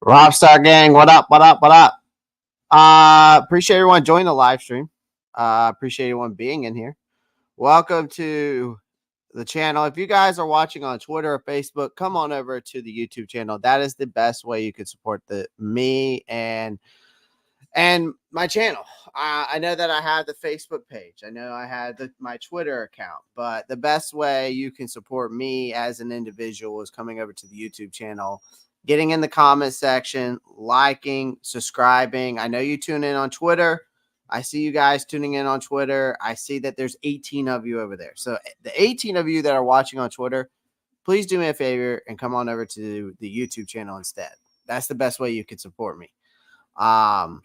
Rockstar gang, what up? What up? What up? Appreciate everyone joining the live stream. Appreciate everyone being in here. Welcome to the channel. If you guys are watching on Twitter or Facebook, come on over to the YouTube channel. That is the best way you can support me and my channel. I know that I have the Facebook page. I know I have my Twitter account, but the best way you can support me as an individual is coming over to the YouTube channel, getting in the comment section, liking, subscribing. I know you tune in on Twitter. I see you guys tuning in on Twitter. I see that there's 18 of you over there. So the 18 of you that are watching on Twitter, please do me a favor and come on over to the YouTube channel instead. That's the best way you can support me. And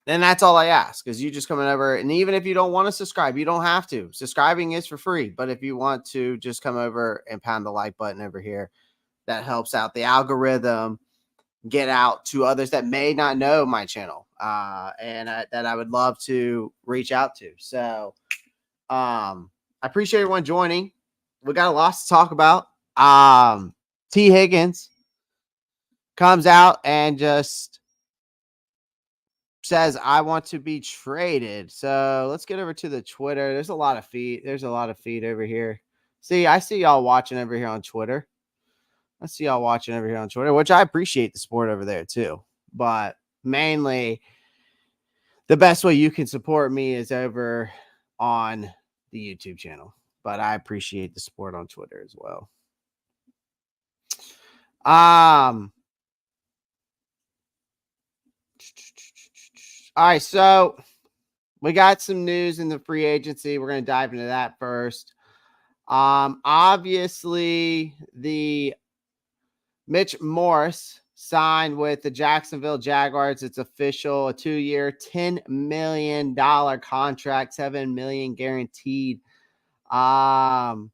that's all I ask, is you just coming over. And even if you don't want to subscribe, you don't have to. Subscribing is for free. But if you want to, just come over and pound the like button over here. That helps out the algorithm, get out to others that may not know my channel that I would love to reach out to. So I appreciate everyone joining. We got a lot to talk about. T. Higgins comes out and just says, I want to be traded. So let's get over to the Twitter. There's a lot of feed. There's a lot of feed over here. See, I see y'all watching over here on Twitter. I see y'all watching over here on Twitter, which I appreciate the support over there too. But mainly, the best way you can support me is over on the YouTube channel. But I appreciate the support on Twitter as well. All right, so we got some news in the free agency. We're going to dive into that first. Obviously, the Mitch Morse signed with the Jacksonville Jaguars. It's official, a 2-year, $10 million contract, $7 million guaranteed. Morse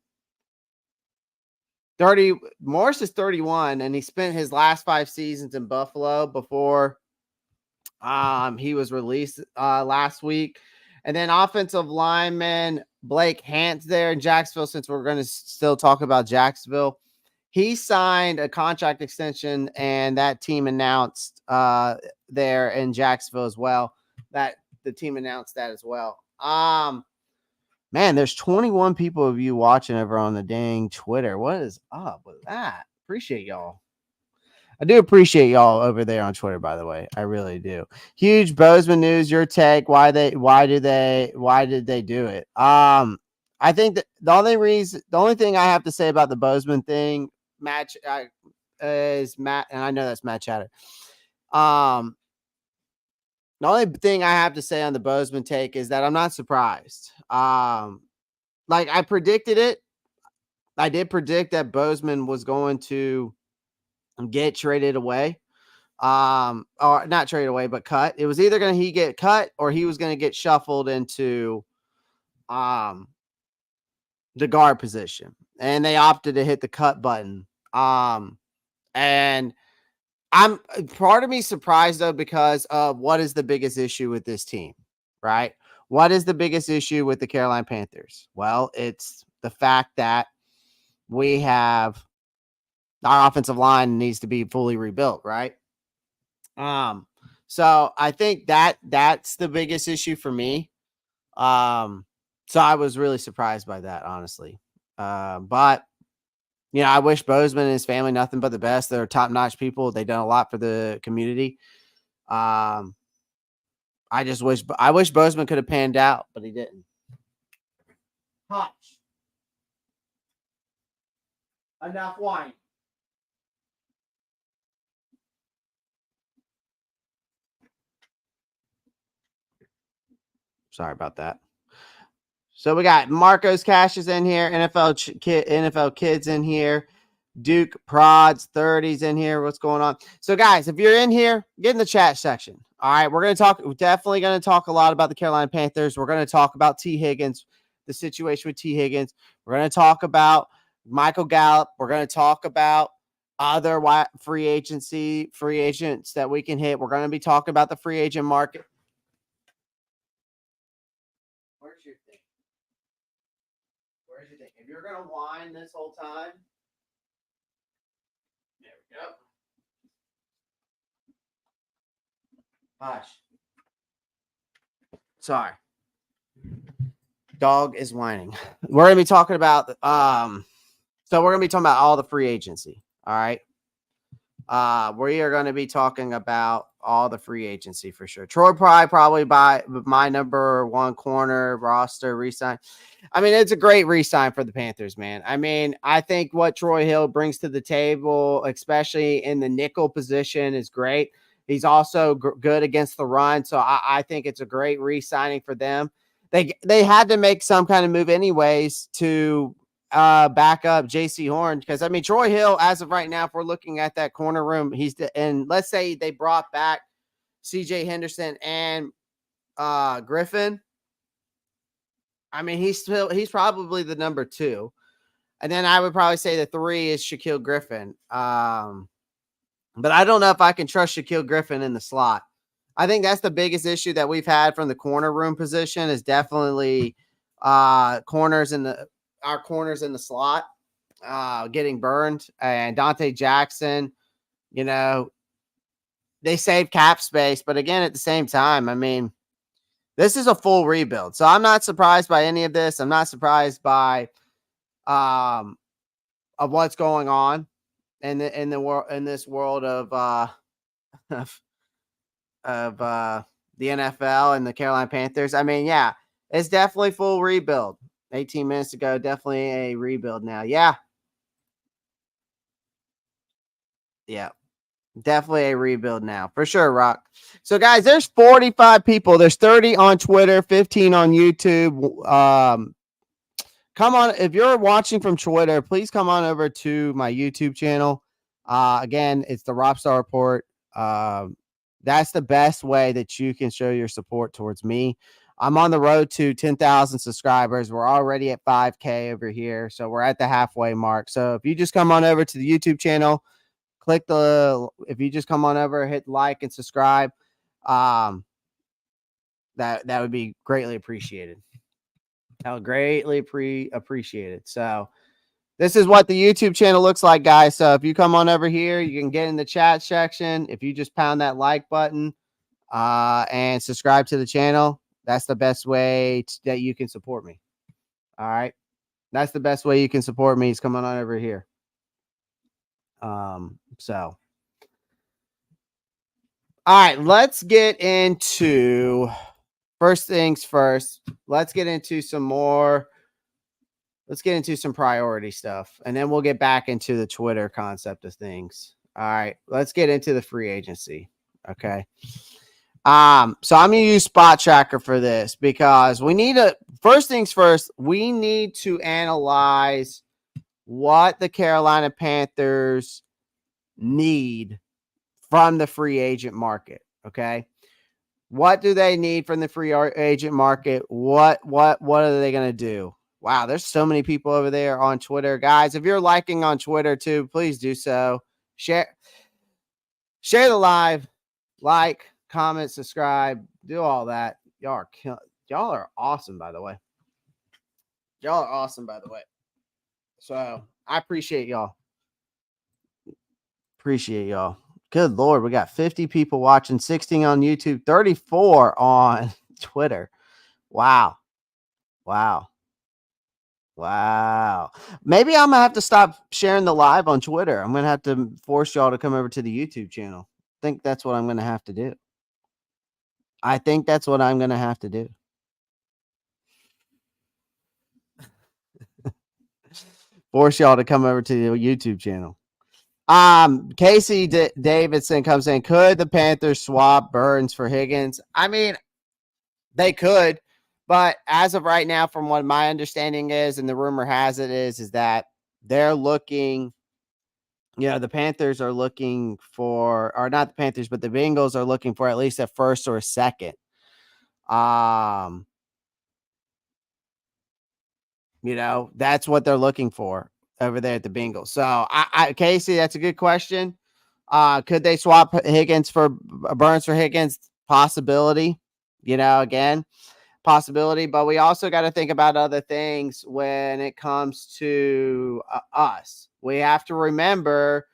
is 31, and he spent his last 5 seasons in Buffalo before he was released last week. And then offensive lineman Blake Hance there in Jacksonville, since we're going to still talk about Jacksonville. He signed a contract extension, and that team announced there in Jacksonville as well. That the team announced that as well. Man, there's 21 people of you watching over on the dang Twitter. What is up with that? Appreciate y'all. I do appreciate y'all over there on Twitter, by the way. I really do. Huge Bozeman news. Your take. Why did they do it? I think that the only thing I have to say about the Bozeman thing match is Matt, and I know that's Matt Chatter. The only thing I have to say on the Bozeman take is that I'm not surprised. Like I predicted it. I did predict that Bozeman was going to get traded away. Or not traded away, but cut. It was either he get cut or he was going to get shuffled into the guard position, and they opted to hit the cut button. And I'm part of me surprised though, because of what is the biggest issue with this team, right? What is the biggest issue with the Carolina Panthers? Well, it's the fact that we have our offensive line needs to be fully rebuilt, right? So I think that's the biggest issue for me. So I was really surprised by that, honestly. But you know, I wish Bozeman and his family nothing but the best. They're top-notch people. They've done a lot for the community. I wish Bozeman could have panned out, but he didn't. Hutch. Enough wine. Sorry about that. So we got Marcos Cash is in here, NFL Kids in here, Duke Prods 30s in here. What's going on? So guys, if you're in here, get in the chat section. All right, we're definitely going to talk a lot about the Carolina Panthers. We're going to talk about T. Higgins, the situation with T. Higgins. We're going to talk about Michael Gallup. We're going to talk about other free agents that we can hit. We're going to be talking about the free agent market. Where's your thing? If you're going to whine this whole time, there we go. Hush. Sorry. Dog is whining. We're going to be talking about so we're going to be talking about all the free agency. All right. We are going to be talking about all the free agency for sure. Troy probably by my number one corner roster resign. I mean, it's a great resign for the Panthers, man. I mean, I think what Troy Hill brings to the table, especially in the nickel position, is great. He's also good against the run, so I think it's a great re-signing for them. They had to make some kind of move anyways to back up JC Horn, because I mean Troy Hill, as of right now, if we're looking at that corner room, and let's say they brought back CJ Henderson and Griffin. I mean, he's probably the number 2. And then I would probably say the 3 is Shaquille Griffin. But I don't know if I can trust Shaquille Griffin in the slot. I think that's the biggest issue that we've had from the corner room position is definitely our corners in the slot getting burned. And Dante Jackson, they saved cap space. But again, at the same time, I mean, this is a full rebuild. So I'm not surprised by any of this. I'm not surprised by of what's going on in this world of the NFL and the Carolina Panthers. I mean, yeah, it's definitely full rebuild. 18 minutes ago, definitely a rebuild now. Yeah. Yeah. Definitely a rebuild now. For sure, Rock. So, guys, there's 45 people. There's 30 on Twitter, 15 on YouTube. Come on. If you're watching from Twitter, please come on over to my YouTube channel. Again, it's the Rockstar Report. That's the best way that you can show your support towards me. I'm on the road to 10,000 subscribers. We're already at 5K over here. So we're at the halfway mark. So if you just come on over to the YouTube channel, if you just come on over, hit like and subscribe, that would be greatly appreciated. I would greatly appreciate it. So this is what the YouTube channel looks like, guys. So if you come on over here, you can get in the chat section. If you just pound that like button and subscribe to the channel, that's the best way that you can support me. All right. That's the best way you can support me is coming on over here. So. All right, let's get into first things first. Let's get into some priority stuff, and then we'll get back into the Twitter concept of things. All right, let's get into the free agency. Okay. So I'm going to use Spot Tracker for this because first things first, we need to analyze what the Carolina Panthers need from the free agent market. Okay. What do they need from the free agent market? What are they going to do? Wow. There's so many people over there on Twitter, guys. If you're liking on Twitter too, please do so. Share the live, like, comment, subscribe, do all that. Y'all are awesome, by the way. So I appreciate y'all. Good Lord, we got 50 people watching, 16 on YouTube, 34 on Twitter. Wow. Maybe I'm going to have to stop sharing the live on Twitter. I'm going to have to force y'all to come over to the YouTube channel. I think that's what I'm going to have to do. Force y'all to come over to the YouTube channel. Casey Davidson comes in. Could the Panthers swap Burns for Higgins? I mean, they could, but as of right now, from what my understanding is, and the rumor has it is that they're looking, the Panthers are looking for, or not the Panthers, but the Bengals are looking for at least a first or a second. That's what they're looking for over there at the Bengals. So, Casey, that's a good question. Could they swap Higgins for Burns for Higgins? Possibility, again, possibility. But we also got to think about other things when it comes to us. We have to remember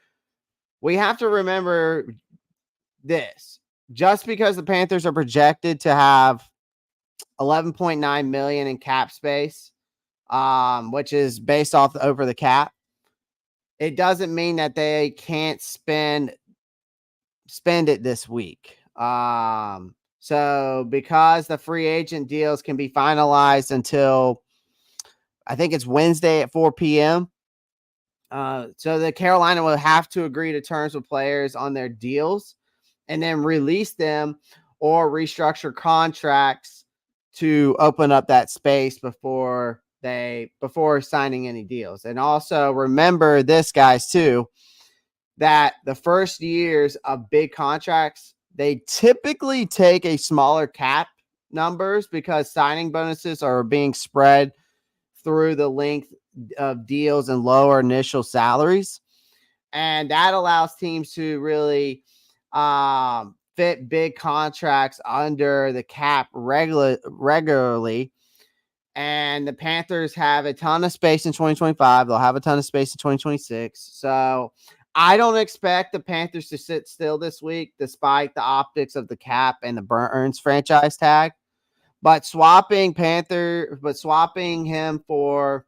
this. just because the Panthers are projected to have 11.9 million in cap space, which is based off over the cap, it doesn't mean that they can't spend it this week. So because the free agent deals can be finalized until I think it's Wednesday at 4 p.m. So the Carolina will have to agree to terms with players on their deals and then release them or restructure contracts to open up that space before signing any deals. And also remember this, guys, too, that the first years of big contracts, they typically take a smaller cap numbers because signing bonuses are being spread through the length of deals and lower initial salaries. And that allows teams to really fit big contracts under the cap regularly. And the Panthers have a ton of space in 2025. They'll have a ton of space in 2026. So I don't expect the Panthers to sit still this week, despite the optics of the cap and the Burns franchise tag. But swapping him for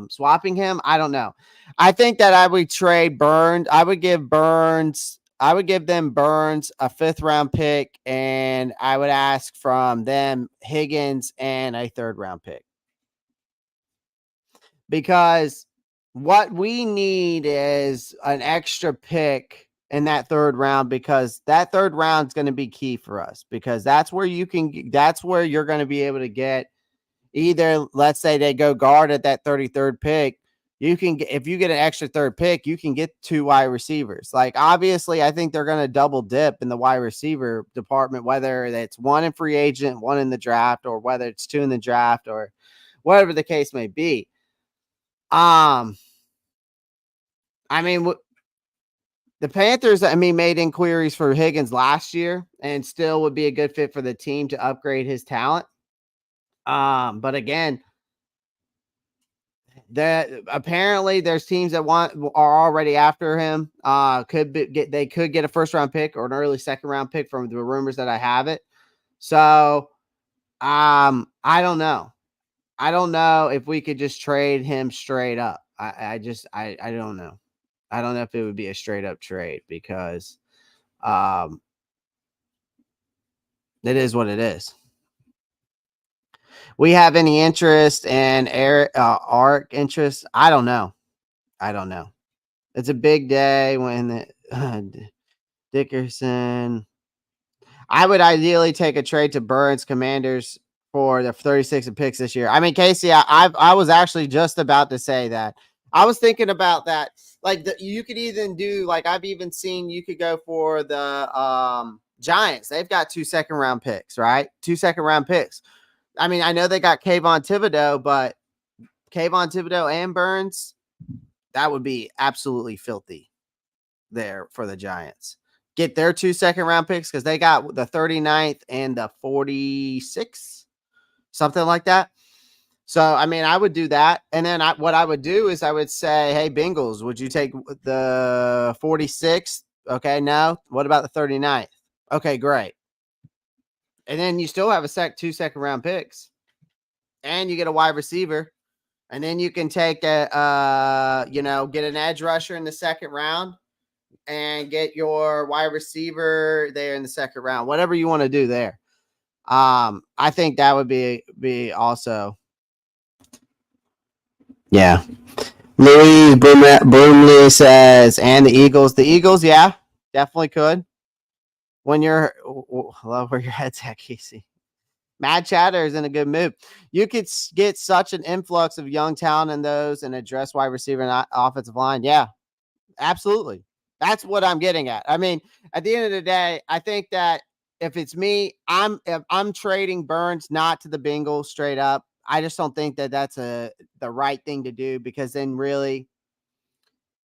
swapping him, I don't know. I think that I would trade Burns. I would give them Burns a 5th round pick, and I would ask from them Higgins and a 3rd round pick. Because what we need is an extra pick in that 3rd round, because that 3rd round is going to be key for us, because that's where you're going to be able to get either, let's say they go guard at that 33rd pick. You can get, if you get an extra 3rd pick, you can get 2 wide receivers. Like, obviously, I think they're going to double dip in the wide receiver department, whether it's 1 in free agent, 1 in the draft, or whether it's 2 in the draft, or whatever the case may be. I mean, the Panthers, made inquiries for Higgins last year and still would be a good fit for the team to upgrade his talent. But again, that apparently there's teams that are already after him. They could get a 1st round pick or an early 2nd round pick from the rumors that I have it. So, I don't know. I don't know if we could just trade him straight up. I don't know. I don't know if it would be a straight up trade, because, it is what it is. We have any interest in ARC interest? I don't know. It's a big day when Dickerson. I would ideally take a trade to Burns Commanders for the 36 and picks this year. I mean, Casey, I was actually just about to say that. I was thinking about that. Like, you could even do, like, I've even seen you could go for the Giants. They've got 2 2nd round picks, right? 2 2nd round picks. I mean, I know they got Kayvon Thibodeau, but Kayvon Thibodeau and Burns, that would be absolutely filthy there for the Giants. Get their 2 2nd round picks, because they got the 39th and the 46th, something like that. So, I mean, I would do that. And then what I would do is I would say, hey, Bengals, would you take the 46th? Okay, no. What about the 39th? Okay, great. And then you still have 2 2nd round picks, and you get a wide receiver, and then you can take get an edge rusher in the 2nd round and get your wide receiver there in the 2nd round. Whatever you want to do there. I think that would be also. Yeah. Louis Broomley says, and the Eagles, yeah, definitely could. When you're, love where your head's at, Casey. Mad Chatter is in a good mood. You could get such an influx of young talent in those and address wide receiver and offensive line. Yeah, absolutely. That's what I'm getting at. I mean, at the end of the day, I think that if it's me, if I'm trading Burns not to the Bengals straight up. I just don't think that that's the right thing to do, because then really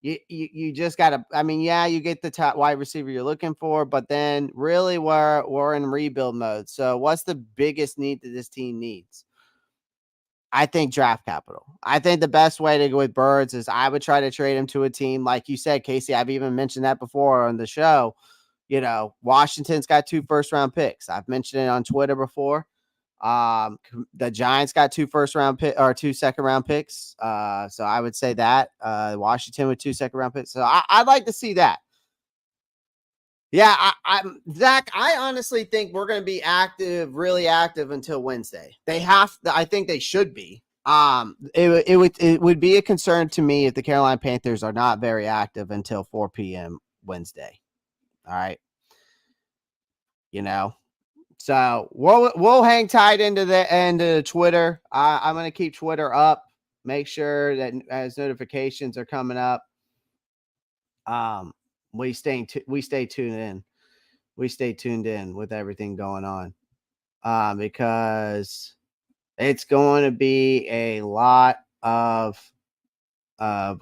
you just got to, I mean, yeah, you get the top wide receiver you're looking for, but then really we're in rebuild mode. So what's the biggest need that this team needs? I think draft capital. I think the best way to go with Burns is I would try to trade him to a team, like you said, Casey. I've even mentioned that before on the show. Washington's got 2 first-round picks. I've mentioned it on Twitter before. The Giants got 2 2 second-round picks. So I would say that Washington with 2 second-round picks. So I'd like to see that. Yeah, Zach. I honestly think we're going to be really active until Wednesday. I think they should be. It would be a concern to me if the Carolina Panthers are not very active until 4 p.m. Wednesday. All right. So we'll hang tight into the end of Twitter. I'm going to keep Twitter up. Make sure that as notifications are coming up, we stay tuned in. We stay tuned in with everything going on, because it's going to be a lot of there's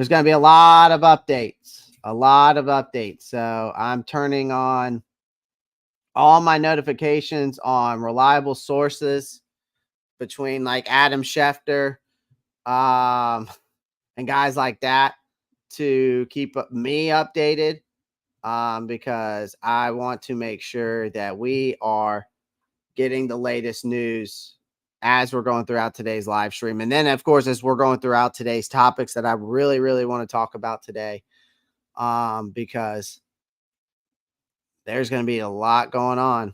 going to be a lot of updates. So I'm turning on all my notifications on reliable sources between like Adam Schefter, and guys like that to keep me updated, because I want to make sure that we are getting the latest news as we're going throughout today's live stream. And then, of course, as we're going throughout today's topics that I really, really want to talk about today, because there's going to be a lot going on.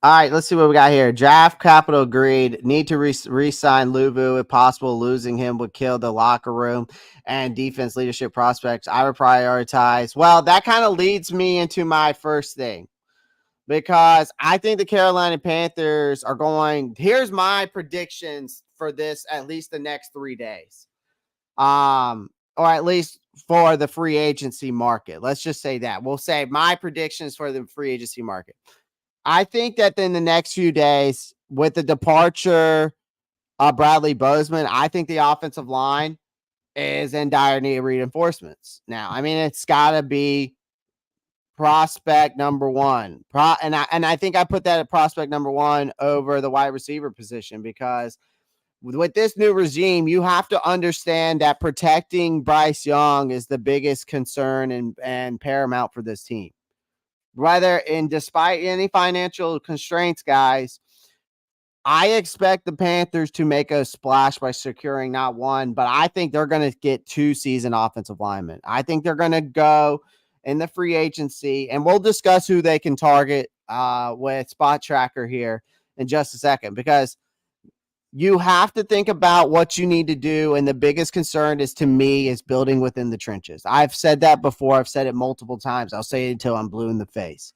All right, let's see what we got here. Draft capital agreed. Need to re-sign Luvu. If possible, losing him would kill the locker room and defense leadership prospects. I would prioritize. Well, that kind of leads me into my first thing, because I think the Carolina Panthers are going. Here's my predictions for this, at least the next 3 days, or at least for the free agency market. Let's just say that. We'll say my predictions for the free agency market. I think that in the next few days, with the departure of Bradley Bozeman, I think the offensive line is in dire need of reinforcements. Now, I mean, it's got to be prospect number one. And I think I put that at prospect number one over the wide receiver position, because with this new regime, you have to understand that protecting Bryce Young is the biggest concern and paramount for this team. Despite any financial constraints, guys, I expect the Panthers to make a splash by securing not one, but I think they're going to get 2 seasoned offensive linemen. I think they're going to go in the free agency, and we'll discuss who they can target with Spot Tracker here in just a second, because you have to think about what you need to do. And the biggest concern is building within the trenches. I've said that before. I've said it multiple times. I'll say it until I'm blue in the face.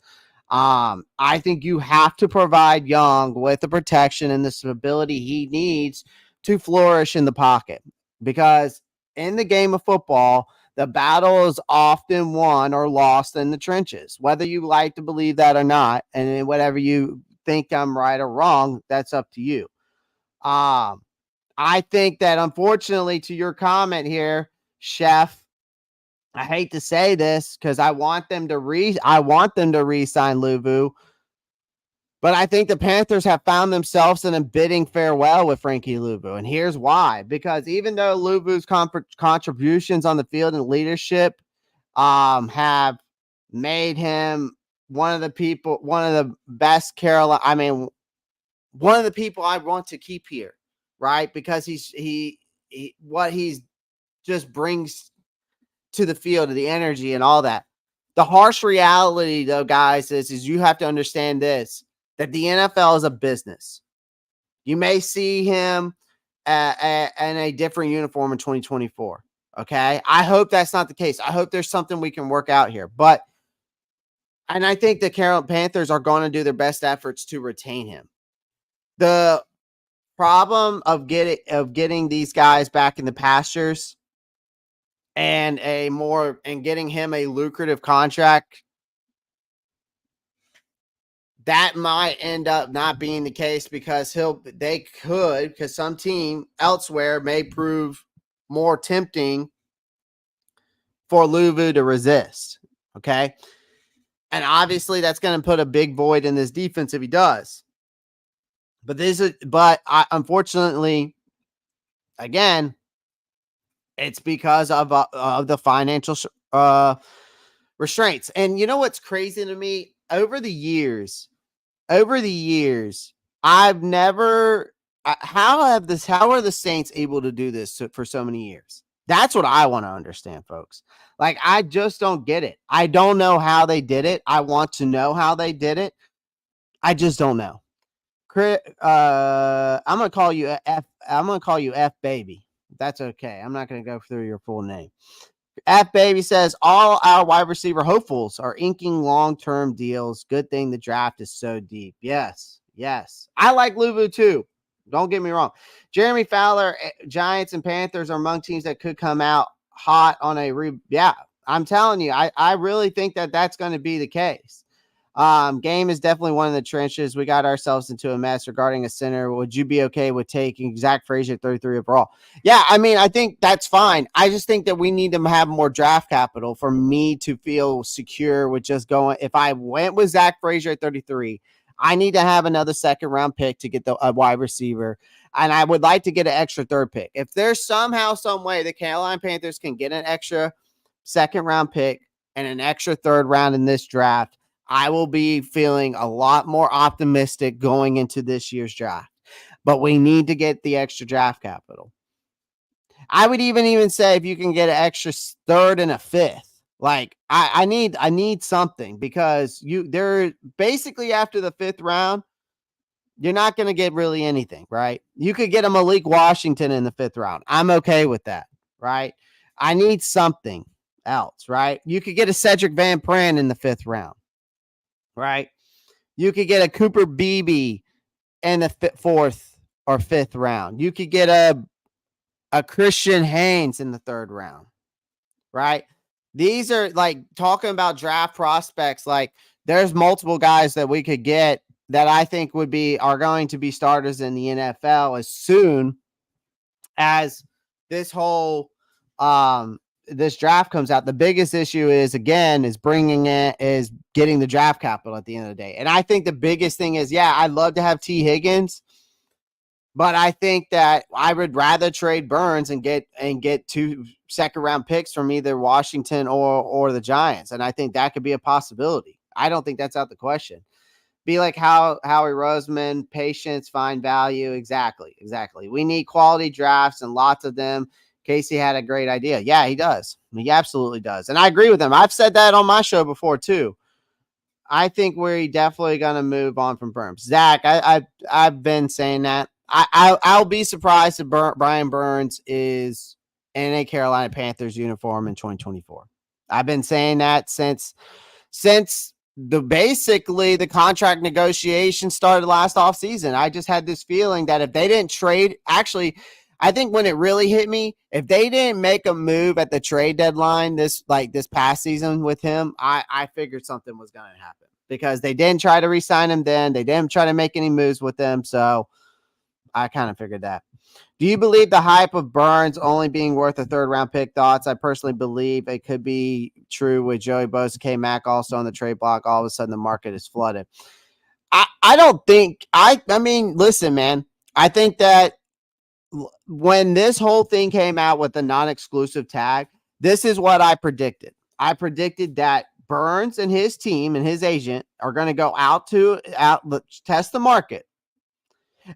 I think you have to provide Young with the protection and the stability he needs to flourish in the pocket, because in the game of football, the battle is often won or lost in the trenches, whether you like to believe that or not. And whatever you think I'm right or wrong, that's up to you. I think that, unfortunately, to your comment here, Chef, I hate to say this because I want them to re-sign Luvu, but I think the Panthers have found themselves in a bidding farewell with Frankie Luvu. And here's why. Because even though Luvu's contributions on the field and leadership have made him one of the best Carolina, one of the people I want to keep here, right? Because he what he's just brings to the field, the energy and all that. The harsh reality, though, guys, is you have to understand this, that the NFL is a business. You may see him in a different uniform in 2024. Okay. I hope that's not the case. I hope there's something we can work out here. And I think the Carolina Panthers are going to do their best efforts to retain him. The problem of getting these guys back in the pastures and getting him a lucrative contract, that might end up not being the case, because because some team elsewhere may prove more tempting for Luvu to resist. Okay. And obviously that's going to put a big void in this defense if he does. Unfortunately, again, It's because of the financial restraints. And you know what's crazy to me? Over the years, I've never. How are the Saints able to do this for so many years? That's what I want to understand, folks. Like, I just don't get it. I don't know how they did it. I want to know how they did it. I just don't know. I'm gonna call you F. I'm gonna call you F baby. That's okay. I'm not gonna go through your full name. F Baby says all our wide receiver hopefuls are inking long-term deals. Good thing the draft is so deep. Yes. I like Luvu too. Don't get me wrong. Jeremy Fowler, Giants and Panthers are among teams that could come out hot on yeah, I'm telling you, I really think that that's going to be the case. Game is definitely one of the trenches. We got ourselves into a mess regarding a center. Would you be okay with taking Zach Frazier 33 overall? Yeah, I mean, I think that's fine. I just think that we need to have more draft capital for me to feel secure with just going. If I went with Zach Frazier at 33, I need to have another second round pick to get a wide receiver. And I would like to get an extra third pick. If there's somehow, some way the Carolina Panthers can get an extra second round pick and an extra third round in this draft, I will be feeling a lot more optimistic going into this year's draft. But we need to get the extra draft capital. I would even say if you can get an extra third and a fifth, like I need something, because they're basically after the fifth round, you're not going to get really anything, right? You could get a Malik Washington in the fifth round. I'm okay with that, right? I need something else, right? You could get a Cedric Van Pran in the fifth round, right? You could get a Cooper Beebe in the fourth or fifth round. You could get a Christian Haynes in the third round, right? These are like talking about draft prospects. Like, there's multiple guys that we could get that I think are going to be starters in the NFL as soon as this whole this draft comes out. The biggest issue is getting the draft capital at the end of the day. And I think the biggest thing is, yeah, I'd love to have T. Higgins, but I think that I would rather trade Burns and get 2 second round picks from either Washington or the Giants. And I think that could be a possibility. I don't think that's out the question. Be like Howie Roseman, patience, find value. Exactly. We need quality drafts and lots of them. Casey had a great idea. Yeah, he does. He absolutely does. And I agree with him. I've said that on my show before too. I think we're definitely going to move on from Burns. Zach, I've been saying that. I'll be surprised if Brian Burns is in a Carolina Panthers uniform in 2024. I've been saying that since basically the contract negotiation started last offseason. I just had this feeling that if they didn't trade, actually, I think when it really hit me, if they didn't make a move at the trade deadline this past season with him, I figured something was going to happen, because they didn't try to re-sign him then. They didn't try to make any moves with him. So I kind of figured that. Do you believe the hype of Burns only being worth a third round pick? Thoughts? I personally believe it could be true with Joey Bosa, K-Mac also on the trade block. All of a sudden the market is flooded. I don't think I mean, listen, man, I think that when this whole thing came out with the non-exclusive tag, this is what I predicted. I predicted that Burns and his team and his agent are going to go out test the market.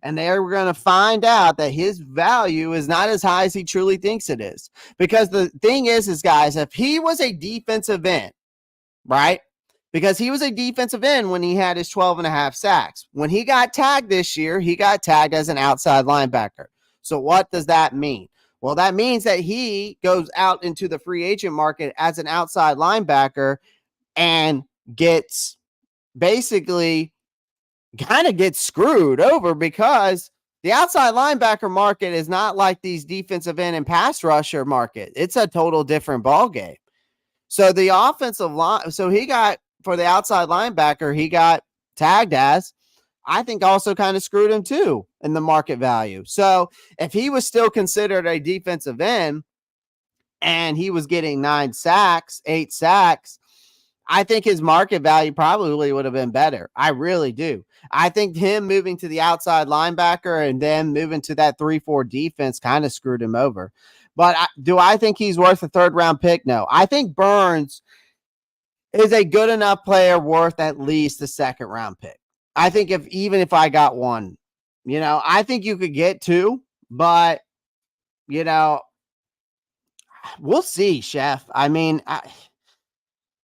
And they're going to find out that his value is not as high as he truly thinks it is. Because the thing is guys, if he was a defensive end, right? Because he was a defensive end when he had his 12.5 sacks. When he got tagged this year, he got tagged as an outside linebacker. So what does that mean? Well, that means that he goes out into the free agent market as an outside linebacker and gets screwed over, because the outside linebacker market is not like these defensive end and pass rusher market. It's a total different ballgame. So the offensive line, for the outside linebacker, he got tagged as, I think also kind of screwed him too in the market value. So if he was still considered a defensive end and he was getting 8 sacks, I think his market value probably would have been better. I really do. I think him moving to the outside linebacker and then moving to that 3-4 defense kind of screwed him over. But do I think he's worth a third-round pick? No. I think Burns is a good enough player worth at least a second-round pick. I think even if I got one, I think you could get two, but, we'll see, Chef. I mean,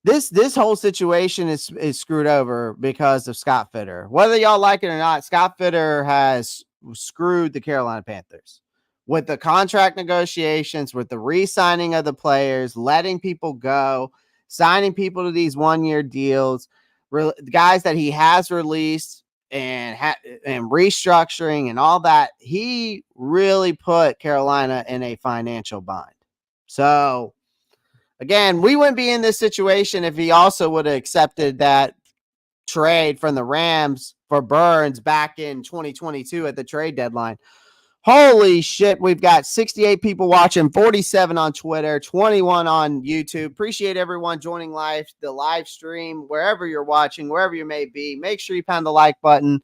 this whole situation is screwed over because of Scott Fitter. Whether y'all like it or not, Scott Fitter has screwed the Carolina Panthers with the contract negotiations, with the re-signing of the players, letting people go, signing people to these one-year deals, guys that he has released and restructuring and all that. He really put Carolina in a financial bind. So, again, we wouldn't be in this situation if he also would have accepted that trade from the Rams for Burns back in 2022 at the trade deadline. Holy shit, we've got 68 people watching, 47 on Twitter, 21 on YouTube. Appreciate everyone joining the live stream, wherever you're watching, wherever you may be. Make sure you pound the like button.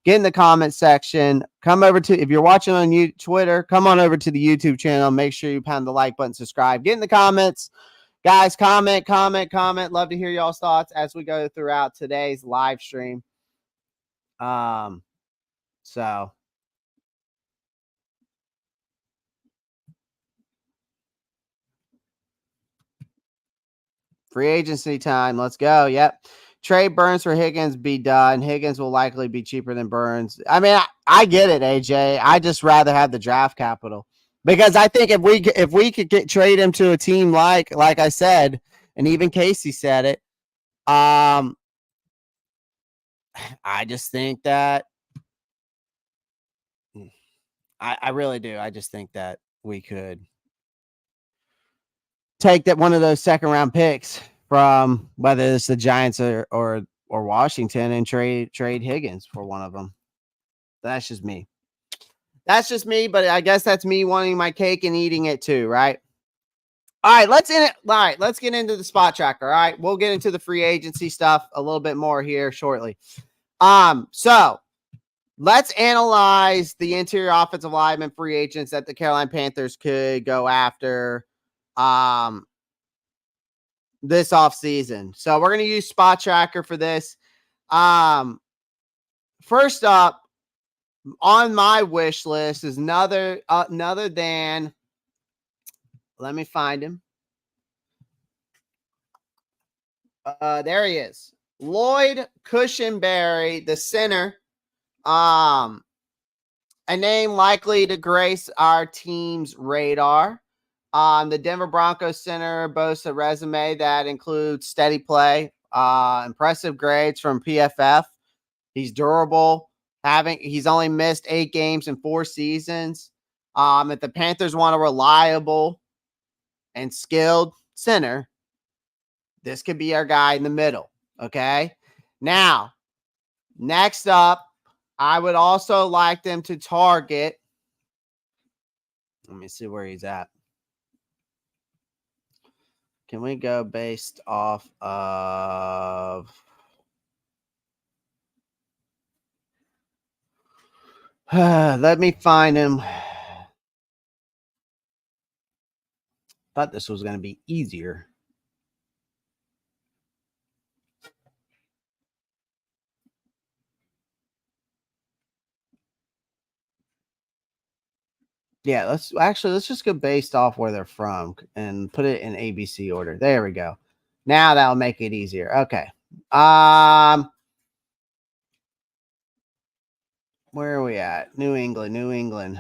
Get in the comment section. Come over to, if you're watching on Twitter, come on over to the YouTube channel. Make sure you pound the like button, subscribe. Get in the comments. Guys, comment. Love to hear y'all's thoughts as we go throughout today's live stream. So free agency time. Let's go. Yep. Trade Burns for Higgins, be done. Higgins will likely be cheaper than Burns. I mean, I get it, AJ. I just rather have the draft capital because I think if we could trade him to a team like I said, and even Casey said it, I just think that I really do. I just think that we could take that one of those second round picks from whether it's the Giants or Washington and trade Higgins for one of them. That's just me. But I guess that's me wanting my cake and eating it too, right? All right, let's get into the spot tracker. All right, we'll get into the free agency stuff a little bit more here shortly. So let's analyze the interior offensive lineman free agents that the Carolina Panthers could go after this offseason. So we're going to use Spot Tracker for this. First up on my wish list is another than, let me find him. There he is. Lloyd Cushenberry, the center. A name likely to grace our team's radar. The Denver Broncos center boasts a resume that includes steady play, impressive grades from PFF. He's durable. He's only missed 8 games in 4 seasons. If the Panthers want a reliable and skilled center, this could be our guy in the middle. Okay. Now, next up, I would also like them to target. Let me see where he's at. Can we go based off of let me find him. Thought this was going to be easier. Yeah, let's just go based off where they're from and put it in ABC order. There we go. Now that'll make it easier. Okay. Where are we at? New England.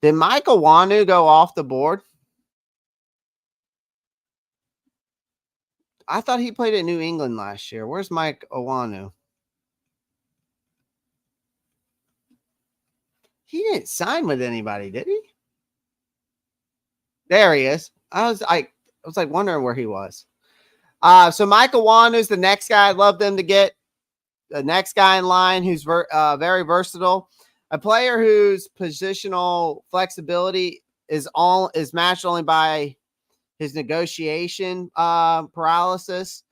Did Mike Owanu go off the board? I thought he played at New England last year. Where's Mike Owanu? He didn't sign with anybody, did he? There he is. I was wondering where he was. So Mike Owanu is the next guy I'd love them to get. The next guy in line who's very versatile. A player whose positional flexibility is matched only by his negotiation paralysis.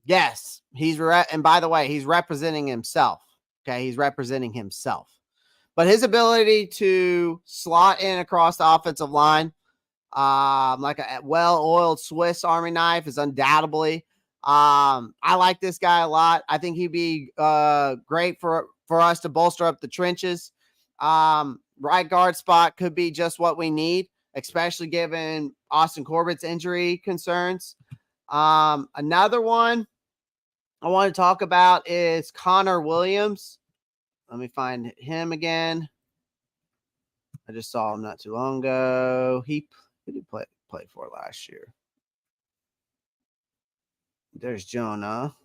Yes, and by the way, he's representing himself. Okay, he's representing himself. But his ability to slot in across the offensive line, like a well-oiled Swiss Army knife, is undoubtedly. I like this guy a lot. I think he'd be great for us to bolster up the trenches. Right guard spot could be just what we need, especially given Austin Corbett's injury concerns. Another one I want to talk about is Connor Williams. Let me find him again. I just saw him not too long ago. Who did he play for last year? There's Jonah.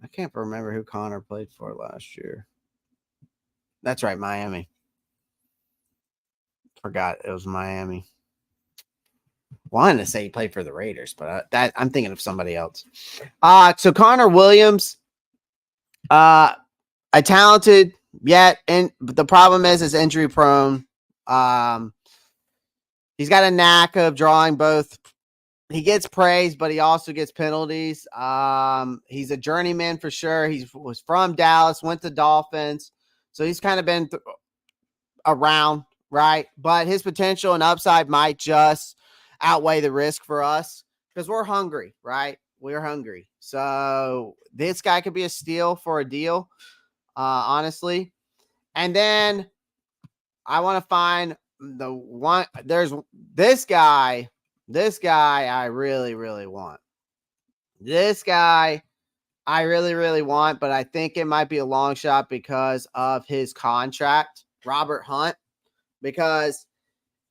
I can't remember who Connor played for last year. That's right, Miami. Forgot it was Miami. Wanted to say he played for the Raiders, but I'm thinking of somebody else. So Connor Williams, a talented yet, and the problem is injury prone. He's got a knack of drawing both. He gets praise, but he also gets penalties. He's a journeyman for sure. He was from Dallas, went to Dolphins, so he's kind of been around, right? But his potential and upside might just outweigh the risk for us because we're hungry, right? We're hungry. So this guy could be a steal for a deal, honestly. And then I want to find the one. There's this guy. This guy I really, really want. This guy I really, really want, but I think it might be a long shot because of his contract, Robert Hunt, because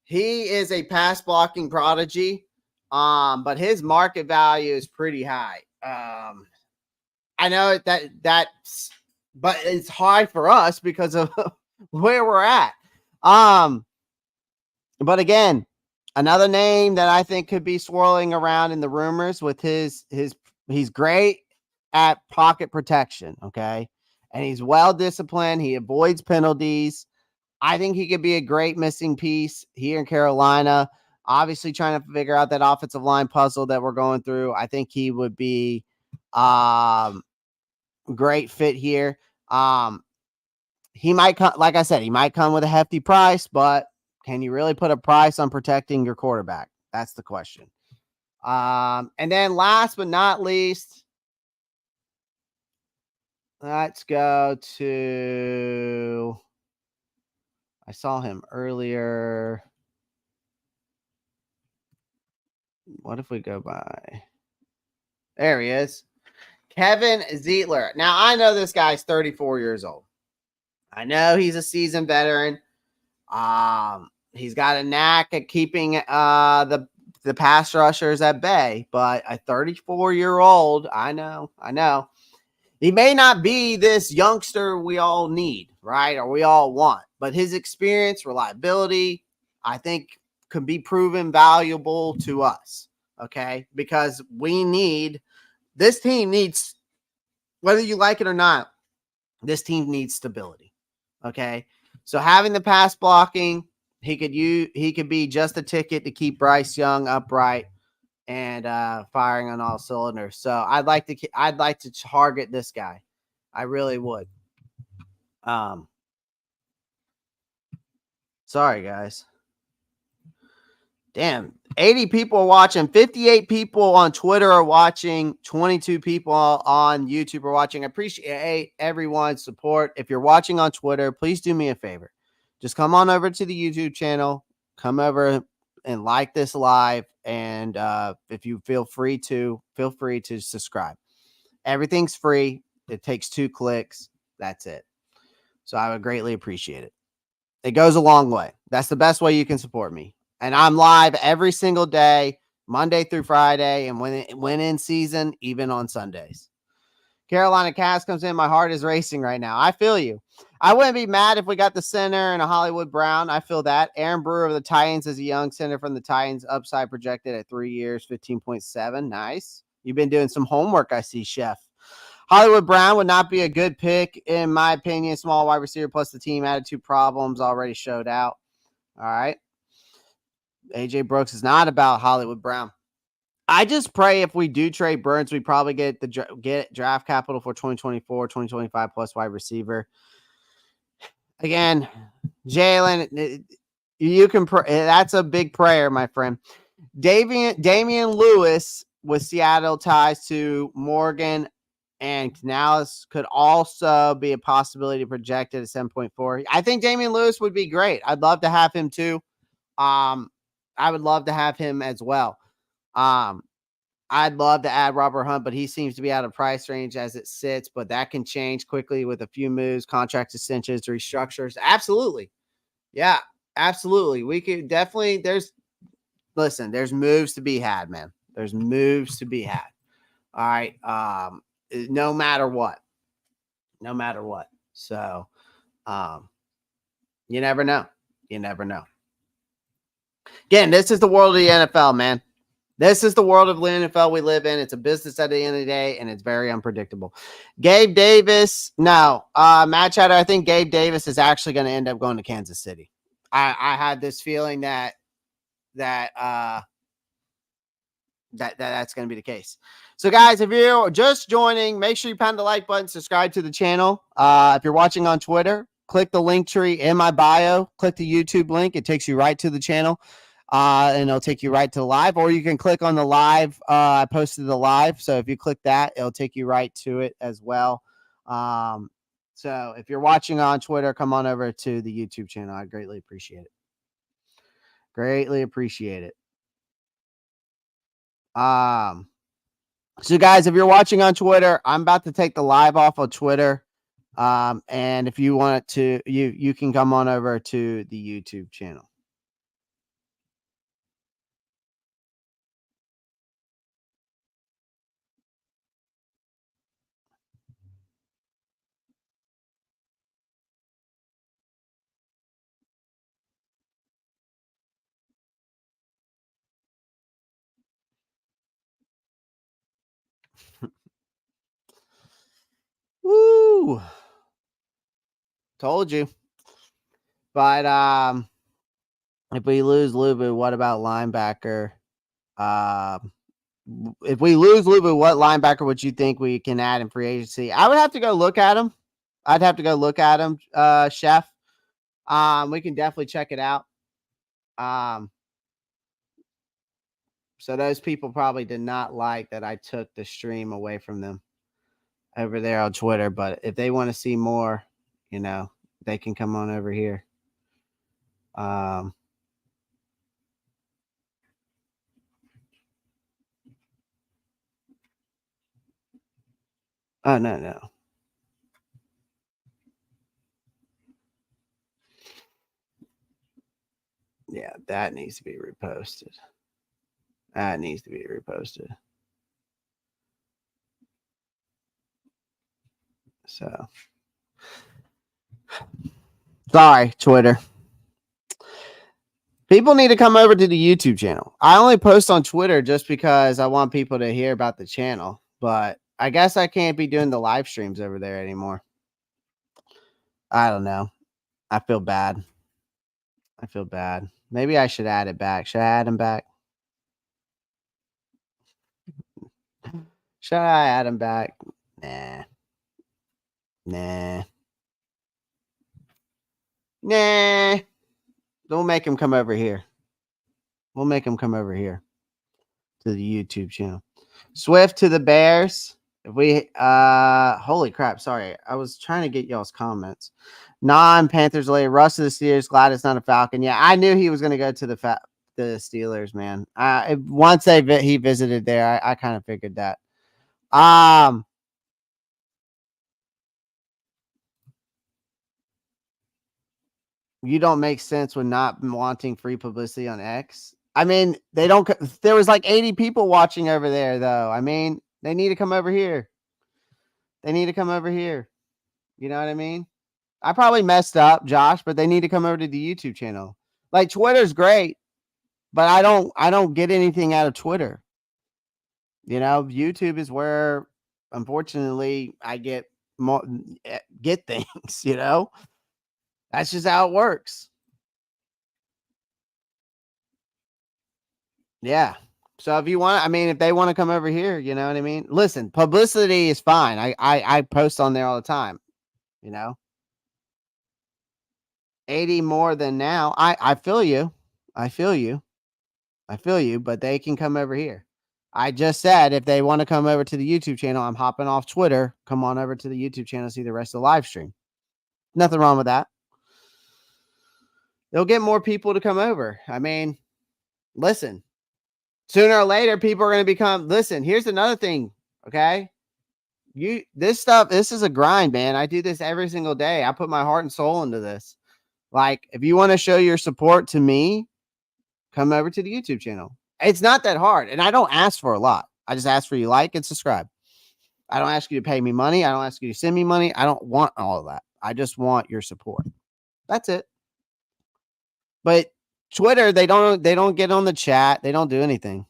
he is a pass blocking prodigy, but his market value is pretty high. I know that's, but it's high for us because of where we're at. But again, another name that I think could be swirling around in the rumors with he's great at pocket protection, okay? And he's well disciplined. He avoids penalties. I think he could be a great missing piece here in Carolina. Obviously, trying to figure out that offensive line puzzle that we're going through. I think he would be great fit here. He might come, like I said, he might come with a hefty price, but can you really put a price on protecting your quarterback? That's the question. And then last but not least, let's go to, I saw him earlier. What if we go by? There he is. Kevin Zeitler. Now, I know this guy's 34 years old. I know he's a seasoned veteran. He's got a knack at keeping the pass rushers at bay, but a 34-year-old, I know. He may not be this youngster we all need, right? Or we all want, but his experience, reliability, I think can be proven valuable to us, okay? Because this team needs, whether you like it or not, this team needs stability, okay? So having the pass blocking, he could be just a ticket to keep Bryce Young upright and firing on all cylinders. So I'd like to target this guy. I really would. Sorry guys. Damn, 80 people are watching, 58 people on Twitter are watching, 22 people on YouTube are watching. I appreciate everyone's support. If you're watching on Twitter, please do me a favor. Just come on over to the YouTube channel, come over and like this live. And if you feel free to subscribe. Everything's free. It takes 2 clicks. That's it. So I would greatly appreciate it. It goes a long way. That's the best way you can support me. And I'm live every single day, Monday through Friday, and when in season, even on Sundays. Carolina Cass comes in. My heart is racing right now. I feel you. I wouldn't be mad if we got the center and a Hollywood Brown. I feel that. Aaron Brewer of the Titans is a young center from the Titans. Upside projected at 3 years, 15.7. Nice. You've been doing some homework, I see, Chef. Hollywood Brown would not be a good pick, in my opinion. Small wide receiver plus the team attitude problems already showed out. All right. AJ Brooks is not about Hollywood Brown. I just pray if we do trade Burns, we probably get draft capital for 2024, 2025 plus wide receiver. Again, Jalen, you can that's a big prayer, my friend. Damian Lewis with Seattle ties to Morgan and Canales could also be a possibility projected at 7.4. I think Damian Lewis would be great. I'd love to have him too. I would love to have him as well. I'd love to add Robert Hunt, but he seems to be out of price range as it sits, but that can change quickly with a few moves, contract extensions, restructures. Absolutely. Yeah, absolutely. We could definitely, there's moves to be had, man. There's moves to be had. All right. No matter what. No matter what. So, you never know. You never know. Again, this is the world of the NFL, man. This is the world of the NFL we live in. It's a business at the end of the day, and it's very unpredictable. Gabe Davis, no. Matt Chatter, I think Gabe Davis is actually going to end up going to Kansas City. I had this feeling that's going to be the case. So, guys, if you're just joining, make sure you pound the like button, subscribe to the channel. If you're watching on Twitter, click the link tree in my bio, click the YouTube link. It takes you right to the channel. And it'll take you right to the live, or you can click on the live. I posted the live. So if you click that, it'll take you right to it as well. So if you're watching on Twitter, come on over to the YouTube channel. I greatly appreciate it. Greatly appreciate it. So guys, if you're watching on Twitter, I'm about to take the live off of Twitter. And if you want to, you can come on over to the YouTube channel. Woo! Told you. But if we lose Luvu, what about linebacker? If we lose Luvu, what linebacker would you think we can add in free agency? I would have to go look at him. I'd have to go look at him, Chef. We can definitely check it out. So those people probably did not like that I took the stream away from them over there on Twitter. But if they want to see more, they can come on over here. Oh, no. Yeah, that needs to be reposted. That needs to be reposted. So, sorry, Twitter. People need to come over to the YouTube channel. I only post on Twitter just because I want people to hear about the channel, but I guess I can't be doing the live streams over there anymore. I don't know. I feel bad. Maybe I should add it back. Should I add him back? Should I add him back? Nah. Don't make him come over here. We'll make him come over here to the YouTube channel. Swift to the Bears. If we holy crap, sorry. I was trying to get y'all's comments. Non-Panthers later. Russ to the Steelers. Glad it's not a Falcon. Yeah, I knew he was going to go to the Steelers, man. Once he visited there, I kind of figured that. You don't make sense with not wanting free publicity on X. I mean, they don't. There was like 80 people watching over there, though. I mean, they need to come over here. You know what I mean? I probably messed up, Josh, but they need to come over to the YouTube channel. Like Twitter's great, but I don't get anything out of Twitter. YouTube is where, unfortunately, I get things. That's just how it works. Yeah. So if you want, I mean, if they want to come over here, you know what I mean? Listen, publicity is fine. I post on there all the time, you know, 80 more than now. I feel you. I feel you. I feel you, but they can come over here. I just said if they want to come over to the YouTube channel, I'm hopping off Twitter. Come on over to the YouTube channel, see the rest of the live stream. Nothing wrong with that. They'll get more people to come over. I mean, listen, sooner or later, people are going to become. Listen, here's another thing. Okay. This is a grind, man. I do this every single day. I put my heart and soul into this. Like, if you want to show your support to me, come over to the YouTube channel. It's not that hard. And I don't ask for a lot. I just ask for you like and subscribe. I don't ask you to pay me money. I don't ask you to send me money. I don't want all of that. I just want your support. That's it. But Twitter, they don't get on the chat. They don't do anything.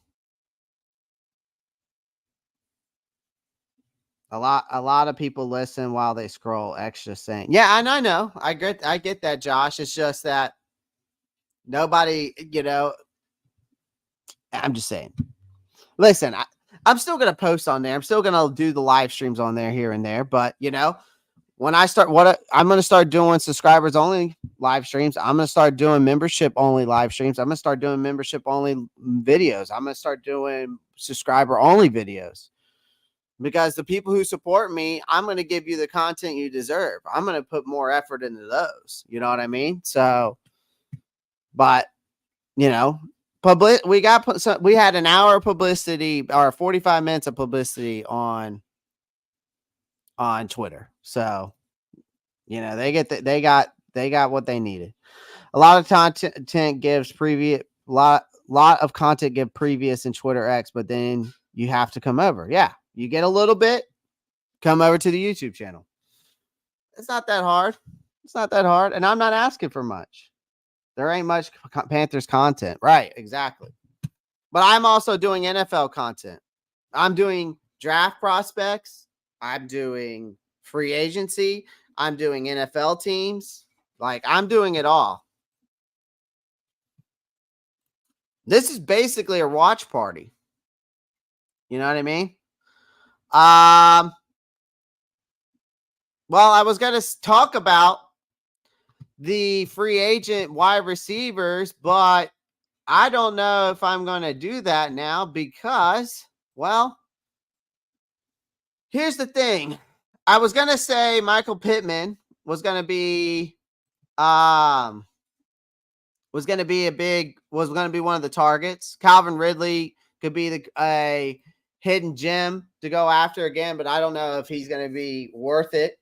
A lot of people listen while they scroll extra saying, yeah, and I know. I get that, Josh. It's just that nobody, I'm just saying. Listen, I'm still gonna post on there. I'm still gonna do the live streams on there here and there, but when I start I'm going to start doing subscribers only live streams. I'm going to start doing membership only live streams. I'm going to start doing membership only videos. I'm going to start doing subscriber only videos because the people who support me, I'm going to give you the content you deserve. I'm going to put more effort into those. You know what I mean? So, but we had an hour of publicity or 45 minutes of publicity on Twitter. So, they got what they needed. A lot of content gives previous lot of content give previous in Twitter X, but then you have to come over. Yeah, you get a little bit, come over to the YouTube channel. It's not that hard. It's not that hard, and I'm not asking for much. There ain't much Panthers content, right? Exactly. But I'm also doing NFL content. I'm doing draft prospects. I'm doing free agency. I'm doing NFL teams. Like, I'm doing it all. This is basically a watch party. You know what I mean? Well, I was going to talk about the free agent wide receivers, but I don't know if I'm going to do that now because, well, here's the thing. I was going to say Michael Pittman was going to be one of the targets. Calvin Ridley could be a hidden gem to go after again, but I don't know if he's going to be worth it.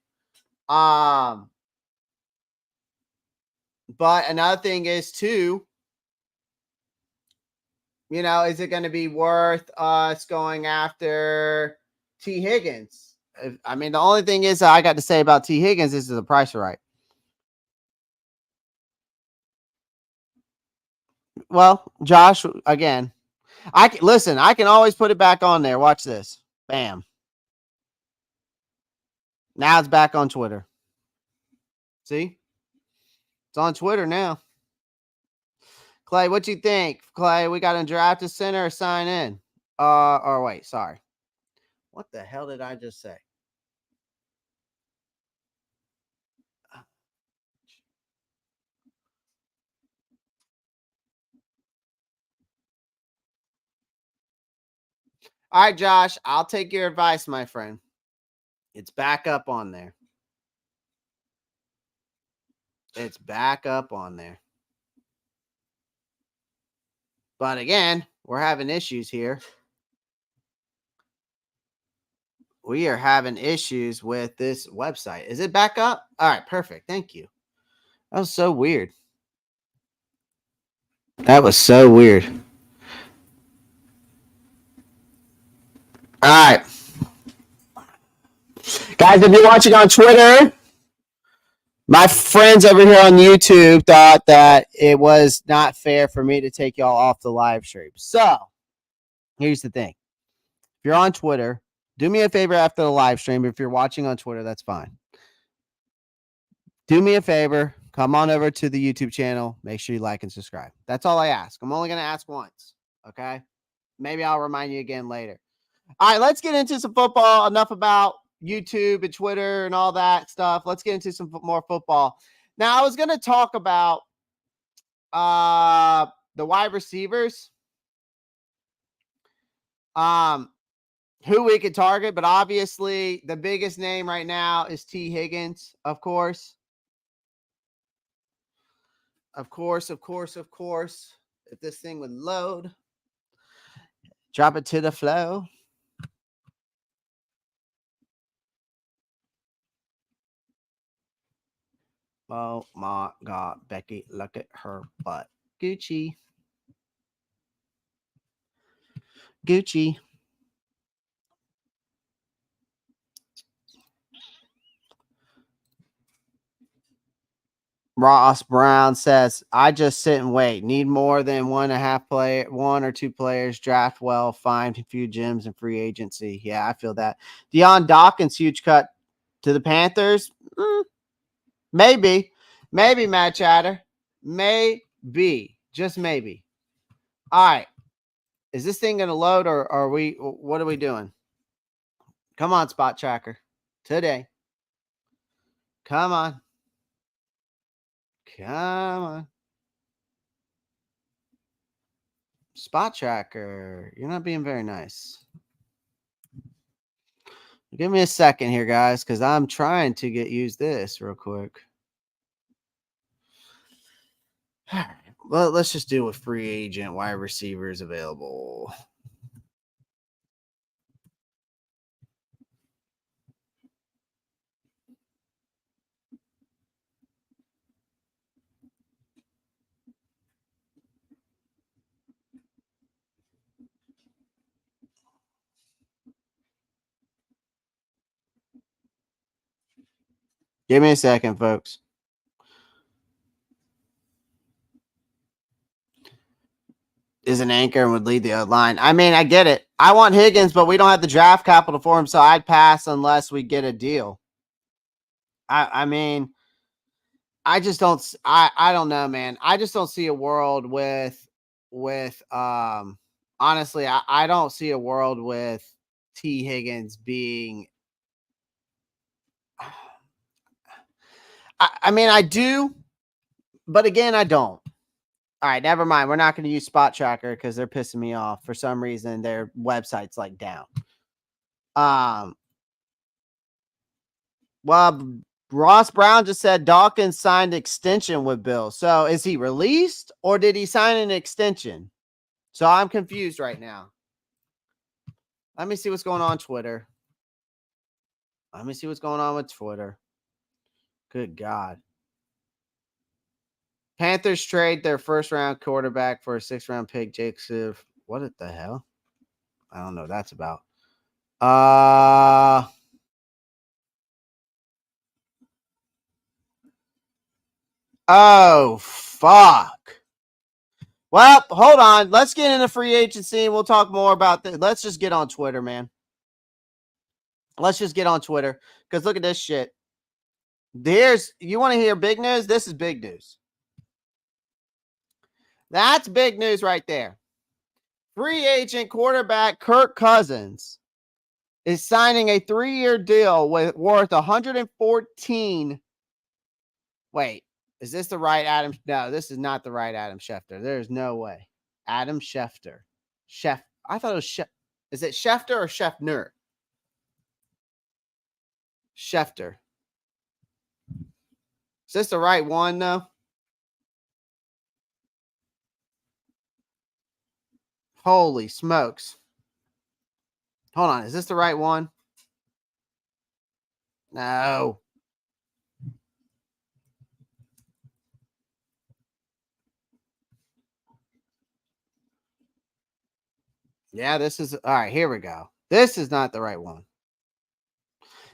But another thing is too, is it going to be worth us going after T. Higgins? I mean, the only thing is I got to say about T. Higgins is the price right. Well, Josh, again, I can always put it back on there. Watch this. Bam. Now it's back on Twitter. See? It's on Twitter now. Clay, what you think? Clay, we got to draft a center or sign in? Or wait, sorry. What the hell did I just say? All right, Josh, I'll take your advice, my friend. It's back up on there. It's back up on there. But again, we're having issues here. We are having issues with this website. Is it back up? All right, perfect. Thank you. That was so weird. That was so weird. All right. Guys, if you're watching on Twitter, my friends over here on YouTube thought that it was not fair for me to take y'all off the live stream. So, here's the thing. If you're on Twitter, do me a favor after the live stream. If you're watching on Twitter, that's fine. Do me a favor. Come on over to the YouTube channel. Make sure you like and subscribe. That's all I ask. I'm only going to ask once. Okay. Maybe I'll remind you again later. All right, let's get into some football. Enough about YouTube and Twitter and all that stuff. Let's get into some more football. Now, I was going to talk about the wide receivers, who we could target, but obviously the biggest name right now is T. Higgins, of course. Of course. If this thing would load, drop it to the flow. Oh my God, Becky, look at her butt. Gucci. Ross Brown says, I just sit and wait. Need more than 1 or 2 players. Draft well, find a few gems and free agency. Yeah, I feel that. Deion Dawkins, huge cut to the Panthers. Maybe. Maybe, Matt Chatter. Maybe. Just maybe. All right. Is this thing going to load or are what are we doing? Come on, Spot Tracker. Today. Come on. Spot Tracker. You're not being very nice. Give me a second here, guys, because I'm trying to use this real quick. Well, let's just do a free agent wide receivers available. Give me a second, folks. Is an anchor and would lead the line. I mean, I get it. I want Higgins, but we don't have the draft capital for him, so I'd pass unless we get a deal. I mean, I just don't. I don't know, man. I just don't see a world with honestly, I don't see a world with T. Higgins being. I mean, I do, but again, I don't. All right, never mind. We're not going to use Spot Tracker because they're pissing me off for some reason. Their website's like down. Well, Ross Brown just said Dawkins signed extension with Bill. So is he released or did he sign an extension? So I'm confused right now. Let me see what's going on Twitter. Let me see what's going on with Twitter. Good God. Panthers trade their first round quarterback for a 6th round pick, Jacob. What the hell? I don't know what that's about. Oh, fuck. Well, hold on. Let's get into free agency and we'll talk more about this. Let's just get on Twitter, man. Let's just get on Twitter because look at this shit. You want to hear big news? This is big news. That's big news right there. Free agent quarterback Kirk Cousins is signing a 3-year deal worth 114. Wait, is this the right Adam? No, this is not the right Adam Schefter. There's no way. Adam Schefter. I thought it was Chef. Is it Schefter or Schefner? Schefter. Is this the right one, though? Holy smokes. Hold on. Is this the right one? No. Yeah, this is. All right, here we go. This is not the right one.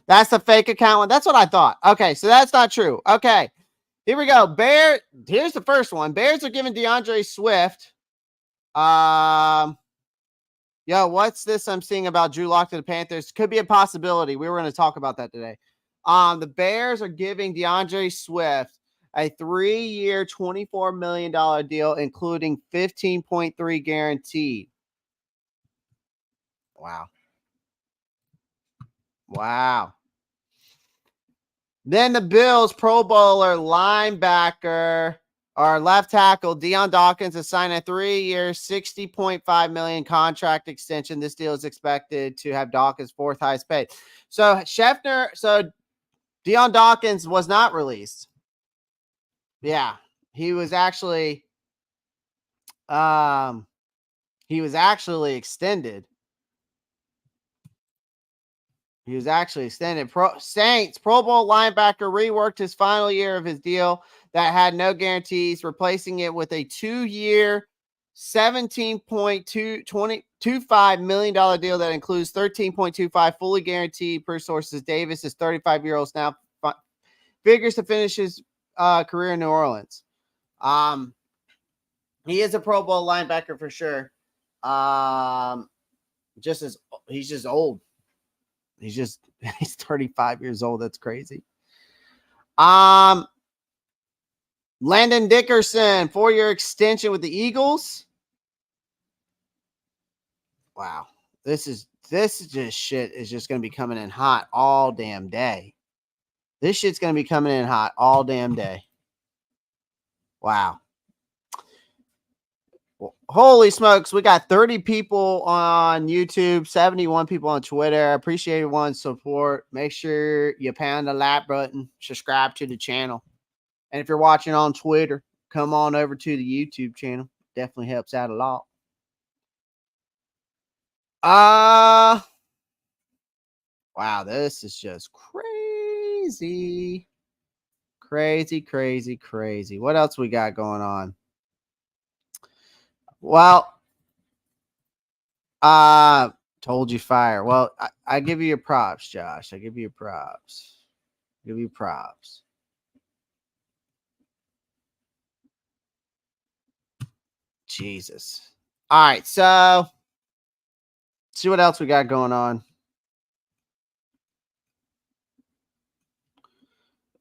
That's the fake account one. That's what I thought. Okay, so that's not true. Okay, here we go. Here's the first one. Bears are giving DeAndre Swift. Yo, what's this I'm seeing about Drew Lock to the Panthers? Could be a possibility. We were going to talk about that today. The Bears are giving DeAndre Swift a 3-year, $24 million deal, including 15.3 guaranteed. Wow. Wow. Then the Bills Pro Bowler linebacker or left tackle Deion Dawkins has signed a 3-year, $60.5 million contract extension. This deal is expected to have Dawkins fourth highest paid. So Deion Dawkins was not released. Yeah, he was actually extended. He was actually extended. Saints Pro Bowl linebacker reworked his final year of his deal that had no guarantees, replacing it with a 2-year, $17.25 million deal that includes $13.25 fully guaranteed per sources. Davis is 35-year-old now, figures to finish his career in New Orleans. He is a Pro Bowl linebacker for sure. He's just old. He's 35 years old. That's crazy. Landon Dickerson, 4-year extension with the Eagles. Wow. This is just shit is just going to be coming in hot all damn day. This shit's going to be coming in hot all damn day. Wow. Holy smokes, we got 30 people on YouTube, 71 people on Twitter. I appreciate everyone's support. Make sure you pound the like button, subscribe to the channel. And if you're watching on Twitter, come on over to the YouTube channel. Definitely helps out a lot. Wow, this is just crazy. Crazy. What else we got going on? Well, told you fire. Well, I give you your props, Josh. I give you your props. Jesus. All right, so see what else we got going on.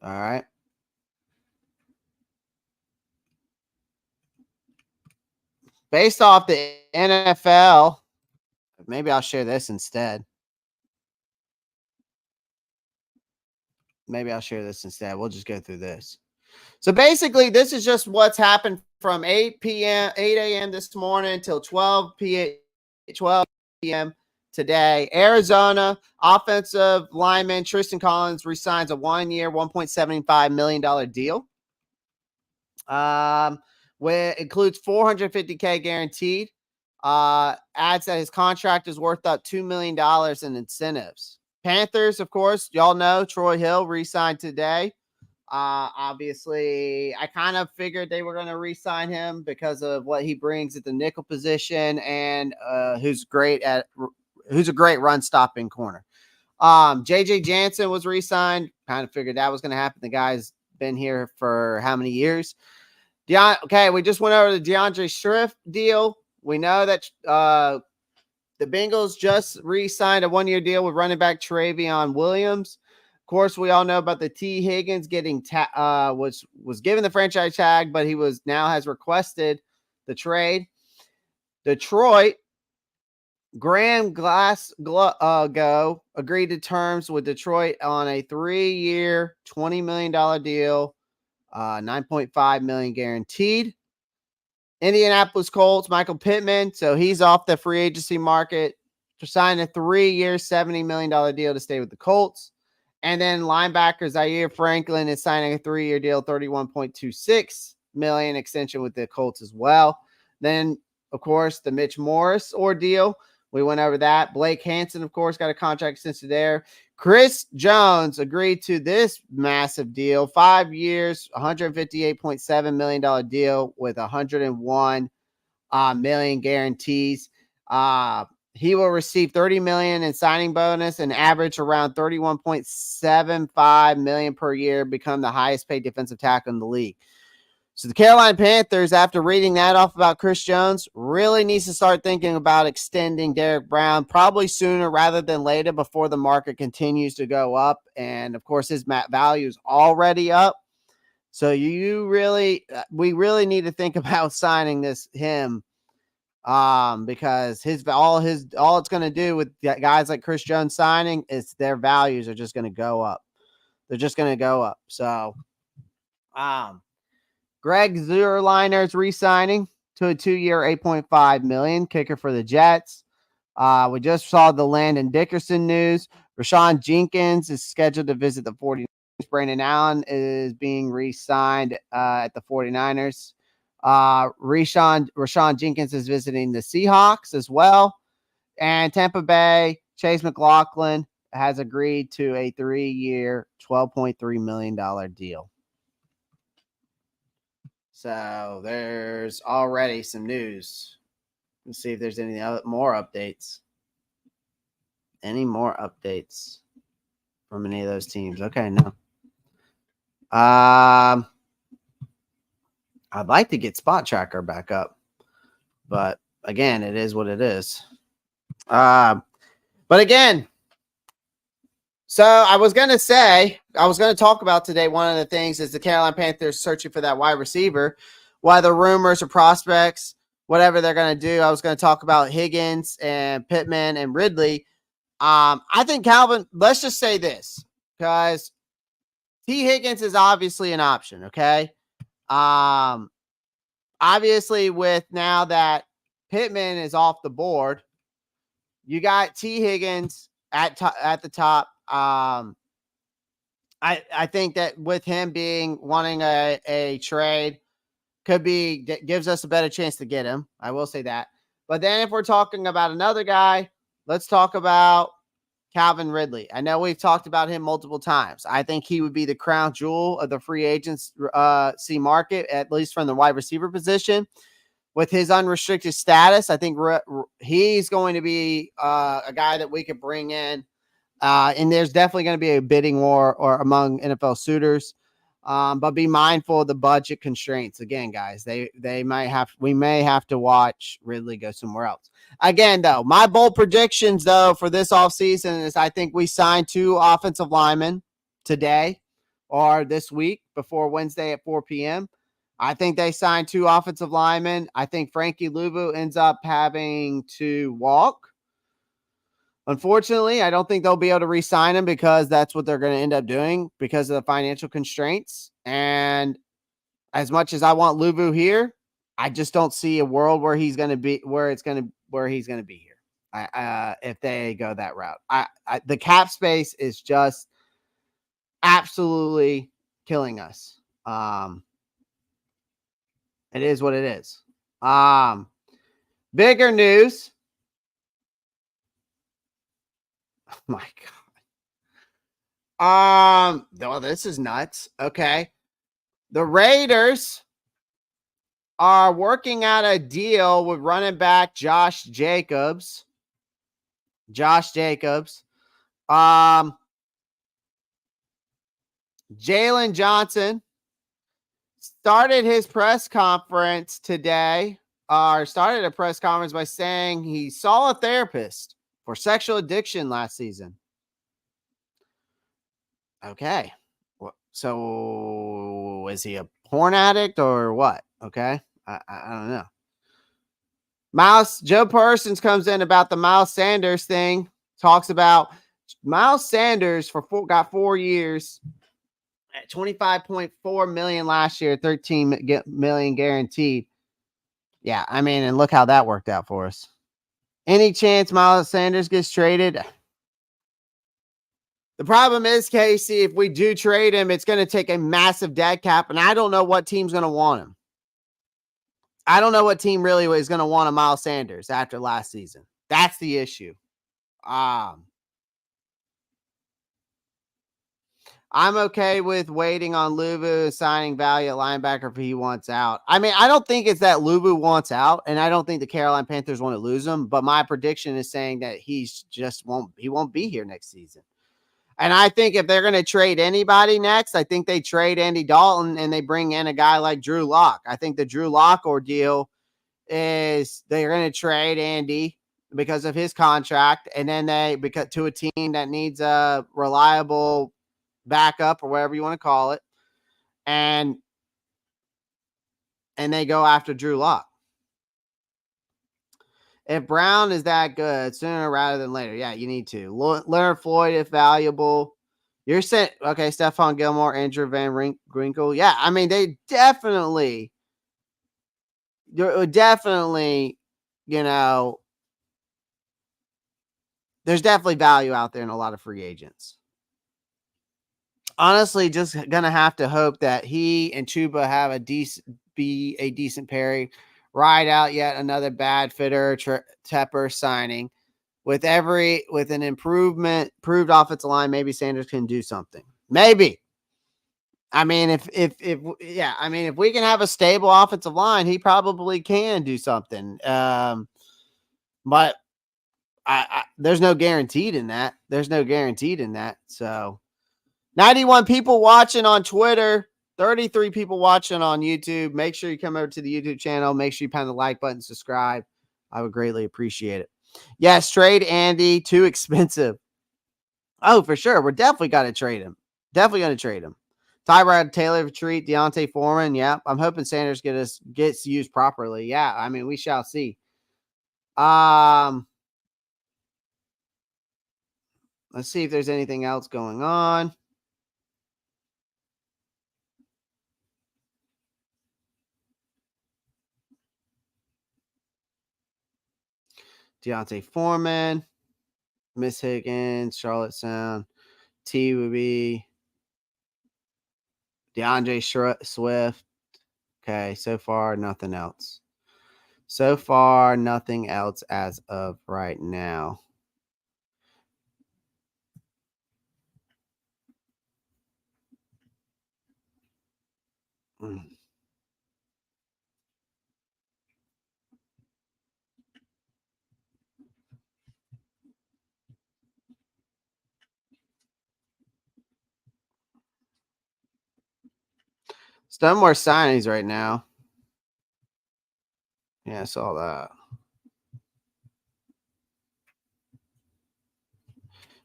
All right. Based off the NFL, maybe I'll share this instead. We'll just go through this. So basically, this is just what's happened from 8 a.m. this morning until 12 p.m. today. Arizona offensive lineman Tristan Collins resigns a 1-year, $1.75 million deal. Where it includes $450K guaranteed. Adds that his contract is worth up $2 million in incentives. Panthers, of course, y'all know Troy Hill re-signed today. Obviously, I kind of figured they were going to re-sign him because of what he brings at the nickel position and who's a great run stopping corner. JJ Jansen was re-signed. Kind of figured that was going to happen. The guy's been here for how many years? Okay, we just went over the DeAndre Swift deal. We know that the Bengals just re-signed a 1-year deal with running back Travion Williams. Of course, we all know about the T. Higgins getting was given the franchise tag, but he has requested the trade. Detroit, Graham Glasgow agreed to terms with Detroit on a 3-year, $20 million deal, $9.5 million guaranteed. Indianapolis Colts, Michael Pittman, so he's off the free agency market to sign a 3-year, $70 million deal to stay with the Colts. And then linebacker Zaire Franklin is signing a 3-year deal, $31.26 million extension with the Colts as well. Then, of course, the Mitch Morris ordeal. We went over that. Blake Hansen, of course, got a contract extension there. Chris Jones agreed to this massive deal, 5 years, $158.7 million deal with $101 million guarantees. He will receive $30 million in signing bonus and average around $31.75 million per year, become the highest paid defensive tackle in the league. So the Carolina Panthers, after reading that off about Chris Jones, really needs to start thinking about extending Derek Brown probably sooner rather than later before the market continues to go up. And, of course, his value is already up. So we really need to think about signing him because all it's going to do with guys like Chris Jones signing is their values are just going to go up. They're just going to go up. So, Greg Zuerleiner's re-signing to a 2-year, $8.5 million kicker for the Jets. We just saw the Landon Dickerson news. Rashawn Jenkins is scheduled to visit the 49ers. Brandon Allen is being re-signed at the 49ers. Rashawn Jenkins is visiting the Seahawks as well. And Tampa Bay, Chase McLaughlin has agreed to a 3-year, $12.3 million deal. So there's already some news. Let's see if there's any more updates. Any more updates from any of those teams? Okay, no. I'd like to get Spot Tracker back up, but again, it is what it is. But again, so I was going to talk about today. One of the things is the Carolina Panthers searching for that wide receiver. Why the rumors or prospects, whatever they're going to do. I was going to talk about Higgins and Pittman and Ridley. I think Calvin, let's just say this, because T. Higgins is obviously an option, okay? Obviously, with now that Pittman is off the board, you got T. Higgins at the top. I think that with him wanting a trade gives us a better chance to get him. I will say that. But then if we're talking about another guy, let's talk about Calvin Ridley. I know we've talked about him multiple times. I think he would be the crown jewel of the free agents market, at least from the wide receiver position. With his unrestricted status, I think he's going to be a guy that we could bring in. And there's definitely going to be a bidding war among NFL suitors. But be mindful of the budget constraints. Again, guys, we may have to watch Ridley go somewhere else. Again, though, my bold predictions, though, for this offseason is I think we sign 2 offensive linemen today or this week before Wednesday at 4 p.m. I think they sign 2 offensive linemen. I think Frankie Luvu ends up having to walk. Unfortunately, I don't think they'll be able to re-sign him because that's what they're going to end up doing because of the financial constraints. And as much as I want Luvu here, I just don't see a world where he's going to be where he's going to be here. If they go that route, the cap space is just absolutely killing us. It is what it is. Bigger news. Oh my God. Well, this is nuts. Okay. The Raiders are working out a deal with running back Josh Jacobs. Jalen Johnson started his press conference today, started a press conference by saying he saw a therapist for sexual addiction last season. Okay. So is he a porn addict or what? Okay. I don't know. Joe Parsons comes in about the Miles Sanders thing, talks about Miles Sanders got 4 years at $25.4 million last year, $13 million guaranteed. Yeah, I mean, and look how that worked out for us. Any chance Miles Sanders gets traded? The problem is, Casey, if we do trade him, it's going to take a massive dead cap, and I don't know what team's going to want him. I don't know what team really is going to want a Miles Sanders after last season. That's the issue. I'm okay with waiting on Luvu signing value at linebacker if he wants out. I mean, I don't think it's that Luvu wants out, and I don't think the Carolina Panthers want to lose him, but my prediction is saying that he won't be here next season. And I think if they're going to trade anybody next, I think they trade Andy Dalton and they bring in a guy like Drew Lock. I think the Drew Lock ordeal is they're going to trade Andy because of his contract, and then to a team that needs a reliable backup or whatever you want to call it. and they go after Drew Lock. If Brown is that good, sooner rather than later, yeah, you need to. Leonard Floyd, if valuable. You're saying, okay, Stephon Gilmore, Andrew Van Winkle. Yeah, I mean, they definitely, you know, there's definitely value out there in a lot of free agents. Honestly, just gonna have to hope that he and Chuba have a decent pairing. Ride out yet another bad fitter Tepper signing. With an improved offensive line, maybe Sanders can do something. Maybe. I mean, if we can have a stable offensive line, he probably can do something. But there's no guaranteed in that. So 91 people watching on Twitter, 33 people watching on YouTube. Make sure you come over to the YouTube channel. Make sure you pound the like button, subscribe. I would greatly appreciate it. Yes, trade Andy. Too expensive. Oh, for sure. We're definitely got to trade him. Tyrod Taylor retreat. Deontay Foreman. Yeah, I'm hoping Sanders gets used properly. Yeah, I mean, we shall see. Let's see if there's anything else going on. Deontay Foreman, Miss Higgins, Charlotte Sound. T would be DeAndre Swift. Okay, so far, nothing else. As of right now. It's no more signings right now. Yeah, I saw that.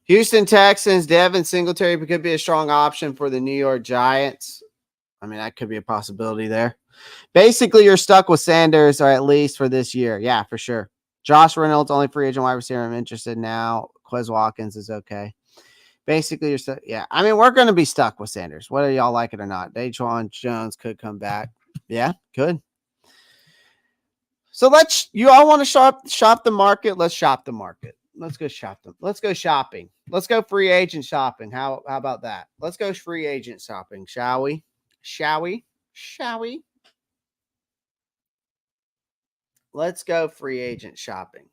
Houston Texans, Devin Singletary could be a strong option for the New York Giants. I mean, that could be a possibility there. Basically, you're stuck with Sanders, or at least for this year. Yeah, for sure. Josh Reynolds, only free agent wide receiver I'm interested in now. Quez Watkins is okay. Basically, you're stuck. Yeah, I mean, we're going to be stuck with Sanders, whether y'all like it or not. Daquan Jones could come back. Yeah, could. So you all want to shop the market? Let's shop the market. Let's go shop them. Let's go shopping. Let's go free agent shopping. How about that? Let's go free agent shopping, shall we? Let's go free agent shopping.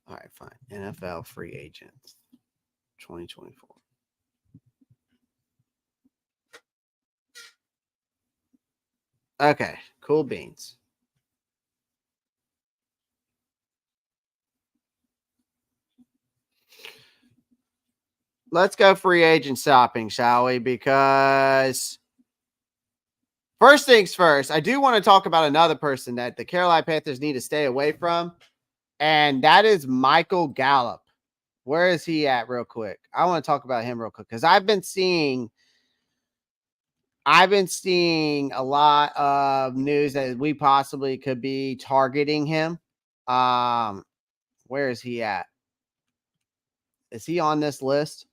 All right, fine. NFL free agents 2024. Okay, cool beans. Let's go free agent shopping, shall we? Because first things first, I do want to talk about another person that the Carolina Panthers need to stay away from, and that is Michael Gallup. Where is he at real quick? I want to talk about him real quick because I've been seeing a lot of news that we possibly could be targeting him. Where is he at? Is he on this list?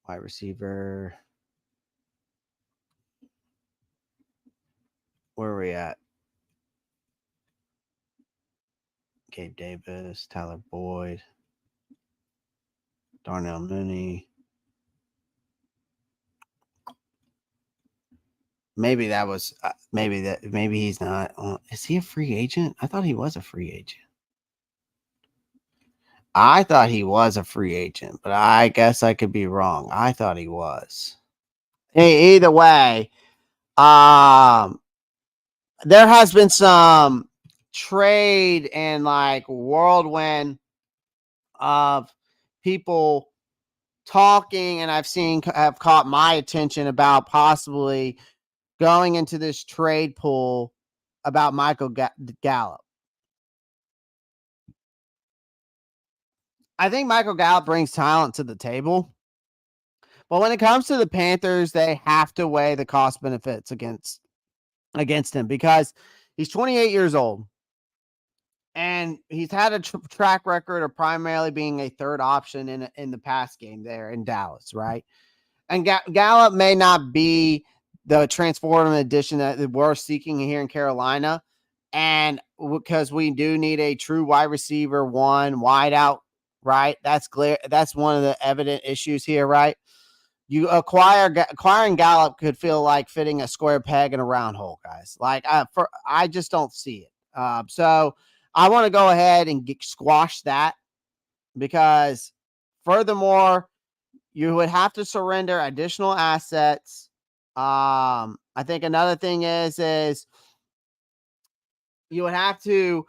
Wide receiver. Where are we at? Gabe Davis, Tyler Boyd, Darnell Mooney. Maybe that was maybe he's not. Is he a free agent? I thought he was a free agent. But I guess I could be wrong. I thought he was. Hey, either way, there has been some trade and like whirlwind of people talking, and have caught my attention about possibly going into this trade pool about Michael Gallup. I think Michael Gallup brings talent to the table. But when it comes to the Panthers, they have to weigh the cost benefits against him because he's 28 years old and he's had a track record of primarily being a third option in the pass game there in Dallas, right? And Gallup may not be the transformative addition that we're seeking here in Carolina. And because we do need a true wide receiver, one wide out, right? That's clear. That's one of the evident issues here, right? You acquiring Gallup could feel like fitting a square peg in a round hole, guys. Like I just don't see it. So I want to go ahead and squash that because furthermore, you would have to surrender additional assets. I think another thing is you would have to,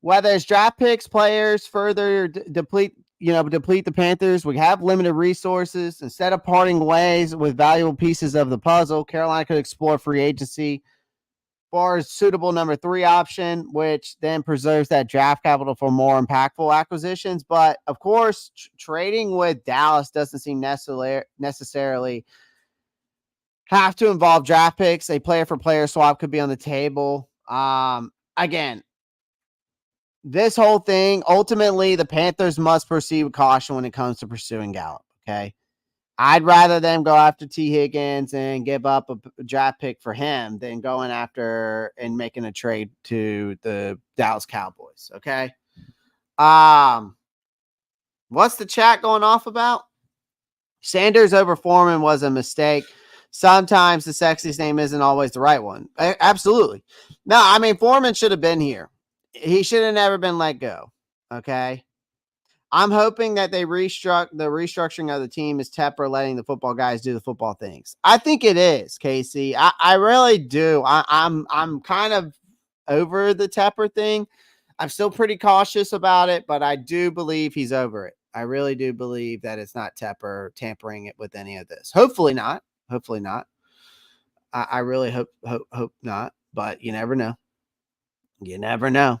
whether it's draft picks, players, further deplete the Panthers. We have limited resources. Instead of parting ways with valuable pieces of the puzzle, Carolina could explore free agency for a suitable number 3 option, which then preserves that draft capital for more impactful acquisitions. But of course, trading with Dallas doesn't seem necessarily have to involve draft picks. A player for player swap could be on the table. Again, this whole thing, ultimately, the Panthers must proceed with caution when it comes to pursuing Gallup. Okay. I'd rather them go after T. Higgins and give up a draft pick for him than going after and making a trade to the Dallas Cowboys. Okay. What's the chat going off about? Sanders over Foreman was a mistake. Sometimes the sexiest name isn't always the right one. Absolutely. No, I mean, Foreman should have been here. He should have never been let go. Okay. I'm hoping that the restructuring of the team is Tepper letting the football guys do the football things. I think it is, Casey. I really do. I'm kind of over the Tepper thing. I'm still pretty cautious about it, but I do believe he's over it. I really do believe that it's not Tepper tampering it with any of this. Hopefully not. Hopefully not. I really hope not, but you never know. You never know.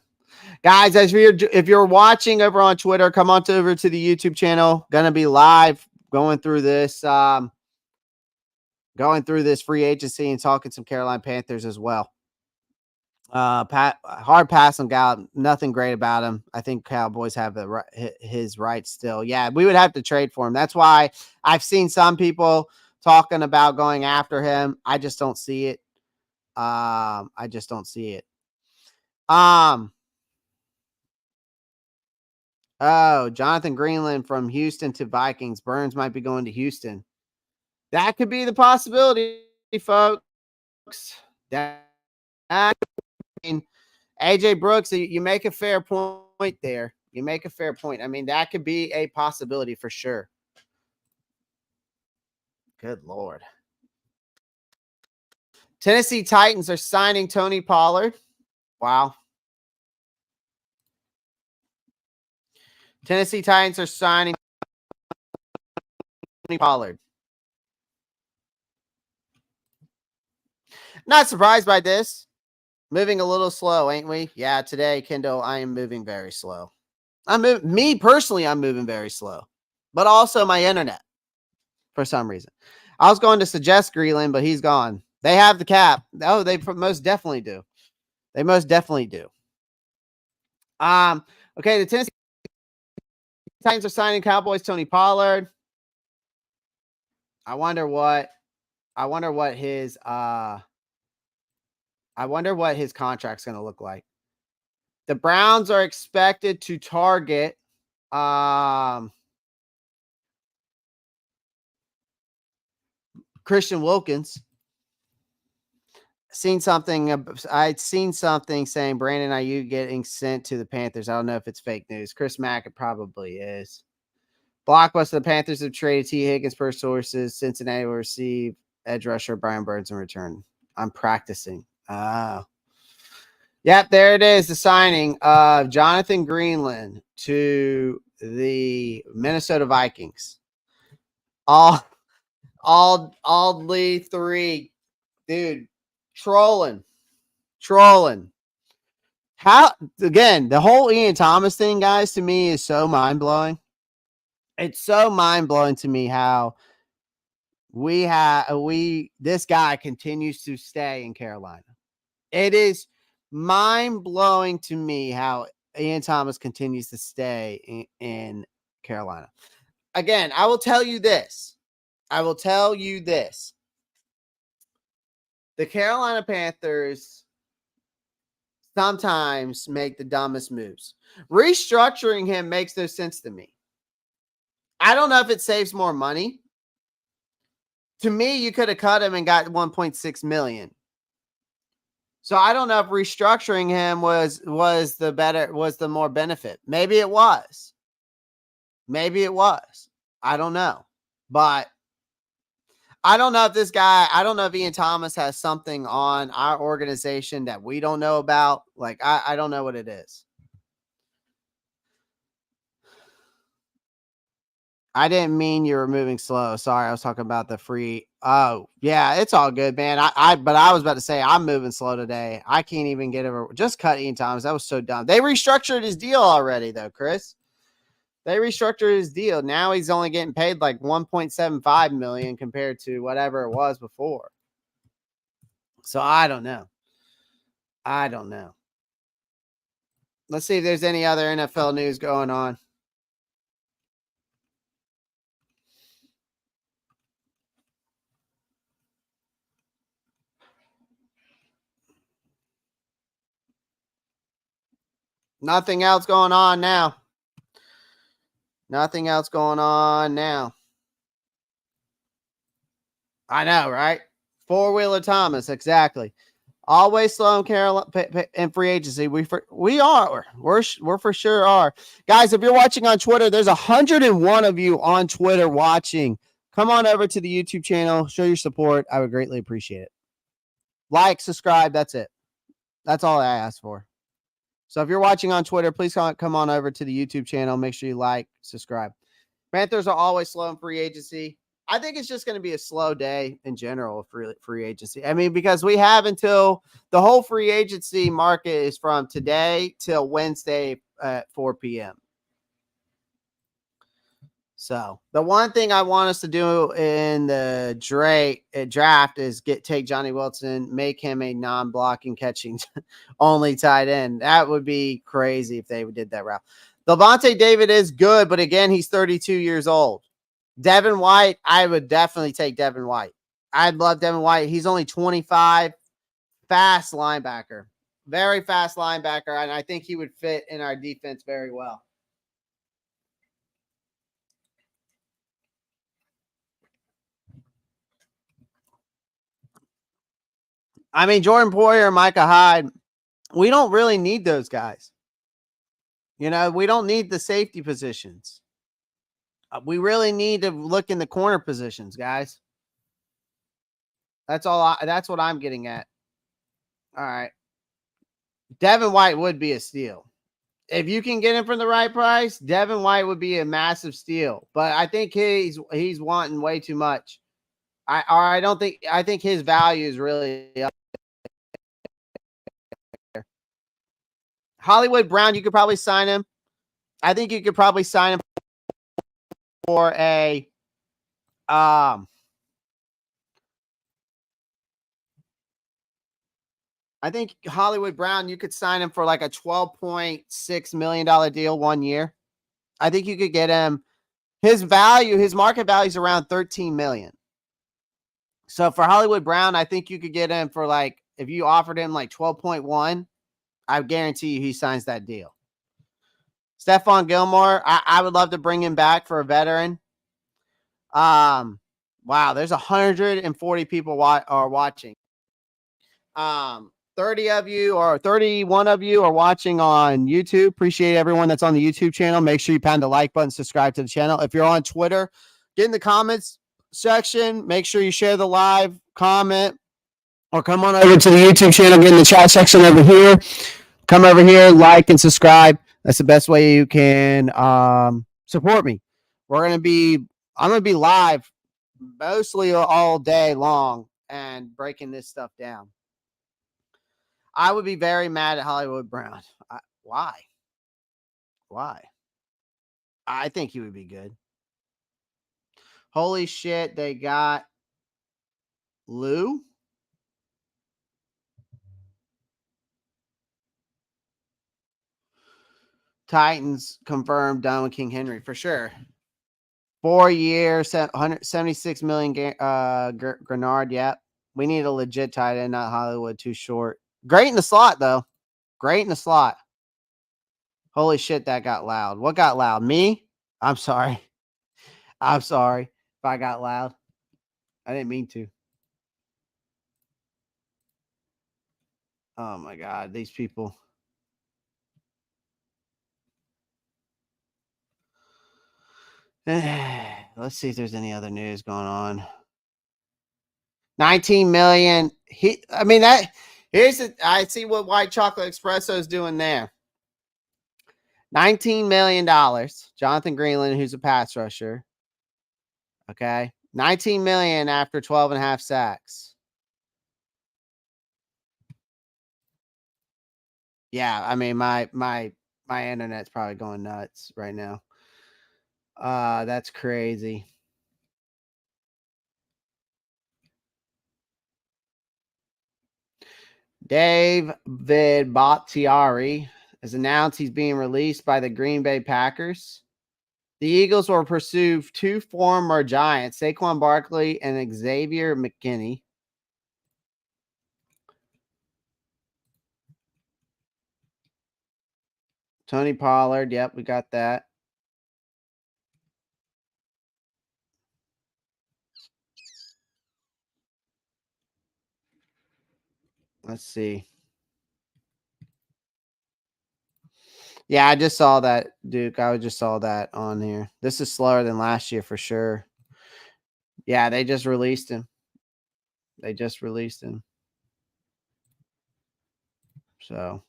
Guys, if you're watching over on Twitter, come on over to the YouTube channel. Gonna be live going through this free agency and talking some Carolina Panthers as well. Hard pass on Gallup. Nothing great about him. I think Cowboys have his rights still. Yeah, we would have to trade for him. That's why I've seen some people talking about going after him. I just don't see it. I just don't see it. Oh, Jonathan Greenland from Houston to Vikings. Burns might be going to Houston. That could be the possibility, folks. That, I mean, AJ Brooks, you make a fair point there. You make a fair point. I mean, that could be a possibility for sure. Good Lord. Tennessee Titans are signing Tony Pollard. Wow. Tennessee Titans are signing Tony Pollard. Not surprised by this. Moving a little slow, ain't we? Yeah, today, Kendall, I am moving very slow. I'm moving very slow, but also my internet for some reason. I was going to suggest Greenland, but he's gone. They have the cap. Oh, they most definitely do. They most definitely do. Okay, the Tennessee Titans are signing Cowboys Tony Pollard. I wonder what his contract's going to look like. The Browns are expected to target Christian Wilkins. I'd seen something saying Brandon Ayuk getting sent to the Panthers. I don't know if it's fake news. Chris Mack, it probably is. Blockbuster, the Panthers have traded T. Higgins per sources. Cincinnati will receive edge rusher Brian Burns in return. I'm practicing. Yep, there it is. The signing of Jonathan Greenland to the Minnesota Vikings. All Lee 3. Dude, trolling. How, again, the whole Ian Thomas thing, guys, to me is so mind-blowing. It's so mind-blowing to me how this guy continues to stay in Carolina. It is mind-blowing to me how Ian Thomas continues to stay in Carolina. Again, I will tell you this. The Carolina Panthers sometimes make the dumbest moves. Restructuring him makes no sense to me. I don't know if it saves more money. To me, you could have cut him and got 1.6 million. So I don't know if restructuring him was the more benefit. Maybe it was. I don't know. But I don't know if Ian Thomas has something on our organization that we don't know about. Like, I don't know what it is. I didn't mean you were moving slow. Sorry, I was talking about the free. Oh, yeah, it's all good, man. But I was about to say I'm moving slow today. I can't even get over. Just cut Ian Thomas. That was so dumb. They restructured his deal already, though, Chris. They restructured his deal. Now he's only getting paid like 1.75 million compared to whatever it was before. So I don't know. Let's see if there's any other NFL news going on. Nothing else going on now. I know, right? Four-wheeler Thomas, exactly. Always slow in Carolina in free agency. We are. We're for sure are. Guys, if you're watching on Twitter, there's 101 of you on Twitter watching. Come on over to the YouTube channel. Show your support. I would greatly appreciate it. Like, subscribe. That's it. That's all I ask for. So if you're watching on Twitter, please come on over to the YouTube channel. Make sure you like, subscribe. Panthers are always slow in free agency. I think it's just going to be a slow day in general for free agency. I mean, because we have until the whole free agency market is from today till Wednesday at 4 p.m. So the one thing I want us to do in the draft is take Johnny Wilson, make him a non-blocking catching only tight end. That would be crazy if they did that route. Levante David is good, but again, he's 32 years old. Devin White, I would definitely take Devin White. I'd love Devin White. He's only 25, fast linebacker, very fast linebacker, and I think he would fit in our defense very well. I mean, Jordan Poyer, Micah Hyde, we don't really need those guys. You know, we don't need the safety positions. We really need to look in the corner positions, guys. That's what I'm getting at. All right. Devin White would be a steal. If you can get him for the right price, Devin White would be a massive steal. But I think he's wanting way too much. I think his value is really up there. Hollywood Brown, you could probably sign him. I think you could probably sign him for a I think Hollywood Brown, you could sign him for like a $12.6 million deal 1 year. I think you could get him. His market value is around 13 million. So for Hollywood Brown, I think you could get him for like, if you offered him like 12.1, I guarantee you he signs that deal. Stephon Gilmore, I would love to bring him back for a veteran. Wow, there's 140 people are watching. 30 of you or 31 of you are watching on YouTube. Appreciate everyone that's on the YouTube channel. Make sure you pound the like button, subscribe to the channel. If you're on Twitter, get in the comments section. Make sure you share the live, comment, or come on over to the YouTube channel. Get in the chat section over here. Come over here, like and subscribe. That's the best way you can support me. I'm going to be live mostly all day long and breaking this stuff down. I would be very mad at Hollywood Brown. Why? I think he would be good. Holy shit, they got Lou. Titans confirmed done with King Henry for sure. 4 years, 176 million. Grenard. Yep. We need a legit tight end, not Hollywood. Too short. Great in the slot though. Great in the slot. Holy shit, that got loud. What got loud? Me? I'm sorry. I'm sorry if I got loud. I didn't mean to. Oh my God, these people. Let's see if there's any other news going on. 19 million. I see what White Chocolate Espresso is doing there. $19 million. Jonathan Greenland, who's a pass rusher. Okay. 19 million after 12 and a half sacks. Yeah, I mean my internet's probably going nuts right now. That's crazy. David Bakhtiari has announced he's being released by the Green Bay Packers. The Eagles will pursue two former Giants, Saquon Barkley and Xavier McKinney. Tony Pollard. Yep, we got that. Let's see. Yeah, I just saw that, Duke. I just saw that on here. This is slower than last year for sure. Yeah, they just released him. So,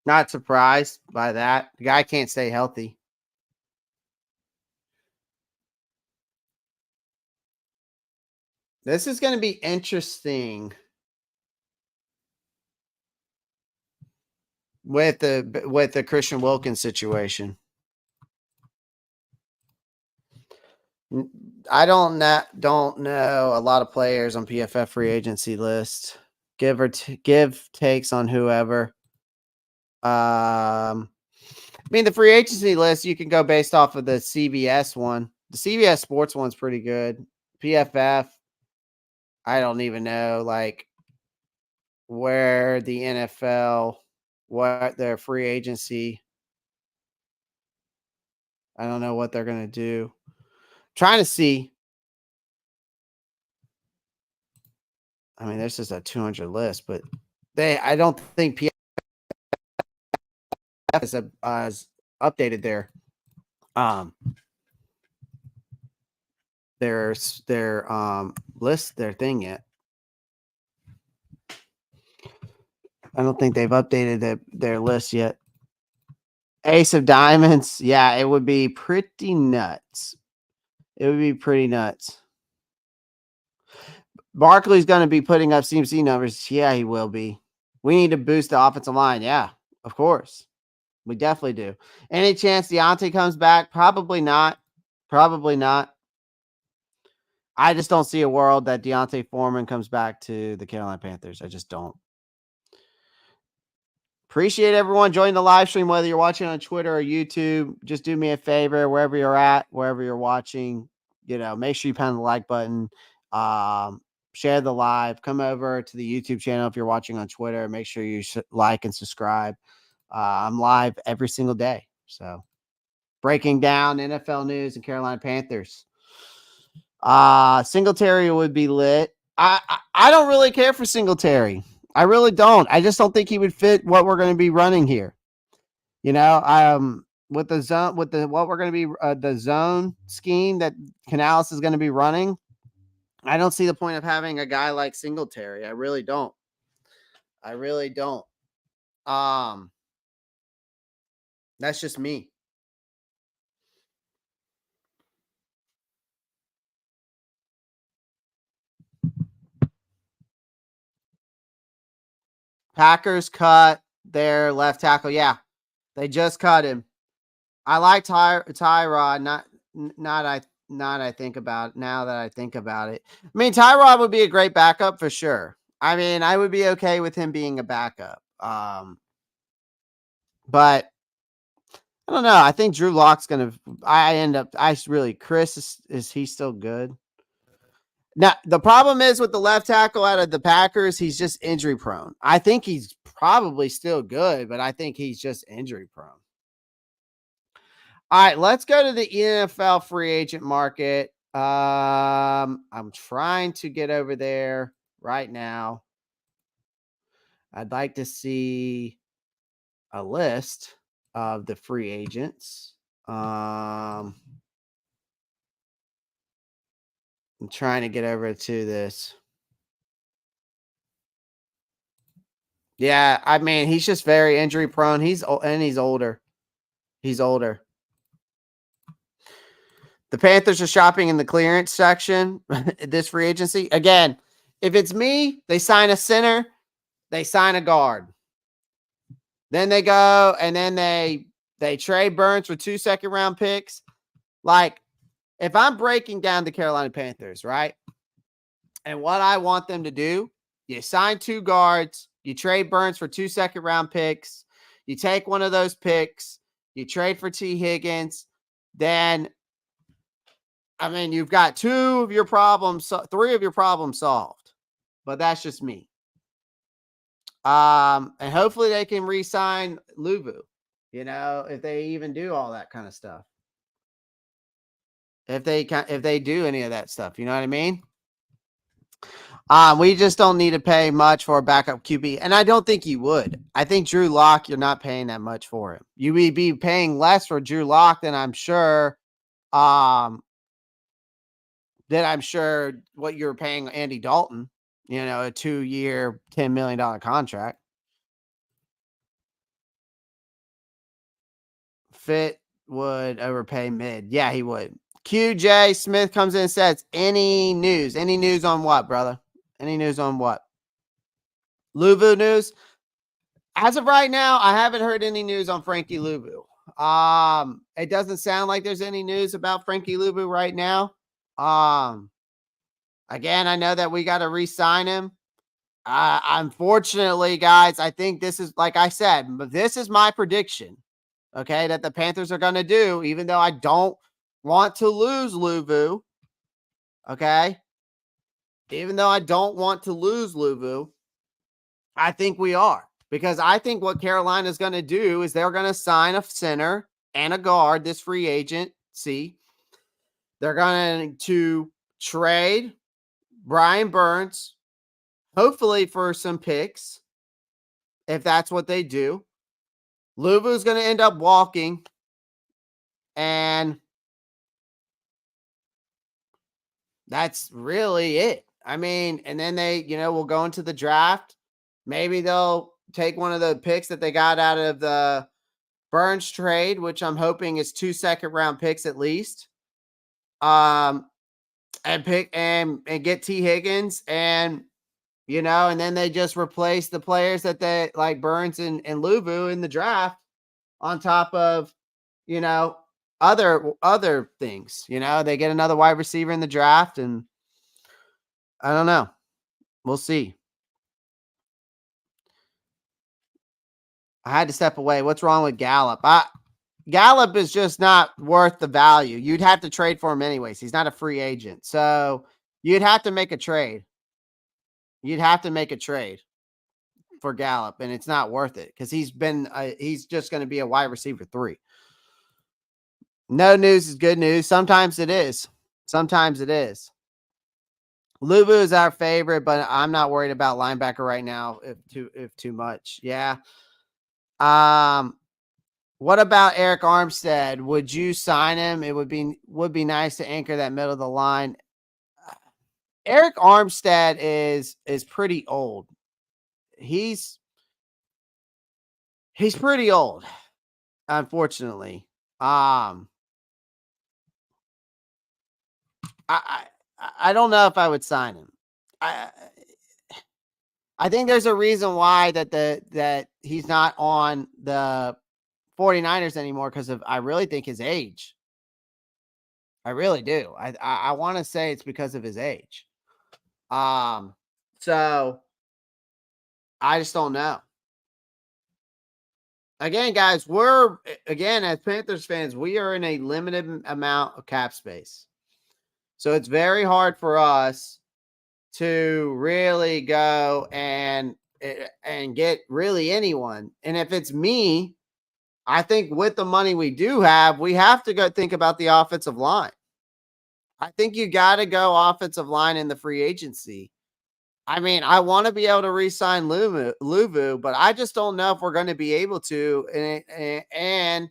not surprised by that. The guy can't stay healthy. This is going to be interesting with the Christian Wilkins situation. I don't know a lot of players on PFF free agency list. Give takes on whoever. I mean, the free agency list, you can go based off of the CBS one. The CBS Sports one's pretty good. PFF, I don't even know like where the NFL, what their free agency. I don't know what they're gonna do. Trying to see. I mean, this is a 200 list, but I don't think PFF is updated their list, their thing yet. I don't think they've updated their list yet. Ace of Diamonds. Yeah, it would be pretty nuts. It would be pretty nuts. Barkley's going to be putting up CMC numbers. Yeah, he will be. We need to boost the offensive line. Yeah, of course. We definitely do. Any chance Deontay comes back? Probably not. Probably not. I just don't see a world that Deontay Foreman comes back to the Carolina Panthers. I just don't. Appreciate everyone joining the live stream, whether you're watching on Twitter or YouTube. Just do me a favor, wherever you're at, wherever you're watching, make sure you pound the like button. Share the live. Come over to the YouTube channel if you're watching on Twitter. Make sure you like and subscribe. I'm live every single day. So breaking down NFL news and Carolina Panthers. Singletary would be lit. I don't really care for Singletary. I really don't. I just don't think he would fit what we're going to be running here. With the zone, what we're going to be the zone scheme that Canales is going to be running. I don't see the point of having a guy like Singletary. I really don't. That's just me. Packers cut their left tackle. Yeah, they just cut him. I like Tyrod. now that I think about it. I mean, Tyrod would be a great backup for sure. I mean, I would be okay with him being a backup. But I don't know. I think Drew Lock's gonna. Chris is he still good? Now the problem is with the left tackle out of the Packers, he's just injury prone. I think he's probably still good, but I think he's just injury prone. All right, let's go to the NFL free agent market. I'm trying to get over there right now. I'd like to see a list of the free agents. I'm trying to get over to this. Yeah, I mean, he's just very injury prone. He's older. He's older. The Panthers are shopping in the clearance section this free agency. Again, if it's me, they sign a center, they sign a guard. Then they go and then they trade Burns for 2 second-round picks. Like, if I'm breaking down the Carolina Panthers, right? And what I want them to do, you sign 2 guards, you trade Burns for 2 second-round picks, you take one of those picks, you trade for T. Higgins, then, I mean, you've got 3 of your problems solved. But that's just me. And hopefully they can re-sign Luvu, if they even do all that kind of stuff. If they do any of that stuff, you know what I mean? We just don't need to pay much for a backup QB, and I don't think you would. I think Drew Lock, you're not paying that much for him. You would be paying less for Drew Lock than I'm sure what you're paying Andy Dalton, a 2-year, $10 million contract. Fit would overpay mid. Yeah, he would. QJ Smith comes in and says, any news? Any news on what, brother? Any news on what? Luvu news? As of right now, I haven't heard any news on Frankie Luvu. It doesn't sound like there's any news about Frankie Luvu right now. Again, I know that we got to re-sign him. Unfortunately, guys, I think this is, like I said, this is my prediction. Okay, that the Panthers are going to do, even though I don't want to lose Luvu. Okay, even though I don't want to lose Luvu, I think we are. Because I think what Carolina is going to do is they're going to sign a center and a guard, this free agent. See, they're going to trade Brian Burns, hopefully for some picks, if that's what they do. Luvu is going to end up walking, and that's really it. I mean, and then they, will go into the draft. Maybe they'll take one of the picks that they got out of the Burns trade, which I'm hoping is 2 second-round picks at least. And pick and get T. Higgins, and and then they just replace the players that they like Burns and Luvu in the draft on top of other things. They get another wide receiver in the draft, and I don't know. We'll see. I had to step away. What's wrong with Gallup? Gallup is just not worth the value. You'd have to trade for him anyways. He's not a free agent. So you'd have to make a trade. You'd have to make a trade for Gallup, and it's not worth it because he's just going to be a wide receiver 3. No news is good news. Sometimes it is. Sometimes it is. Luvu is our favorite, but I'm not worried about linebacker right now if too much. Yeah. What about Eric Armstead? Would you sign him? It would be nice to anchor that middle of the line. Eric Armstead is pretty old. He's pretty old, unfortunately. I don't know if I would sign him. I think there's a reason why that he's not on the 49ers anymore because of, I really think, his age. I really do. I want to say it's because of his age. So I just don't know. Again, guys, as Panthers fans, we are in a limited amount of cap space. So it's very hard for us to really go and get really anyone. And if it's me, I think with the money we do have, we have to go think about the offensive line. I think you got to go offensive line in the free agency. I mean, I want to be able to re-sign Luvu, but I just don't know if we're going to be able to and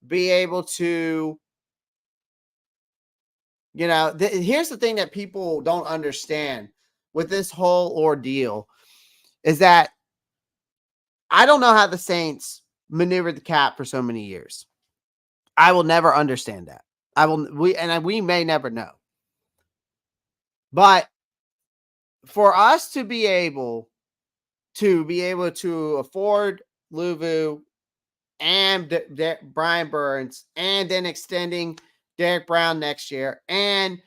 be able to, here's the thing that people don't understand with this whole ordeal is that I don't know how the Saints maneuvered the cap for so many years. I will never understand that. We may never know. But for us to be able to afford Luvu and Brian Burns, and then extending Derek Brown next year, and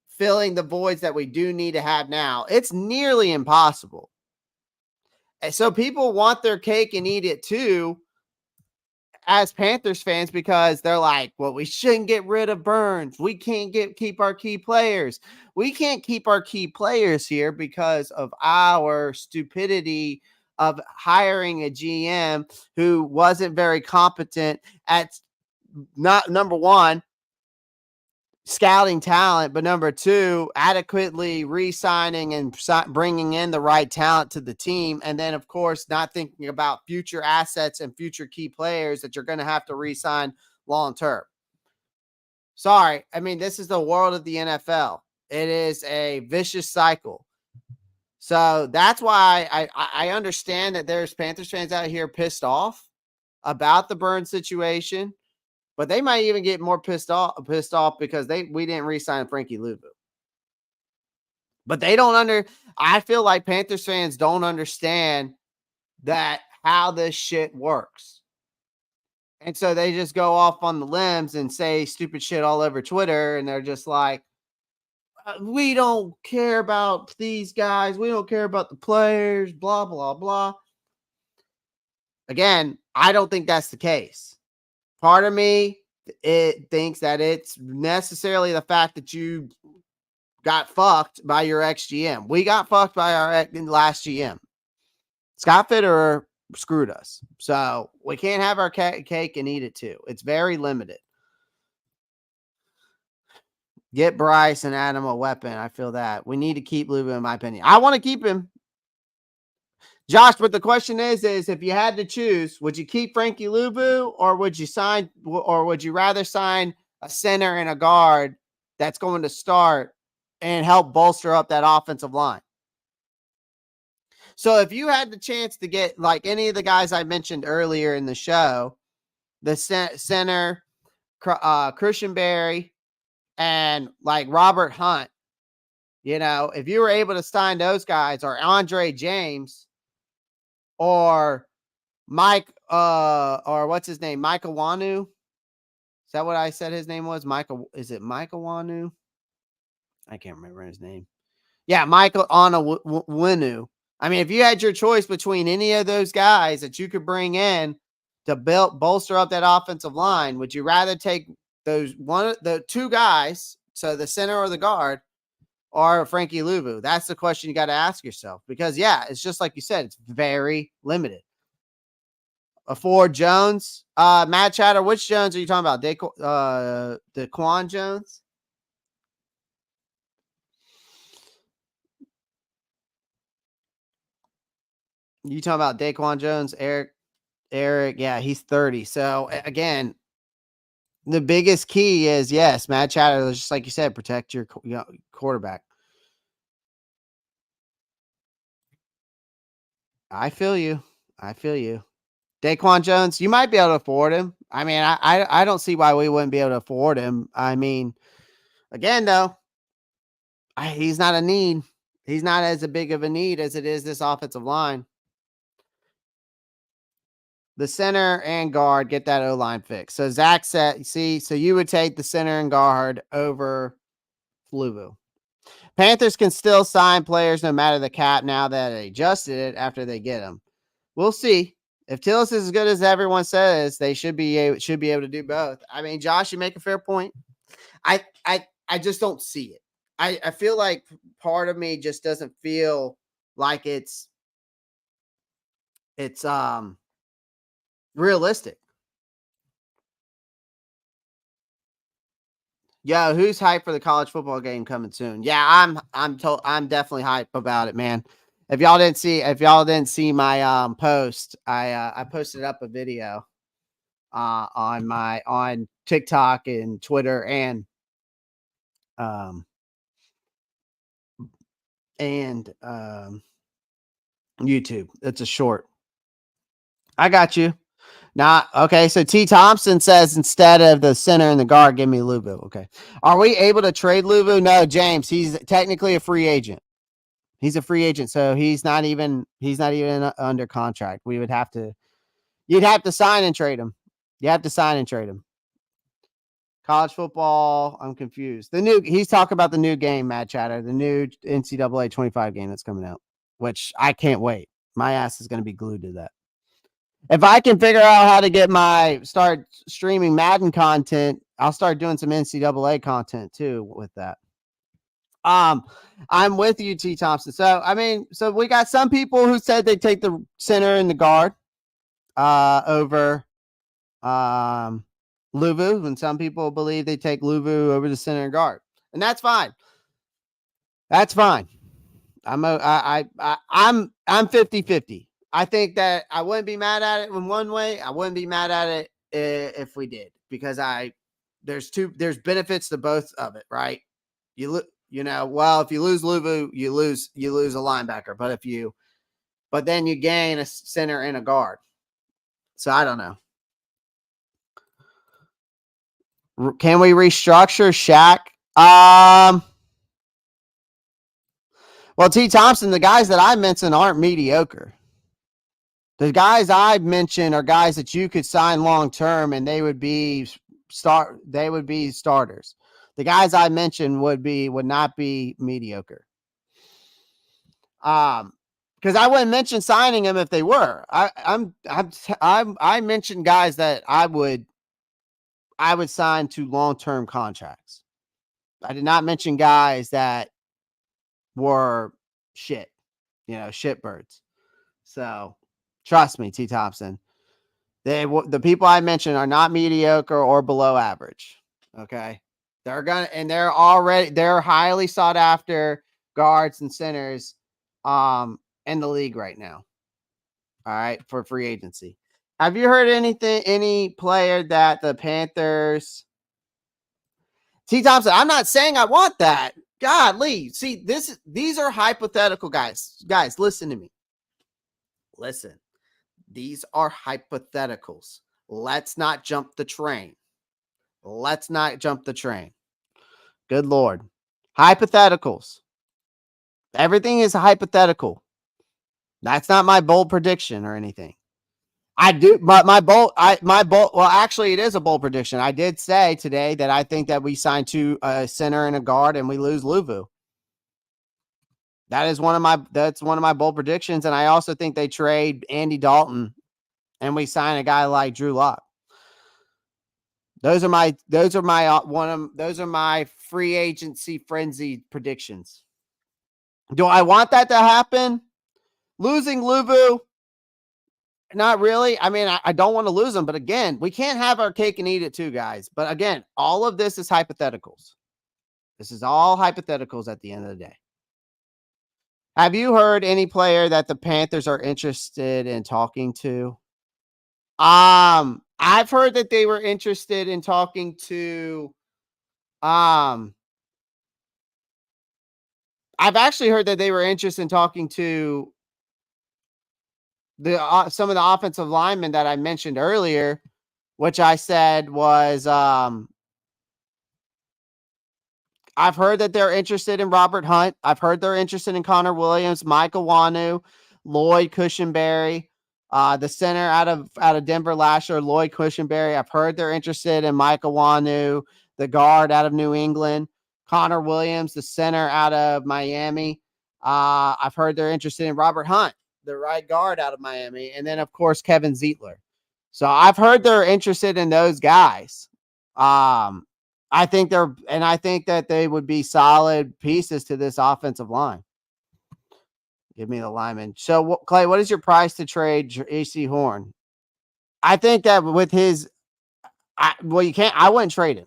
filling the voids that we do need to have now, it's nearly impossible. And so people want their cake and eat it too, as Panthers fans, because they're like, well, we shouldn't get rid of Burns. We can't keep our key players. We can't keep our key players here because of our stupidity of hiring a GM who wasn't very competent at, not number one, scouting talent, but number two, adequately re-signing and bringing in the right talent to the team. And then, of course, not thinking about future assets and future key players that you're going to have to re-sign long-term. Sorry. I mean, this is the world of the NFL. It is a vicious cycle. So that's why I understand that there's Panthers fans out here pissed off about the Burns situation. But they might even get more pissed off because we didn't re-sign Frankie Luvu. But I feel like Panthers fans don't understand that how this shit works. And so they just go off on the limbs and say stupid shit all over Twitter, and they're just like, we don't care about these guys, we don't care about the players, blah blah blah. Again, I don't think that's the case. Part of me, it thinks that it's necessarily the fact that you got fucked by your ex-GM. We got fucked by our last GM. Scott Fitterer screwed us. So we can't have our cake and eat it too. It's very limited. Get Bryce and Adam a weapon. I feel that. We need to keep Luvu, in my opinion. I want to keep him. Josh, but the question is if you had to choose, would you keep Frankie Luvu or would you rather sign a center and a guard that's going to start and help bolster up that offensive line? So if you had the chance to get like any of the guys I mentioned earlier in the show, the center, Christian Berry, and like Robert Hunt, if you were able to sign those guys, or Andre James, or Mike, or what's his name? Michael Wanu. Is that what I said his name was? Michael, is it Michael Wanu? I can't remember his name. Yeah, Michael Onwenu. I mean, if you had your choice between any of those guys that you could bring in to bolster up that offensive line, would you rather take the two guys, so the center or the guard, or Frankie Luvu? That's the question you got to ask yourself, because yeah, it's just like you said, it's very limited. Ford Jones, Matt Chatter, which Jones are you talking about? Daquan Jones? You talking about Daquan Jones? Eric, yeah, he's 30. So again, the biggest key is, yes, Matt Chatter, just like you said, protect your quarterback. I feel you. Daquan Jones, you might be able to afford him. I mean, I don't see why we wouldn't be able to afford him. I mean, again, though, he's not a need. He's not as big of a need as it is this offensive line. the center and guard, get that O-line fixed. So Zach said, so you would take the center and guard over Luvu. Panthers can still sign players no matter the cap now that they adjusted it after they get them. We'll see. If Tillis is as good as everyone says, they should be able to do both. I mean, Josh, you make a fair point. I just don't see it. I feel like part of me just doesn't feel like it's realistic. Yo, who's hyped for the college football game coming soon? Yeah, I'm definitely hyped about it, man. If y'all didn't see my post, I posted up a video on TikTok and Twitter and YouTube. It's a short. I got you. Okay. So T Thompson says instead of the center and the guard, give me Luvu. Okay. Are we able to trade Luvu? No, James. He's technically a free agent. He's a free agent, so he's not even under contract. You'd have to sign and trade him. You have to sign and trade him. College football, I'm confused. He's talking about the new game, Mad Chatter, the new NCAA 25 game that's coming out, which I can't wait. My ass is going to be glued to that. If I can figure out how to start streaming Madden content, I'll start doing some NCAA content too with that. I'm with you, T Thompson. So we got some people who said they take the center and the guard over Luvu, and some people believe they take Luvu over the center and guard, and that's fine. That's fine. I'm 50-50. I think that I wouldn't be mad at it in one way. I wouldn't be mad at it if we did, because there's benefits to both of it, right? If you lose Luvu, you lose a linebacker, but then you gain a center and a guard. So I don't know. Can we restructure Shaq? Well, T Thompson, the guys that I mentioned aren't mediocre. The guys I mentioned are guys that you could sign long term, and they would be starters. The guys I mentioned would not be mediocre. Because I wouldn't mention signing them if they were. I mentioned guys that I would sign to long-term contracts. I did not mention guys that were shitbirds. So trust me, T Thompson. The people I mentioned are not mediocre or below average. Okay. They're highly sought after guards and centers in the league right now. All right, for free agency. Have you heard any player that the Panthers? T Thompson, I'm not saying I want that. Godly. See, these are hypothetical, guys. Guys, listen to me. Listen. These are hypotheticals. Let's not jump the train. Good Lord. Hypotheticals. Everything is hypothetical. That's not my bold prediction or anything. I do, but well, actually, it is a bold prediction. I did say today that I think that we sign a center and a guard and we lose Luvu. That's one of my bold predictions. And I also think they trade Andy Dalton and we sign a guy like Drew Lopp. Those are my free agency frenzy predictions. Do I want that to happen? Losing Luvu? Not really. I mean, I don't want to lose them, but again, we can't have our cake and eat it too, guys. But again, all of this is hypotheticals. This is all hypotheticals at the end of the day. Have you heard any player that the Panthers are interested in talking to? I've heard that they were interested in talking to I've actually heard that they were interested in talking to some of the offensive linemen that I mentioned earlier, which I said was I've heard that they're interested in Robert Hunt. I've heard they're interested in Connor Williams, Michael Wanu, Lloyd Cushenberry. The center out of Denver last year, Lloyd Cushenberry. I've heard they're interested in Michael Wanu, the guard out of New England. Connor Williams, the center out of Miami. I've heard they're interested in Robert Hunt, the right guard out of Miami. And then, of course, Kevin Zietler. So I've heard they're interested in those guys. I think that they would be solid pieces to this offensive line. Give me the lineman. So, Clay, what is your price to trade AC Horn? I think that with his, you can't. I wouldn't trade him.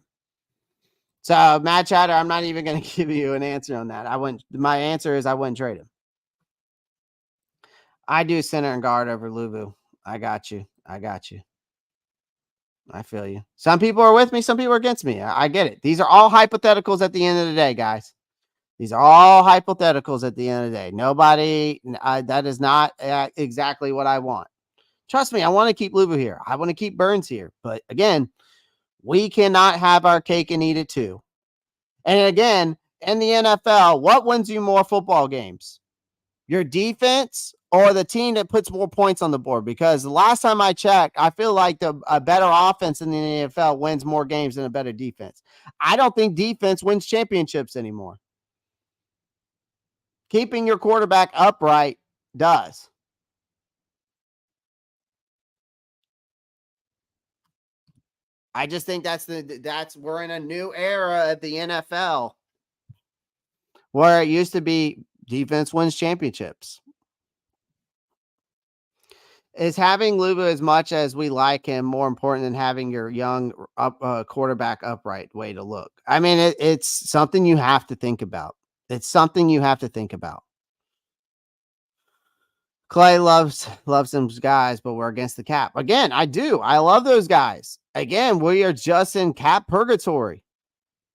So, Matt Chatter, I'm not even going to give you an answer on that. I wouldn't. My answer is I wouldn't trade him. I do center and guard over Luvu. I got you. I feel you. Some people are with me. Some people are against me. I get it. These are all hypotheticals at the end of the day, guys. These are all hypotheticals at the end of the day. Nobody, that is not exactly what I want. Trust me, I want to keep Luvu here. I want to keep Burns here. But again, we cannot have our cake and eat it too. And again, in the NFL, what wins you more football games? Your defense or the team that puts more points on the board? Because the last time I checked, I feel like a better offense in the NFL wins more games than a better defense. I don't think defense wins championships anymore. Keeping your quarterback upright does. I just think we're in a new era of the NFL where it used to be defense wins championships. Is having Luvu, as much as we like him, more important than having your young quarterback upright way to look? I mean, it's something you have to think about. It's something you have to think about. Clay loves them guys, but we're against the cap. Again, I do. I love those guys. Again, we are just in cap purgatory,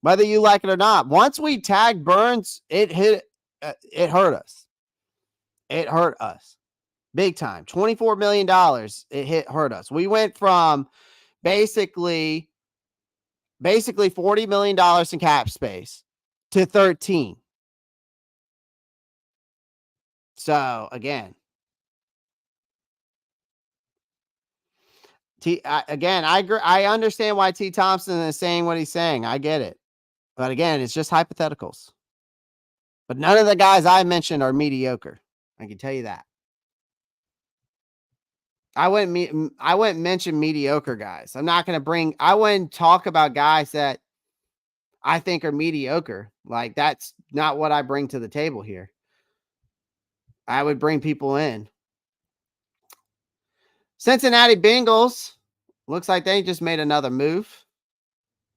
whether you like it or not. Once we tagged Burns, it hurt us. It hurt us big time. $24 million. Hurt us. We went from basically $40 million in cap space to 13. So again, I agree. I understand why T. Thompson is saying what he's saying. I get it. But again, it's just hypotheticals. But none of the guys I mentioned are mediocre. I can tell you that. I wouldn't mention mediocre guys. I wouldn't talk about guys that I think are mediocre. Like, that's not what I bring to the table here. I would bring people in. Cincinnati Bengals. Looks like they just made another move.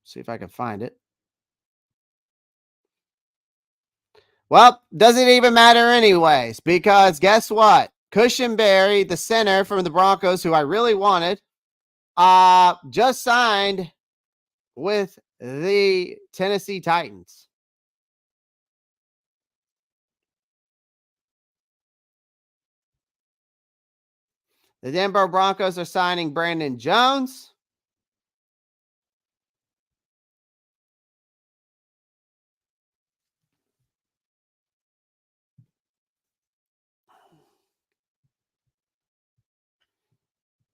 See if I can find it. Well, doesn't even matter anyways, because guess what? Cushenberry, the center from the Broncos, who I really wanted, just signed with the Tennessee Titans. The Denver Broncos are signing Brandon Jones.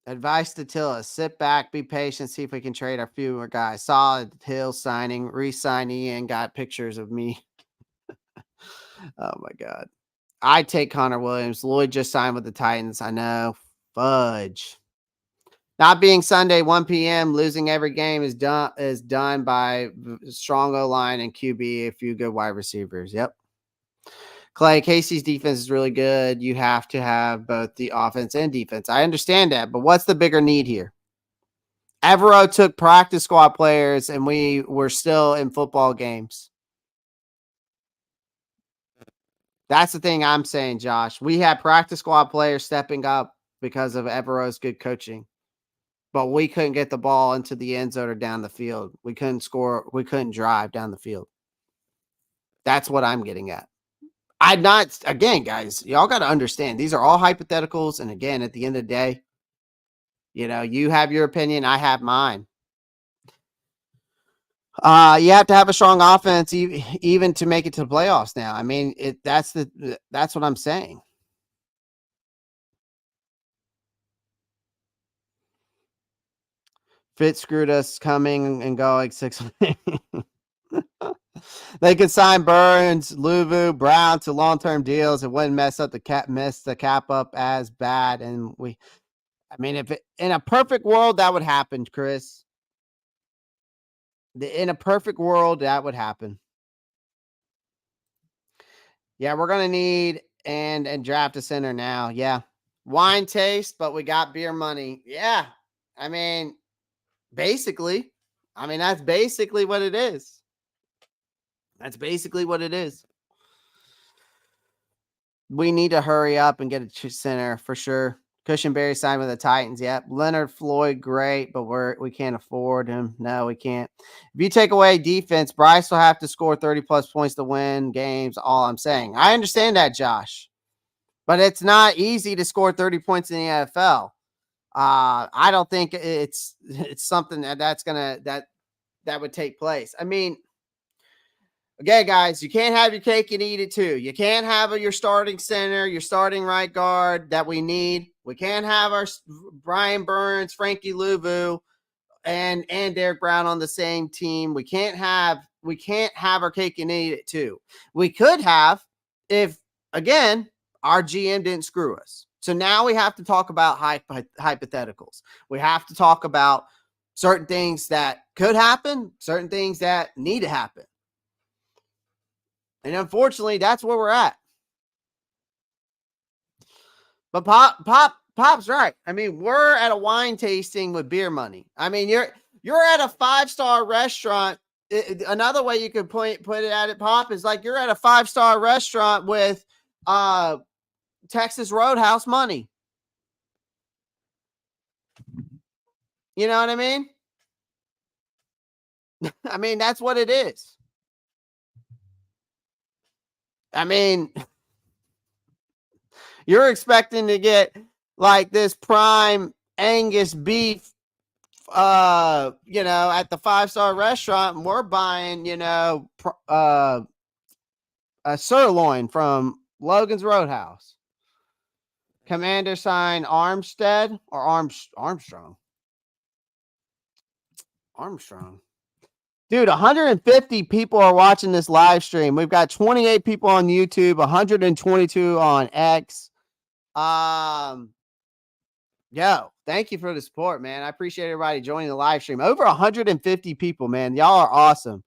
Advice to Tilla: sit back, be patient, see if we can trade our few more guys. Solid Hill signing, re-signing, and got pictures of me. Oh my God. I take Connor Williams. Lloyd just signed with the Titans. I know. Fudge. Not being Sunday, 1 p.m., losing every game is done by strong O-line and QB, a few good wide receivers. Yep. Clay, Casey's defense is really good. You have to have both the offense and defense. I understand that, but what's the bigger need here? Evero took practice squad players, and we were still in football games. That's the thing I'm saying, Josh. We had practice squad players stepping up because of Evero's good coaching, but we couldn't get the ball into the end zone or down the field. We couldn't score. We couldn't drive down the field. That's what I'm getting at. Again, guys, y'all got to understand, these are all hypotheticals. And again, at the end of the day, you have your opinion. I have mine. You have to have a strong offense even to make it to the playoffs now. I mean, that's what I'm saying. Fitz screwed us coming and going 6. They could sign Burns, Luvu, Brown to long-term deals. It wouldn't mess the cap up as bad. And if in a perfect world, that would happen, Chris. In a perfect world, that would happen. Yeah, we're gonna need and draft a center now. Yeah, wine taste, but we got beer money. Yeah, I mean, basically, that's basically what it is. That's basically what it is. We need to hurry up and get a center for sure. Cushionberry signed with the Titans. Yep. Leonard Floyd, great, but we can't afford him. No, we can't. If you take away defense, Bryce will have to score 30 plus points to win games. All I'm saying. I understand that, Josh, but it's not easy to score 30 points in the NFL. I don't think it's something that would take place. I mean, okay, guys, you can't have your cake and eat it too. You can't have your starting center, your starting right guard that we need. We can't have our Brian Burns, Frankie Luvu, and Derek Brown on the same team. We can't have our cake and eat it too. We could have if, again, our GM didn't screw us. So now we have to talk about hypotheticals. We have to talk about certain things that could happen, certain things that need to happen. And unfortunately, that's where we're at. But Pop's right. I mean, we're at a wine tasting with beer money. I mean, you're at a 5-star restaurant. Another way you could put it at it, Pop, is like you're at a 5-star restaurant with Texas Roadhouse money. You know what I mean? I mean, that's what it is. I mean, you're expecting to get like this prime Angus beef, at the 5-star restaurant, and we're buying, a sirloin from Logan's Roadhouse. Commander sign Armstead or Armstrong. Dude, 150 people are watching this live stream. We've got 28 people on YouTube, 122 on X. Yo, thank you for the support, man. I appreciate everybody joining the live stream. Over 150 people, man. Y'all are awesome.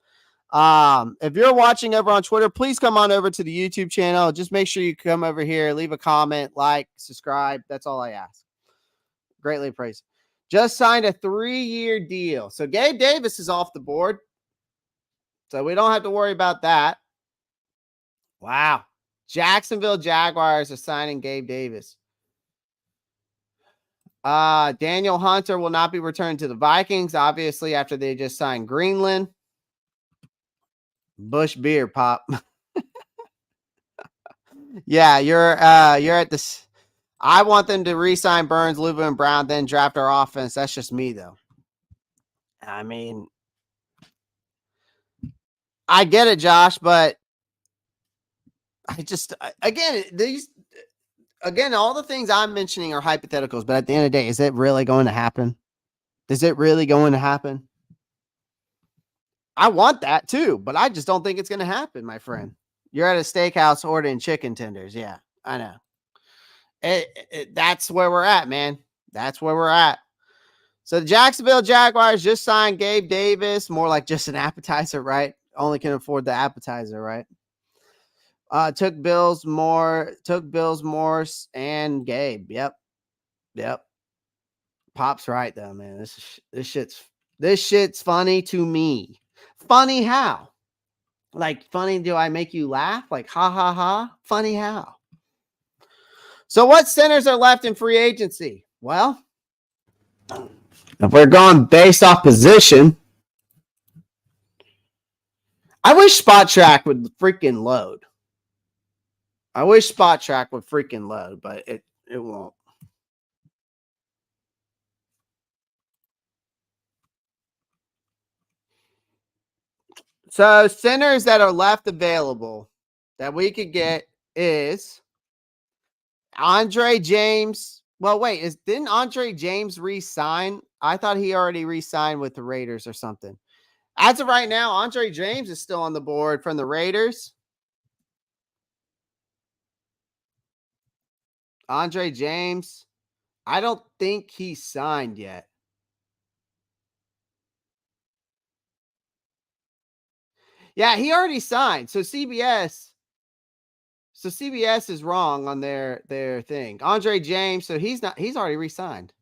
If you're watching over on Twitter, please come on over to the YouTube channel. Just make sure you come over here, leave a comment, like, subscribe. That's all I ask. Greatly appreciate. Just signed a 3-year deal. So Gabe Davis is off the board. So we don't have to worry about that. Wow. Jacksonville Jaguars are signing Gabe Davis. Daniel Hunter will not be returned to the Vikings, obviously, after they just signed Greenland. Bush beer, Pop. Yeah, you're at this. I want them to re-sign Burns, Luvu, and Brown, then draft our offense. That's just me, though. I mean, I get it, Josh, but I just all the things I'm mentioning are hypotheticals, but at the end of the day, is it really going to happen? Is it really going to happen? I want that too, but I just don't think it's going to happen, my friend. You're at a steakhouse ordering chicken tenders. Yeah, I know. That's where we're at, man. That's where we're at. So the Jacksonville Jaguars just signed Gabe Davis, more like just an appetizer, right? Only can afford the appetizer, right? Took Bills Morse and Gabe. Yep. Pop's right though, man. This shit's funny to me. Funny how? Like, funny, do I make you laugh? Like, ha ha ha. Funny how? So what centers are left in free agency? Well, if we're going based off position, I wish Spot Track would freaking load. But it won't. So centers that are left available that we could get is Andre James, Well, wait, didn't Andre James re-sign? I thought he already re-signed with the Raiders or something. As of right now, Andre James is still on the board from the Raiders. Andre James, I don't think he signed yet. Yeah, he already signed. So CBS is wrong on their thing. Andre James, so he's already re-signed.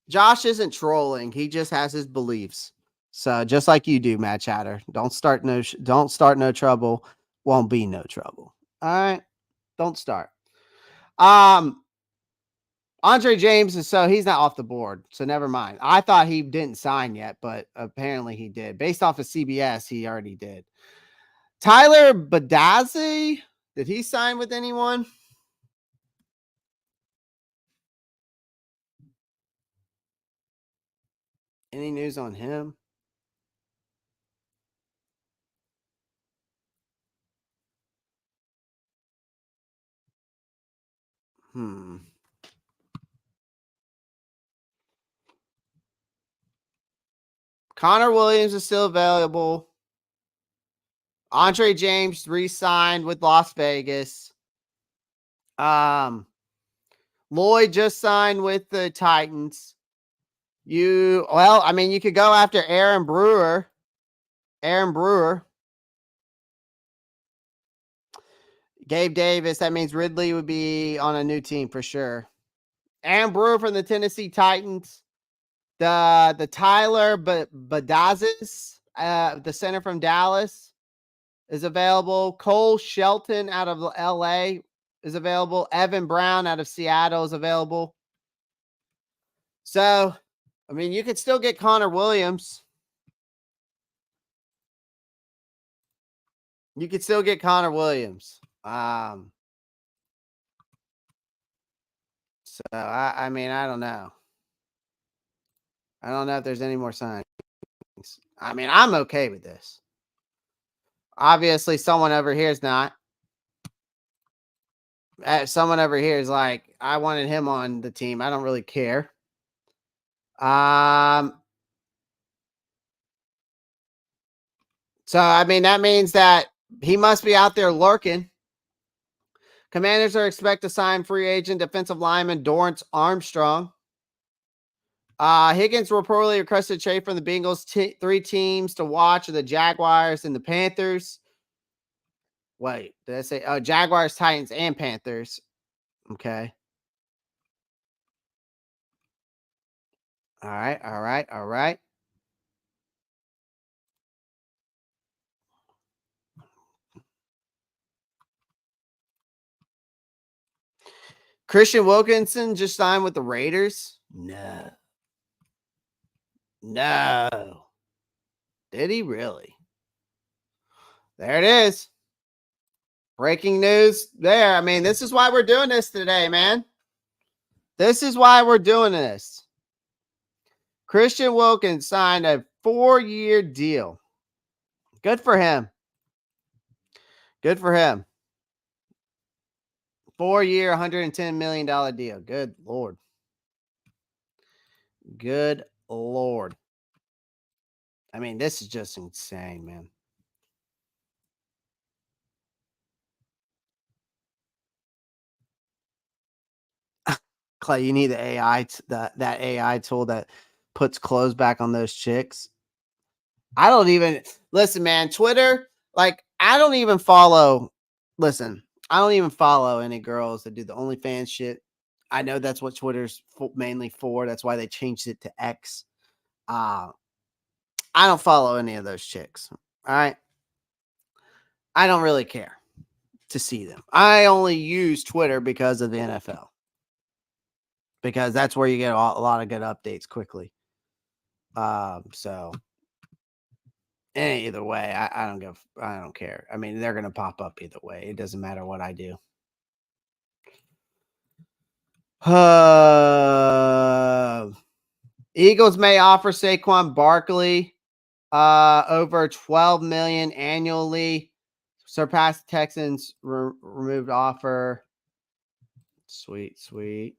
Josh isn't trolling. He just has his beliefs. So just like you do, Matt Chatter. Don't start no trouble. Won't be no trouble. All right. Don't start. Andre James is so he's not off the board. So never mind. I thought he didn't sign yet, but apparently he did. Based off of CBS, he already did. Tyler Badazzi, did he sign with anyone? Any news on him? Connor Williams is still available. Andre James re-signed with Las Vegas. Lloyd just signed with the Titans. You could go after Aaron Brewer. Gabe Davis, that means Ridley would be on a new team for sure. Aaron Brewer from the Tennessee Titans. The Tyler Badazis, the center from Dallas, is available. Cole Shelton out of LA is available. Evan Brown out of Seattle is available. So, I mean, you could still get Connor Williams. You could still get Connor Williams. So I mean, I don't know. I don't know if there's any more signings. I mean, I'm okay with this. Obviously, someone over here is not. Someone over here is like, I wanted him on the team. I don't really care. So I mean, that means that he must be out there lurking. Commanders are expected to sign free agent defensive lineman Dorrance Armstrong. Higgins reportedly requested a trade from the Bengals. Three teams to watch are the Jaguars and the Panthers. Wait, did I say Jaguars, Titans, and Panthers? Okay. All right. Christian Wilkinson just signed with the Raiders? No. Did he really? There it is. Breaking news there. I mean, this is why we're doing this today, man. This is why we're doing this. Christian Wilkins signed a 4-year deal. Good for him. 4-year, $110 million deal. Good Lord. I mean, this is just insane, man. Clay, you need the AI, that AI tool that puts clothes back on those chicks. I don't even listen, man. Twitter, like, I don't even follow. Listen, I don't even follow any girls that do the OnlyFans shit. I know that's what Twitter's mainly for. That's why they changed it to X. I don't follow any of those chicks. All right. I don't really care to see them. I only use Twitter because of the NFL. Because that's where you get a lot of good updates quickly. So either way, I don't care. I mean, they're gonna pop up either way. It doesn't matter what I do. Eagles may offer Saquon Barkley over 12 million annually. Surpassed Texans removed offer. Sweet.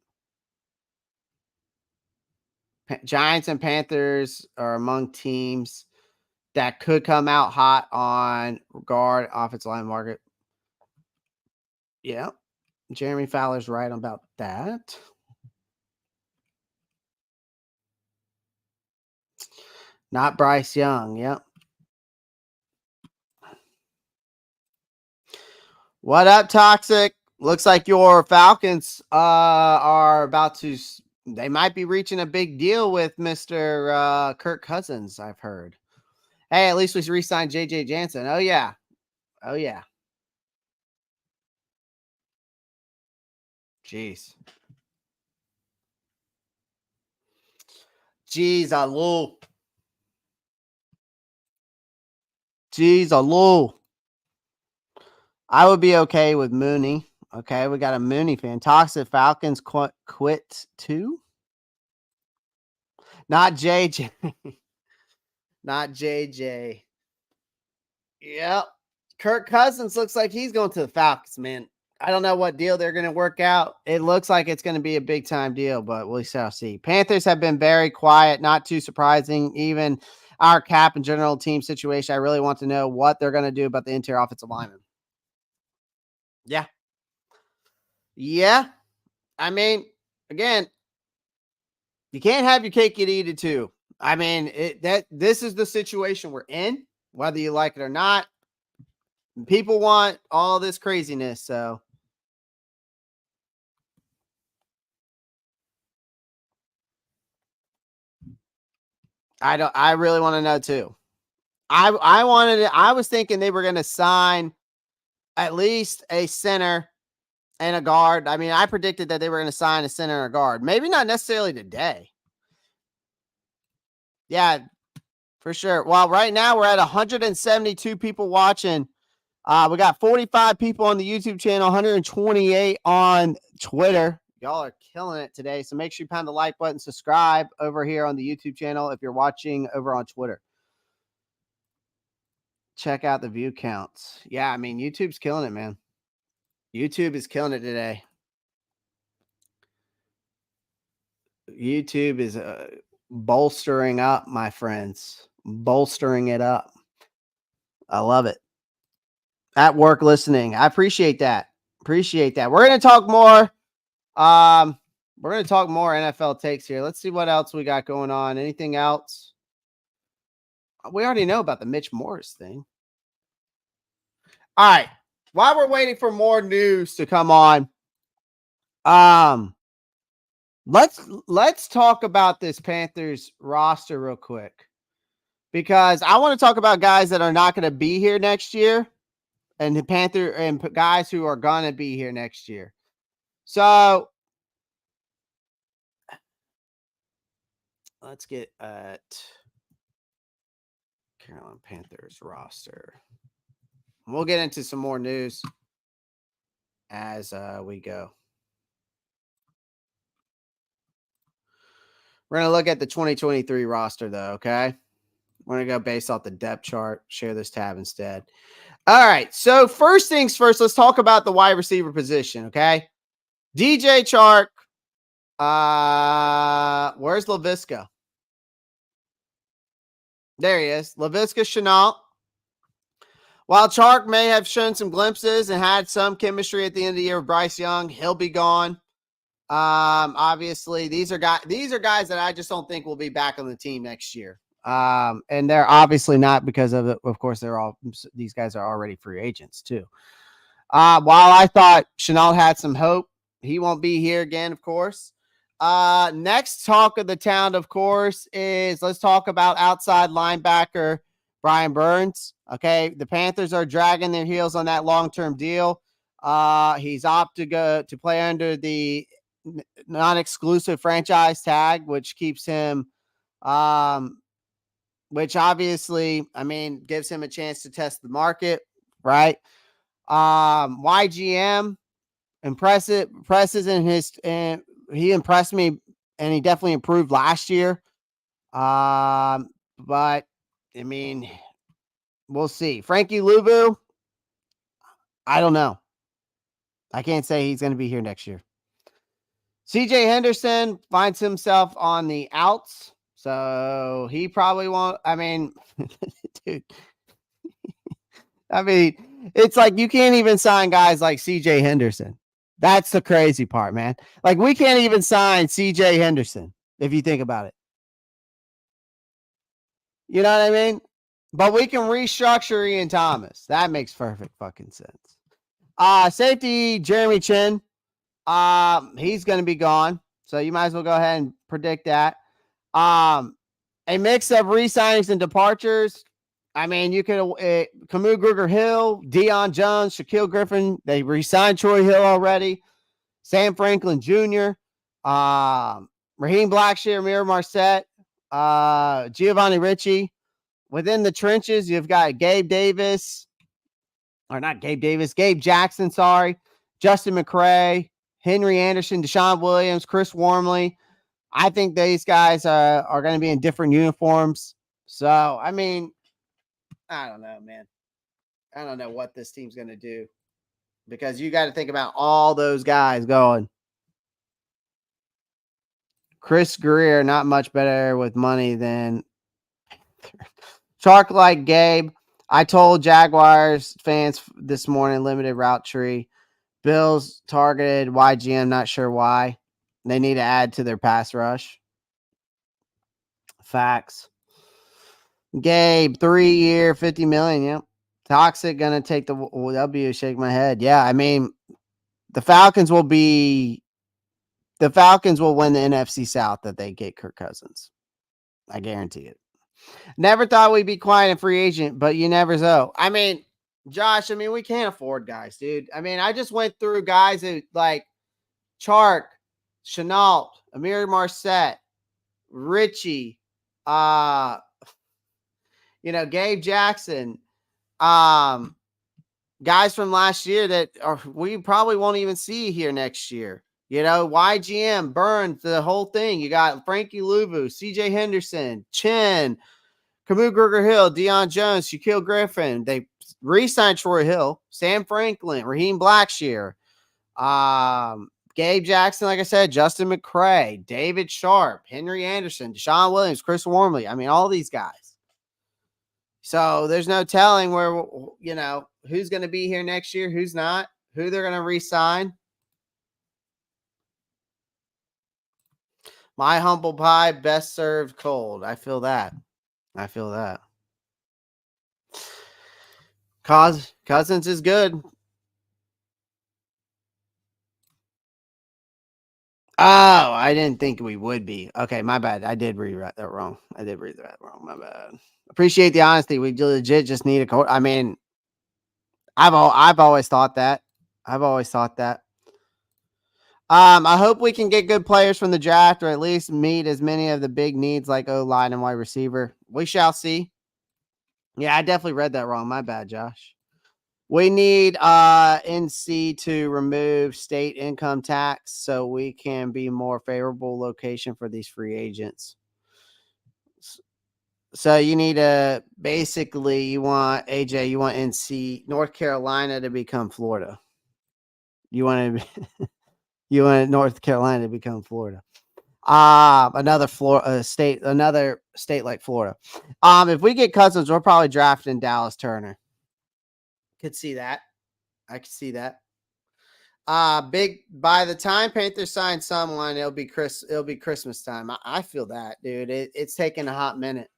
Giants and Panthers are among teams that could come out hot on guard offensive line market. Yeah. Jeremy Fowler's right about that. Not Bryce Young. Yep. What up, Toxic? Looks like your Falcons are about to. They might be reaching a big deal with Mr. Kirk Cousins, I've heard. Hey, at least we re-signed JJ Jansen. Oh, yeah. Jeez. Jeez, Lou. I would be okay with Mooney. Okay, we got a Mooney fan. Toxic Falcons quit too? Not JJ. Not JJ. Yep. Kirk Cousins looks like he's going to the Falcons, man. I don't know what deal they're going to work out. It looks like it's going to be a big time deal, but we shall see. Panthers have been very quiet, not too surprising. Even our cap and general team situation, I really want to know what they're going to do about the interior offensive lineman. Yeah. I mean, again, you can't have your cake and eat it too. I mean, this is the situation we're in, whether you like it or not. People want all this craziness, so I really want to know too. I was thinking they were going to sign at least a center and a guard. I mean, I predicted that they were going to sign a center and a guard. Maybe not necessarily today. Yeah, for sure. Well, right now we're at 172 people watching. We got 45 people on the YouTube channel, 128 on Twitter. Y'all are killing it today. So make sure you pound the like button, subscribe over here on the YouTube channel if you're watching over on Twitter. Check out the view counts. Yeah, I mean, YouTube's killing it, man. YouTube is killing it today. YouTube is bolstering up, my friends. Bolstering it up. I love it. At work listening. I appreciate that. We're going to talk more. We're going to talk more NFL takes here. Let's see what else we got going on. Anything else? We already know about the Mitch Morris thing. All right. While we're waiting for more news to come on, let's talk about this Panthers roster real quick, because I want to talk about guys that are not going to be here next year, and the Panther and guys who are going to be here next year. So let's get at Carolina Panthers roster. We'll get into some more news as we go. We're going to look at the 2023 roster, though, okay? We're going to go based off the depth chart. Share this tab instead. All right, so first things first, let's talk about the wide receiver position, okay? DJ Chark. Where's Laviska? There he is. Laviska Shenault. While Chark may have shown some glimpses and had some chemistry at the end of the year with Bryce Young, he'll be gone. Obviously, these are guys that I just don't think will be back on the team next year. And they're obviously not, because of course, these guys are already free agents too. While I thought Shenault had some hope, he won't be here again, of course. Next talk of the town, of course, is let's talk about outside linebacker Brian Burns. Okay, the Panthers are dragging their heels on that long-term deal. He's opted to go to play under the non-exclusive franchise tag, which keeps him, which obviously, I mean, gives him a chance to test the market, right? YGM impresses in his, and he impressed me, and he definitely improved last year. But I mean, we'll see. Frankie Luvu, I don't know. I can't say he's going to be here next year. CJ Henderson finds himself on the outs, so he probably won't. I mean, dude, I mean, it's like you can't even sign guys like CJ Henderson. That's the crazy part, man. Like, we can't even sign CJ Henderson if you think about it. You know what I mean? But we can restructure Ian Thomas. That makes perfect fucking sense. Safety Jeremy Chin. He's going to be gone, so you might as well go ahead and predict that. A mix of re-signings and departures. I mean, you could Camus Gruger Hill, Deion Jones, Shaquille Griffin. They re-signed Troy Hill already. Sam Franklin Jr., Raheem Blackshear, Amir Marset, Giovanni Ricci. Within the trenches, you've got Gabe Davis, or not Gabe Davis, Gabe Jackson, sorry, Justin McCray, Henry Anderson, Deshaun Williams, Chris Wormley. I think these guys are going to be in different uniforms. So, I mean, I don't know, man. I don't know what this team's going to do because you got to think about all those guys going. Chris Greer, not much better with money than Shark like Gabe. I told Jaguars fans this morning, limited route tree. Bills targeted YGM, not sure why. They need to add to their pass rush. Facts. Gabe, 3-year, $50 million. Yep. Toxic gonna take the W. Shake my head. Yeah, I mean, the Falcons will win the NFC South if they get Kirk Cousins. I guarantee it. Never thought we'd be quiet in free agent, but you never know. I mean, Josh, I mean, we can't afford guys, dude. I mean, I just went through guys that like Chark, Chenault, Amir Marset, Richie, Gabe Jackson, guys from last year that we probably won't even see here next year. YGM, Burns, the whole thing. You got Frankie Luvu, CJ Henderson, Chin, Camus Gruger Hill, Deion Jones, Shaquille Griffin. They re-signed Troy Hill, Sam Franklin, Raheem Blackshear, Gabe Jackson, like I said, Justin McCray, David Sharp, Henry Anderson, Deshaun Williams, Chris Wormley. I mean, all these guys. So there's no telling where, who's going to be here next year, who's not, who they're going to re-sign. My humble pie, best served cold. I feel that. Cousins is good. Oh, I didn't think we would be. Okay, my bad. I did read that wrong. My bad. Appreciate the honesty. We legit just need a coach. I mean, I've always thought that. I hope we can get good players from the draft, or at least meet as many of the big needs like O-line and wide receiver. We shall see. Yeah, I definitely read that wrong. My bad, Josh. We need NC to remove state income tax so we can be more favorable location for these free agents. So you need to basically you want NC North Carolina to become Florida. You want North Carolina to become Florida. Another state like Florida. If we get Cousins, we're probably drafting Dallas Turner. Could see that. I could see that. By the time Panthers sign someone, it'll be Christmas time. I feel that, dude. It's taking a hot minute.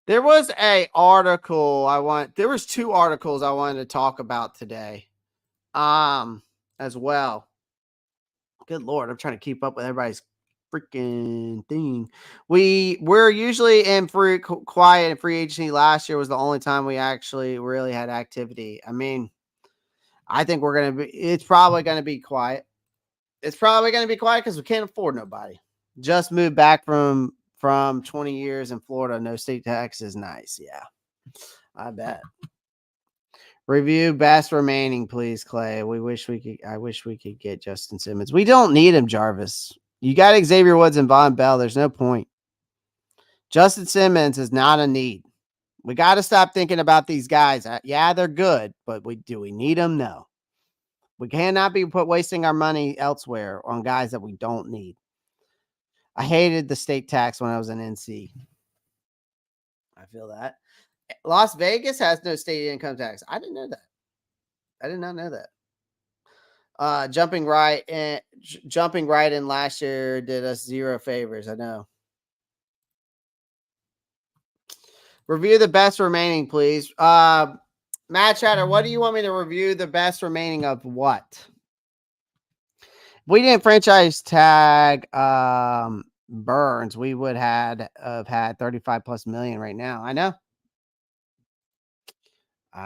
There was a article there was two articles I wanted to talk about today. As well. Good Lord, I'm trying to keep up with everybody's freaking thing. We're usually in quiet and free agency. Last year was the only time we actually really had activity. I mean, I think it's probably going to be quiet. It's probably going to be quiet because we can't afford nobody. Just moved back from 20 years in Florida. No state tax is nice. Yeah, I bet. Review best remaining, please, Clay. I wish we could get Justin Simmons. We don't need him, Jarvis. You got Xavier Woods and Von Bell. There's no point. Justin Simmons is not a need. We got to stop thinking about these guys. Yeah, they're good, but do we need them? No. We cannot be wasting our money elsewhere on guys that we don't need. I hated the state tax when I was in NC. I feel that. Las Vegas has no state income tax. I didn't know that. I did not know that. Jumping right in last year did us zero favors. I know. Review the best remaining, please. Matt Chatter, what do you want me to review the best remaining of what? If we didn't franchise tag Burns, we would have had 35 plus million right now. I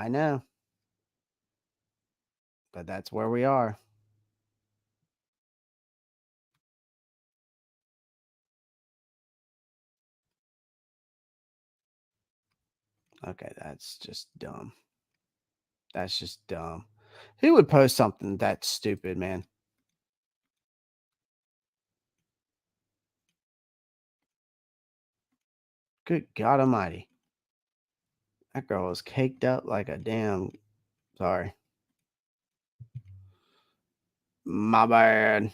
know. But that's where we are. Okay, that's just dumb. That's just dumb. Who would post something that stupid, man? Good God Almighty. That girl was caked up like a damn. Sorry. My bad.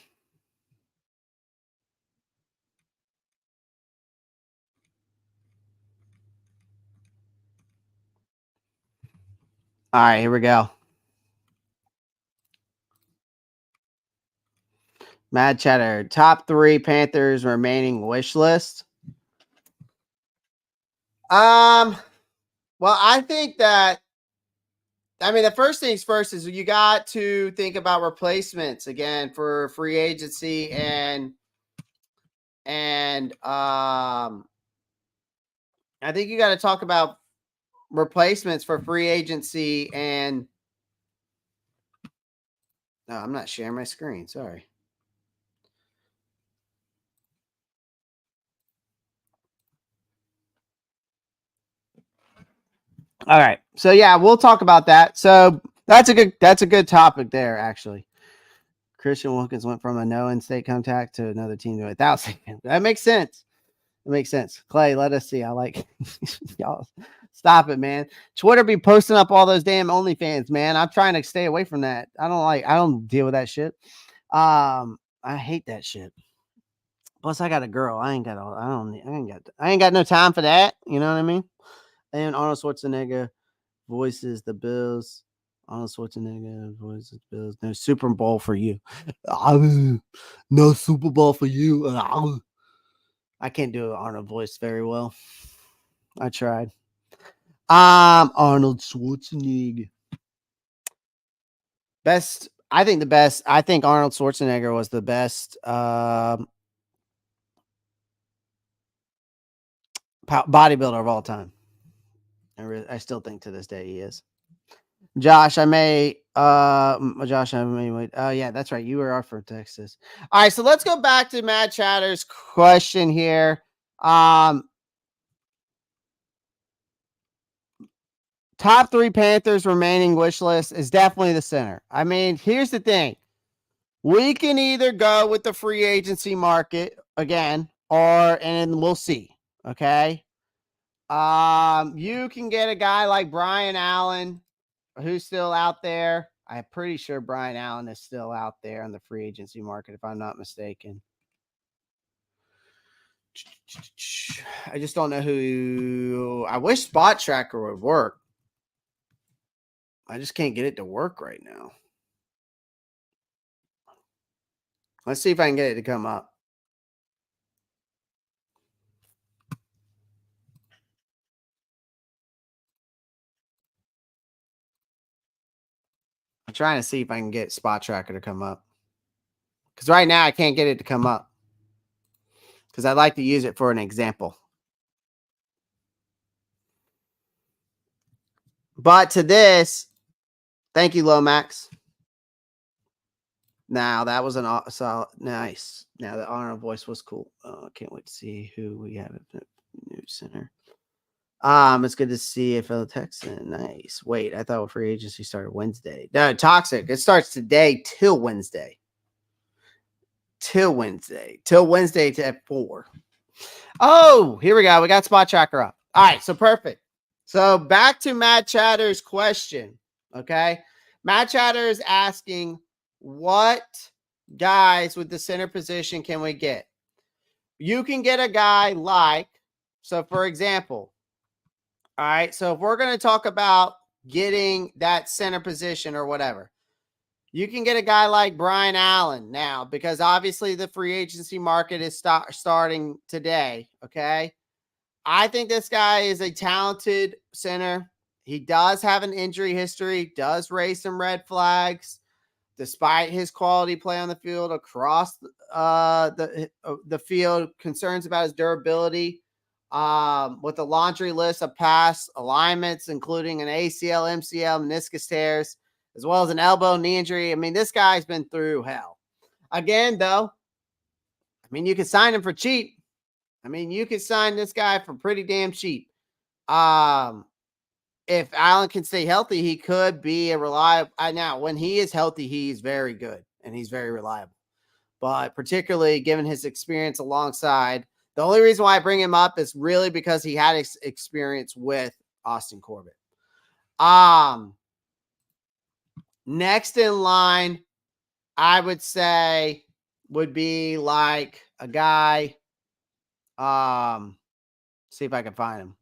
All right, here we go. Mad Chatter. Top 3 Panthers remaining wish list. Well, I think that the first things first is you got to think about replacements again for free agency and I think you got to talk about replacements for free agency and no, I'm not sharing my screen. Sorry. All right. So yeah, we'll talk about that. So that's a good topic there, actually. Christian Wilkins went from a no in-state contact to another team to 1,000. That makes sense. It makes sense. Clay, let us see. I like y'all. Stop it, man. Twitter be posting up all those damn OnlyFans, man. I'm trying to stay away from that. I don't deal with that shit. I hate that shit. Plus, I got a girl. I ain't got no time for that. You know what I mean? And Arnold Schwarzenegger voices the Bills. Arnold Schwarzenegger voices Bills. No Super Bowl for you. No Super Bowl for you. I can't do an Arnold voice very well. I tried. Arnold Schwarzenegger. I think Arnold Schwarzenegger was the best bodybuilder of all time. I still think to this day he is. Josh, I may wait. Oh, yeah, that's right. You were off for Texas. All right, so let's go back to Matt Chatter's question here. Top 3 Panthers remaining wish list is definitely the center. I mean, here's the thing. We can either go with the free agency market again, and we'll see. Okay. You can get a guy like Brian Allen, who's still out there. I'm pretty sure Brian Allen is still out there on the free agency market, if I'm not mistaken. I just don't know who. I wish Spot Tracker would work. I just can't get it to work right now. Let's see if I can get it to come up. I'm trying to see if I can get Spot Tracker to come up. Because right now I can't get it to come up. Because I'd like to use it for an example. But to this, thank you, Lomax. Now that was so nice. Now the honor voice was cool. I can't wait to see who we have at the new center. It's good to see a fellow Texan. Nice. Wait, I thought free agency started Wednesday. No, Toxic. It starts today till Wednesday. Till Wednesday at 4. Oh, here we go. We got Spot Tracker up. All right, so perfect. So back to Matt Chatter's question. Okay. Matt Chatter is asking, what guys with the center position can we get? You can get a guy like, so for example, all right, so if we're going to talk about getting that center position or whatever, you can get a guy like Brian Allen now, because obviously the free agency market is starting today. Okay. I think this guy is a talented center. He does have an injury history, does raise some red flags, despite his quality play on the field across the field. Concerns about his durability, with a laundry list of past alignments, including an ACL, MCL, meniscus tears, as well as an elbow, knee injury. I mean, this guy's been through hell. Again, though, I mean, you can sign him for cheap. I mean, you could sign this guy for pretty damn cheap. If Allen can stay healthy, he could be a reliable. Now, when he is healthy, he's very good and he's very reliable. But particularly given his experience alongside, the only reason why I bring him up is really because he had experience with Austin Corbett. Next in line, I would say would be like a guy. See if I can find him.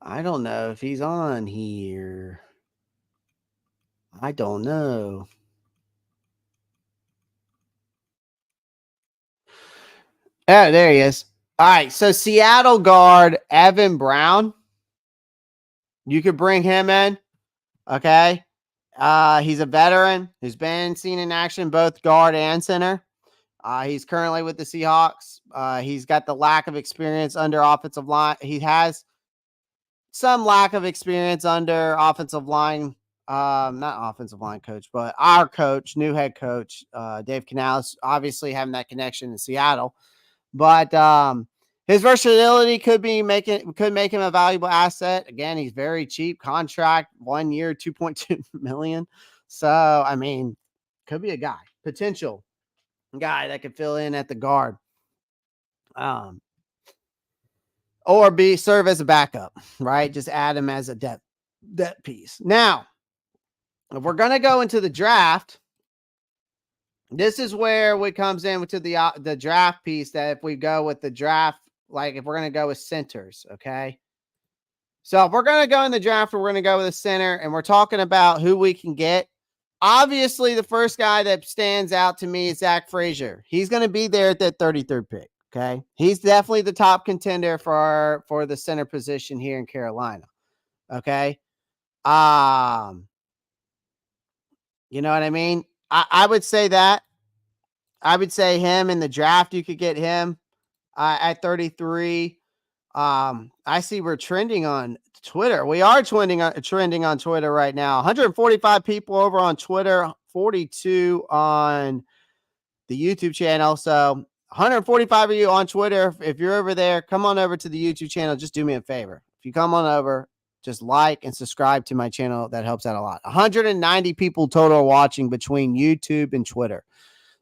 I don't know if he's on here. I don't know. Oh, there he is. All right. So Seattle guard Evan Brown. You could bring him in. Okay. He's a veteran who's been seen in action, both guard and center. He's currently with the Seahawks. He's got the lack of experience under offensive line. He has some lack of experience under offensive line. Not offensive line coach, but our coach, new head coach, Dave Canales, obviously having that connection in Seattle. But his versatility could make him a valuable asset. Again, he's very cheap contract, 1 year, $2.2 million. So, I mean, could be a guy, potential guy that could fill in at the guard. Or serve as a backup, right? Just add him as a depth piece. Now, if we're going to go into the draft, this is where it comes into the draft piece, that if we go with the draft, like if we're going to go with centers, okay? So if we're going to go in the draft, we're going to go with a center, and we're talking about who we can get. Obviously, the first guy that stands out to me is Zach Frazier. He's going to be there at that 33rd pick, okay? He's definitely the top contender for the center position here in Carolina, okay? You know what I mean? I would say that. I would say him in the draft. You could get him at 33. I see we're trending on Twitter. We are trending on Twitter right now. 145 people over on Twitter, 42 on the YouTube channel. So 145 of you on Twitter. If you're over there, come on over to the YouTube channel. Just do me a favor. If you come on over, just like and subscribe to my channel. That helps out a lot. 190 people total watching between YouTube and Twitter.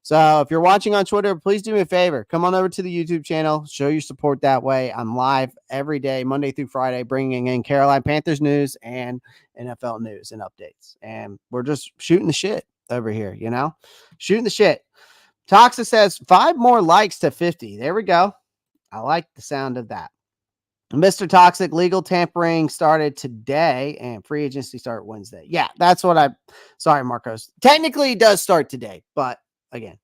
So if you're watching on Twitter, please do me a favor. Come on over to the YouTube channel. Show your support that way. I'm live every day, Monday through Friday, bringing in Carolina Panthers news and NFL news and updates. And we're just shooting the shit over here, you know? Shooting the shit. Toxa says 5 more likes to 50. There we go. I like the sound of that. Mr. Toxic, legal tampering started today and free agency start Wednesday. Yeah, that's what sorry, Marcos. Technically, it does start today, but again,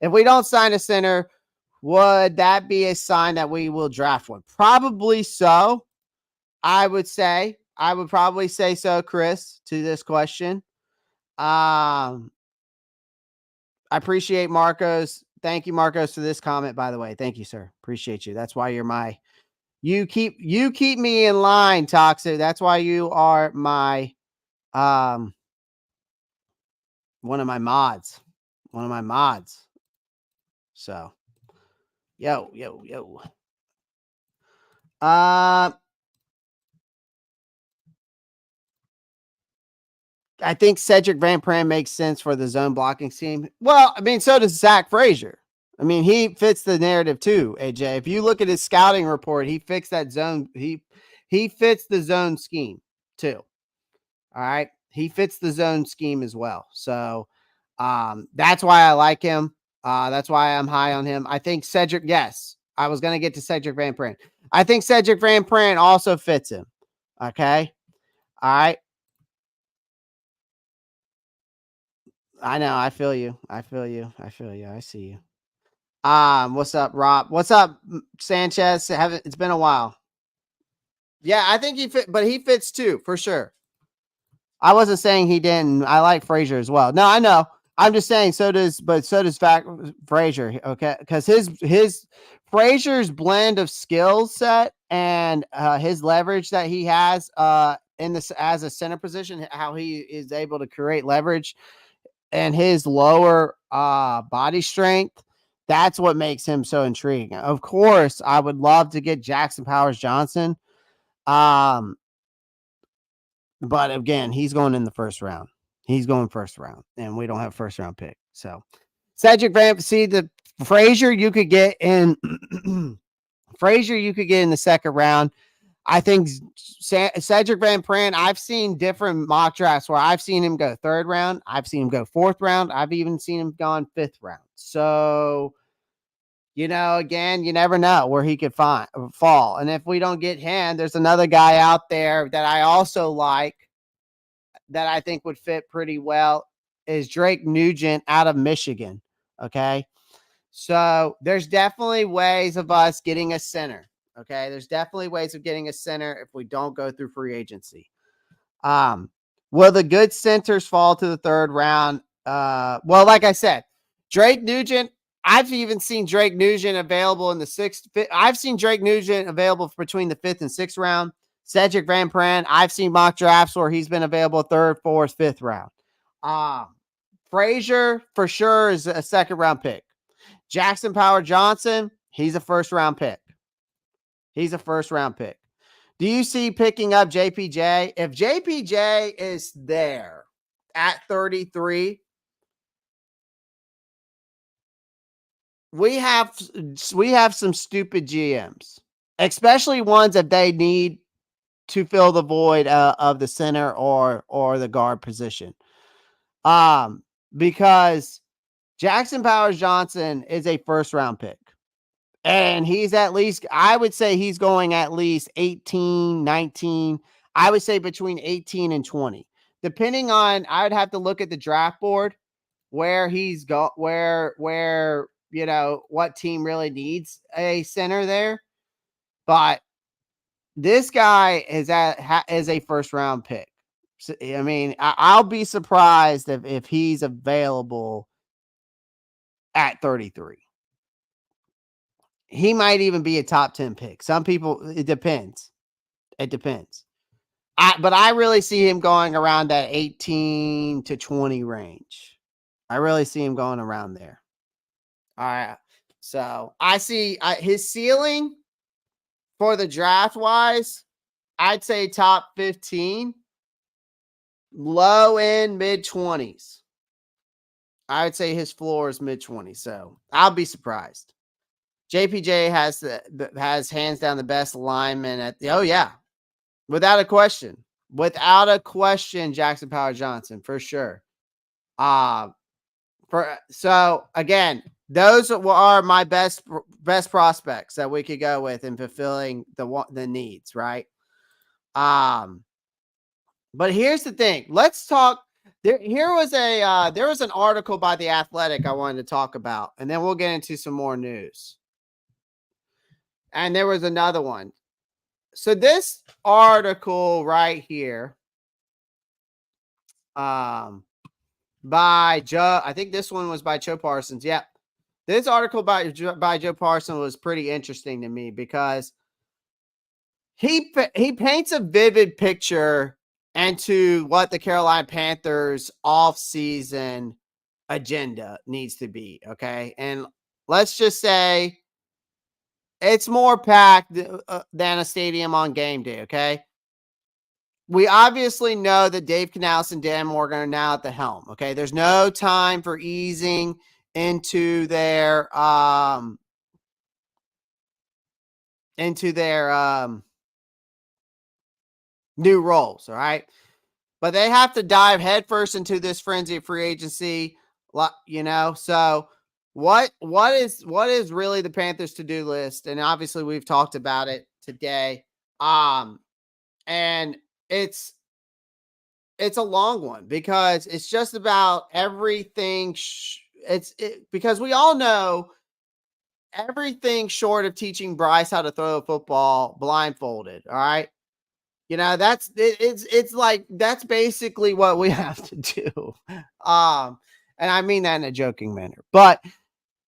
if we don't sign a center, would that be a sign that we will draft one? Probably so. I would probably say so, Chris, to this question. I appreciate Marcos. Thank you, Marcos, for this comment, by the way. Thank you, sir. Appreciate you. That's why you're my you keep me in line, Toxic. That's why you are my one of my mods. One of my mods. So yo. I think Cedric Van Pran makes sense for the zone blocking scheme. Well, I mean, so does Zach Frazier. I mean, he fits the narrative too, AJ. If you look at his scouting report, he fixed that zone. He fits the zone scheme too. All right. He fits the zone scheme as well. So that's why I like him. That's why I'm high on him. I think Cedric, yes, I was going to get to Cedric Van Pran. I think Cedric Van Pran also fits him. Okay. All right. I know. I feel you. I see you. What's up, Ropp? What's up, Sanchez? It's been a while. Yeah, I think he fit, but he fits too, for sure. I wasn't saying he didn't. I like Frazier as well. No, I know. I'm just saying so does Frazier. Okay, because his Frazier's blend of skill set and his leverage that he has in this as a center position, how he is able to create leverage and his lower body strength. That's what makes him so intriguing. Of course, I would love to get Jackson Powers Johnson. But again, he's going in the first round. He's going first round, and we don't have first round pick. So Cedric Van, see the Frazier you could get in Frazier you could get in the second round. I think Cedric Van Pran, I've seen different mock drafts where I've seen him go third round. I've seen him go fourth round. I've even seen him go on fifth round. So, again, you never know where he could fall. And if we don't get him, there's another guy out there that I also like that I think would fit pretty well is Drake Nugent out of Michigan. Okay. So there's definitely ways of us getting a center. Okay. There's definitely ways of getting a center if we don't go through free agency. Will the good centers fall to the third round? Well, like I said, Drake Nugent, I've even seen Drake Nugent available in the sixth. I've seen Drake Nugent available between the fifth and sixth round. Cedric Van Pran, I've seen mock drafts where he's been available third, fourth, fifth round. Frazier, for sure, is a second round pick. Jackson Power Johnson, he's a first round pick. Do you see picking up JPJ? If JPJ is there at 33, we have some stupid GMs, especially ones that they need to fill the void of the center or the guard position. Because Jackson Powers Johnson is a first round pick. And he's at least, I would say he's going at least 18, 19. I would say between 18 and 20. Depending on, I would have to look at the draft board where he's where what team really needs a center there. But this guy is a first round pick. So, I mean, I'll be surprised if he's available at 33. He might even be a top 10 pick. Some people, it depends. But I really see him going around that 18 to 20 range. I really see him going around there. All right. So I see his ceiling for the draft wise, I'd say top 15, low end mid 20s. I would say his floor is mid 20s. So I'll be surprised. JPJ has hands down the best lineman without a question. Jackson Power Johnson for sure. So again, those are my best prospects that we could go with in fulfilling the needs, right? But here's the thing. Let's talk. There was an article by The Athletic I wanted to talk about, and then we'll get into some more news. And there was another one. So this article right here, by Joe. I think this one was by Joe Parsons. Yep. This article by Joe Parsons was pretty interesting to me because he paints a vivid picture into what the Carolina Panthers offseason agenda needs to be, okay? And let's just say it's more packed than a stadium on game day, okay? We obviously know that Dave Canales and Dan Morgan are now at the helm, okay? There's no time for easing into their new roles, all right? But they have to dive headfirst into this frenzy of free agency, you know. So what is really the Panthers to-do list? And obviously we've talked about it today. And it's a long one because it's just about everything. Because we all know everything short of teaching Bryce how to throw a football blindfolded. All right. You know, it's like that's basically what we have to do. And I mean that in a joking manner, but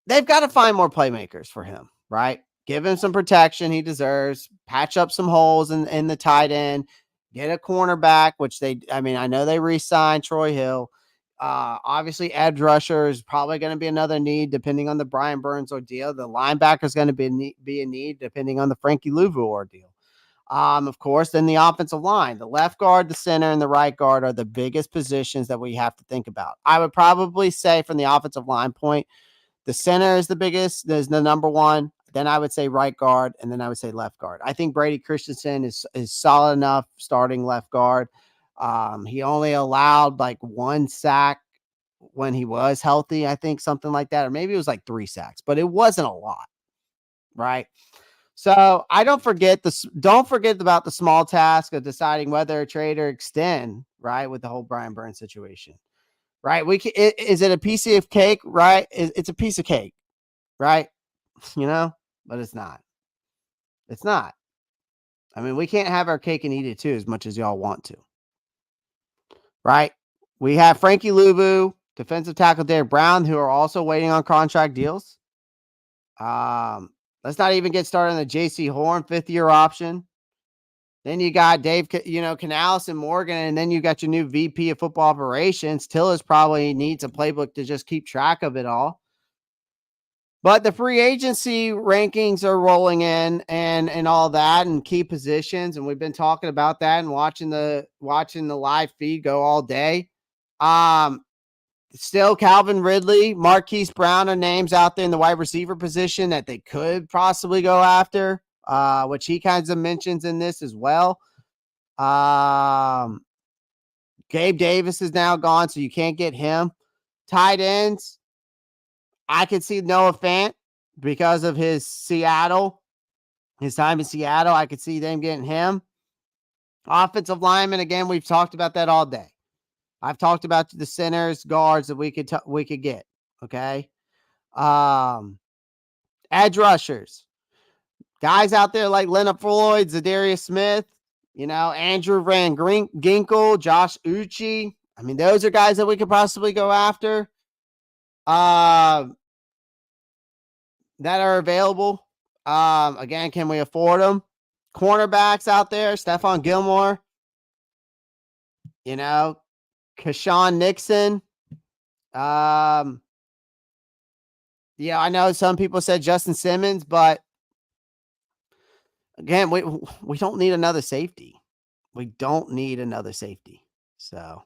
they've got to find more playmakers for him, right? Give him some protection he deserves, patch up some holes in the tight end, get a cornerback, which I know they re-signed Troy Hill. Obviously, edge rusher is probably going to be another need depending on the Brian Burns ordeal. The linebacker is going to be a need depending on the Frankie Luvu ordeal. Of course, then the offensive line, the left guard, the center, and the right guard are the biggest positions that we have to think about. I would probably say from the offensive line point, the center is the biggest. There's the number one. Then I would say right guard, and then I would say left guard. I think Brady Christensen is solid enough starting left guard. He only allowed like 1 sack when he was healthy, I think something like that, or maybe it was like 3 sacks, but it wasn't a lot, right? So don't forget about the small task of deciding whether to trade or extend, right? With the whole Brian Burns situation, right? Is it a piece of cake, right? It's a piece of cake, right? You know, but it's not. It's not. I mean, we can't have our cake and eat it too as much as y'all want to, right? We have Frankie Luvu, defensive tackle Derek Brown, who are also waiting on contract deals. Let's not even get started on the JC Horn 5th-year option. Then you got Dave, Canales and Morgan, and then you got your new VP of football operations. Tillis probably needs a playbook to just keep track of it all. But the free agency rankings are rolling in and all that and key positions. And we've been talking about that and watching the live feed go all day. Still Calvin Ridley, Marquise Brown are names out there in the wide receiver position that they could possibly go after, which he kind of mentions in this as well. Gabe Davis is now gone, so you can't get him. Tight ends, I could see Noah Fant because of his time in Seattle. I could see them getting him. Offensive lineman, again, we've talked about that all day. I've talked about the centers, guards that we could get. Okay. Edge rushers, guys out there like Leonard Floyd, Zadarius Smith, Andrew Van Ginkel, Josh Uche. I mean, those are guys that we could possibly go after. That are available. Again, can we afford them? Cornerbacks out there, Stephon Gilmore, Keshawn Nixon. I know some people said Justin Simmons, but again, we don't need another safety. We don't need another safety. So,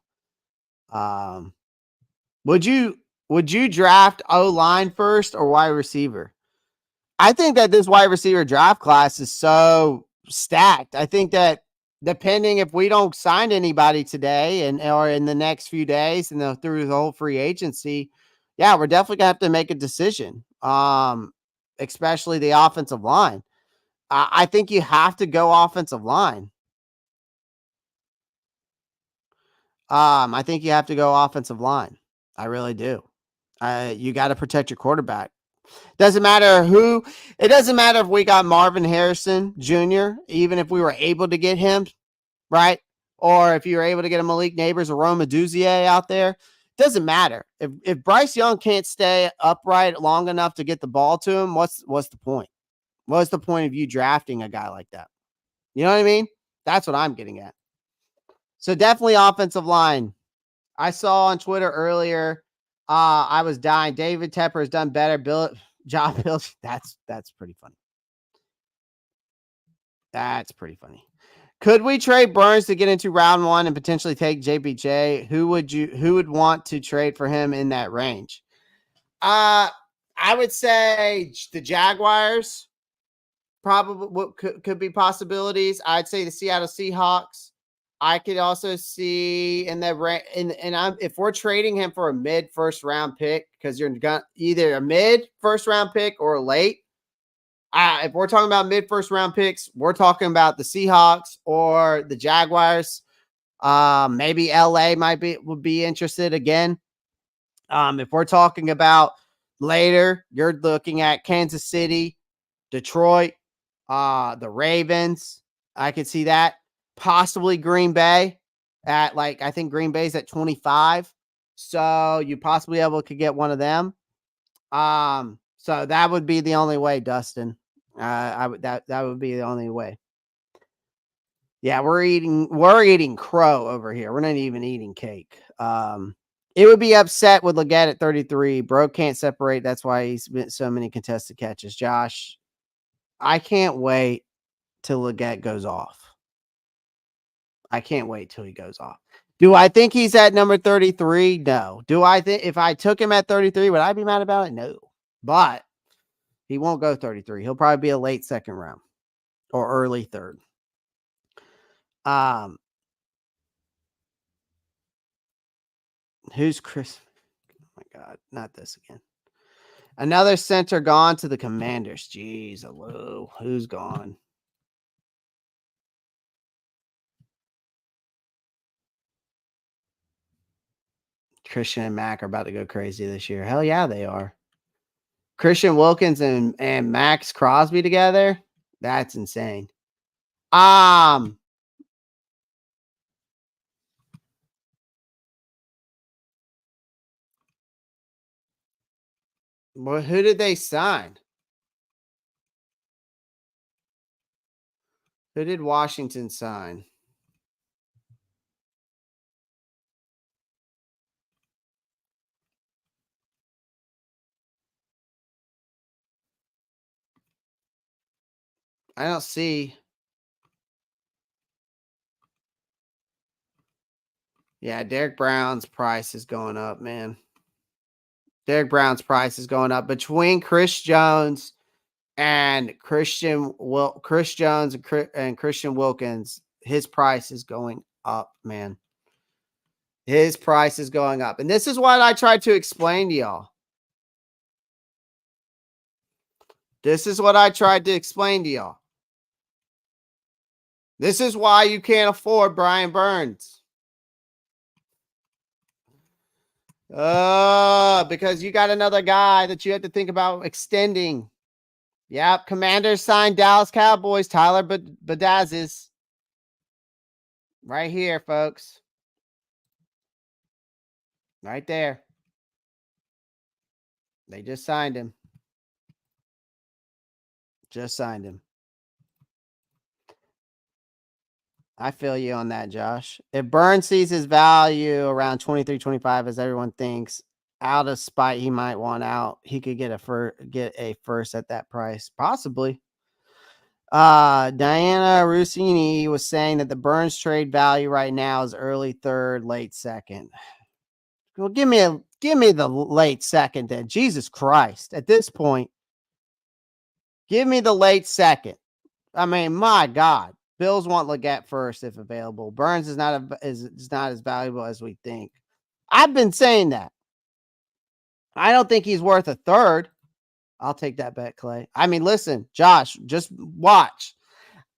would you draft O-line first or wide receiver? I think that this wide receiver draft class is so stacked. I think that depending if we don't sign anybody today or in the next few days and through the whole free agency, we're definitely gonna have to make a decision. Especially the offensive line. I think you have to go offensive line. I think you have to go offensive line. I really do. You got to protect your quarterback. Doesn't matter who. It doesn't matter if we got Marvin Harrison Jr., even if we were able to get him, right? Or if you were able to get a Malik Neighbors or Rome Aduzier out there. Doesn't matter. If Bryce Young can't stay upright long enough to get the ball to him, what's the point? What's the point of you drafting a guy like that? You know what I mean? That's what I'm getting at. So definitely offensive line. I saw on Twitter earlier. I was dying. David Tepper has done better. Job Bill. That's pretty funny. That's pretty funny. Could we trade Burns to get into round 1 and potentially take JBJ? Who would want to trade for him in that range? I would say the Jaguars probably could be possibilities. I'd say the Seattle Seahawks. I could also see in that if we're trading him for a mid first round pick, because you're either a mid first round pick or a late. If we're talking about mid first round picks, we're talking about the Seahawks or the Jaguars. Maybe LA would be interested again. If we're talking about later, you're looking at Kansas City, Detroit, the Ravens. I could see that. Possibly Green Bay at I think Green Bay's at 25. So you possibly could get one of them. So that would be the only way, Dustin. That would be the only way. Yeah, we're eating crow over here. We're not even eating cake. It would be upset with Leggett at 33. Bro can't separate. That's why he's been so many contested catches. Josh, I can't wait till Leggett goes off. I can't wait till he goes off. Do I think he's at number 33? No. Do I think if I took him at 33, would I be mad about it? No. But he won't go 33. He'll probably be a late second round or early third. Who's Chris? Oh my God, not this again. Another center gone to the Commanders. Jeez, hello. Who's gone? Christian and Mac are about to go crazy this year. Hell yeah, they are. Christian Wilkins and Max Crosby together? That's insane. Well, who did they sign? Who did Washington sign? I don't see. Yeah, Derek Brown's price is going up, man. Derek Brown's price is going up between Chris Jones and Chris Jones and Christian Wilkins. His price is going up, man. His price is going up. And this is what I tried to explain to y'all. This is what I tried to explain to y'all. This is why you can't afford Brian Burns. Because you got another guy that you have to think about extending. Yep, Commanders signed Dallas Cowboys, Tyler Badazes. Right here, folks. Right there. They just signed him. Just signed him. I feel you on that, Josh. If Burns sees his value around 23, 25, as everyone thinks, out of spite, he might want out. He could get a first at that price, possibly. Diana Rossini was saying that the Burns trade value right now is early third, late second. Well, give me the late second then. Jesus Christ! At this point, give me the late second. I mean, my God. Bills want Leggett first if available. Burns is not as valuable as we think. I've been saying that. I don't think he's worth a third. I'll take that bet, Clay. I mean, listen, Josh, just watch.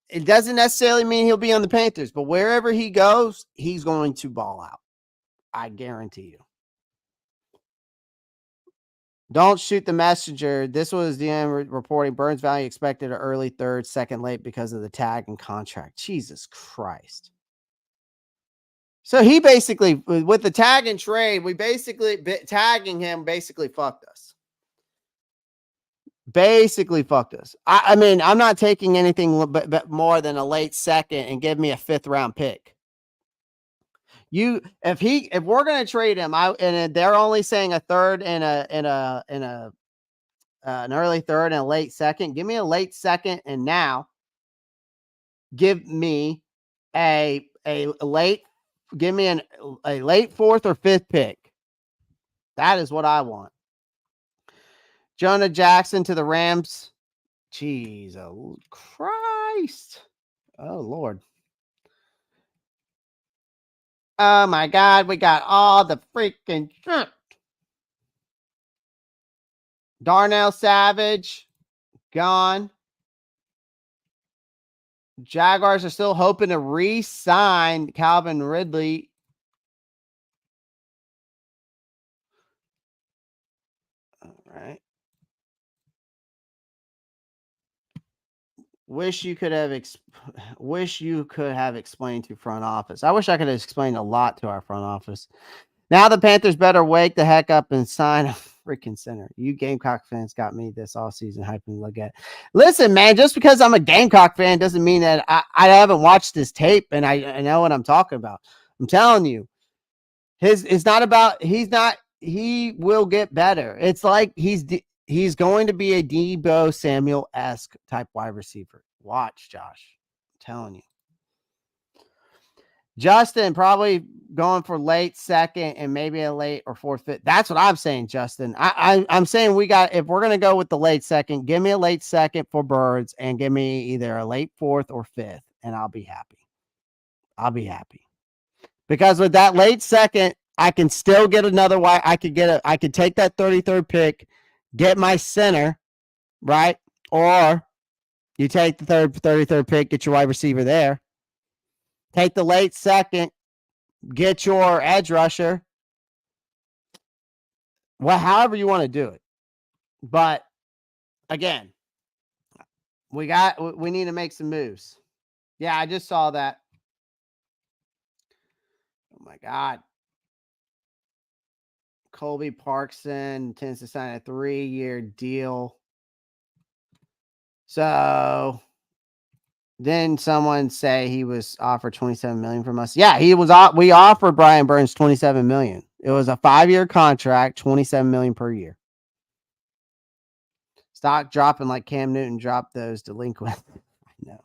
It doesn't necessarily mean he'll be on the Panthers, but wherever he goes, he's going to ball out. I guarantee you. Don't shoot the messenger. This was the end reporting. Burns value expected an early third, second late because of the tag and contract. Jesus Christ. So he basically, with the tag and trade, we basically tagging him basically fucked us. Basically fucked us. I mean, I'm not taking anything but more than a late second and give me a 5th round pick. If we're gonna trade him, and they're only saying a third and an early third and a late second. Give me a late second, and now give me a late. Give me a late 4th or 5th pick. That is what I want. Jonah Jackson to the Rams. Jesus Christ. Oh, Lord. Oh, my God. We got all the freaking shit. Darnell Savage. Gone. Jaguars are still hoping to re-sign Calvin Ridley. All right. Wish you could have explained to front office. I wish I could have explained a lot to our front office. Now the Panthers better wake the heck up and sign a freaking center. You Gamecock fans got me this all season hyping look at. Listen, man, just because I'm a Gamecock fan doesn't mean that I haven't watched this tape and I know what I'm talking about. I'm telling you, it's not about he will get better. It's like he's going to be a Deebo Samuel-esque type wide receiver. Watch, Josh. I'm telling you. Justin probably going for late second and maybe a late or 4th, 5th. That's what I'm saying, Justin. I'm saying if we're going to go with the late second, give me a late second for Birds and give me either a late 4th or 5th, and I'll be happy. I'll be happy. Because with that late second, I can still get another wide. I could take that 33rd pick, get my center, right? Or you take the 33rd pick, get your wide receiver there. Take the late second, get your edge rusher. Well, however you want to do it. But again, we need to make some moves. Yeah, I just saw that. Oh my God. Colby Parkson tends to sign a 3-year deal. So then someone say he was offered $27 million from us. Yeah, we offered Brian Burns $27 million. It was a 5-year contract, $27 million per year. Stock dropping like Cam Newton dropped those delinquent. I know.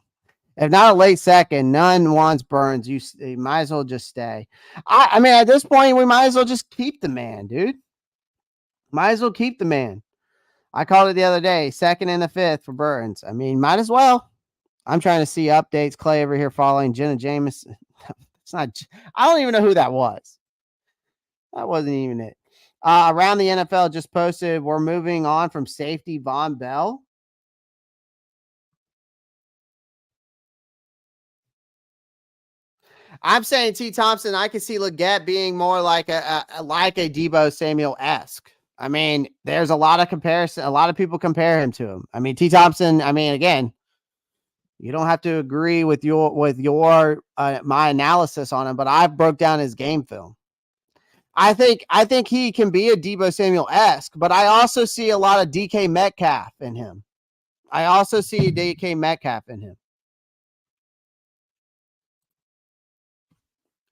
If not a late second, none wants Burns. You might as well just stay. I mean, at this point, we might as well just keep the man, dude. Might as well keep the man. I called it the other day, 2nd and the 5th for Burns. I mean, might as well. I'm trying to see updates. Clay over here following Jenna Jameson. It's not. I don't even know who that was. That wasn't even it. Around the NFL just posted, we're moving on from safety Von Bell. I'm saying T. Thompson. I could see Leggett being more like a Deebo Samuel-esque. I mean, there's a lot of comparison. A lot of people compare him to him. I mean, T. Thompson. I mean, again, you don't have to agree with your my analysis on him, but I broke down his game film. I think he can be a Deebo Samuel-esque, but I also see a lot of DK Metcalf in him.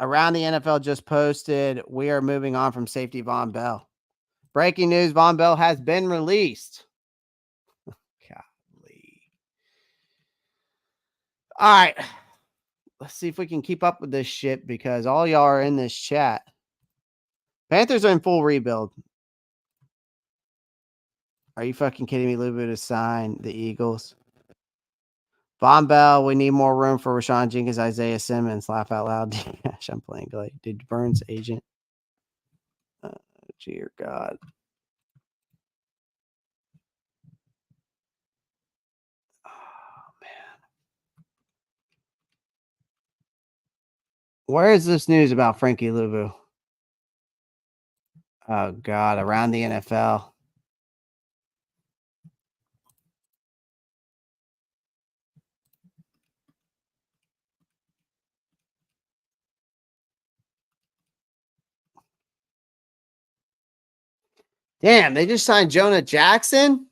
Around the NFL just posted, we are moving on from safety Von Bell. Breaking news, Von Bell has been released. Golly. All right. Let's see if we can keep up with this shit because all y'all are in this chat. Panthers are in full rebuild. Are you fucking kidding me? Luvu to sign the Eagles. Von Bell, we need more room for Rashawn Jenkins, Isaiah Simmons. Laugh out loud. Gosh, I'm playing good. Did Burns agent? Dear God. Oh, man. Where is this news about Frankie Luvu? Oh, God. Around the NFL. Damn, they just signed Jonah Jackson?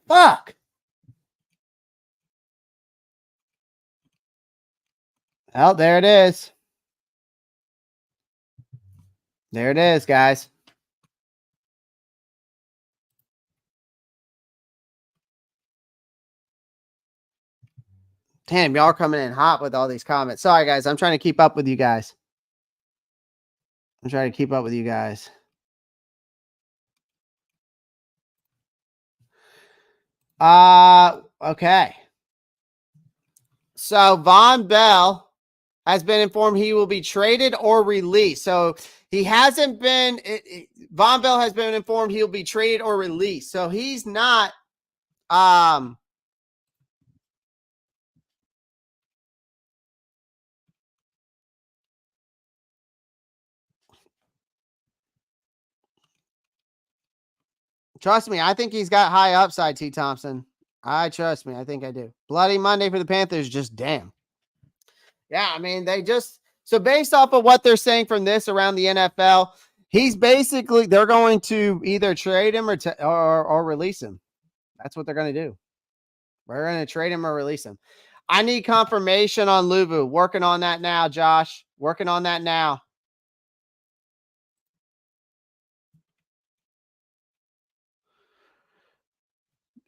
Fuck. Oh, there it is. There it is, guys. Damn, y'all are coming in hot with all these comments. Sorry, guys. I'm trying to keep up with you guys. Okay. So Von Bell has been informed he will be traded or released. So he hasn't been. Von Bell has been informed he'll be traded or released. So he's not. Trust me, I think he's got high upside, T. Thompson. Trust me. I think I do. Bloody Monday for the Panthers. Just damn. Yeah, I mean, so based off of what they're saying from this around the NFL, he's basically, they're going to either trade him or release him. That's what they're going to do. We're going to trade him or release him. I need confirmation on Luvu. Working on that now, Josh. Working on that now.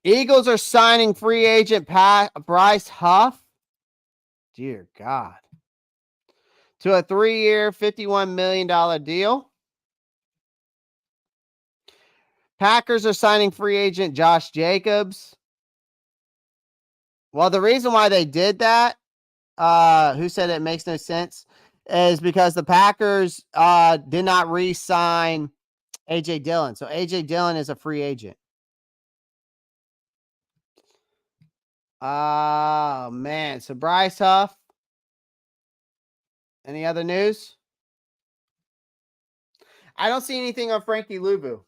Eagles are signing free agent Bryce Huff. Dear God. To a 3-year, $51 million deal. Packers are signing free agent Josh Jacobs. Well, the reason why they did that, who said it makes no sense, is because the Packers did not re-sign A.J. Dillon. So A.J. Dillon is a free agent. Oh, man. So Bryce Huff. Any other news? I don't see anything on Frankie Luvu.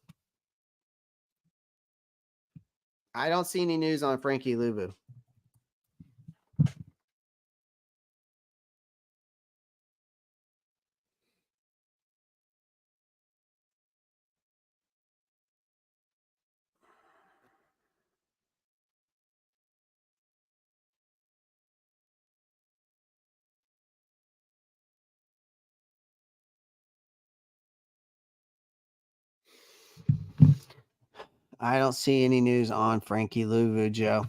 I don't see any news on Frankie Luvu. I don't see any news on Frankie Luvu, Joe.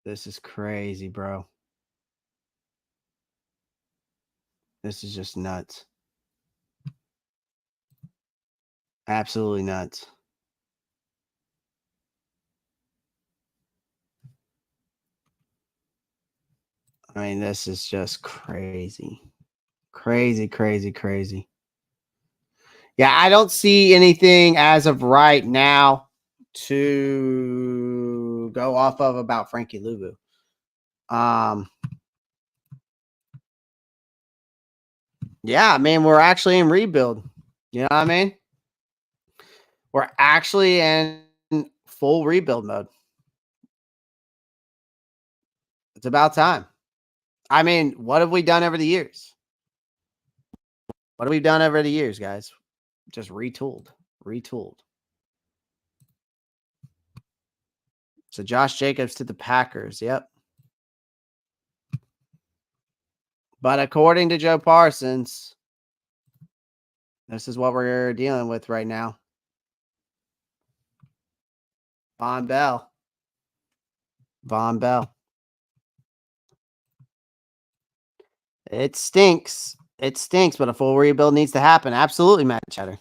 This is crazy, bro. This is just nuts. Absolutely nuts. I mean, this is just crazy. Crazy. Yeah, I don't see anything as of right now to go off of about Frankie Luvu. Yeah, I mean, we're actually in rebuild. You know what I mean? We're actually in full rebuild mode. It's about time. I mean, what have we done over the years? What have we done over the years, guys? Just retooled. So Josh Jacobs to the Packers. Yep. But according to Joe Parsons, this is what we're dealing with right now. Von Bell. It stinks. But a full rebuild needs to happen. Absolutely, Matt Cheddar.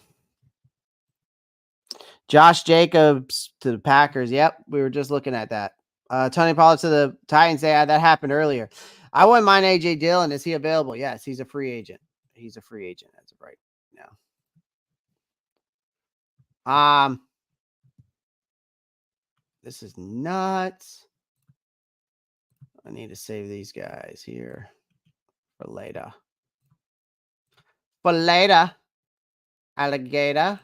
Josh Jacobs to the Packers. Yep, we were just looking at that. Tony Pollard to the Titans. Yeah, that happened earlier. I wouldn't mind A.J. Dillon. Is he available? Yes, he's a free agent. He's a free agent as of right now. This is nuts. I need to save these guys here for later. Alligator.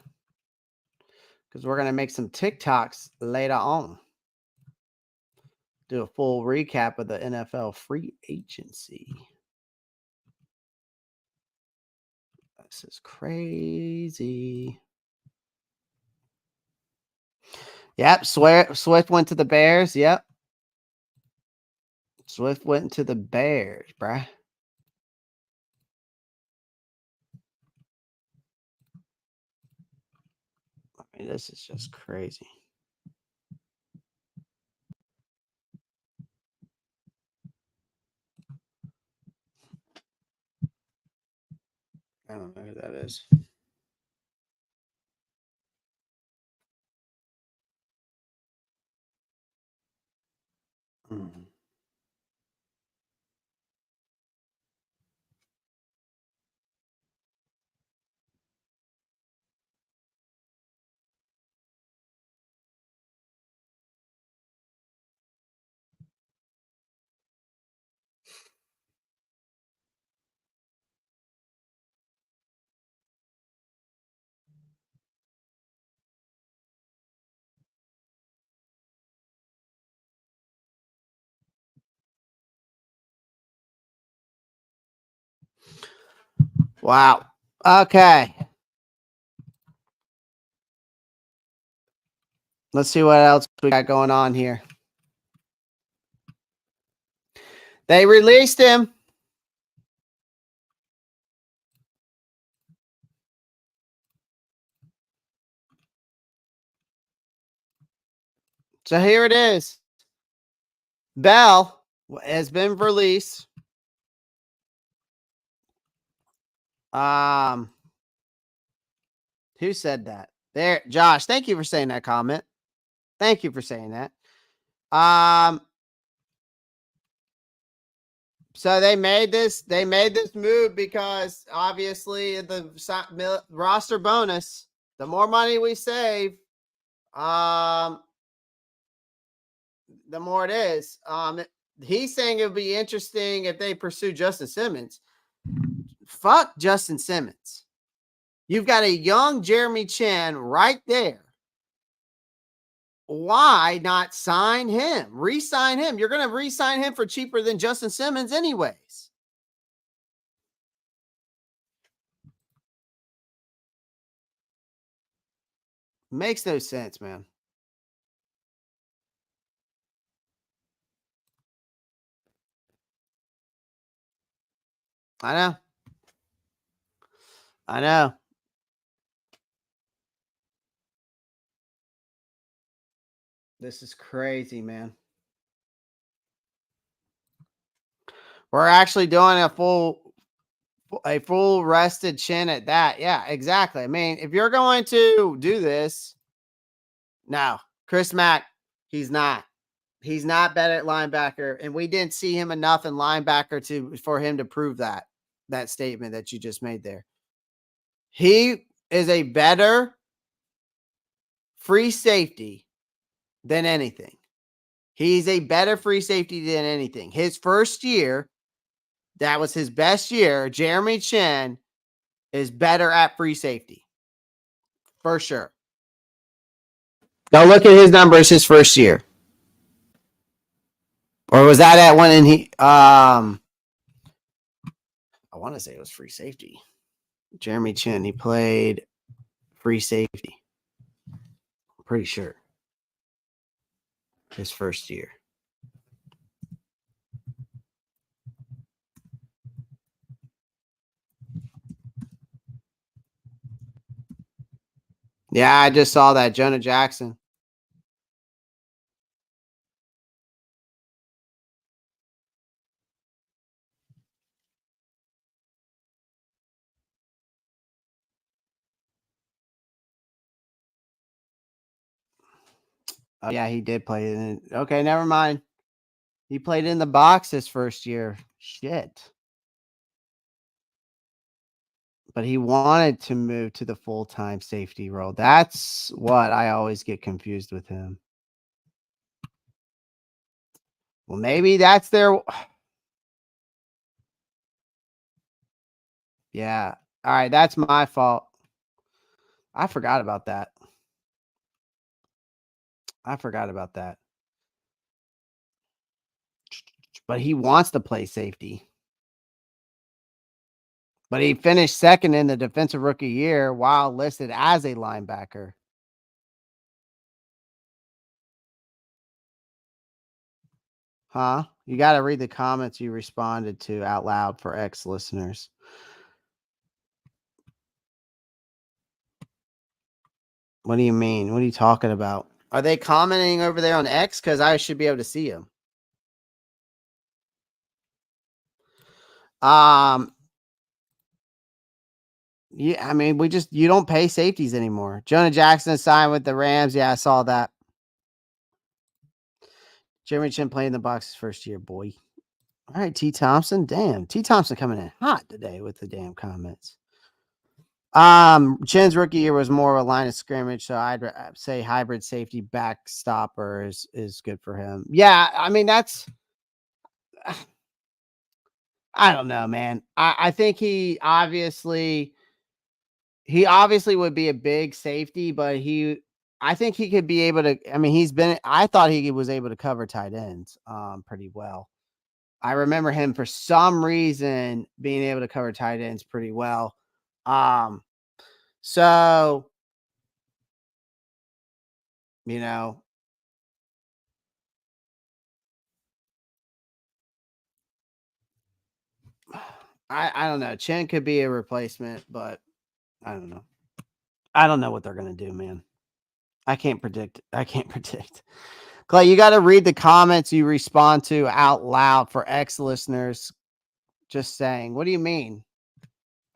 Because we're going to make some TikToks later on. Do a full recap of the NFL free agency. This is crazy. Yep. Swift went to the Bears. Yep. Swift went to the Bears, bruh. I mean, this is just crazy. I don't know who that is. Mm. Wow. Okay. Let's see what else we got going on here. They released him. So here it is. Bell has been released. Who said that? There, Josh. Thank you for saying that comment. Thank you for saying that. So they made this move because obviously the roster bonus, the more money we save, the more it is. He's saying it would be interesting if they pursue Justin Simmons. Fuck Justin Simmons. You've got a young Jeremy Chin right there. Why not sign him? Re-sign him. You're going to re-sign him for cheaper than Justin Simmons anyways. Makes no sense, man. I know. I know. This is crazy, man. We're actually doing a full rested Chin at that. Yeah, exactly. I mean, if you're going to do this, no, Chris Mack, he's not. He's not better at linebacker, and we didn't see him enough in linebacker for him to prove that statement that you just made there. He is a better free safety than anything. He's a better free safety than anything. His first year, that was his best year. Jeremy Chin is better at free safety. For sure. Go look at his numbers his first year. Or was that at when he I want to say it was free safety. Jeremy Chin, he played free safety. I'm pretty sure. His first year. Yeah, I just saw that. Jonah Jackson. Oh, yeah, he did play in. Okay, never mind. He played in the box his first year. Shit. But he wanted to move to the full-time safety role. That's what I always get confused with him. Well, maybe that's their. Yeah. All right. That's my fault. I forgot about that. But he wants to play safety. But he finished second in the defensive rookie year while listed as a linebacker. Huh? You got to read the comments you responded to out loud for ex-listeners. What do you mean? What are you talking about? Are they commenting over there on X? Because I should be able to see them. Yeah, I mean, you don't pay safeties anymore. Jonah Jackson signed with the Rams. Yeah, I saw that. Jeremy Chin playing the Bucs his first year, boy. All right, T. Thompson. Damn, T. Thompson coming in hot today with the damn comments. Chin's rookie year was more of a line of scrimmage, so I'd say hybrid safety backstopper is good for him. Yeah, I mean that's. I don't know, man. I think he obviously would be a big safety, but I think he could be able to. I mean, I thought he was able to cover tight ends pretty well. I remember him for some reason being able to cover tight ends pretty well. So, you know, I don't know. Chen could be a replacement, but I don't know. I don't know what they're gonna do, man. I can't predict. Clay, you got to read the comments you respond to out loud for ex-listeners. Just saying. What do you mean?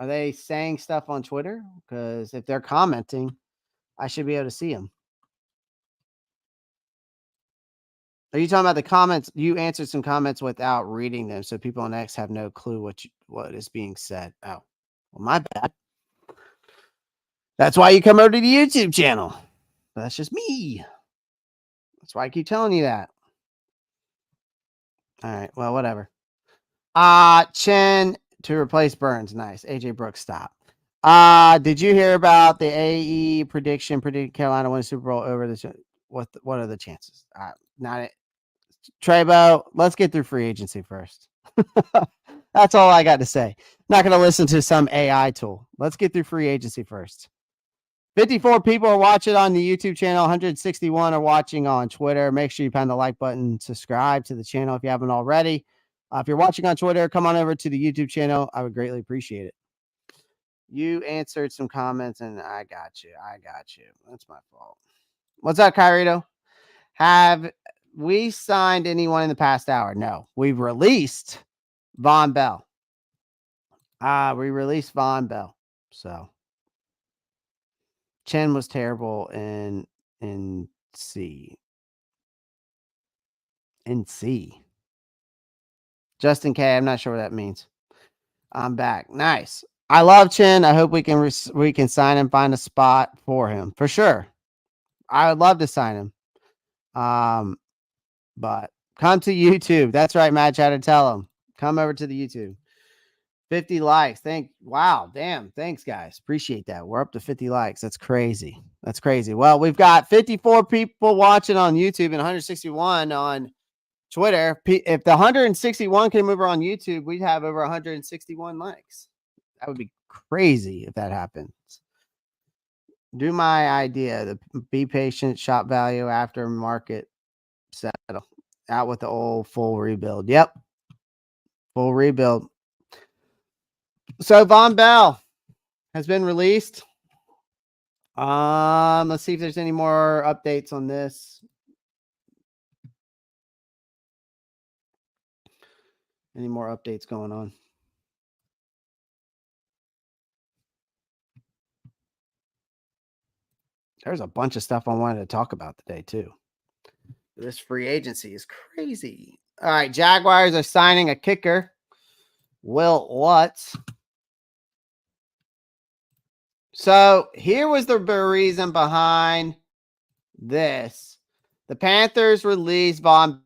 Are they saying stuff on Twitter? Because if they're commenting, I should be able to see them. Are you talking about the comments? You answered some comments without reading them, so people on X have no clue what is being said. Oh, well, my bad. That's why you come over to the YouTube channel. That's just me. That's why I keep telling you that. All right. Well, whatever. Chen to replace Burns. Nice. AJ Brooks, stop. Did you hear about the AE prediction? Predict Carolina win Super Bowl over this. What are the chances? Not it. Trebo, let's get through free agency first. That's all I got to say. Not going to listen to some AI tool. Let's get through free agency first. 54 people are watching on the YouTube channel. 161 are watching on Twitter. Make sure you pound the like button. Subscribe to the channel if you haven't already. If you're watching on Twitter, come on over to the YouTube channel. I would greatly appreciate it. You answered some comments, and I got you. That's my fault. What's up, Kyrito? Have we signed anyone in the past hour? No. We've released Von Bell. We released Von Bell. So Chen was terrible in C. In C. Justin K. I'm not sure what that means. I'm back. Nice. I love Chen. I hope we can sign him, find a spot for him for sure. I would love to sign him. But come to YouTube. That's right, Matt. Try to tell him. Come over to the YouTube. 50 likes. Wow. Damn. Thanks, guys. Appreciate that. We're up to 50 likes. That's crazy. Well, we've got 54 people watching on YouTube and 161 on Twitter. If the 161 came over on YouTube, we'd have over 161 likes. That would be crazy if that happens. Do my idea. The be patient, shop value after market settle. Out with the old full rebuild. Yep. Full rebuild. So Von Bell has been released. Let's see if there's any more updates on this. Any more updates going on? There's a bunch of stuff I wanted to talk about today, too. This free agency is crazy. All right, Jaguars are signing a kicker, Will Lutz. So here was the reason behind this. The Panthers released Von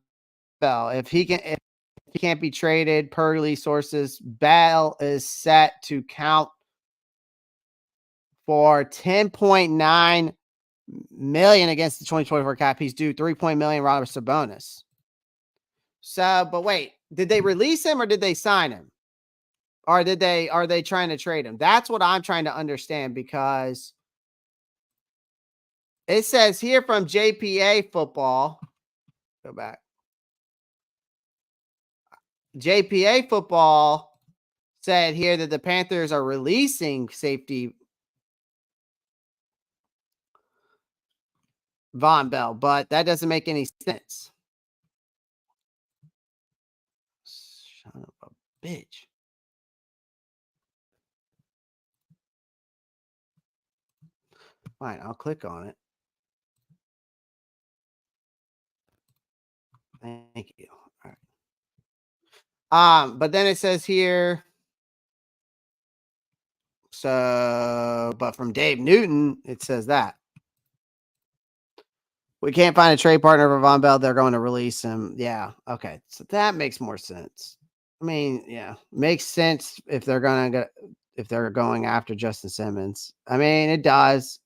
Bell. If he can't be traded per league sources, Bell is set to count for $10.9 million against the 2024 cap. He's due $3 million roster bonus. So, but wait, did they release him or did they sign him? Or are they trying to trade him? That's what I'm trying to understand, because it says here from JPA Football. Go back. JPA football said here that the Panthers are releasing safety Von Bell, but that doesn't make any sense. Son of a bitch. Fine, I'll click on it. Thank you. All right. But then it says here. So, but from Dave Newton, it says that we can't find a trade partner for Von Bell. They're going to release him. Yeah. Okay. So that makes more sense. I mean, yeah, makes sense if they're going after Justin Simmons. I mean, it does.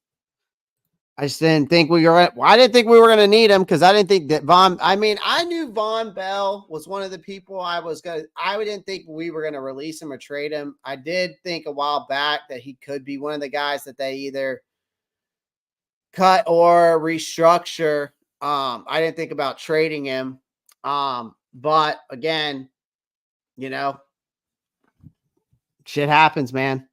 I just didn't think we were. I didn't think we were going to need him because I didn't think that I mean, I knew Von Bell was one of the people I didn't think we were going to release him or trade him. I did think a while back that he could be one of the guys that they either cut or restructure. I didn't think about trading him. But again, shit happens, man.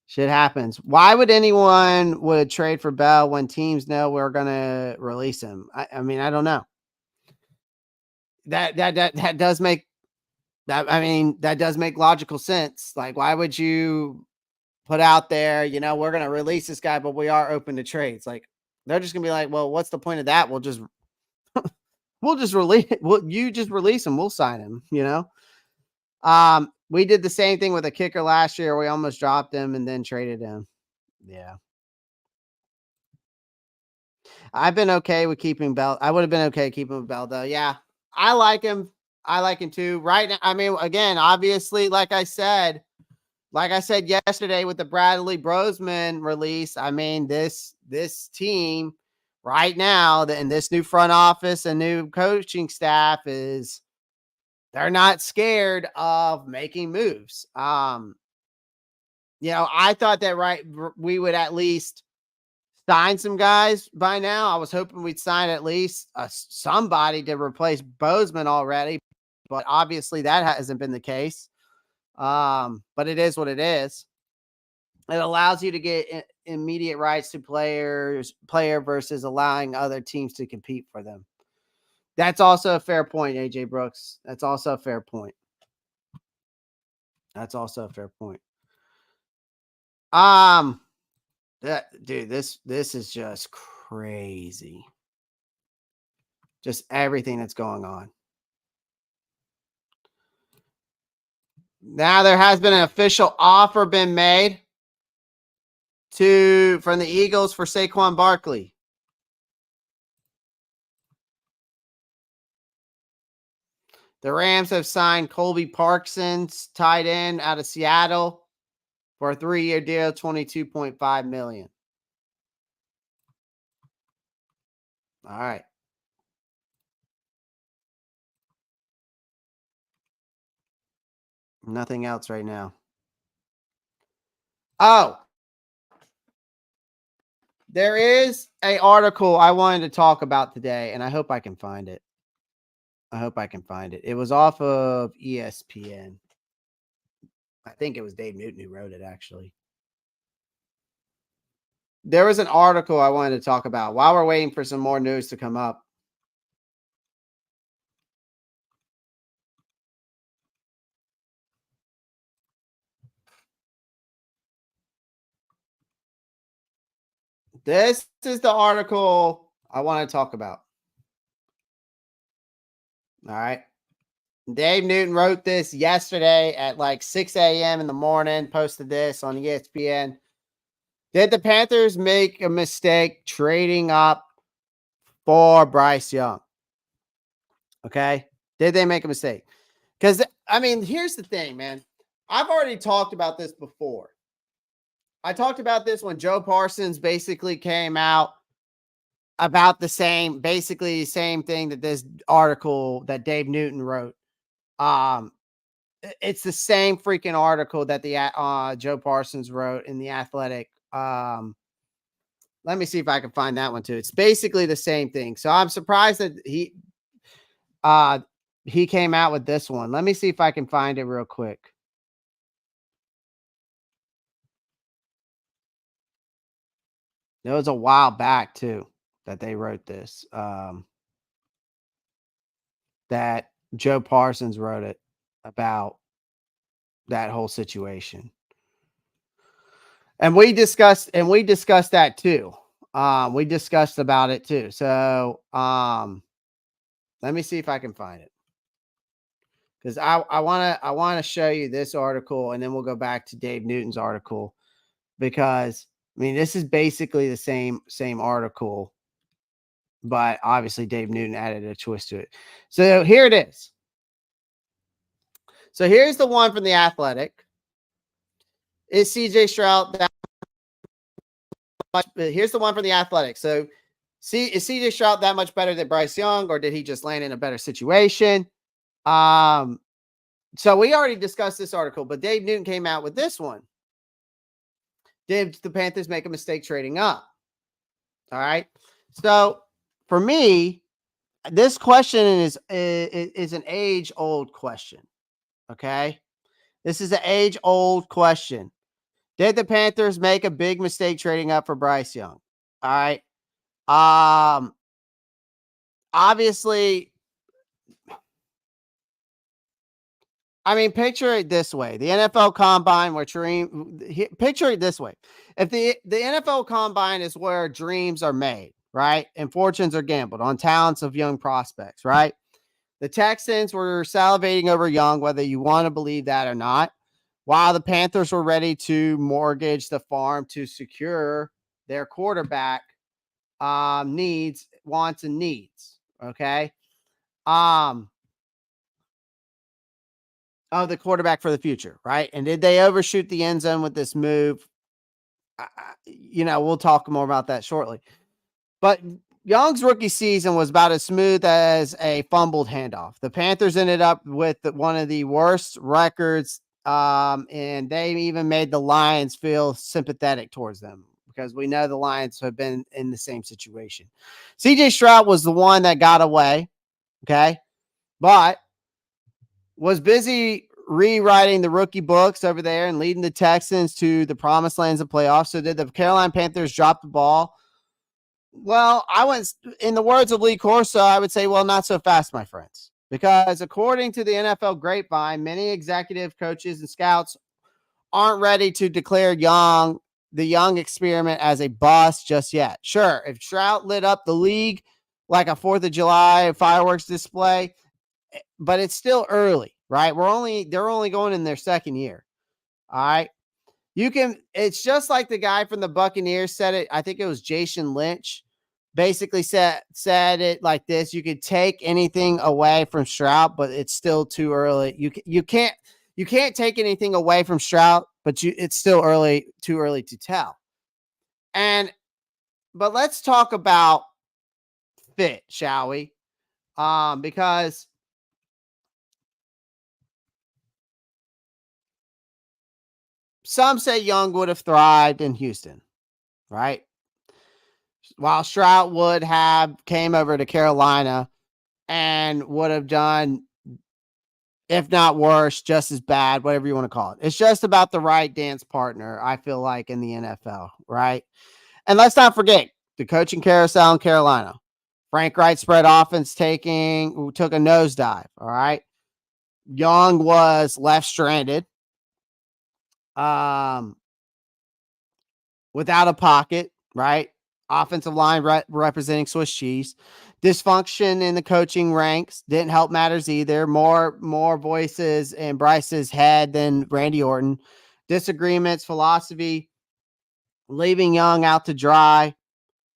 Shit happens. Why would anyone would trade for Bell when teams know we're gonna release him? I mean, I don't know. That does make that. I mean, that does make logical sense. Like, why would you put out there? We're gonna release this guy, but we are open to trades. Like, they're just gonna be like, well, what's the point of that? We'll just release. You just release him. We'll sign him. We did the same thing with a kicker last year. We almost dropped him and then traded him. Yeah. I've been okay with keeping Bell. I would have been okay keeping with Bell, though. Yeah. I like him. I like him too. Right now, I mean, again, obviously, like I said yesterday with the Bradley Brosman release, I mean, this team right now, and this new front office and new coaching staff they're not scared of making moves. I thought that we would at least sign some guys by now. I was hoping we'd sign at least somebody to replace Bozeman already, but obviously that hasn't been the case. But it is what it is. It allows you to get immediate rights to player versus allowing other teams to compete for them. That's also a fair point, AJ Brooks. That's also a fair point. Dude, this is just crazy. Just everything that's going on. Now there has been an official offer been made from the Eagles for Saquon Barkley. The Rams have signed Colby Parkinson's tight end out of Seattle for a 3-year deal, $22.5 million. All right. Nothing else right now. Oh, there is an article I wanted to talk about today, and I hope I can find it. It was off of ESPN. I think it was Dave Newton who wrote it, actually. There was an article I wanted to talk about while we're waiting for some more news to come up. This is the article I want to talk about. All right. Dave Newton wrote this yesterday at like 6 a.m. in the morning, posted this on ESPN. Did the Panthers make a mistake trading up for Bryce Young? Okay. Did they make a mistake? Because, I mean, here's the thing, man. I've already talked about this before. I talked about this when Joe Parsons basically came out about basically the same thing that this article that Dave Newton wrote. It's the same freaking article that the Joe Parsons wrote in The Athletic. Let me see if I can find that one too. It's basically the same thing. So I'm surprised that he came out with this one. Let me see if I can find it real quick. It was a while back too that they wrote this. That Joe Parsons wrote it about that whole situation. And we discussed that too. We discussed about it too. So let me see if I can find it. Because I wanna show you this article, and then we'll go back to Dave Newton's article, because I mean this is basically the same article, but obviously Dave Newton added a twist to it. So here it is. So here's the one from The Athletic. Is CJ Stroud that much? Here's the one from The Athletic. So is CJ Stroud that much better than Bryce Young, or did he just land in a better situation? So we already discussed this article, but Dave Newton came out with this one. Did the Panthers make a mistake trading up? All right. So for me, this question is an age-old question. Okay. This is an age-old question. Did the Panthers make a big mistake trading up for Bryce Young? All right. Obviously, I mean, picture it this way. The NFL Combine, where picture it this way. If the NFL Combine is where dreams are made, right? And fortunes are gambled on talents of young prospects, right? The Texans were salivating over Young, whether you want to believe that or not, while the Panthers were ready to mortgage the farm to secure their quarterback wants, and needs. Okay. Of the quarterback for the future, right? And did they overshoot the end zone with this move? We'll talk more about that shortly. But Young's rookie season was about as smooth as a fumbled handoff. The Panthers ended up with one of the worst records, and they even made the Lions feel sympathetic towards them, because we know the Lions have been in the same situation. CJ Stroud was the one that got away, okay? But was busy rewriting the rookie books over there and leading the Texans to the promised lands of playoffs. So did the Carolina Panthers drop the ball? Well, in the words of Lee Corso, I would say, well, not so fast, my friends. Because according to the NFL grapevine, many executive coaches and scouts aren't ready to declare the Young experiment as a bust just yet. Sure, if Stroud lit up the league like a 4th of July fireworks display, but it's still early, right? They're only going in their second year. All right. It's just like the guy from the Buccaneers said it. I think it was Jason Lynch basically said it like this. You could take anything away from Stroud, but it's still too early. You can't take anything away from Stroud, but it's still too early to tell. But let's talk about fit, shall we? Because some say Young would have thrived in Houston, right? While Stroud would have came over to Carolina and would have done, if not worse, just as bad, whatever you want to call it. It's just about the right dance partner, I feel like, in the NFL, right? And let's not forget the coaching carousel in Carolina. Frank Wright spread offense took a nosedive, all right? Young was left stranded. Without a pocket, right? Offensive line representing Swiss cheese. Dysfunction in the coaching ranks didn't help matters either. More voices in Bryce's head than Randy Orton. Disagreements, philosophy, leaving Young out to dry.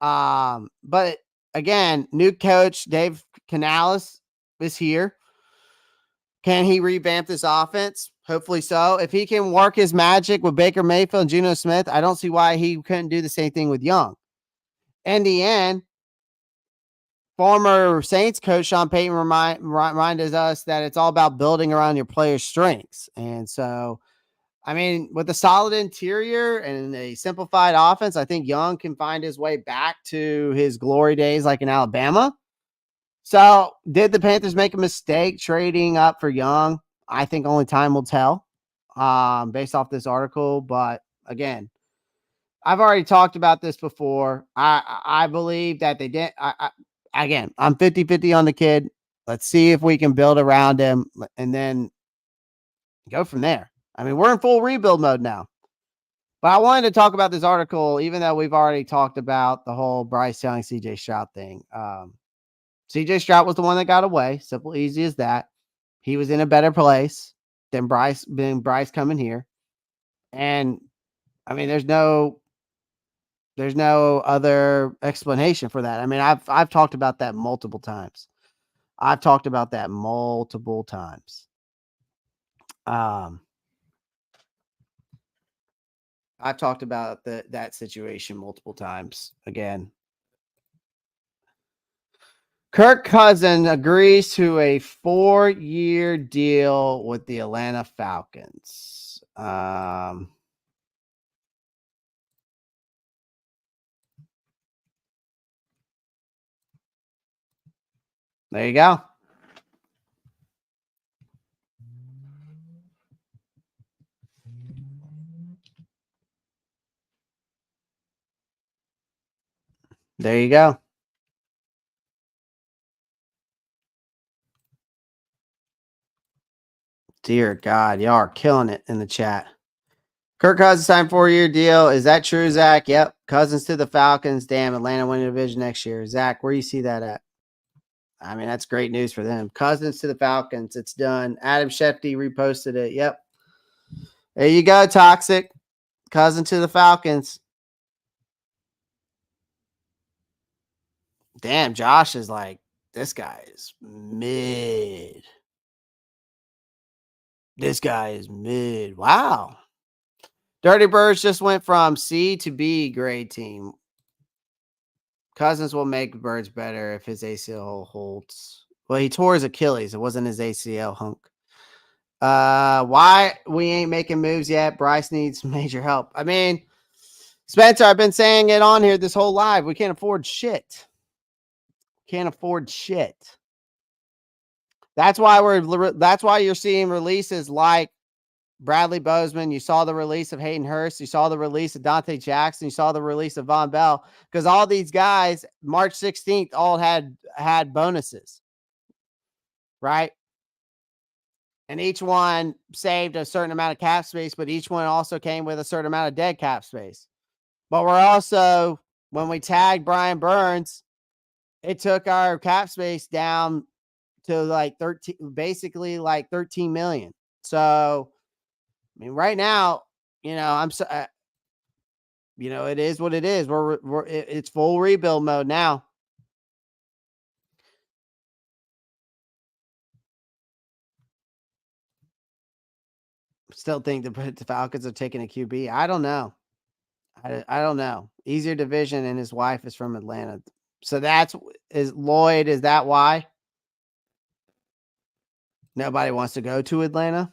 But again, new coach Dave Canales is here. Can he revamp this offense? Hopefully so. If he can work his magic with Baker Mayfield and Geno Smith, I don't see why he couldn't do the same thing with Young. In the end, former Saints coach Sean Payton reminded us that it's all about building around your players' strengths. And so, I mean, with a solid interior and a simplified offense, I think Young can find his way back to his glory days like in Alabama. So, did the Panthers make a mistake trading up for Young? I think only time will tell, based off this article. But again, I've already talked about this before. I believe that they did. Again, I'm 50-50 on the kid. Let's see if we can build around him and then go from there. I mean, we're in full rebuild mode now. But I wanted to talk about this article, even though we've already talked about the whole Bryce Young, CJ Stroud thing. CJ Stroud was the one that got away. Simple, easy as that. He was in a better place than Bryce coming here. And I mean, there's no other explanation for that. I mean, I've talked about that multiple times. I've talked about that situation multiple times. Again, Kirk Cousins agrees to a 4-year deal with the Atlanta Falcons. There you go. There you go. Dear God, y'all are killing it in the chat. Kirk Cousins signed 4-year deal. Is that true, Zach? Yep. Cousins to the Falcons. Damn, Atlanta winning the division next year. Zach, where do you see that at? I mean, that's great news for them. Cousins to the Falcons. It's done. Adam Schefter reposted it. Yep. There you go, Toxic. Cousins to the Falcons. Damn, Josh is like, this guy is mid. This guy is mid. Wow. Dirty Birds just went from C to B grade team. Cousins will make Birds better if his ACL holds. Well, he tore his Achilles. It wasn't his ACL, hunk. Why we ain't making moves yet? Bryce needs major help. I mean, Spencer, I've been saying it on here this whole live. We can't afford shit. Can't afford shit. That's why you're seeing releases like Bradley Bozeman. You saw the release of Hayden Hurst. You saw the release of Dante Jackson. You saw the release of Von Bell, because all these guys, March 16th, all had bonuses, right? And each one saved a certain amount of cap space, but each one also came with a certain amount of dead cap space. But we're also, when we tagged Brian Burns, it took our cap space down to like 13, basically like 13 million. So, I mean, right now, I'm so, it is what it is. It's full rebuild mode now. Still think the Falcons are taking a QB. I don't know. I don't know. Easier division, and his wife is from Atlanta. So is that why nobody wants to go to Atlanta?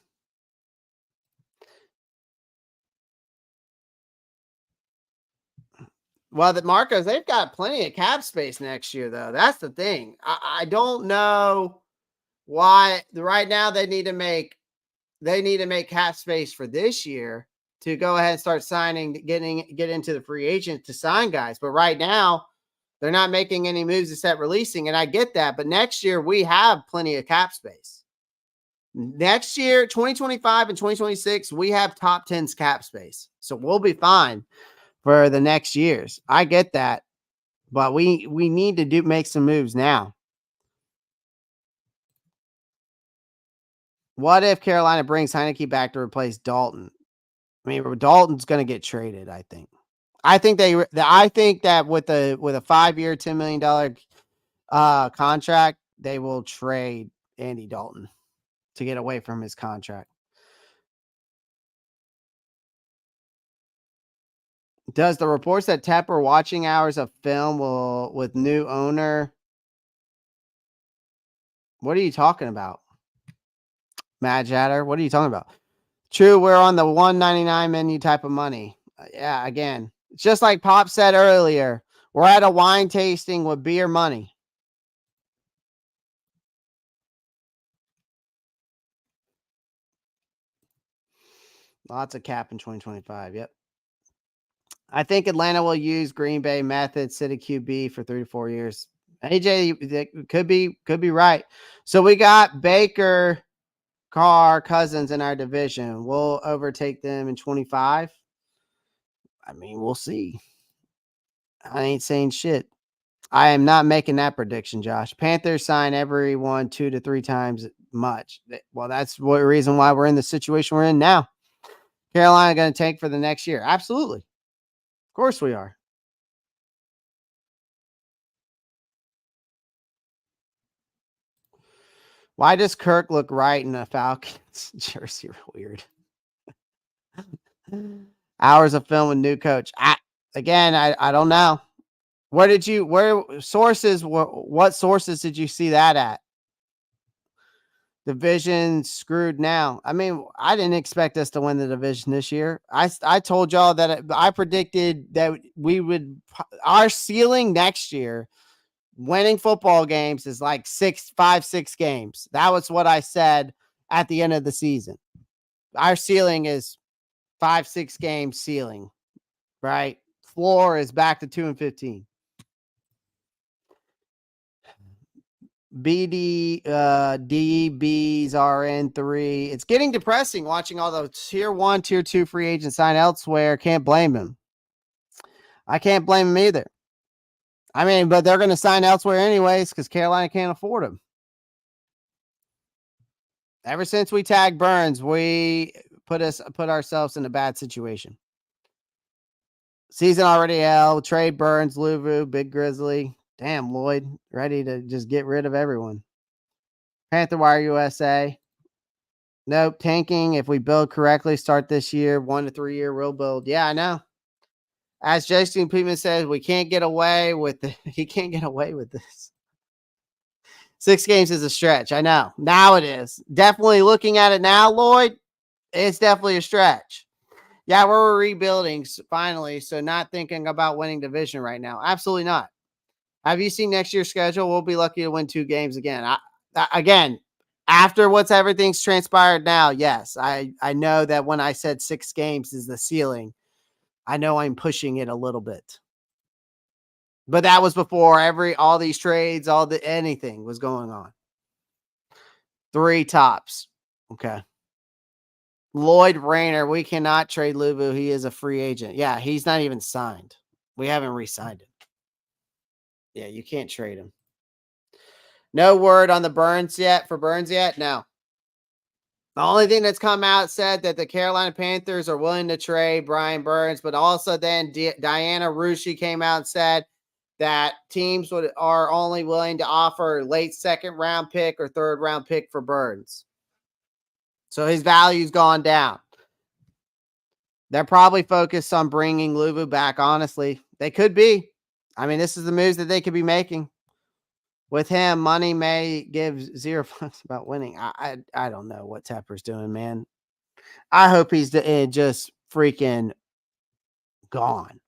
Well, Marcos, they've got plenty of cap space next year, though. That's the thing. I don't know why right now they need to make cap space for this year to go ahead and start signing, get into the free agent to sign guys. But right now, they're not making any moves except releasing, and I get that. But next year, we have plenty of cap space. Next year, 2025 and 2026, we have top 10s cap space. So we'll be fine for the next years. I get that. But we need to make some moves now. What if Carolina brings Heineke back to replace Dalton? I mean, Dalton's going to get traded, I think. I think that with a 5-year, $10 million contract, they will trade Andy Dalton to get away from his contract. Does the reports that Tepper watching hours of film with new owner? What are you talking about? Mad Chatter? What are you talking about? True, we're on the $1.99 menu type of money. Yeah, again, it's just like Pop said earlier, we're at a wine tasting with beer money. Lots of cap in 2025. Yep. I think Atlanta will use Green Bay method, sit a QB for 3 to 4 years. AJ could be right. So we got Baker, Carr, Cousins in our division. We'll overtake them in 25. I mean, we'll see. I ain't saying shit. I am not making that prediction, Josh. Panthers sign everyone 2 to 3 times much. Well, that's the reason why we're in the situation we're in now. Carolina going to tank for the next year. Absolutely. Of course we are. Why does Kirk look right in a Falcons jersey? Weird. Hours of film with new coach. I don't know. What sources did you see that at? Division screwed now. I mean, I didn't expect us to win the division this year. I told y'all that I predicted that our ceiling next year winning football games is like 6 games. That was what I said at the end of the season. Our ceiling is 5-6 game ceiling, right? Floor is back to 2-15. DBs are in 3. It's getting depressing watching all the tier 1, tier 2 free agents sign elsewhere. Can't blame him. I can't blame him either. I mean, but they're going to sign elsewhere anyways because Carolina can't afford them. Ever since we tagged Burns, we put ourselves in a bad situation. Season already held. Trade Burns, Luvu, Big Grizzly. Damn, Lloyd, ready to just get rid of everyone. Panther Wire USA. Nope, tanking. If we build correctly, start this year, 1 to 3 year real build. Yeah, I know. As Jason Piedmont says, we can't get away with he can't get away with this. 6 games is a stretch. I know. Now it is. Definitely looking at it now, Lloyd, it's definitely a stretch. Yeah, we're rebuilding finally, so not thinking about winning division right now. Absolutely not. Have you seen next year's schedule? We'll be lucky to win 2 games again. Again, after everything's transpired now, yes, I know that when I said 6 games is the ceiling, I know I'm pushing it a little bit. But that was before all these trades, anything was going on. 3 tops. Okay. Lloyd Rayner, we cannot trade Luvu. He is a free agent. Yeah, he's not even signed. We haven't re-signed him. Yeah, you can't trade him. No word on the Burns yet. No. The only thing that's come out said that the Carolina Panthers are willing to trade Brian Burns, but also then Diana Rushi came out and said that teams are only willing to offer late 2nd round pick or 3rd round pick for Burns. So his value's gone down. They're probably focused on bringing Luvu back, honestly. They could be. I mean, this is the moves that they could be making. With him, money may give 0 fucks about winning. I don't know what Tepper's doing, man. I hope he's just freaking gone.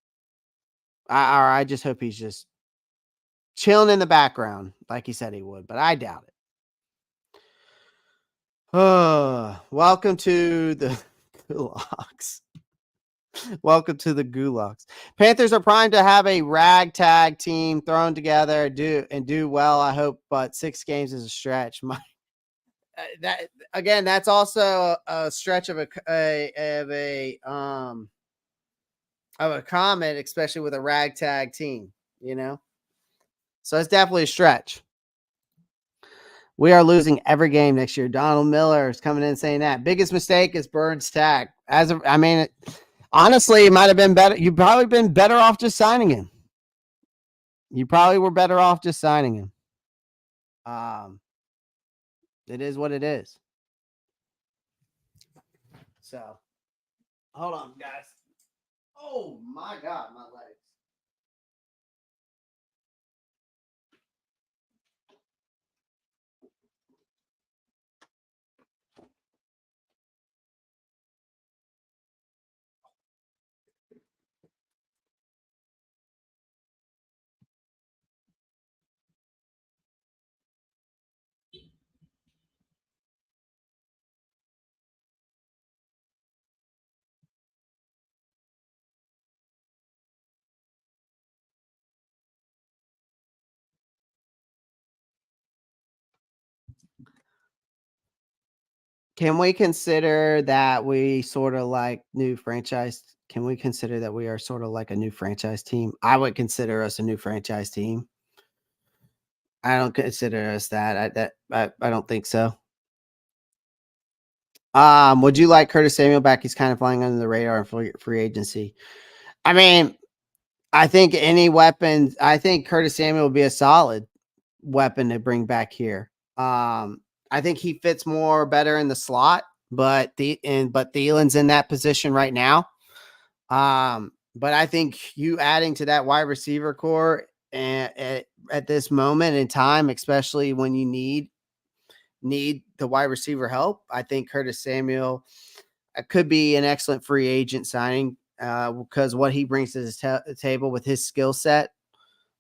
I just hope he's just chilling in the background like he said he would, but I doubt it. Welcome to the Gulags. Welcome to the Gulags. Panthers are primed to have a ragtag team thrown together, do well, I hope, but 6 games is a stretch. That's also a stretch of a comment, especially with a ragtag team, So it's definitely a stretch. We are losing every game next year. Donald Miller is coming in saying that. Biggest mistake is Burns tag. Honestly, it might have been better. You've probably been better off just signing him. You probably were better off just signing him. It is what it is. So, hold on, guys. Oh my God, my legs. Can we consider that we sort of like new franchise? Can we consider that we are sort of like a new franchise team? I would consider us a new franchise team. I don't consider us that. I don't think so. Would you like Curtis Samuel back? He's kind of flying under the radar in free agency. I mean, I think any weapons. I think Curtis Samuel would be a solid weapon to bring back here. I think he fits more better in the slot, but Thielen's in that position right now. But I think you adding to that wide receiver core at this moment in time, especially when you need the wide receiver help, I think Curtis Samuel could be an excellent free agent signing because what he brings to the table with his skill set,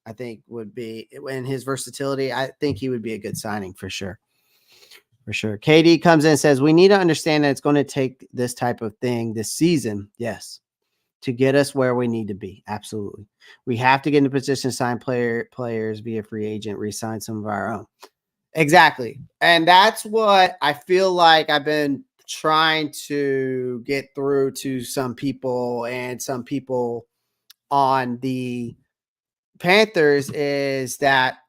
I think would be, and his versatility, I think he would be a good signing for sure. For sure. KD comes in and says, we need to understand that it's going to take this type of thing this season. Yes. To get us where we need to be. Absolutely. We have to get in a position to sign players, be a free agent, re-sign some of our own. Exactly. And that's what I feel like I've been trying to get through to some people and some people on the Panthers is that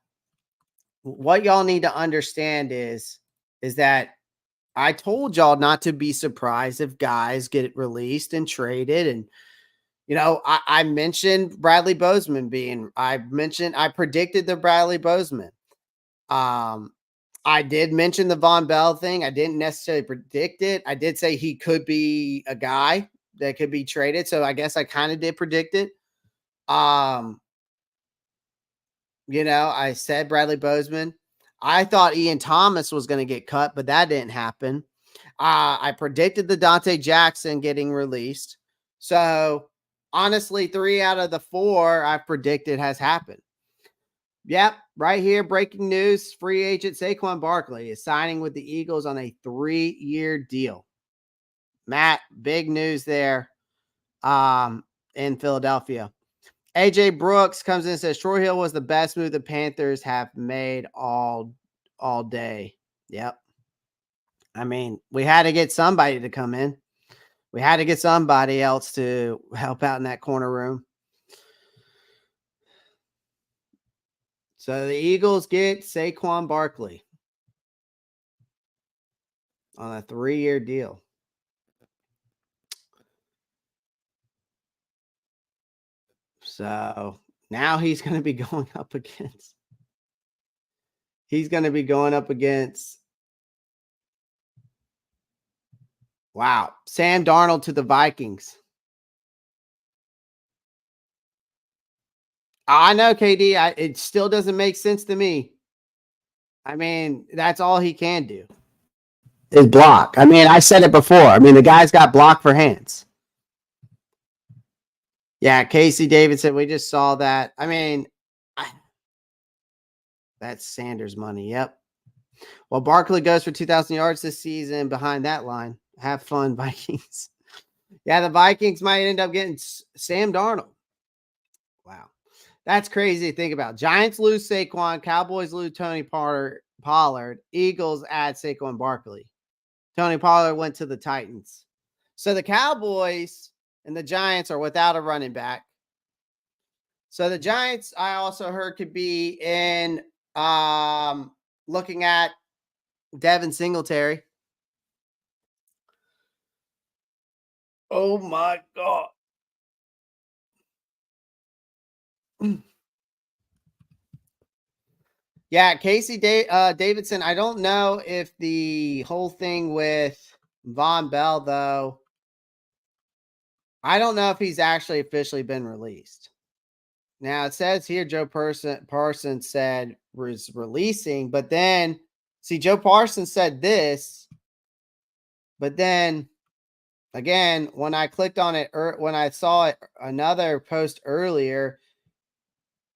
what y'all need to understand is that I told y'all not to be surprised if guys get released and traded. And, I mentioned Bradley Bozeman I predicted the Bradley Bozeman. I did mention the Von Bell thing. I didn't necessarily predict it. I did say he could be a guy that could be traded. So I guess I kind of did predict it. I said Bradley Bozeman. I thought Ian Thomas was going to get cut, but that didn't happen. I predicted the Dante Jackson getting released. So honestly, 3 out of the 4 I've predicted has happened. Yep, right here, breaking news. Free agent Saquon Barkley is signing with the Eagles on a 3-year deal. Matt, big news there in Philadelphia. AJ Brooks comes in and says Troy Hill was the best move the Panthers have made all day. Yep. I mean, we had to get somebody to come in. We had to get somebody else to help out in that corner room. So the Eagles get Saquon Barkley on a 3-year deal. So now he's going to be going up against. Wow, Sam Darnold to the Vikings. I know, KD. It still doesn't make sense to me. I mean, that's all he can do is block. I mean, I said it before. I mean, the guy's got block for hands. Yeah, Casey Davidson. We just saw that. I mean, that's Sanders money. Yep. Well, Barkley goes for 2,000 yards this season behind that line. Have fun, Vikings. Yeah, the Vikings might end up getting Sam Darnold. Wow. That's crazy to think about. Giants lose Saquon. Cowboys lose Tony Pollard. Eagles add Saquon Barkley. Tony Pollard went to the Titans. So the Cowboys and the Giants are without a running back. So the Giants, I also heard, could be in looking at Devin Singletary. Oh my God. Yeah, Casey Davidson. I don't know if the whole thing with Von Bell, though, I don't know if he's actually officially been released. Now, it says here Joe Parsons said was releasing, but then, see, Joe Parsons said this, but then, again, when I clicked on it, when I saw it, another post earlier,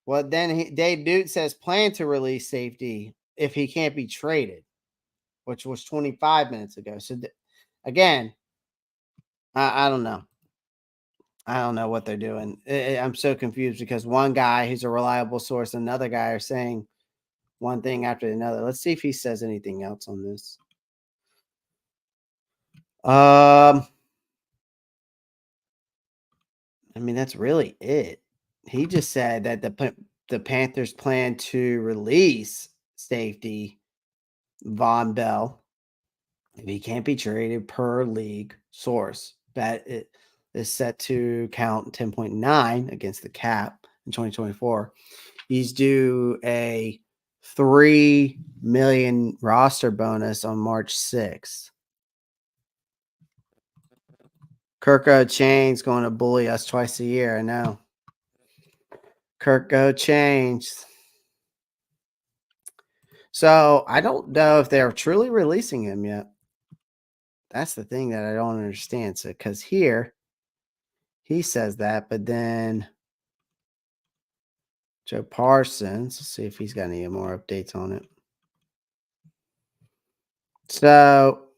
well, then Dave Newton says plan to release safety if he can't be traded, which was 25 minutes ago. So, again, I don't know. I don't know what they're doing. I'm so confused because one guy who's a reliable source, another guy are saying one thing after another. Let's see if he says anything else on this. I mean, that's really it. He just said that the Panthers plan to release safety Von Bell if he can't be traded per league source. That it is set to count 10.9 against the cap in 2024. He's due a 3 million roster bonus on March 6th. Kirko Chain's going to bully us twice a year. I know. Kirko Chains. So I don't know if they're truly releasing him yet. That's the thing that I don't understand. So, because here he says that, but then Joe Parsons, let's see if he's got any more updates on it. So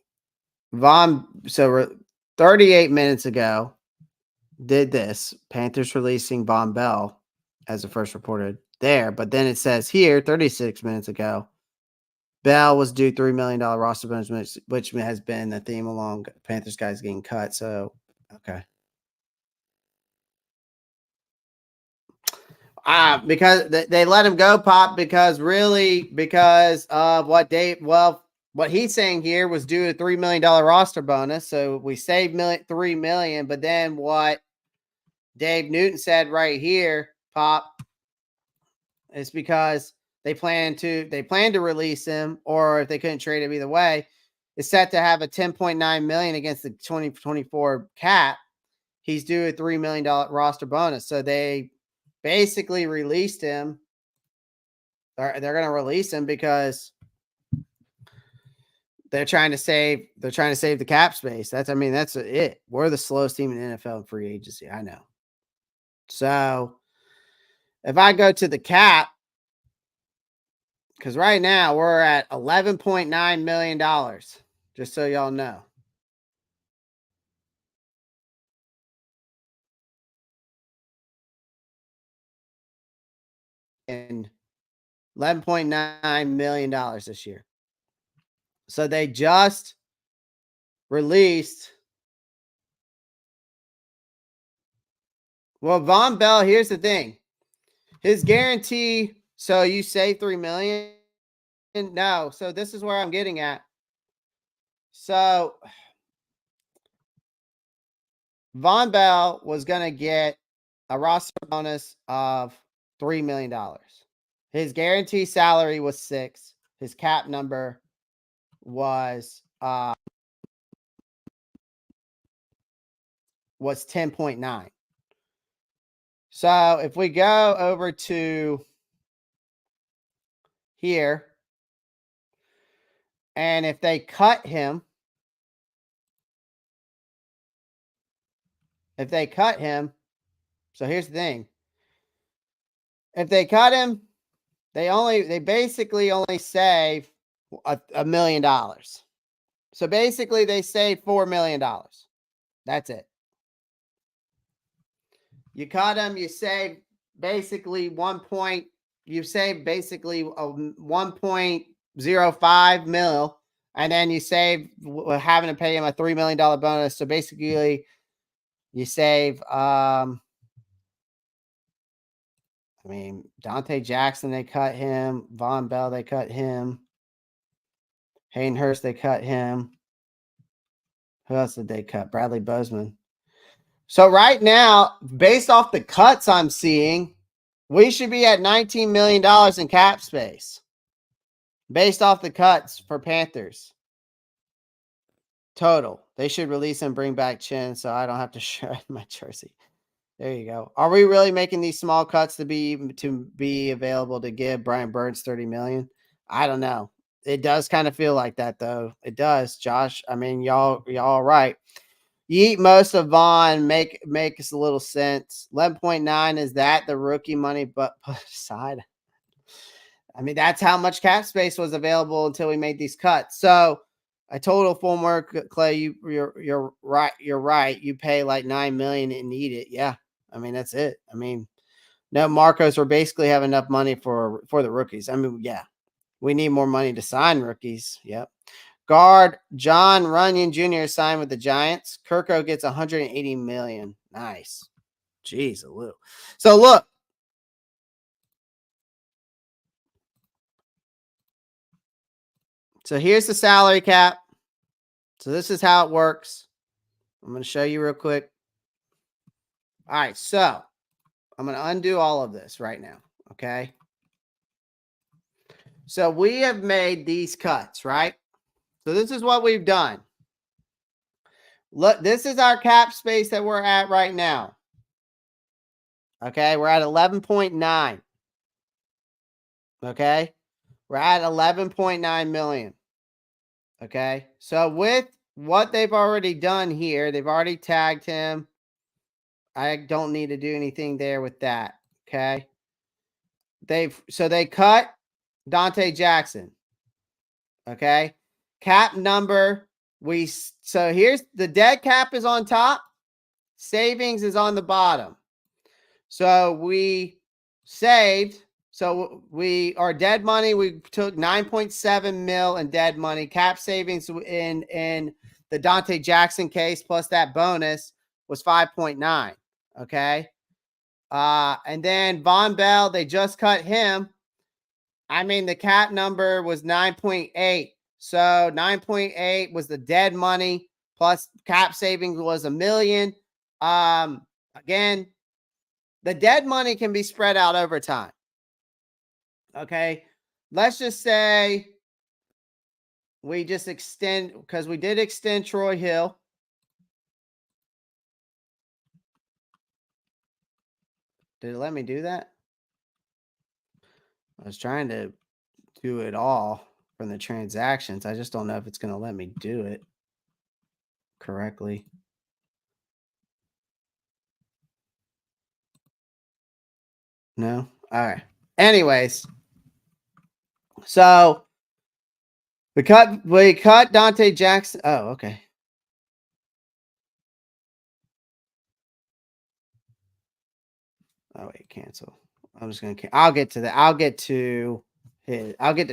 38 minutes ago, did this. Panthers releasing Von Bell as the first reported there, but then it says here 36 minutes ago, Bell was due $3 million roster bonus, which has been the theme along Panthers guys getting cut. So, okay. Because they let him go, Pop, because of what he's saying here was due a $3 million roster bonus. So we saved $3 million, but then what Dave Newton said right here, Pop, is because they plan to release him, or if they couldn't trade him either way, is set to have a $10.9 million against the 2024 cap. He's due a $3 million roster bonus. So they basically released him. They're going to release him because they're trying to save the cap space. That's it. We're the slowest team in the NFL in free agency. I know. So if I go to the cap, because right now we're at $11.9 million, just so y'all know. And $11.9 million this year. So they just released. Well, Von Bell, here's the thing. His guarantee, so you save $3 million. No, so this is where I'm getting at. So Von Bell was going to get a roster bonus of $3 million. His guarantee salary was 6. His cap number was 10.9. So if we go over to here, and if they cut him, so here's the thing. If they cut him, they basically only save $1 million. So basically they save $4 million. That's it. You cut him, you save basically 1.05 mil, and then you save having to pay him a $3 million bonus. So basically you save Dante Jackson, they cut him. Von Bell, they cut him. Hayden Hurst, they cut him. Who else did they cut? Bradley Bozeman. So right now, based off the cuts I'm seeing, we should be at $19 million in cap space. Based off the cuts for Panthers. Total. They should release and bring back Chin so I don't have to shred my jersey. There you go. Are we really making these small cuts to be available to give Brian Burns $30 million? I don't know. It does kind of feel like that, though. It does, Josh. I mean, y'all right. You eat most of Vaughn, make us a little sense. 11.9, is that the rookie money but put aside? I mean, that's how much cap space was available until we made these cuts. So a total formwork, Clay, you're right. You're right. You pay like $9 million and eat it. Yeah. I mean, that's it. I mean, no, Marcos, we're basically have enough money for the rookies. I mean, yeah, we need more money to sign rookies. Yep. Guard John Runyon Jr. signed with the Giants. Kirko gets $180 million. Nice. Jeez, Lou. So look. So here's the salary cap. So this is how it works. I'm going to show you real quick. All right, so I'm going to undo all of this right now, okay? So we have made these cuts, right? So this is what we've done. Look, this is our cap space that we're at right now. Okay, we're at 11.9. Okay, we're at 11.9 million. Okay, so with what they've already done here, they've already tagged him. I don't need to do anything there with that. Okay, they cut Dante Jackson. Okay, cap number so here's the dead cap is on top, savings is on the bottom. So we saved. So our dead money, we took 9.7 mil in dead money. Cap savings in the Dante Jackson case plus that bonus was 5.9. Okay. And then Von Bell, they just cut him. I mean, the cap number was 9.8. So 9.8 was the dead money plus cap savings was $1 million. Again, the dead money can be spread out over time. Okay. Let's just say we just extend, because we did extend Troy Hill. Did it let me do that? I was trying to do it all from the transactions. I just don't know if it's going to let me do it correctly. No? All right. Anyways. So we cut Dante Jackson. Oh, okay. Oh, wait, cancel. I'm just going to, I'll get to that. I'll get to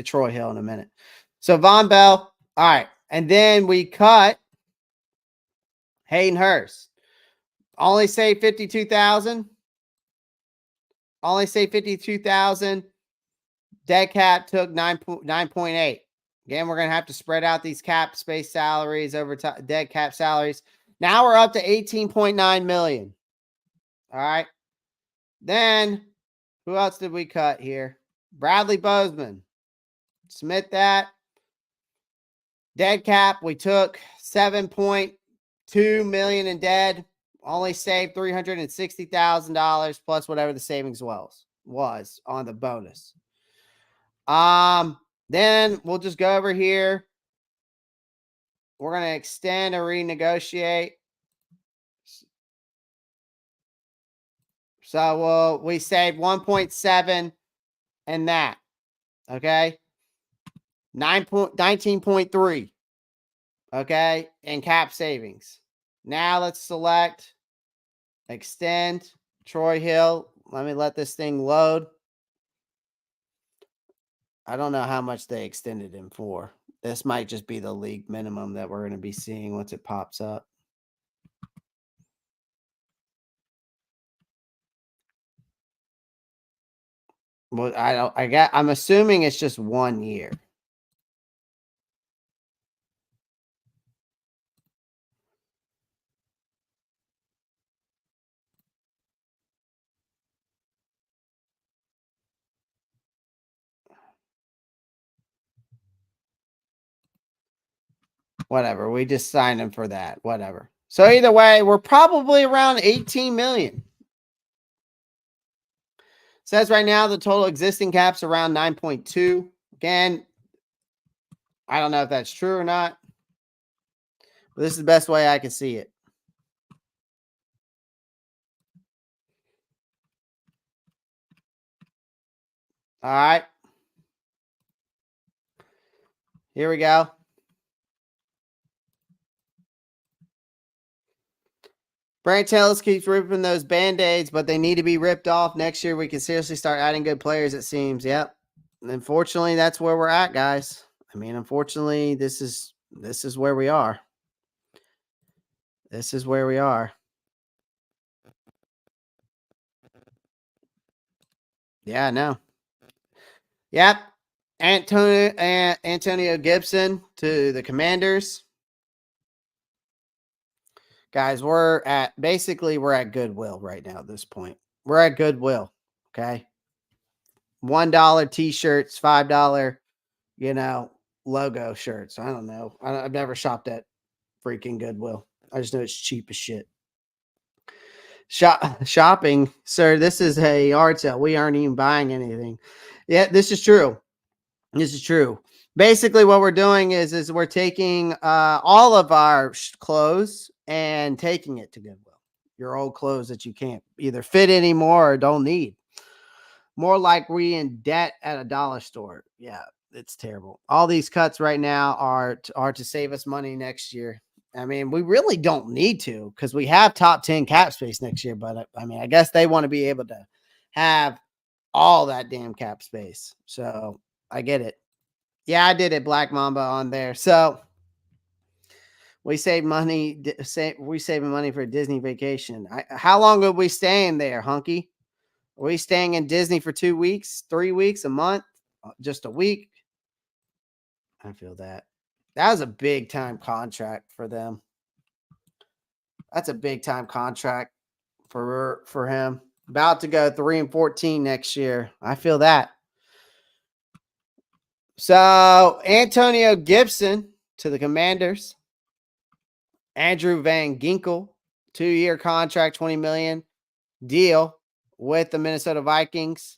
Troy Hill in a minute. So Von Bell. All right. And then we cut Hayden Hurst. Only saved 52,000. Only saved 52,000. Dead cap took 9.8. Again, we're going to have to spread out these cap space salaries over dead cap salaries. Now we're up to 18.9 million. All right. Then who else did we cut here? Bradley Bozeman. Submit that. Dead cap, we took 7.2 million in dead. Only saved $360,000 plus whatever the savings was on the bonus. Then we'll just go over here. We're going to extend or renegotiate. So we saved 1.7 in that. Okay. 19.3. Okay. In cap savings. Now let's select extend Troy Hill. Let me let this thing load. I don't know how much they extended him for. This might just be the league minimum that we're going to be seeing once it pops up. Well, I'm assuming it's just 1 year. Whatever. We just signed him for that. Whatever. So either way, we're probably around 18 million. Says right now the total existing cap's around 9.2. Again, I don't know if that's true or not. But this is the best way I can see it. All right. Here we go. Branch Ellis keeps ripping those Band-Aids, but they need to be ripped off. Next year, we can seriously start adding good players, it seems. Yep. Unfortunately, that's where we're at, guys. I mean, unfortunately, this is This is where we are. This is where we are. Yeah, I know. Yep. Antonio Gibson to the Commanders. Guys, we're at Goodwill right now at this point. We're at Goodwill. Okay. $1 t-shirts, $5, logo shirts. I don't know. I've never shopped at freaking Goodwill. I just know it's cheap as shit. Shopping, sir. This is a yard sale. We aren't even buying anything. Yeah, this is true. This is true. Basically, what we're doing is we're taking all of our clothes and taking it to Goodwill. Your old clothes that you can't either fit anymore or don't need. More like we in debt at a dollar store. Yeah, it's terrible. All these cuts right now are to save us money next year. I mean, we really don't need to because we have top 10 cap space next year. But I mean, I guess they want to be able to have all that damn cap space. So I get it. Yeah, I did it, Black Mamba on there. So we save money. We saving money for a Disney vacation. How long are we staying there, Hunky? Are we staying in Disney for 2 weeks, 3 weeks, a month, just a week? I feel that. That was a big time contract for them. That's a big time contract for him. About to go 3-14 next year. I feel that. So Antonio Gibson to the Commanders. Andrew Van Ginkel, 2-year contract, $20 million deal with the Minnesota Vikings.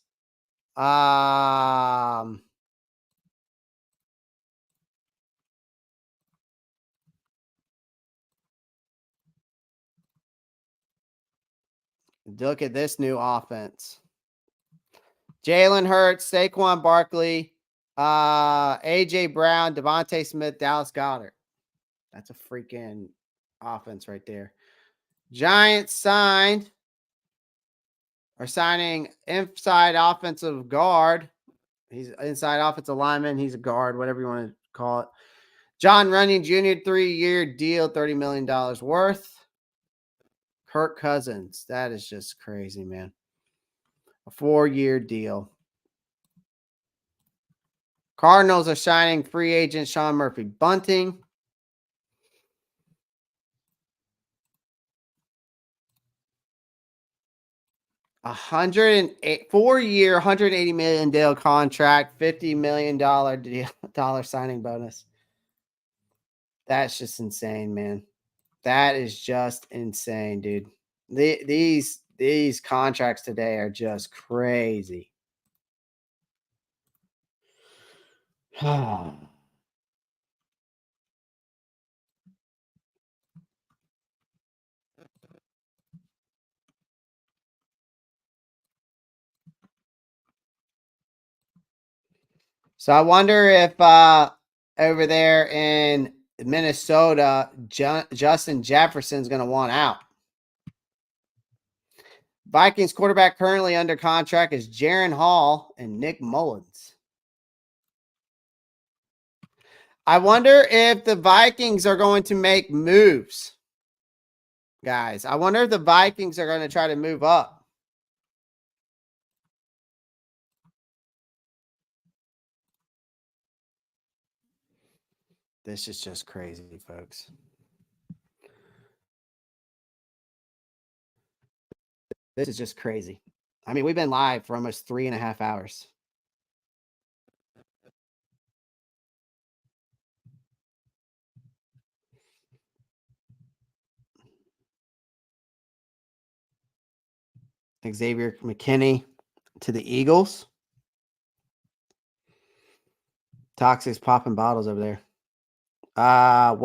Look at this new offense. Jalen Hurts, Saquon Barkley, A.J. Brown, Devontae Smith, Dallas Goedert. That's a freaking offense right there. Giants signing inside offensive guard. He's inside offensive lineman. He's a guard, whatever you want to call it. John Runyon Jr., 3-year deal, $30 million worth. Kirk Cousins. That is just crazy, man. A 4-year deal. Cardinals are signing free agent Sean Murphy Bunting. A 4-year, $180 million deal contract, $50 million dollar signing bonus. That's just insane, man. That is just insane, dude. These contracts today are just crazy. So I wonder if over there in Minnesota, Justin Jefferson's going to want out. Vikings quarterback currently under contract is Jaron Hall and Nick Mullins. I wonder if the Vikings are going to make moves. Guys, I wonder if the Vikings are going to try to move up. This is just crazy, folks. This is just crazy. I mean, we've been live for almost 3.5 hours. Xavier McKinney to the Eagles. Toxic's popping bottles over there.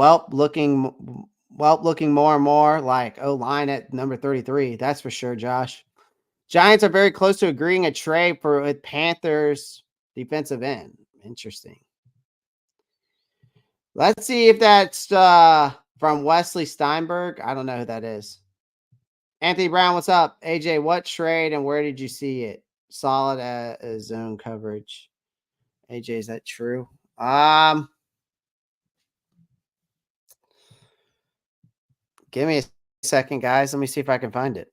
Looking more and more like O-line at number 33. That's for sure, Josh. Giants are very close to agreeing a trade with Panthers defensive end. Interesting. Let's see if that's from Wesley Steinberg. I don't know who that is. Anthony Brown, what's up? AJ, what trade and where did you see it? Solid zone coverage. AJ, is that true? Give me a second, guys. Let me see if I can find it.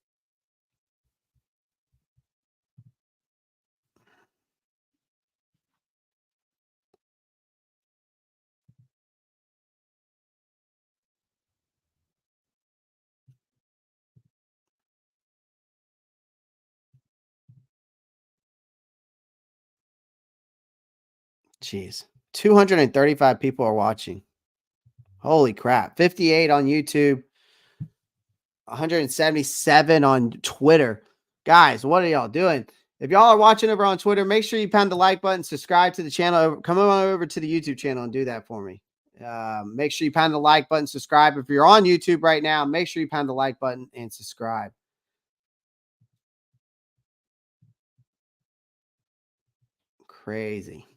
Jeez. 235 people are watching. Holy crap. 58 on YouTube. 177 on Twitter. Guys, what are y'all doing? If y'all are watching over on Twitter, make sure you pound the like button, subscribe to the channel. Come on over to the YouTube channel and do that for me. Make sure you pound the like button, subscribe. If you're on YouTube right now, make sure you pound the like button and subscribe. Crazy.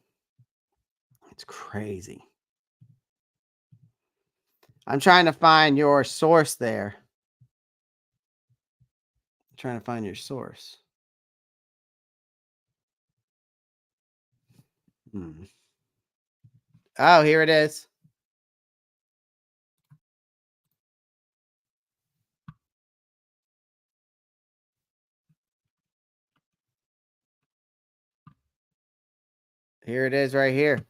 It's crazy. I'm trying to find your source there. I'm trying to find your source. Oh, here it is. Here it is right here.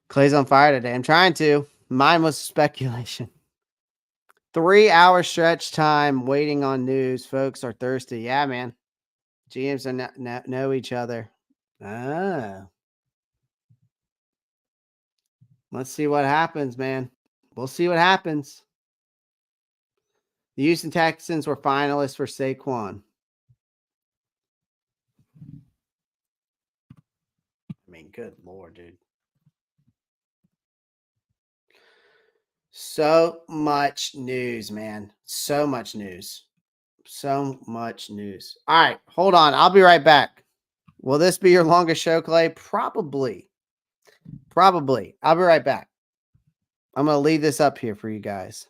Clay's on fire today. I'm trying to. Mine was speculation. 3-hour stretch time waiting on news. Folks are thirsty. Yeah, man. GMs know each other. Ah. Let's see what happens, man. We'll see what happens. The Houston Texans were finalists for Saquon. I mean, good Lord, dude. So much news, man. So much news. So much news. All right, hold on. I'll be right back. Will this be your longest show, Clay? Probably. Probably. I'll be right back. I'm going to leave this up here for you guys.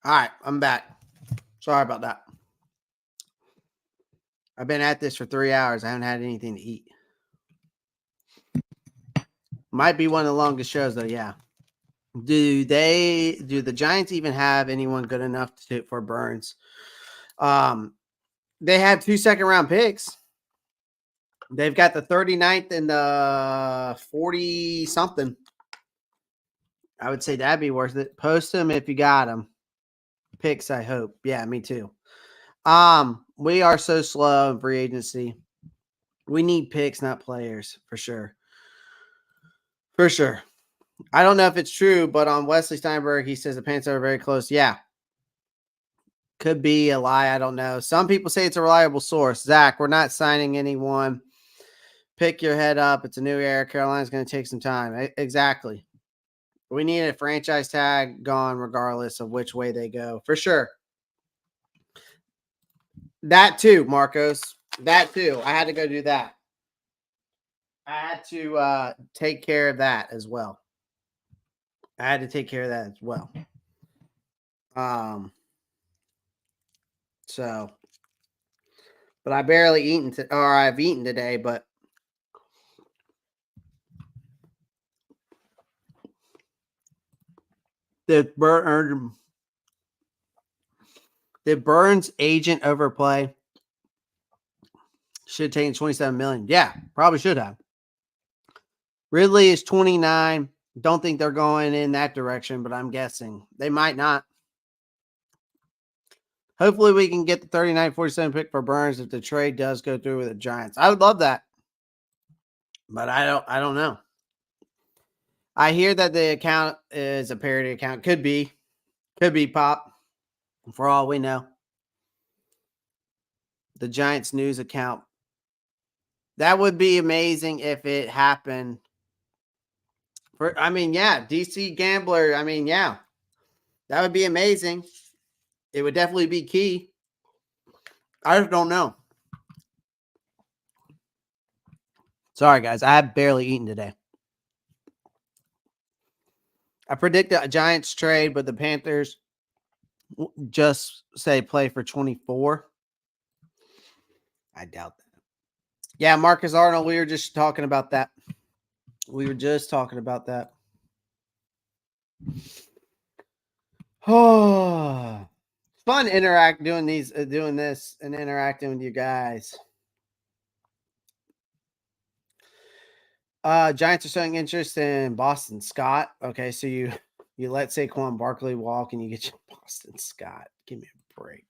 All right, I'm back. Sorry about that. I've been at this for 3 hours. I haven't had anything to eat. Might be one of the longest shows though. Yeah. Do the Giants even have anyone good enough for Burns? They have 2 second-round picks. They've got the 39th and the 40 something. I would say that'd be worth it. Post them if you got them. Picks, I hope. Yeah, me too. We are so slow in free agency. We need picks, not players, for sure. For sure. I don't know if it's true, but on Wesley Steinberg, he says the Panthers are very close. Yeah. Could be a lie. I don't know. Some people say it's a reliable source. Zach, we're not signing anyone. Pick your head up. It's a new era. Carolina's going to take some time. Exactly. We need a franchise tag gone regardless of which way they go. For sure. That too, Marcos. That too. I had to go do that. I had to take care of that as well. I had to take care of that as well. So, but I barely eaten, or I've eaten today, but did Burns agent overplay? Should have taken 27 million. Yeah, probably should have. Ridley is 29. Don't think they're going in that direction, but I'm guessing they might not. Hopefully we can get the 39-47 pick for Burns if the trade does go through with the Giants. I would love that. But I don't know. I hear that the account is a parody account. Could be Pop. For all we know. The Giants news account. That would be amazing if it happened. Yeah, DC Gambler. Yeah. That would be amazing. It would definitely be key. I just don't know. Sorry, guys. I have barely eaten today. I predict a Giants trade, but the Panthers just say play for 24. I doubt that. Yeah, Marcus Arnold. We were just talking about that. Oh, fun doing this and interacting with you guys. Giants are showing interest in Boston Scott. Okay, so you let Saquon Barkley walk and you get your Boston Scott. Give me a break.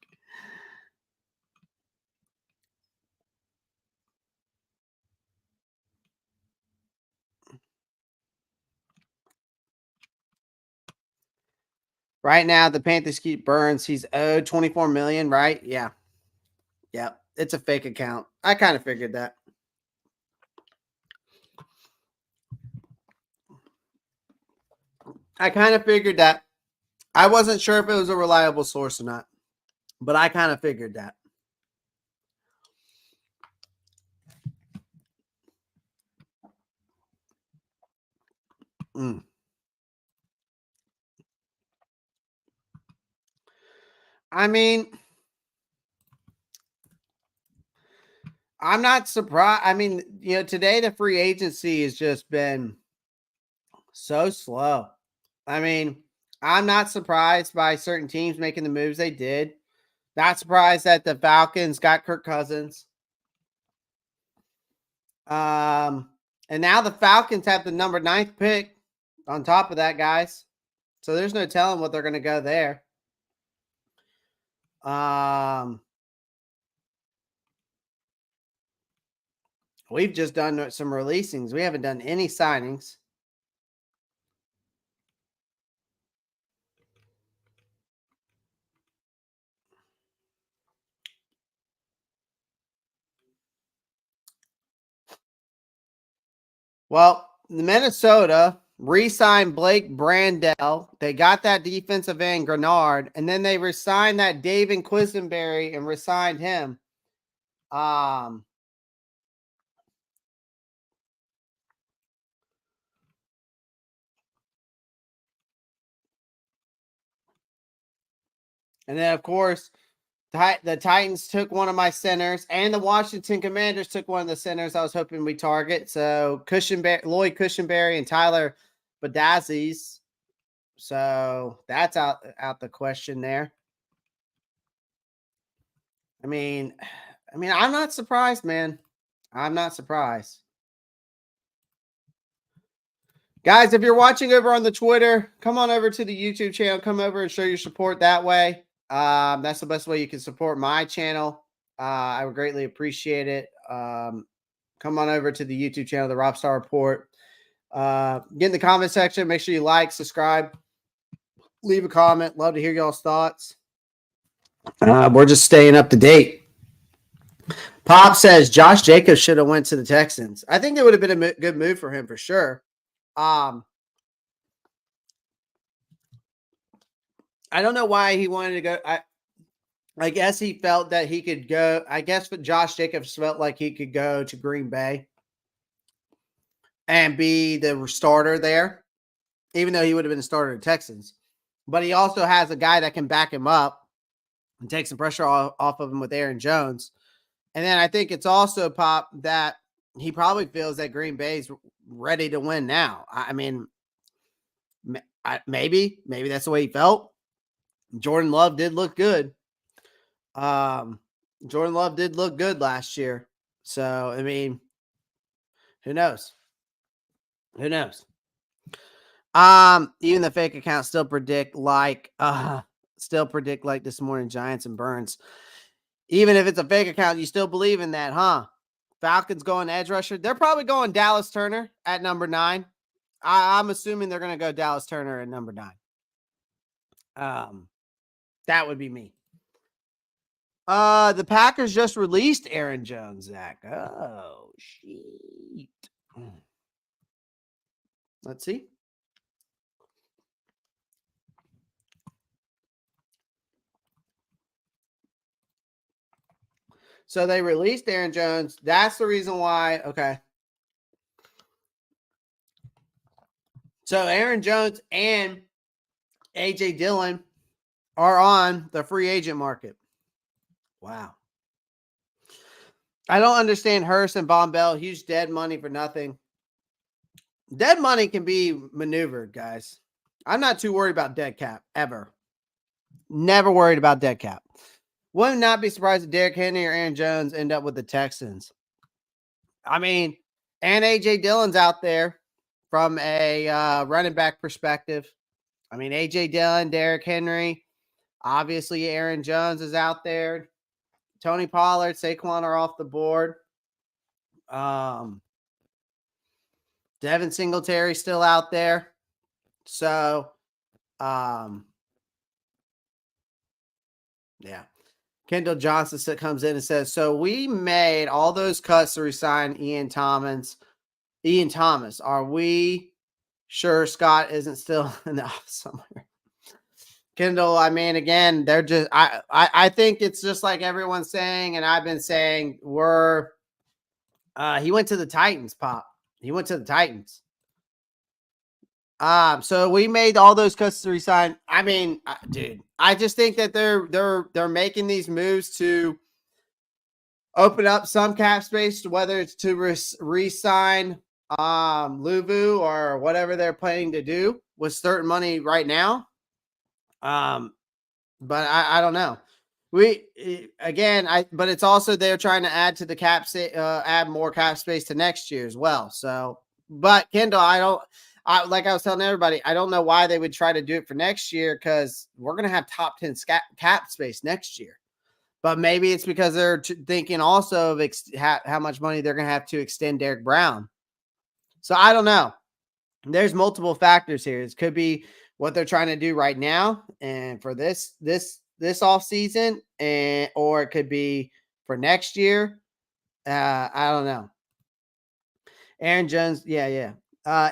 Right now, the Panthers keep Burns. He's owed $24 million, right? Yeah. Yeah. It's a fake account. I kind of figured that. I wasn't sure if it was a reliable source or not, but I kind of figured that. I'm not surprised. Today the free agency has just been so slow. I'm not surprised by certain teams making the moves they did. Not surprised that the Falcons got Kirk Cousins. And now the Falcons have the number 9th pick on top of that, guys. So there's no telling what they're going to go there. We've just done some releasings. We haven't done any signings. Well, Minnesota re-signed Blake Brandel. They got that defensive end, Grenard, and then they re-signed that David Quisenberry and re-signed him. And then, of course, the Titans took one of my centers, and the Washington Commanders took one of the centers I was hoping we target. So Lloyd Cushenberry and Tyler Badazes. So that's out the question there. I mean, I'm not surprised, man. I'm not surprised. Guys, if you're watching over on the Twitter, come on over to the YouTube channel. Come over and show your support that way. That's the best way you can support my channel. I would greatly appreciate it. Come on over to the YouTube channel, the Ropp Star Report. Get in the comment section. Make sure you like, subscribe, leave a comment. Love to hear y'all's thoughts. We're just staying up to date. Pop says Josh Jacobs should have went to the Texans. I think it would have been a good move for him for sure. I don't know why he wanted to go. I guess he felt that he could go. I guess Josh Jacobs felt like he could go to Green Bay and be the starter there, even though he would have been a starter in Texans. But he also has a guy that can back him up and take some pressure off of him with Aaron Jones. And then I think it's also, Pop, that he probably feels that Green Bay's ready to win now. I mean, maybe that's the way he felt. Jordan Love did look good. Jordan Love did look good last year. So, I mean, who knows? Who knows? Even the fake accounts still predict like this morning Giants and Burns. Even if it's a fake account, you still believe in that, huh? Falcons going edge rusher. They're probably going Dallas Turner at number 9. I'm assuming they're going to go Dallas Turner at number 9. That would be me. The Packers just released Aaron Jones, Zach. Oh, shit. Let's see. So they released Aaron Jones. That's the reason why. Okay. So Aaron Jones and A.J. Dillon are on the free agent market. Wow. I don't understand Hurst and Von Bell. Huge dead money for nothing. Dead money can be maneuvered, guys. I'm not too worried about dead cap, ever. Never worried about dead cap. Would not be surprised if Derrick Henry or Aaron Jones end up with the Texans. I mean, and A.J. Dillon's out there from a running back perspective. I mean, A.J. Dillon, Derrick Henry. Obviously, Aaron Jones is out there. Tony Pollard, Saquon are off the board. Devin Singletary still out there. So, yeah. Kendall Johnson comes in and says, so we made all those cuts to resign Ian Thomas. Are we sure Scott isn't still in the office somewhere? Kendall, I mean, again, they're just, I think it's just like everyone's saying, and I've been saying, he went to the Titans, Pop. He went to the Titans. So we made all those cuts to resign. I mean, dude, I just think that they're making these moves to open up some cap space, whether it's to re-sign Luvu or whatever they're planning to do with certain money right now. But I don't know. But it's also they're trying to add to the cap, add more cap space to next year as well. So, but Kendall, like I was telling everybody, I don't know why they would try to do it for next year, because we're going to have top 10 cap space next year. But maybe it's because they're thinking also of how much money they're going to have to extend Derek Brown. So I don't know. There's multiple factors here. It could be what they're trying to do right now and for this offseason, or it could be for next year. I don't know. Aaron Jones, yeah.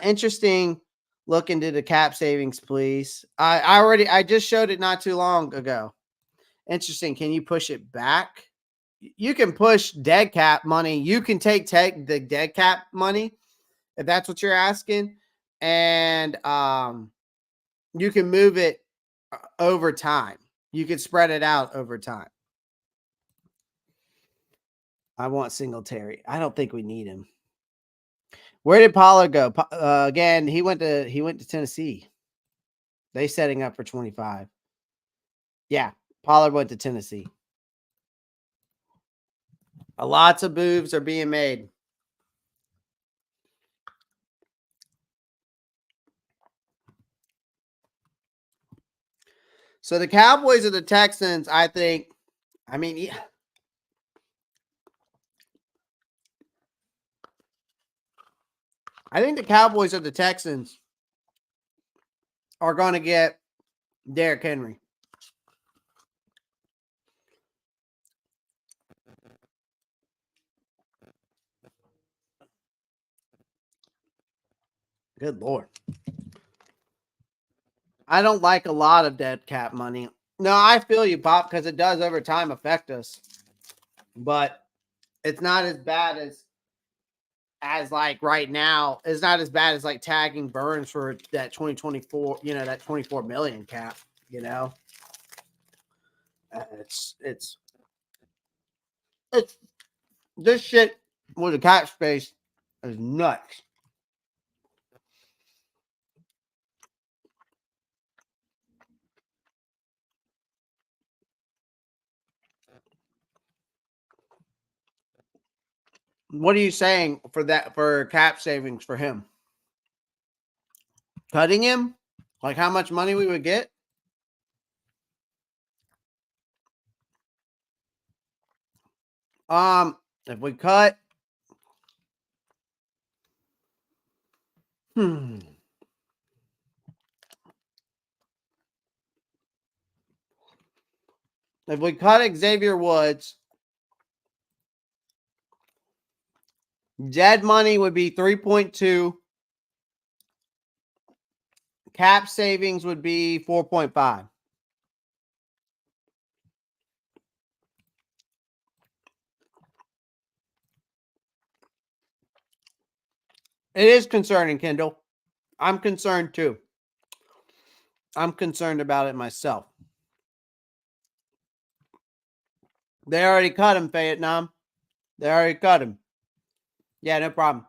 Interesting. Look into the cap savings, please. I just showed it not too long ago. Interesting. Can you push it back? You can push dead cap money. You can take the dead cap money, if that's what you're asking, and you can move it over time. You could spread it out over time. I want Singletary. I don't think we need him. Where did Pollard go? Again, he went to Tennessee. They setting up for 25. Yeah, Pollard went to Tennessee. Lots of moves are being made. So the Cowboys and the Texans, I think, I mean, yeah. I think the Cowboys or the Texans are going to get Derrick Henry. Good Lord. I don't like a lot of dead cap money. No, I feel you, Pop, because it does over time affect us. But it's not as bad as like right now. It's not as bad as like tagging Burns for that 2024, that 24 million cap, It's this shit with the cap space is nuts. What are you saying for cap savings for him? Cutting him? Like how much money we would get? If we cut if we cut Xavier Woods, dead money would be 3.2. Cap savings would be 4.5. It is concerning, Kendall. I'm concerned too. I'm concerned about it myself. They already cut him, Vietnam. They already cut him. Yeah, no problem.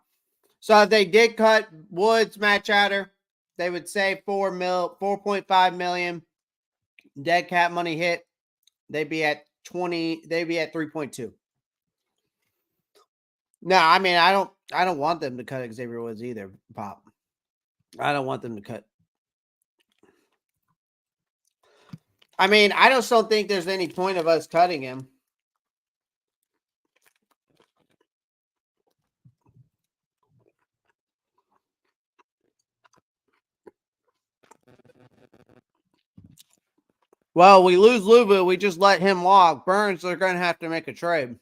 So if they did cut Woods, Matt Chatter, they would save 4.5 million. Dead cap money hit. They'd be at 20. They'd be at 3.2. No, I mean I don't want them to cut Xavier Woods either, Pop. I don't want them to cut. I mean, I just don't think there's any point of us cutting him. Well, we lose Luvu, we just let him walk. Burns, they're going to have to make a trade.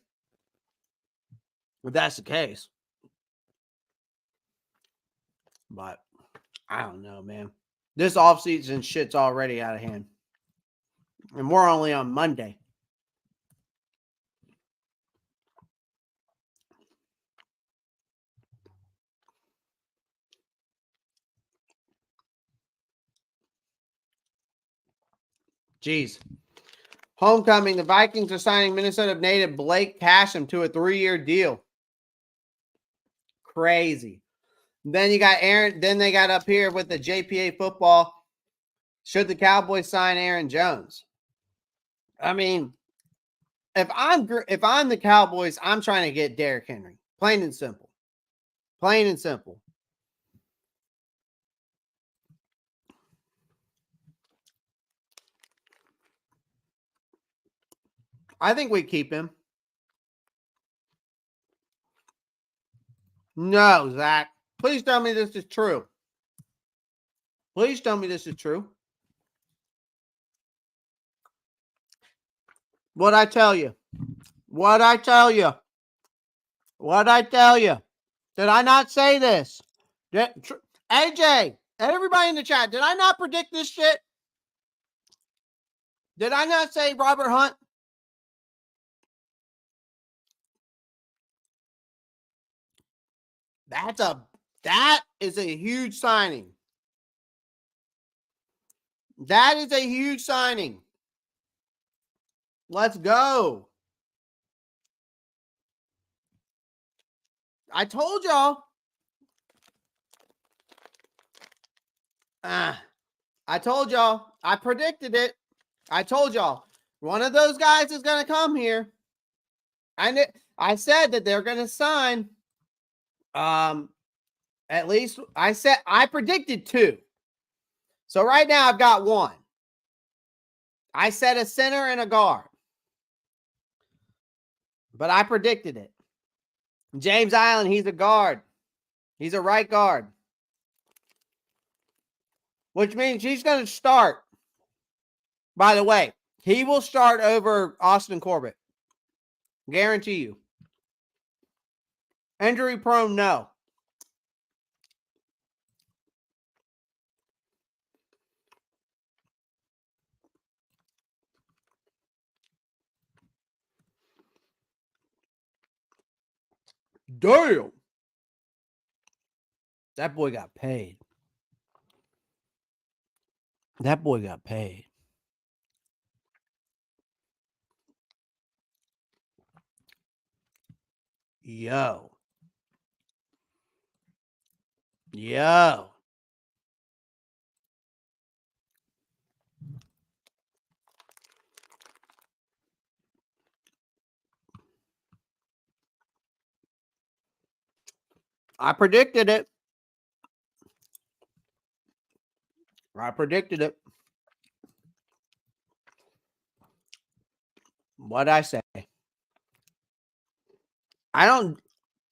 If that's the case. But I don't know, man. This offseason shit's already out of hand. And we're only on Monday. Jeez. Homecoming. The Vikings are signing Minnesota native Blake Casham to a 3-year deal. Crazy. Then you got Aaron. Then they got up here with the JPA football. Should the Cowboys sign Aaron Jones? I mean, if I'm the Cowboys, I'm trying to get Derrick Henry. Plain and simple. Plain and simple. I think we keep him. No, Zach. Please tell me this is true. Please tell me this is true. What'd I tell you? What'd I tell you? What'd I tell you? Did I not say this? AJ, everybody in the chat, did I not predict this shit? Did I not say Robert Hunt? That is a huge signing. That is a huge signing. Let's go. I told y'all. I told y'all. I predicted it. I told y'all. One of those guys is going to come here. I said that they're going to sign. At least I predicted 2. So right now I've got 1. I said a center and a guard. But I predicted it. James Island, he's a guard. He's a right guard. Which means he's going to start. By the way, he will start over Austin Corbett. Guarantee you. Injury prone, no. Damn. That boy got paid. That boy got paid. Yo. I predicted it. What'd I say?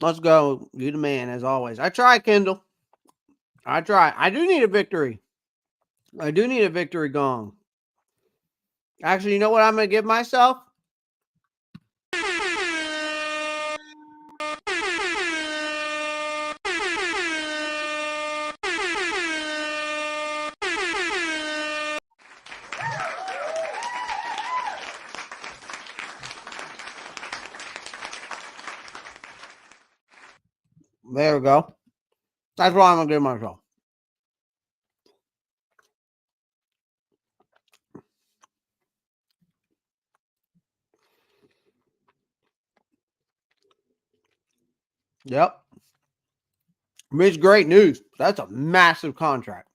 Let's go. You the man, as always. I try, Kendall. I try. I do need a victory. Gong. Actually, you know what I'm going to give myself? There we go. That's what I'm going to give myself. Yep. I mean, it's great news. That's a massive contract.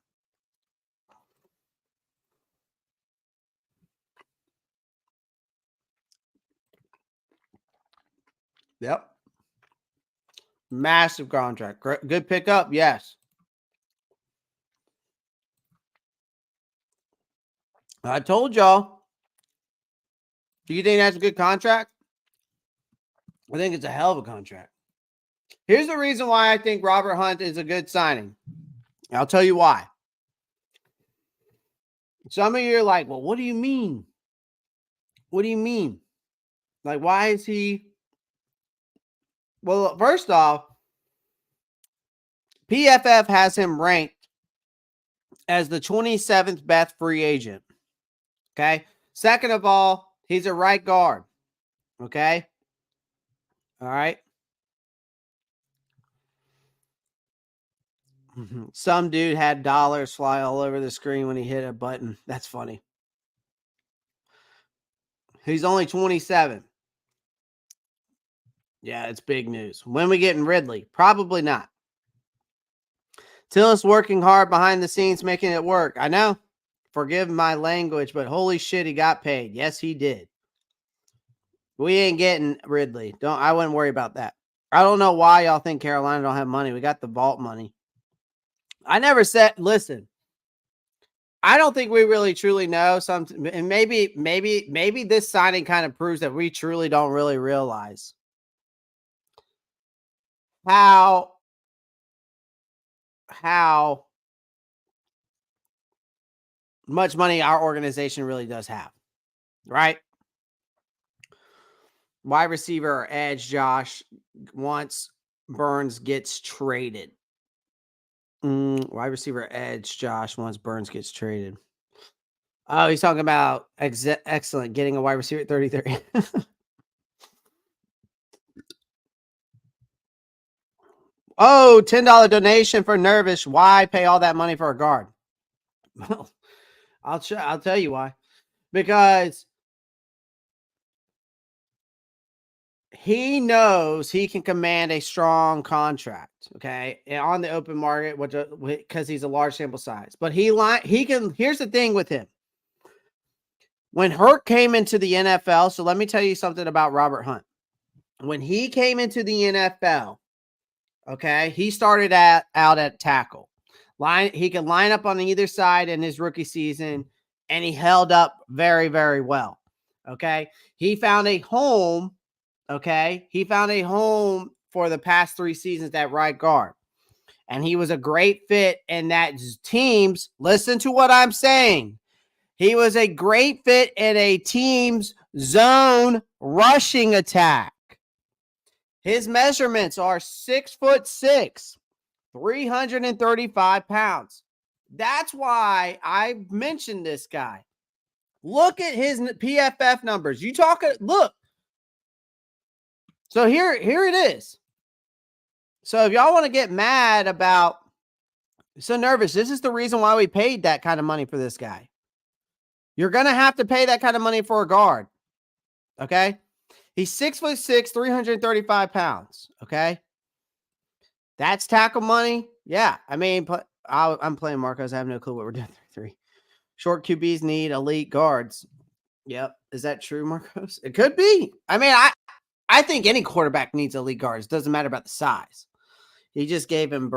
Yep. Massive contract. Good pickup. Yes. I told y'all. Do you think that's a good contract? I think it's a hell of a contract. Here's the reason why I think Robert Hunt is a good signing. I'll tell you why. Some of you are like, well, what do you mean? What do you mean? Like, why is he? Well, first off, PFF has him ranked as the 27th best free agent. Okay. Second of all, he's a right guard. Okay. All right. Some dude had dollars fly all over the screen when he hit a button. That's funny. He's only 27. Yeah, it's big news. When we getting Ridley? Probably not. Tillis working hard behind the scenes, making it work. I know. Forgive my language, but holy shit, he got paid. Yes, he did. We ain't getting Ridley. I wouldn't worry about that. I don't know why y'all think Carolina don't have money. We got the vault money. I never said, listen, I don't think we really truly know something. And maybe this signing kind of proves that we truly don't really realize how much money our organization really does have, right? Wide receiver or edge, Josh, once Burns gets traded. Wide receiver edge, Josh, once Burns gets traded. Oh, he's talking about excellent getting a wide receiver at 33. Oh, $10 donation for Nervous. Why pay all that money for a guard? Well, I'll tell you why. Because he knows he can command a strong contract, okay, on the open market, because he's a large sample size. But he can. Here's the thing with him. When Hurt came into the NFL, so let me tell you something about Robert Hunt. When he came into the NFL, okay, he started out at tackle. He could line up on either side in his rookie season, and he held up very, very well. Okay, he found a home. Okay, he found a home for the past 3 seasons at right guard, and he was a great fit in that team's. Listen to what I'm saying. He was a great fit in a team's zone rushing attack. His measurements are 6'6", 335 pounds. That's why I mentioned this guy. Look at his PFF numbers. Look. So here it is. So if y'all want to get mad about, so nervous, this is the reason why we paid that kind of money for this guy. You're going to have to pay that kind of money for a guard. Okay. He's 6'6", 335 pounds. Okay. That's tackle money. Yeah. I mean, I'm playing Marcos. I have no clue what we're doing. 3. Short QBs need elite guards. Yep. Is that true, Marcos? It could be. I mean, I think any quarterback needs elite guards. Doesn't matter about the size. He just gave him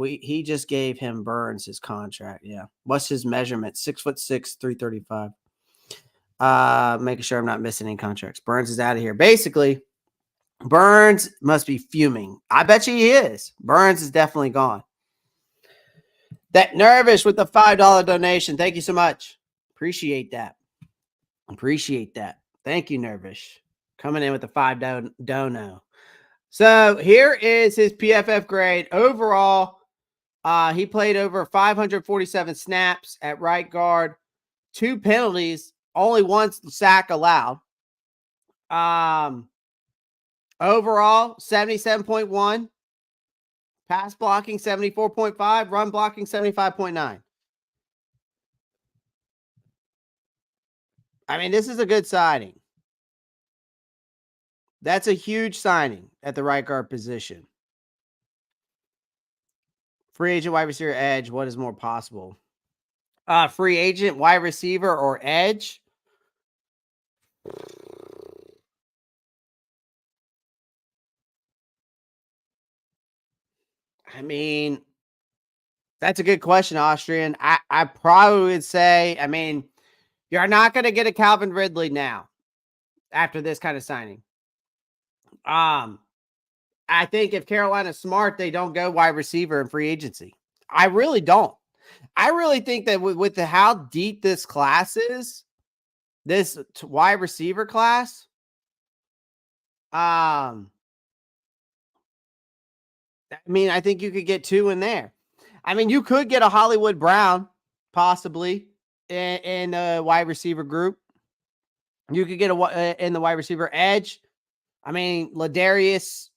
He just gave him Burns his contract. Yeah. What's his measurement? 6'6", 335. Making sure I'm not missing any contracts. Burns is out of here. Basically, Burns must be fuming. I bet you he is. Burns is definitely gone. That Nervous with the $5 donation. Thank you so much. Appreciate that. Thank you, Nervous. Coming in with the $5 dono. So here is his PFF grade. Overall, he played over 547 snaps at right guard, 2 penalties, only 1 sack allowed. Overall, 77.1. Pass blocking, 74.5. Run blocking, 75.9. I mean, this is a good signing. That's a huge signing at the right guard position. Free agent, wide receiver, edge. What is more possible? Free agent, wide receiver, or edge? I mean, that's a good question, Austrian. I probably would say, I mean, you're not going to get a Calvin Ridley now after this kind of signing. I think if Carolina's smart, they don't go wide receiver in free agency. I really don't. I really think that with how deep this class is, this wide receiver class, I mean, I think you could get 2 in there. I mean, you could get a Hollywood Brown possibly in the wide receiver group. You could get in the wide receiver edge. I mean, Ladarius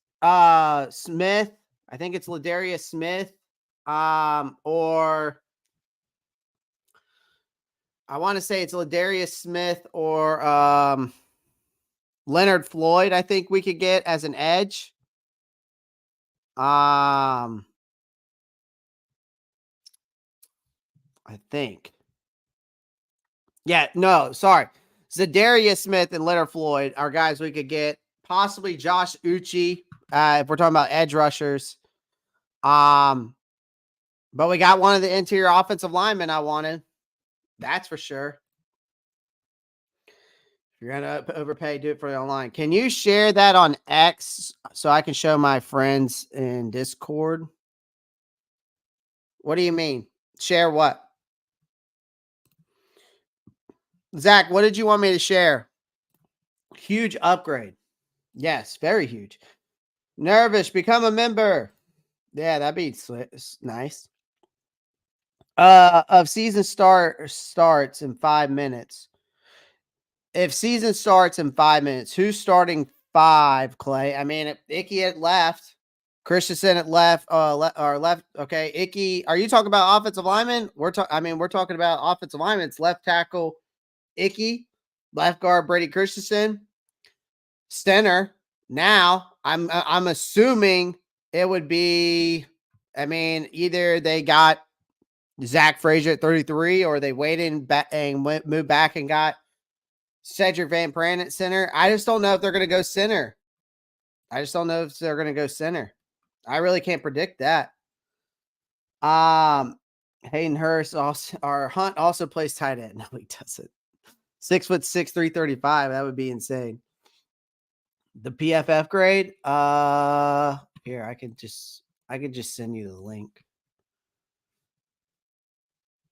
Smith. I think it's Ladarius Smith. Or I want to say it's Ladarius Smith or Leonard Floyd. I think we could get as an edge. I think. Yeah, no, sorry. Zadarius Smith and Leonard Floyd are guys we could get. Possibly Josh Uche, if we're talking about edge rushers. But we got one of the interior offensive linemen I wanted. That's for sure. If you're going to overpay, do it for the online. Can you share that on X so I can show my friends in Discord? What do you mean? Share what? Zach, what did you want me to share? Huge upgrade. Yes, very huge. Nervous, become a member. Yeah, that'd be nice. Of season starts in 5 minutes. If season starts in 5 minutes, who's starting 5, Clay? I mean, Icky at left, Christensen at left, left. Okay, Icky. Are you talking about offensive lineman? We're talking about offensive lineman. It's left tackle Icky, left guard Brady Christensen, Stenner, Now, I'm assuming it would be, I mean, either they got Zach Frazier at 33 or they waited and moved back and got Cedric Van Pran at center. I just don't know if they're going to go center. I just don't know if they're going to go center. I really can't predict that. Hayden Hurst also, or Hunt also plays tight end. No, he doesn't. 6'6", 335. That would be insane. The PFF grade. Here I could just send you the link.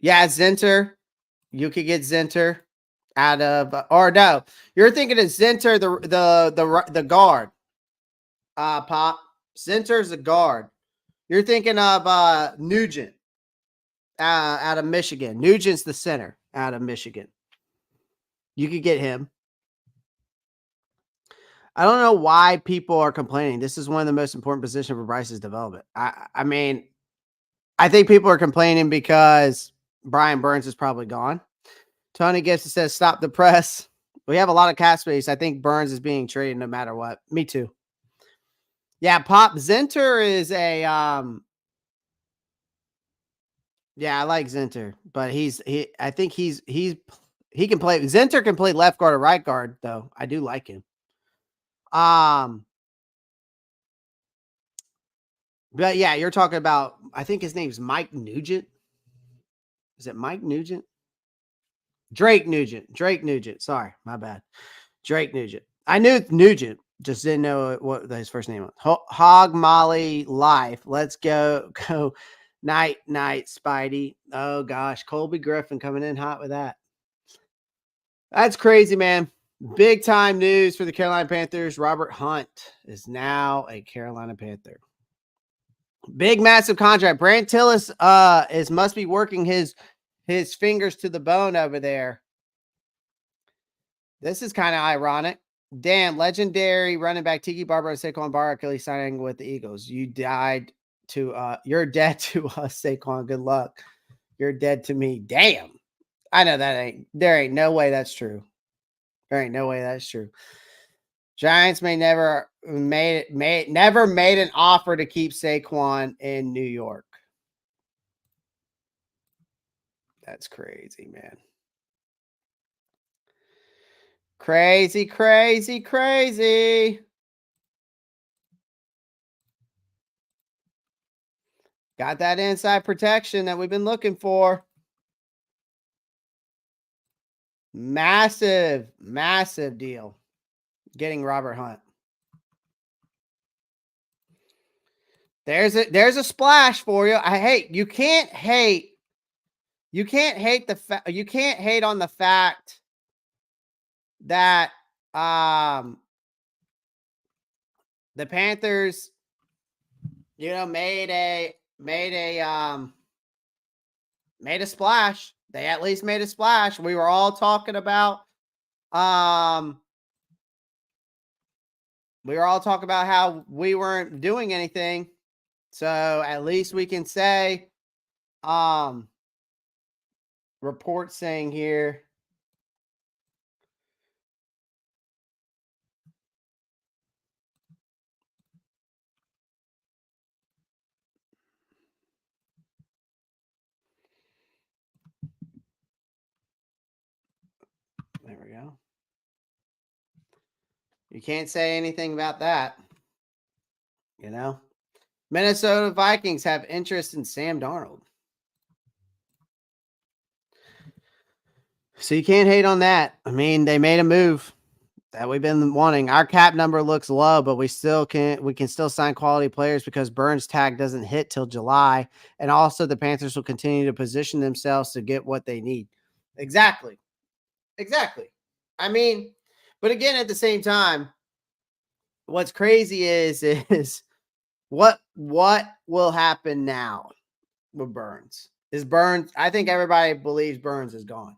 Yeah, Zinter. You could get Zinter out of, or no, you're thinking of Zinter, the guard. Pop. Zinter's the guard. You're thinking of Nugent out of Michigan. Nugent's the center out of Michigan. You could get him. I don't know why people are complaining. This is one of the most important positions for Bryce's development. I mean, I think people are complaining because Brian Burns is probably gone. Tony Gibson says, stop the press. We have a lot of cap space. I think Burns is being traded no matter what. Me too. Yeah, Pop Zinter is a yeah, I like Zinter, but I think he can play. Zinter can play left guard or right guard, though. I do like him. But yeah, you're talking about, I think his name's Mike Nugent. Is it Mike Nugent? Drake Nugent. Sorry, my bad. Drake Nugent. I knew Nugent, just didn't know what his first name was. Hog Molly Life. Let's go. Night, Spidey. Oh gosh, Colby Griffin coming in hot with that. That's crazy, man. Big time news for the Carolina Panthers. Robert Hunt is now a Carolina Panther. Big, massive contract. Brant Tillis must be working his fingers to the bone over there. This is kind of ironic. Damn, legendary running back Tiki Barber and Saquon Barkley signing with the Eagles. You died to you're dead to us, Saquon. Good luck. You're dead to me. Damn. I know there ain't no way that's true. There ain't no way that's true. Giants may never made an offer to keep Saquon in New York. That's crazy, man. Crazy. Got that inside protection that we've been looking for. Massive deal. Getting Robert Hunt. There's a splash for you. You can't hate on the fact that the Panthers, made a splash. They at least made a splash. We were all talking about how we weren't doing anything. So at least we can say report saying here there we go. You can't say anything about that. Minnesota Vikings have interest in Sam Darnold. So you can't hate on that. I mean, they made a move that we've been wanting. Our cap number looks low, but we can still sign quality players because Burns' tag doesn't hit till July. And also the Panthers will continue to position themselves to get what they need. Exactly. I mean, but again, at the same time, what's crazy is what will happen now with Burns? I think everybody believes Burns is gone.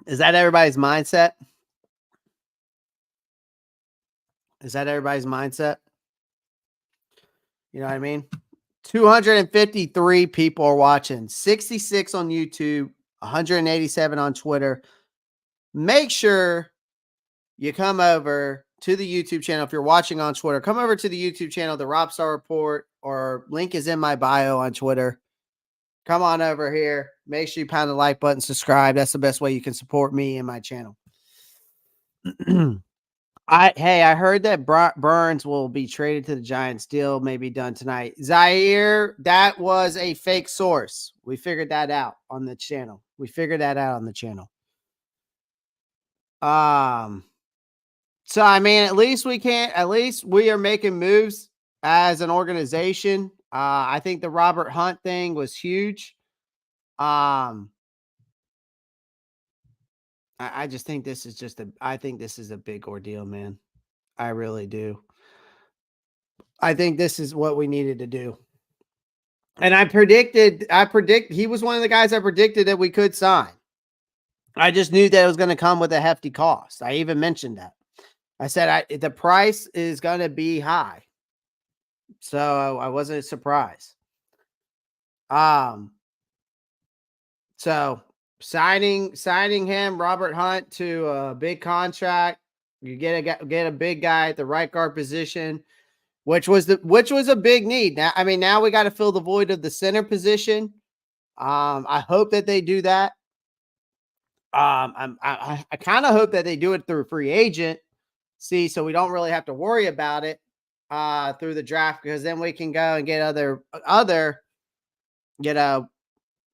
Is that everybody's mindset? You know what I mean? 253 people are watching, 66 on YouTube, 187 on Twitter. Make sure you come over to the YouTube channel. If you're watching on Twitter, come over to the YouTube channel, the Ropp Star Report, or link is in my bio on Twitter. Come on over here. Make sure you pound the like button, subscribe. That's the best way you can support me and my channel. I heard that Burns will be traded to the Giants. Deal may be done tonight. Zaire, that was a fake source. We figured that out on the channel. So I mean, at least we are making moves as an organization. I think the Robert Hunt thing was huge. I just think this is I think this is a big ordeal, man. I really do. I think this is what we needed to do. And I predict he was one of the guys I predicted that we could sign. I just knew that it was going to come with a hefty cost. I even mentioned that. I said the price is going to be high. So I wasn't surprised. So signing him, Robert Hunt, to a big contract. You get a big guy at the right guard position, which was a big need. Now we got to fill the void of the center position. I hope that they do that. I kind of hope that they do it through free agent. So we don't really have to worry about it through the draft, because then we can go and get other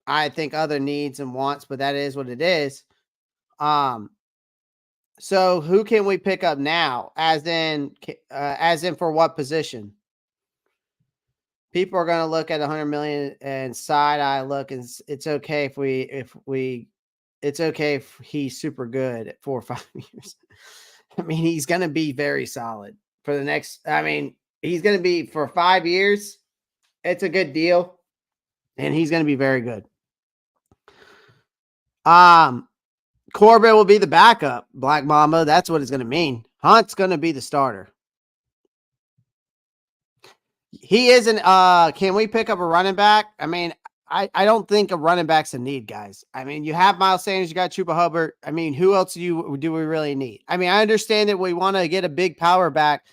I think other needs and wants, but that is what it is. So who can we pick up now? As in for what position? People are going to look at 100 million and side eye look, and it's okay it's okay if he's super good at 4 or 5 years. I mean, he's going to be very solid for the next. He's going to be for 5 years. It's a good deal, and he's going to be very good. Corbett will be the backup, Black Mamba. That's what it's going to mean. Hunt's going to be the starter. He isn't. Can we pick up a running back? I don't think a running back's a need, guys. You have Miles Sanders, you got Chuba Hubbard. Who else do we really need? I understand that we want to get a big power back.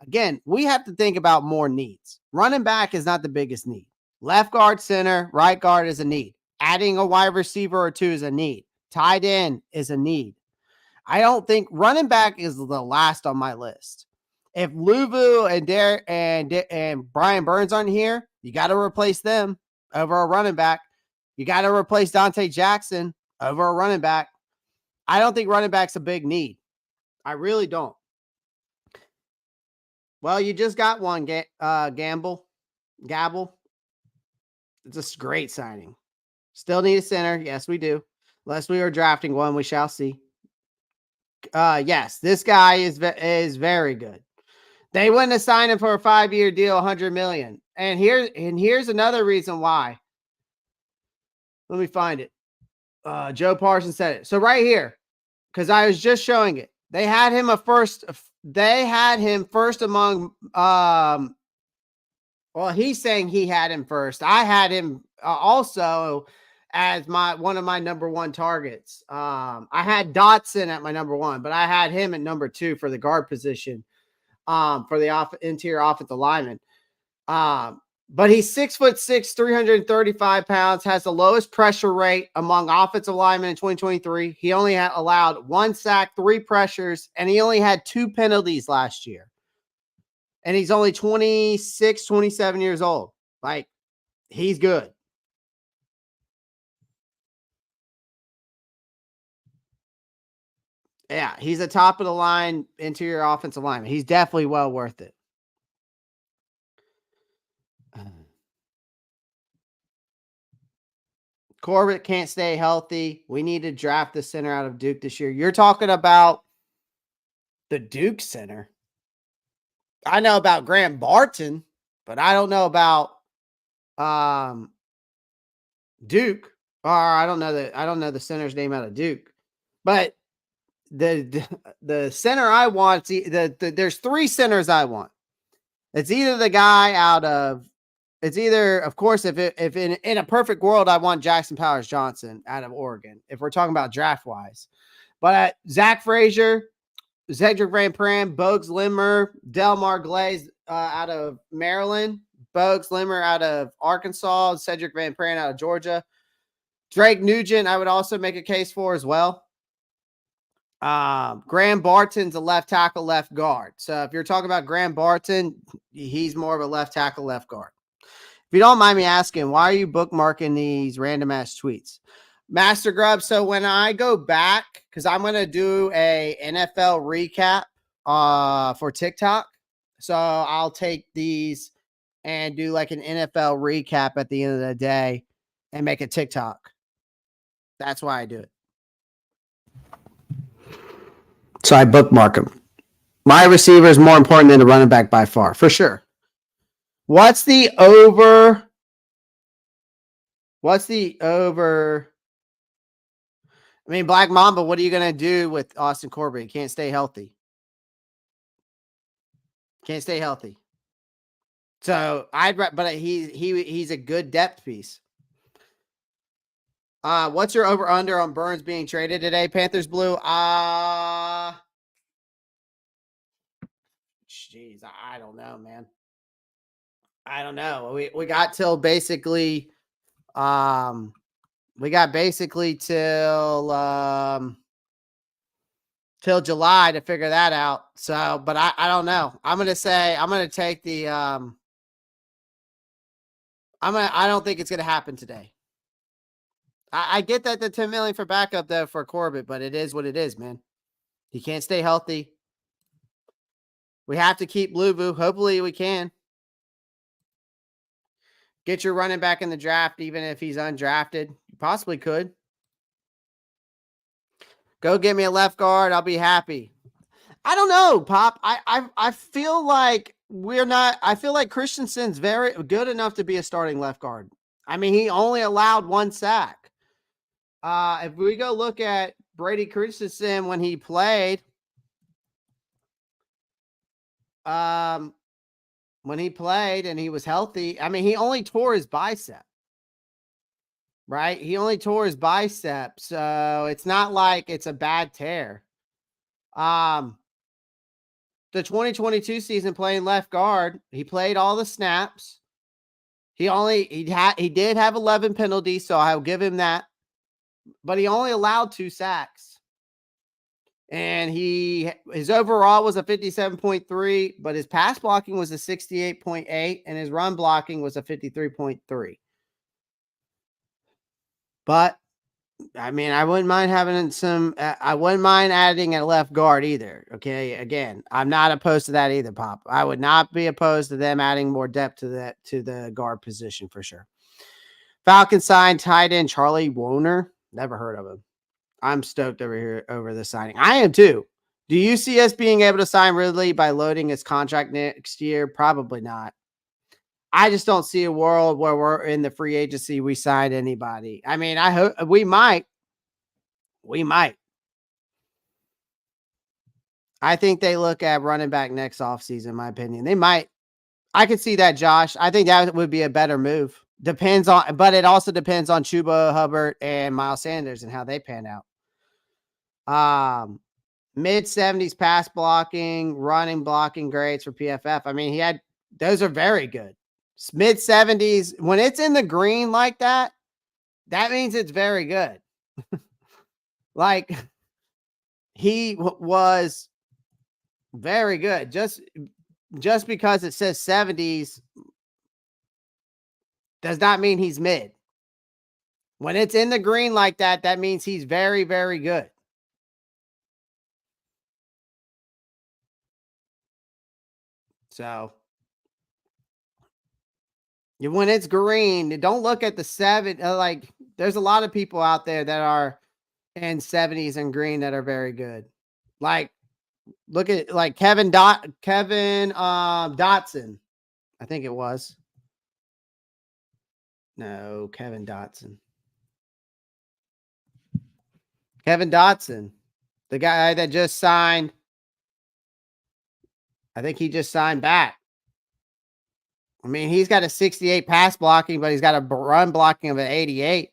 Again, we have to think about more needs. Running back is not the biggest need. Left guard, center, right guard is a need. Adding a wide receiver or two is a need. Tight end is a need. I don't think running back is the last on my list. If Luvu and Brian Burns aren't here, you got to replace them over a running back. You got to replace Dante Jackson over a running back. I don't think running back's a big need. I really don't. Well, you just got one, Gabble. It's a great signing. Still need a center. Yes, we do. Unless we are drafting one, we shall see. Yes, this guy is very good. They wouldn't have signed him for a 5-year deal, $100 million. And here's another reason why. Let me find it. Joe Parsons said it. So right here, because I was just showing it. They had him first among well, he's saying he had him first. I had him also as one of my number one targets. I had Dotson at my number one, but I had him at number 2 for the guard position, for the interior offensive lineman. But he's 6'6", 335 pounds, has the lowest pressure rate among offensive linemen in 2023. He only had allowed 1 sack, 3 pressures, and he only had 2 penalties last year. And he's only 26, 27 years old. He's good. Yeah, he's a top of the line interior offensive lineman. He's definitely well worth it. Corbett can't stay healthy. We need to draft the center out of Duke this year. You're talking about the Duke center. I know about Graham Barton, but I don't know about Duke. Or I don't know the center's name out of Duke. But the center I want, there's 3 centers I want. It's either the guy out of it's either, of course, if in a perfect world, I want Jackson Powers Johnson out of Oregon, if we're talking about draft wise. But Zach Frazier, Cedric Van Pran, Bogues Limmer, Delmar Glaze out of Maryland, Bogues Limmer out of Arkansas, Cedric Van Pran out of Georgia. Drake Nugent, I would also make a case for as well. Graham Barton's a left tackle, left guard. So if you're talking about Graham Barton, he's more of a left tackle, left guard. If you don't mind me asking, why are you bookmarking these random ass tweets? Master Grub. So when I go back, because I'm going to do a NFL recap for TikTok. So I'll take these and do like an NFL recap at the end of the day and make a TikTok. That's why I do it. So I bookmark them. My receiver is more important than the running back by far, for sure. What's the over? I mean, Black Mamba, what are you going to do with Austin Corbett? He can't stay healthy. So but he's a good depth piece. What's your over under on Burns being traded today? Panthers Blue. Jeez, I don't know, man. I don't know. We got till basically, till July to figure that out. So, but I don't know. I'm gonna take the I don't think it's gonna happen today. I get that the $10 million for backup though for Corbett, but it is what it is, man. He can't stay healthy. We have to keep Luvu. Hopefully we can. Get your running back in the draft, even if he's undrafted. You possibly could. Go get me a left guard. I'll be happy. I don't know, Pop. I feel like I feel like Christensen's very good enough to be a starting left guard. I mean, he only allowed 1 sack. If we go look at Brady Christensen when he played, and he was healthy, I mean, he only tore his bicep, right? He only tore his bicep, so it's not like it's a bad tear. The 2022 season playing left guard, he played all the snaps. He did have 11 penalties, so I'll give him that. But he only allowed 2 sacks. And his overall was a 57.3, but his pass blocking was a 68.8, and his run blocking was a 53.3. But I mean, I wouldn't mind adding a left guard either. Okay. Again, I'm not opposed to that either, Pop. I would not be opposed to them adding more depth to the guard position for sure. Falcons signed tight end Charlie Woerner. Never heard of him. I'm stoked over the signing. I am too. Do you see us being able to sign Ridley by loading his contract next year? Probably not. I just don't see a world where we're in the free agency. We signed anybody. I mean, I hope we might. I think they look at running back next offseason, in my opinion. They might. I could see that, Josh. I think that would be a better move. But it also depends on Chuba Hubbard and Miles Sanders and how they pan out. Mid-70s pass blocking, running blocking grades for PFF. I mean, those are very good. Mid-70s, when it's in the green like that, that means it's very good. Like, he was very good. Just because it says 70s does not mean he's mid. When it's in the green like that, that means he's very, very good. So, when it's green, don't look at the 7. There's a lot of people out there that are in 70s and green that are very good. Like, look at Kevin Dotson. I think it was. No, Kevin Dotson. The guy that just signed. I think he just signed back. I mean, he's got a 68 pass blocking, but he's got a run blocking of an 88.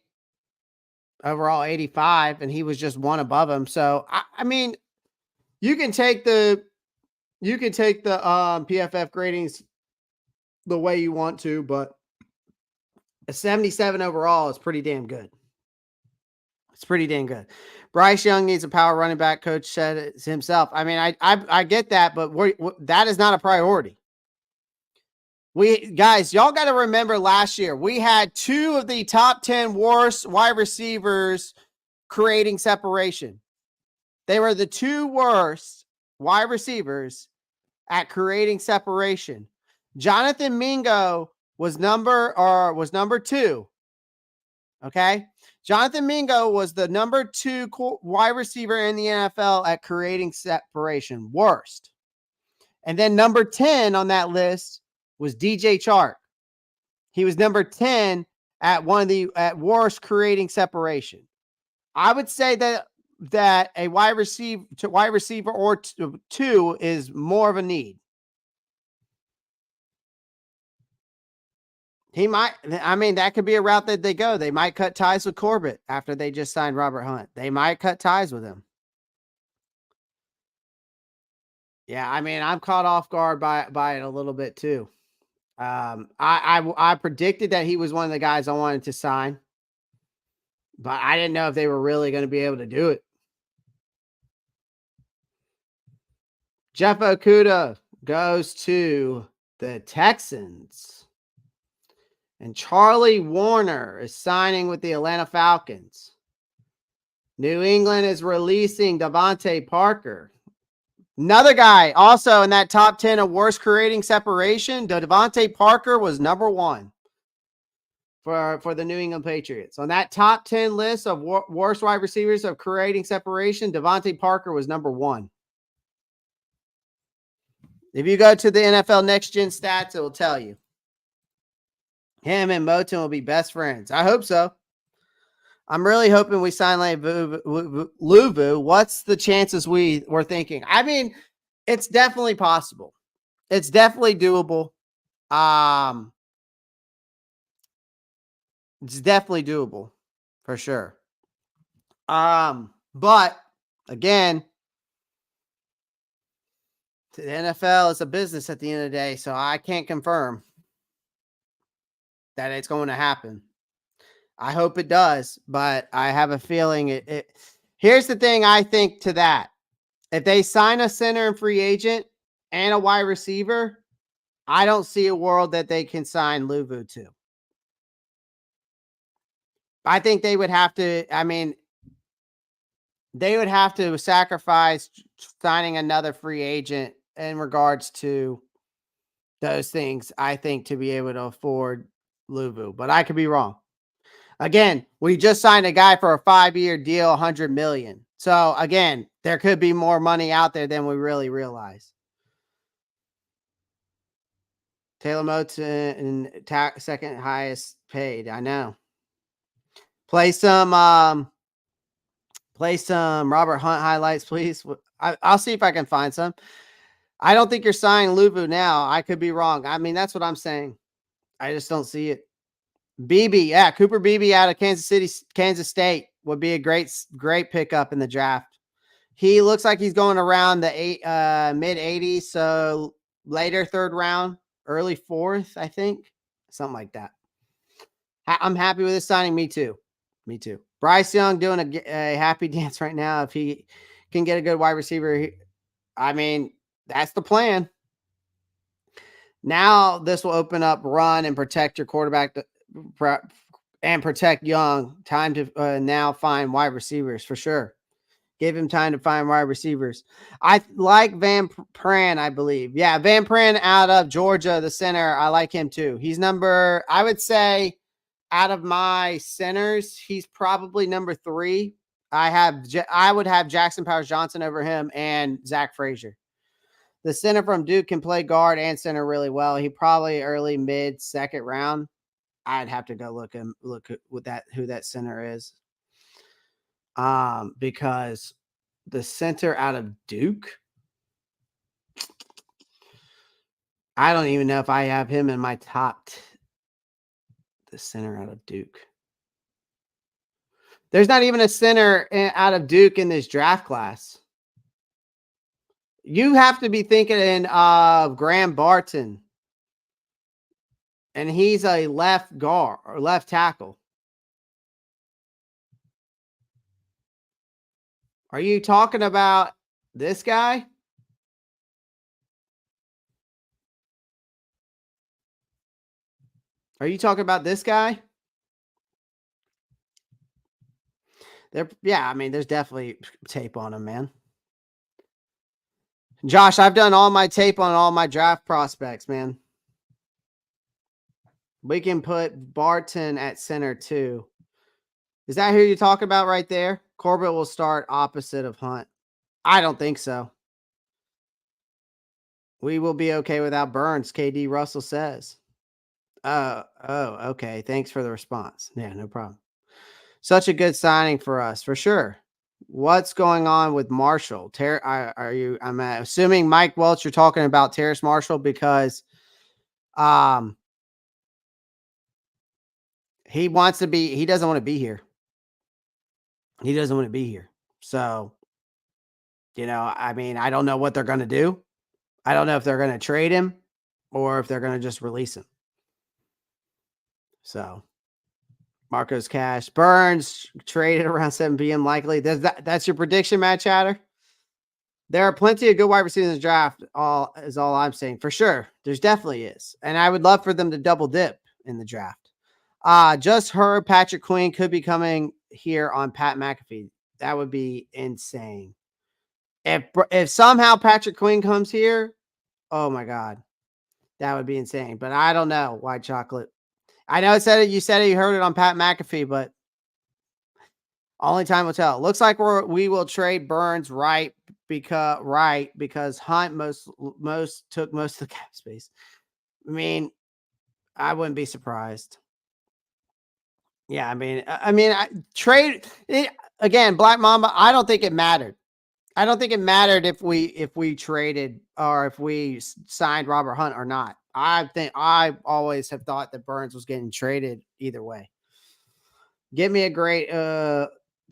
Overall 85, and he was just one above him. So I mean, you can take the PFF gradings the way you want to, but a 77 overall is pretty damn good. It's pretty damn good. Bryce Young needs a power running back. Coach said it himself. I mean, I get that, but that is not a priority. Guys, y'all got to remember last year we had 2 of the top 10 worst wide receivers creating separation. They were the 2 worst wide receivers at creating separation. Jonathan Mingo was number 2. Okay. Jonathan Mingo was the number 2 wide receiver in the NFL at creating separation. Worst. And then number 10 on that list was DJ Chark. He was number 10 at worst creating separation. I would say that a wide receiver or 2 is more of a need. That could be a route that they go. They might cut ties with Corbett after they just signed Robert Hunt. They might cut ties with him. Yeah, I mean, I'm caught off guard by it a little bit too. I predicted that he was one of the guys I wanted to sign, but I didn't know if they were really going to be able to do it. Jeff Okudah goes to the Texans. And Charlie Warner is signing with the Atlanta Falcons. New England is releasing Devontae Parker. Another guy also in that top 10 of worst creating separation. Devontae Parker was number 1 for the New England Patriots. On that top 10 list of worst wide receivers of creating separation, Devontae Parker was number 1. If you go to the NFL Next Gen stats, it will tell you. Him and Moton will be best friends. I hope so. I'm really hoping we sign Luvu. What's the chances we're thinking? I mean, it's definitely possible. It's definitely doable. It's definitely doable for sure. But again, the NFL is a business at the end of the day, so I can't confirm that it's going to happen. I hope it does, but I have a feeling it. Here's the thing I think to that. If they sign a center and free agent and a wide receiver, I don't see a world that they can sign Luvu to. I think they would have to, they would have to sacrifice signing another free agent in regards to those things, I think, to be able to afford Luvu, but I could be wrong. Again, we just signed a guy for a 5-year deal, $100 million. So again, there could be more money out there than we really realize. Taylor Moton, second highest paid. I know. Play some Robert Hunt highlights, please. I'll see if I can find some. I don't think you're signing Luvu now. I could be wrong. I mean, that's what I'm saying. I just don't see it. Beebe, yeah, Cooper Beebe out of Kansas State would be a great pickup in the draft. He looks like he's going around the mid 80s, so later 3rd round, early 4th, I think, something like that. I'm happy with this signing. Me too. Bryce Young doing a happy dance right now. If he can get a good wide receiver, I mean, that's the plan. Now this will open up run and protect your quarterback and protect Young. Time to now find wide receivers for sure. Give him time to find wide receivers. I like Van Pran, I believe. Yeah, Van Pran out of Georgia, the center. I like him too. He's I would say, out of my centers, he's probably number 3. I would have Jackson Powers-Johnson over him and Zach Frazier. The center from Duke can play guard and center really well. He probably early, mid, 2nd round. I'd have to go look who that center is. Because the center out of Duke, I don't even know if I have him in my top. The center out of Duke. There's not even a center out of Duke in this draft class. You have to be thinking of Graham Barton. And he's a left guard or left tackle. Are you talking about this guy? Are you talking about this guy? Yeah, I mean, there's definitely tape on him, man. Josh, I've done all my tape on all my draft prospects, man. We can put Barton at center too. Is that who you're talking about right there? Corbett will start opposite of Hunt. I don't think so. We will be okay without Burns, KD Russell says. Oh, okay. Thanks for the response. Yeah, no problem. Such a good signing for us, for sure. What's going on with Marshall? I'm assuming Mike Welch, you're talking about Terrace Marshall because he doesn't want to be here. He doesn't want to be here. So, I mean, I don't know what they're going to do. I don't know if they're going to trade him or if they're going to just release him. So, Marcos Cash. Burns traded around 7 p.m. likely. That's your prediction, Matt Chatter? There are plenty of good wide receivers in the draft, all I'm saying. For sure. There's definitely is. And I would love for them to double dip in the draft. Just heard Patrick Queen could be coming here on Pat McAfee. That would be insane. If somehow Patrick Queen comes here, oh my God. That would be insane. But I don't know, White Chocolate. I know you said you heard it on Pat McAfee, but only time will tell. Looks like we will trade Burns because Hunt took most of the cap space. I mean, I wouldn't be surprised. Yeah, trade it, again, Black Mamba. I don't think it mattered. I don't think it mattered if we traded or if we signed Robert Hunt or not. I always have thought that Burns was getting traded either way. Give me a great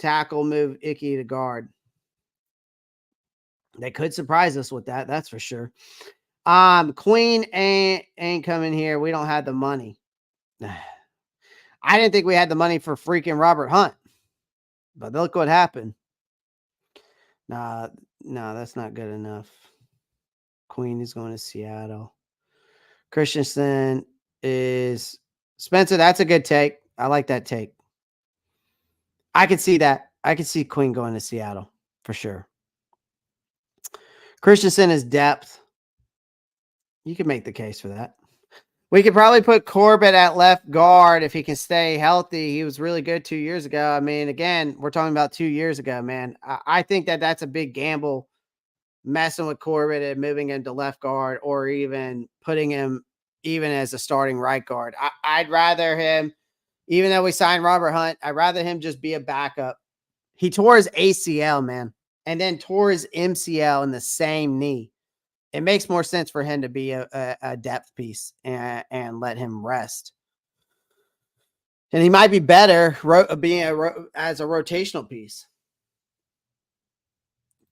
tackle, move Icky to guard. They could surprise us with that. That's for sure. Queen ain't coming here. We don't have the money. I didn't think we had the money for freaking Robert Hunt, but look what happened. No, that's not good enough. Queen is going to Seattle. Christensen is Spencer. That's a good take. I like that take. I could see that. I could see Queen going to Seattle for sure. Christensen is depth. You could make the case for that. We could probably put Corbett at left guard if he can stay healthy. He was really good 2 years ago. I mean, again, we're talking about 2 years ago, man. I think that's a big gamble messing with Corbett and moving him to left guard or even putting him even as a starting right guard. I'd rather him, even though we signed Robert Hunt, I'd rather him just be a backup. He tore his ACL, man, and then tore his MCL in the same knee. It makes more sense for him to be a depth piece and let him rest. And he might be better being as a rotational piece.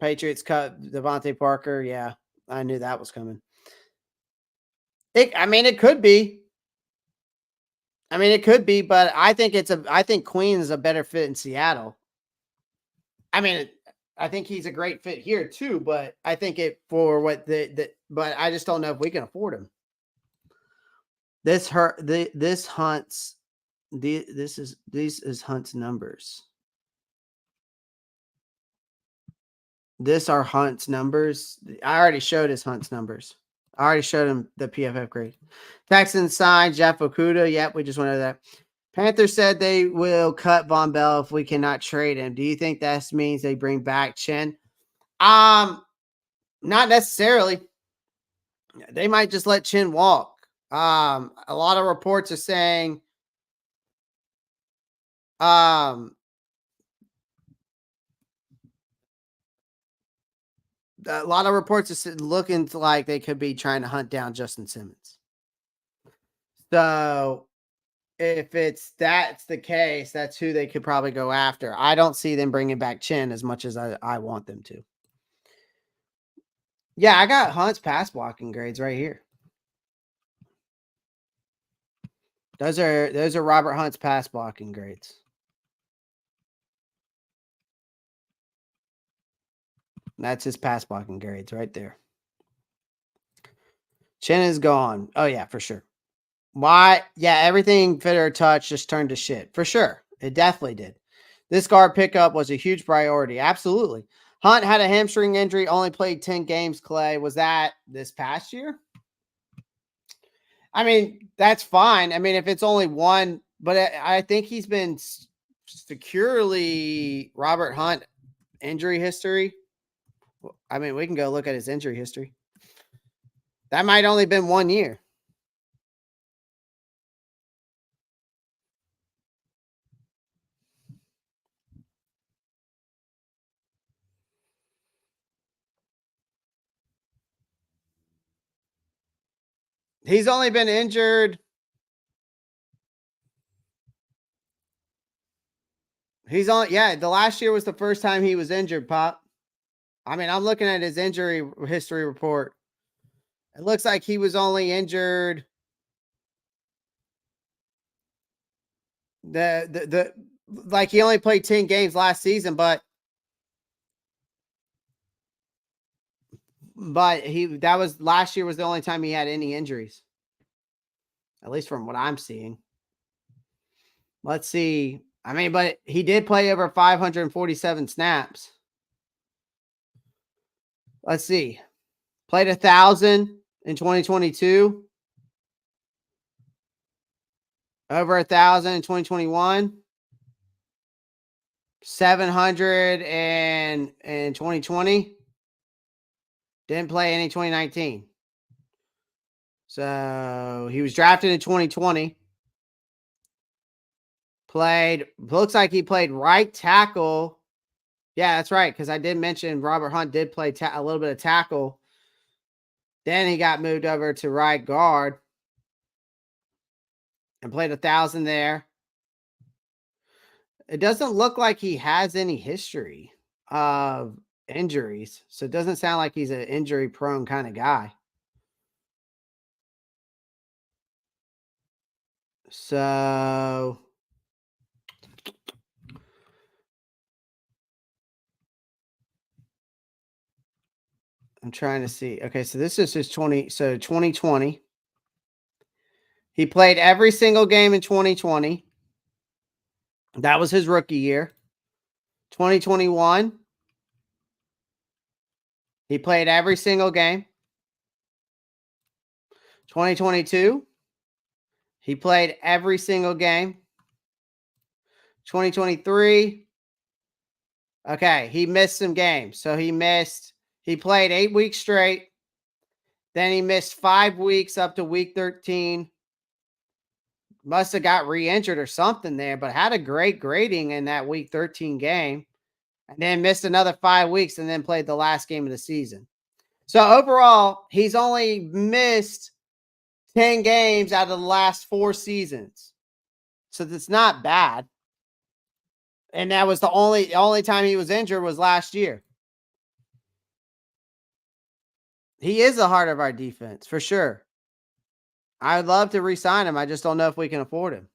Patriots cut Devontae Parker. Yeah, I knew that was coming. It could be. It could be, but I think Queen is a better fit in Seattle. I think he's a great fit here too, but I think but I just don't know if we can afford him. This is Hunt's numbers. This are Hunt's numbers. I already showed his Hunt's numbers. I already showed him the PFF grade. Texans signed Jeff Okudah. Yep, we just went over that. Panthers said they will cut Von Bell if we cannot trade him. Do you think that means they bring back Chen? Not necessarily. They might just let Chen walk. A lot of reports are saying a lot of reports are looking like they could be trying to hunt down Justin Simmons. So if that's the case, that's who they could probably go after. I don't see them bringing back Chin as much as I want them to. Yeah, I got Hunt's pass blocking grades right here. Those are Robert Hunt's pass blocking grades. That's his pass blocking grades right there. Chin is gone. Oh yeah, for sure. Why? Yeah, everything Fitter touch just turned to shit. For sure. It definitely did. This guard pickup was a huge priority. Absolutely. Hunt had a hamstring injury, only played 10 games, Clay. Was that this past year? I mean, that's fine. I mean, if it's only one, but I think he's been securely Robert Hunt injury history. I mean, we can go look at his injury history. That might only been 1 year. He's only been injured. He's on. Yeah, the last year was the first time he was injured, Pop. I mean, I'm looking at his injury history report. It looks like he was only injured the like he only played 10 games last season, but that was last year was the only time he had any injuries. At least from what I'm seeing. Let's see. I mean, but he did play over 547 snaps. Let's see. Played 1,000 in 2022. Over 1,000 in 2021. 700 in 2020. Didn't play any 2019. So he was drafted in 2020. Looks like he played right tackle. Yeah, that's right. Because I did mention Robert Hunt did play a little bit of tackle. Then he got moved over to right guard and played 1,000 there. It doesn't look like he has any history of injuries. So it doesn't sound like he's an injury prone kind of guy. So I'm trying to see. Okay, so this is his 2020. He played every single game in 2020. That was his rookie year. 2021. He played every single game. 2022. He played every single game. 2023. Okay, he missed some games. So he played 8 weeks straight. Then he missed 5 weeks up to week 13. Must have got re-injured or something there, but had a great grading in that week 13 game. And then missed another 5 weeks and then played the last game of the season. So overall, he's only missed 10 games out of the last 4 seasons. So that's not bad. And that was the only time he was injured was last year. He is the heart of our defense, for sure. I'd love to re-sign him. I just don't know if we can afford him.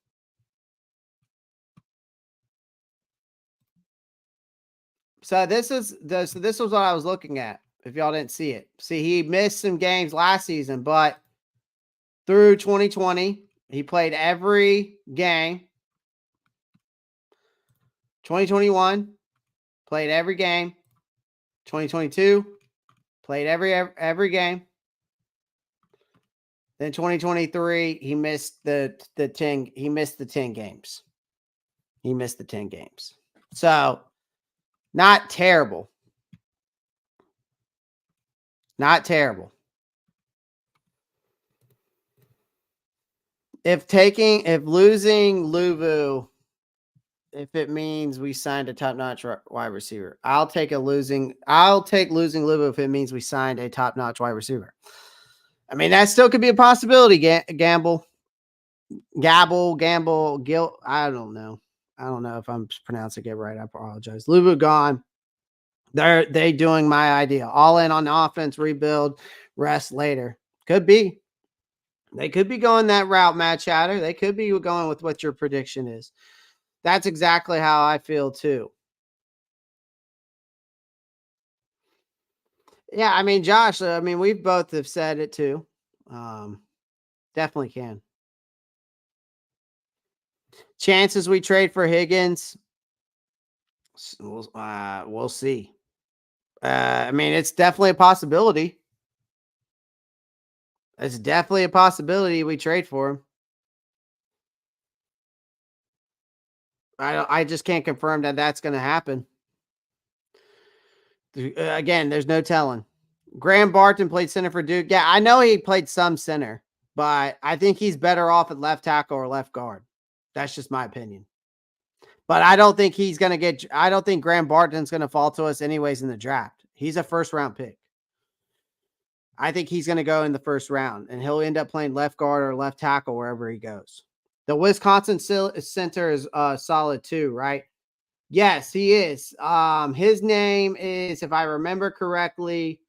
So this was what I was looking at. If y'all didn't see it. See, he missed some games last season, but through 2020, he played every game. 2021, played every game. 2022, played every game. Then 2023, he missed the 10 games. He missed the 10 games. So, not terrible. Not terrible. If losing Luvu if it means we signed a top-notch wide receiver. I'll take losing Luvu if it means we signed a top-notch wide receiver. I mean, that still could be a possibility. Gamble. Gil. I don't know. I don't know if I'm pronouncing it right. I apologize. Luvu gone. They doing my idea. All in on the offense, rebuild, rest later. Could be. They could be going that route, Matt Chatter. They could be going with what your prediction is. That's exactly how I feel too. Yeah, I mean, Josh, I mean, we both have said it too. Definitely can. Chances we trade for Higgins, we'll see. I mean, it's definitely a possibility. It's definitely a possibility we trade for him. I just can't confirm that that's going to happen. Again, there's no telling. Graham Barton played center for Duke. Yeah, I know he played some center, but I think he's better off at left tackle or left guard. That's just my opinion. But I don't think he's going to get, I don't think Graham Barton's going to fall to us anyways in the draft. He's a first round pick. I think he's going to go in the first round and he'll end up playing left guard or left tackle wherever he goes. The Wisconsin center is solid too, right? Yes, he is. His name is, if I remember correctly,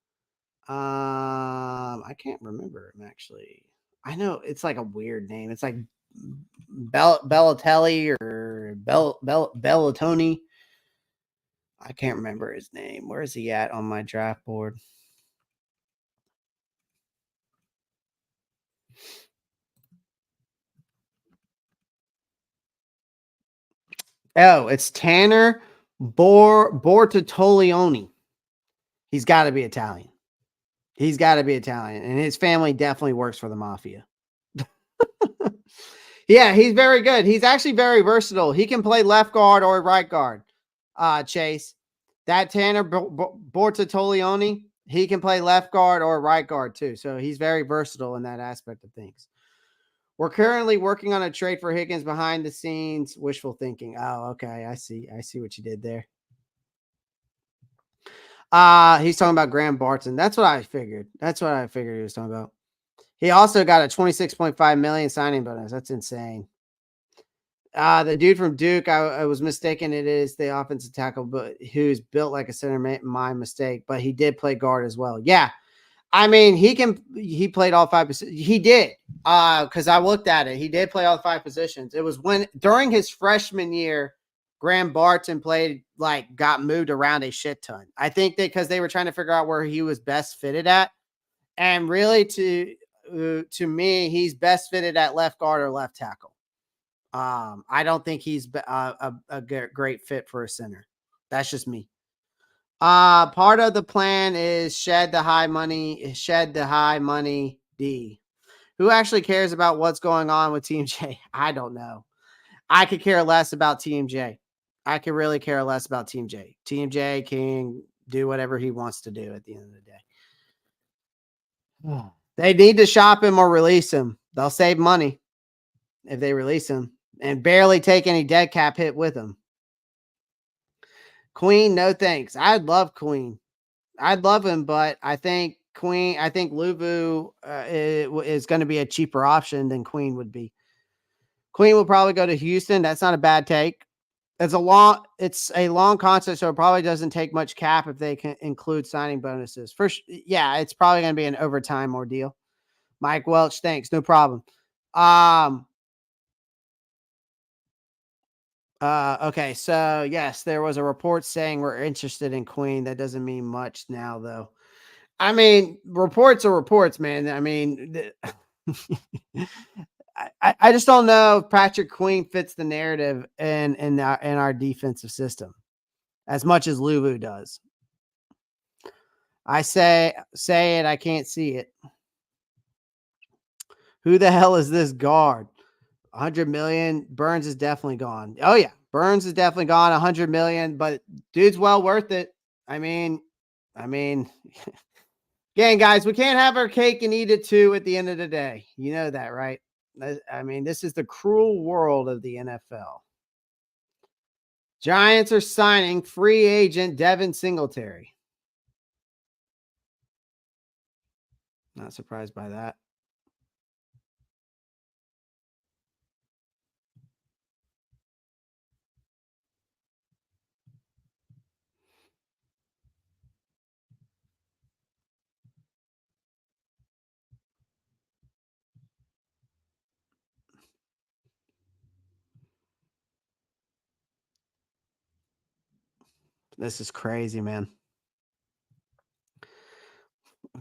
I can't remember him actually. I know it's like a weird name. It's like Bellatelli or Bellatoni. I can't remember his name. Where is he at on my draft board? Oh, it's Tanner Bortolioni. He's got to be Italian. He's got to be Italian, and his family definitely works for the mafia. Yeah, he's very good. He's actually very versatile. He can play left guard or right guard. Chase, that Tanner Bortolioni, he can play left guard or right guard too. So he's very versatile in that aspect of things. We're currently working on a trade for Higgins behind the scenes. Wishful thinking. Oh, okay. I see what you did there. He's talking about Graham Barton. That's what I figured. He was talking about. He also got a $26.5 million signing bonus. That's insane. The dude from Duke, I was mistaken. It is the offensive tackle, but who's built like a center. My mistake, but he did play guard as well. Yeah, I mean he played all 5 positions. He did, because I looked at it. He did play all 5 positions. It was when during his freshman year, Graham Barton got moved around a shit ton. I think that because they were trying to figure out where he was best fitted at, and really to me, he's best fitted at left guard or left tackle. I don't think he's a great fit for a center. That's just me. Part of the plan is shed the high money D. Who actually cares about what's going on with Team J? I don't know. I could care less about Team J. I could really care less about Team J. Team J can do whatever he wants to do at the end of the day. They need to shop him or release him. They'll save money if they release him and barely take any dead cap hit with him. Queen, no thanks. I'd love Queen. I'd love him, but I think Luvu is going to be a cheaper option than Queen would be. Queen will probably go to Houston. That's not a bad take. It's a long contract, so it probably doesn't take much cap if they can include signing bonuses. First, yeah, it's probably going to be an overtime ordeal. Mike Welch, thanks, no problem. Okay, so yes, there was a report saying we're interested in Queen. That doesn't mean much now, though. I mean, reports are reports, man. I mean, I just don't know if Patrick Queen fits the narrative in our defensive system as much as Luvu does. I say it, I can't see it. Who the hell is this guard? 100 million. Burns is definitely gone. Oh yeah, Burns is definitely gone. 100 million, but dude's well worth it. I mean, again, guys, we can't have our cake and eat it too at the end of the day. You know that, right? I mean, this is the cruel world of the NFL. Giants are signing free agent Devin Singletary. Not surprised by that. This is crazy, man.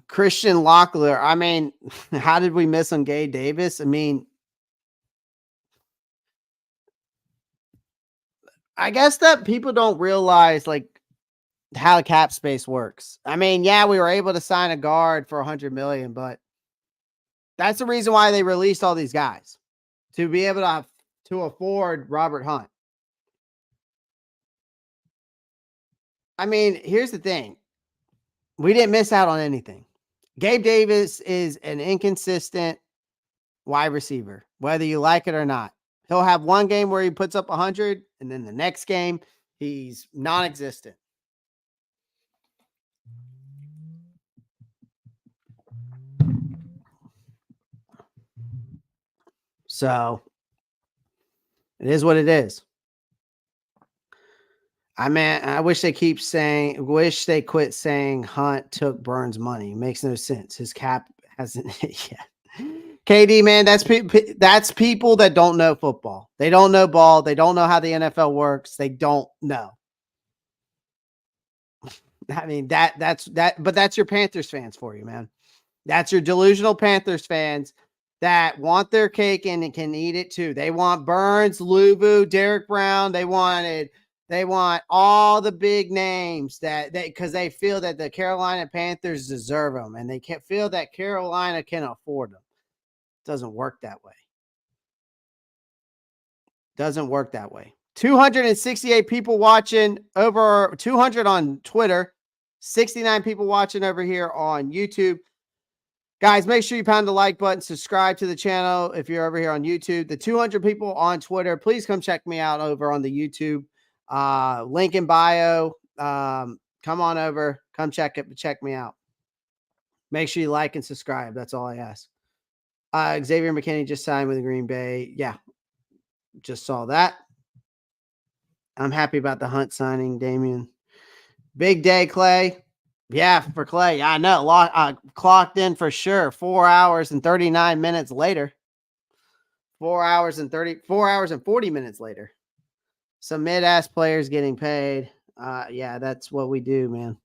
Christian Locklear. I mean, how did we miss on Gabe Davis? I mean, I guess that people don't realize like how the cap space works. I mean, yeah, we were able to sign a guard for 100 million, but that's the reason why they released all these guys to be able to afford Robert Hunt. I mean, here's the thing. We didn't miss out on anything. Gabe Davis is an inconsistent wide receiver, whether you like it or not. He'll have one game where he puts up 100, and then the next game, he's non-existent. So it is what it is. I mean, I wish they quit saying Hunt took Burns' money. It makes no sense. His cap hasn't hit yet. KD, man, that's people that don't know football. They don't know ball. They don't know how the NFL works. They don't know. I mean, but that's your Panthers fans for you, man. That's your delusional Panthers fans that want their cake and can eat it too. They want Burns, Luvu, Derek Brown. They want all the big names because they feel that the Carolina Panthers deserve them and they can't feel that Carolina can afford them. Doesn't work that way. Doesn't work that way. 268 people watching, over 200 on Twitter, 69 people watching over here on YouTube. Guys, make sure you pound the like button, subscribe to the channel if you're over here on YouTube. The 200 people on Twitter, please come check me out over on the YouTube. Link in bio. Come on over. Come check me out. Make sure you like and subscribe. That's all I ask. Xavier McKinney just signed with Green Bay. Yeah, just saw that. I'm happy about the Hunt signing, Damien. Big day, Clay. Yeah, for Clay. I know. Clocked in for sure. 4 hours and 39 minutes later. 4 hours and 40 minutes later. Some mid-ass players getting paid. Yeah, that's what we do, man.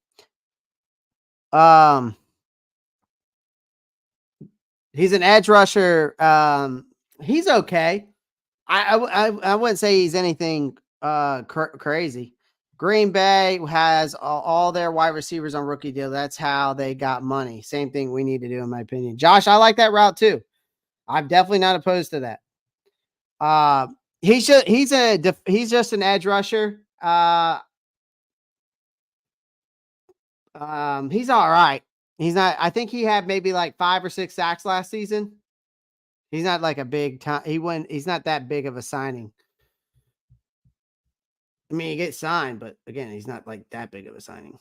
He's an edge rusher. He's okay. I wouldn't say he's anything crazy. Green Bay has all their wide receivers on rookie deal. That's how they got money. Same thing we need to do, in my opinion. Josh, I like that route too. I'm definitely not opposed to that. He's just an edge rusher. He's all right. He's not. I think he had maybe like 5 or 6 sacks last season. He's not like a big time. He's not that big of a signing. I mean, he gets signed, but again, he's not like that big of a signing.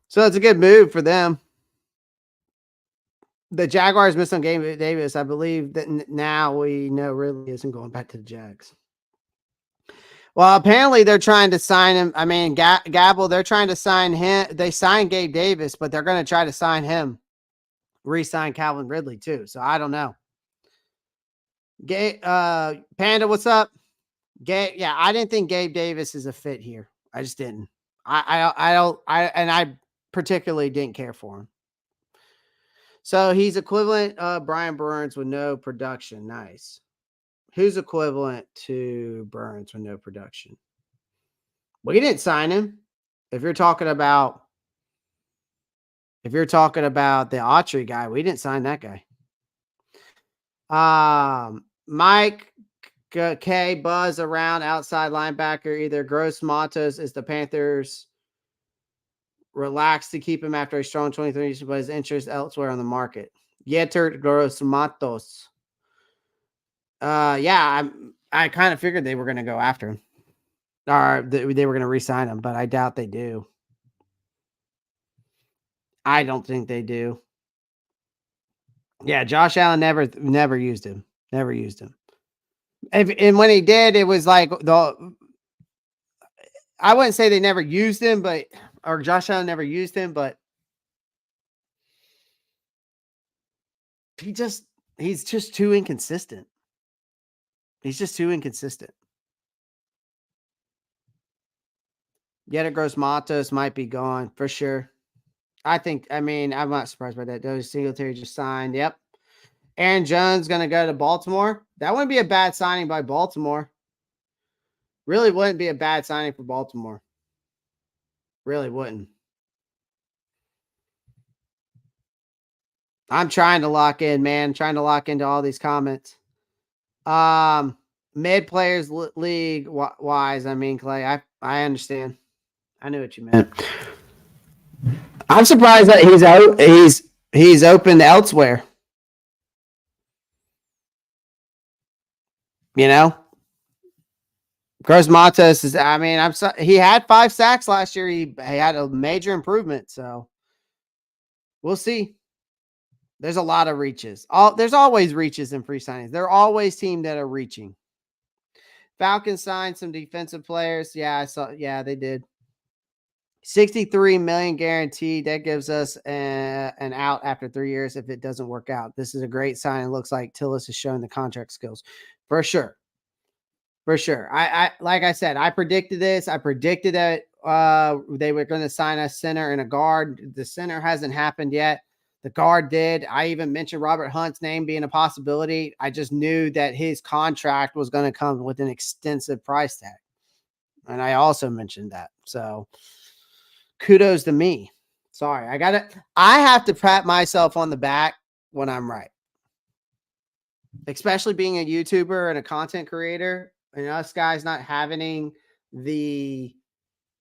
So it's a good move for them. The Jaguars missed on Gabe Davis. I believe that now we know really isn't going back to the Jags. Well, apparently they're trying to sign him. I mean, Gabble, they're trying to sign him. They signed Gabe Davis, but they're going to try to sign him. Re-sign Calvin Ridley too. So I don't know. Panda, what's up? Yeah, I didn't think Gabe Davis is a fit here. I just didn't. I particularly didn't care for him. So he's equivalent Brian Burns with no production. Nice. Who's equivalent to Burns with no production? We didn't sign him. If you're talking about the Autry guy, we didn't sign that guy. Mike K buzz around outside linebacker. Either Gross Matos is the Panthers relaxed to keep him after a strong 23, but his interest elsewhere on the market. Yeter Gross Matos. Yeah, I kind of figured they were going to go after him, or they were going to re-sign him, but I doubt they do. I don't think they do. Yeah, Josh Allen never used him. Never used him. And when he did, it was like I wouldn't say they never used him, but or Josh Allen never used him, but he's just too inconsistent. He's just too inconsistent. Yeta Gross Matos might be gone for sure. I mean, I'm not surprised by that. Those Singletary just signed. Yep. Aaron Jones going to go to Baltimore. That wouldn't be a bad signing by Baltimore. Really wouldn't be a bad signing for Baltimore. Really wouldn't. I'm trying to lock in, man. Trying to lock into all these comments. Mid players league wise, I mean, Clay, I understand. I knew what you meant. I'm surprised that he's open elsewhere. You know, Gross Matos is. I mean, he had 5 sacks last year. He had a major improvement. So we'll see. There's a lot of reaches. There's always reaches in free signings. There are always teams that are reaching. Falcons signed some defensive players. Yeah, I saw. Yeah, they did. 63 million guaranteed. That gives us an out after 3 years if it doesn't work out. This is a great sign. It looks like Tillis has shown the contract skills for sure. For sure. I like I said, I predicted this. I predicted that they were going to sign a center and a guard. The center hasn't happened yet. The guard did. I even mentioned Robert Hunt's name being a possibility. I just knew that his contract was going to come with an extensive price tag. And I also mentioned that. So kudos to me. Sorry. I have to pat myself on the back when I'm right. Especially being a YouTuber and a content creator. And us guys not having the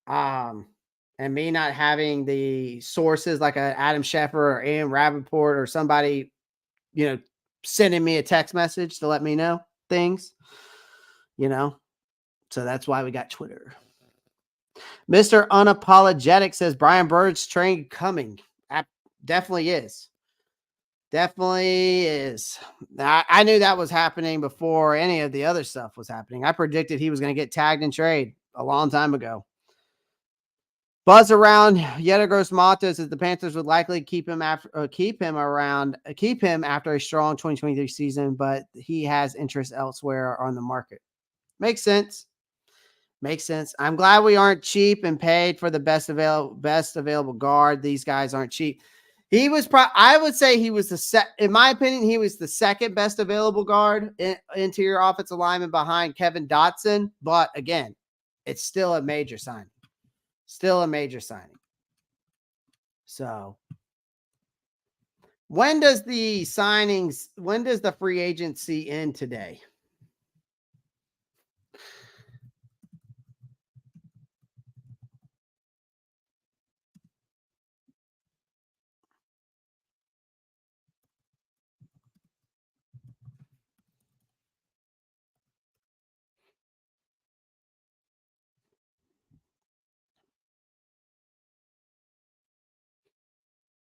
and me not having the sources like a Adam Schefter or Ian Rappaport or somebody, sending me a text message to let me know things, so that's why we got Twitter. Mr. Unapologetic says Brian Bird's train coming. Definitely is. Definitely is. I knew that was happening before any of the other stuff was happening. I predicted he was going to get tagged and trade a long time ago. Buzz around Yeta Gross Matos is the Panthers would likely keep him after a strong 2023 season, but he has interest elsewhere on the market. Makes sense. Makes sense. I'm glad we aren't cheap and paid for the best available guard. These guys aren't cheap. He was I would say he was in my opinion, he was the second best available guard, interior offensive lineman behind Kevin Dotson. But again, it's still a major signing. Still a major signing. So when does the free agency end today?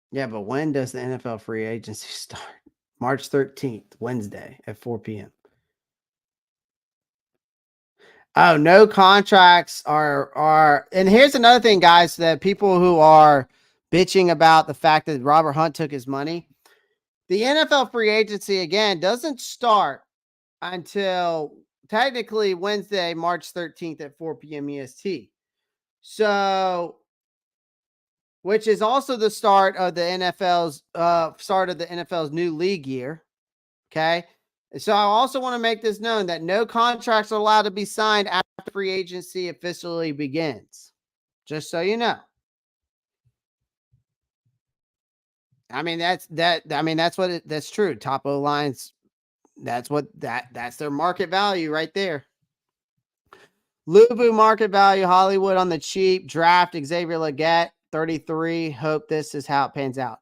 Yeah, but when does the NFL free agency start? March 13th, Wednesday at 4 p.m. Oh, no contracts are and here's another thing, guys, that people who are bitching about the fact that Robert Hunt took his money. The NFL free agency, again, doesn't start until technically Wednesday, March 13th at 4 p.m. EST. So, which is also the start of the NFL's new league year. Okay. So I also want to make this known that no contracts are allowed to be signed after free agency officially begins. Just so you know. I mean, that's true. Top O lines, that's their market value right there. Luvu market value, Hollywood on the cheap, draft Xavier Legette, 33. Hope this is how it pans out.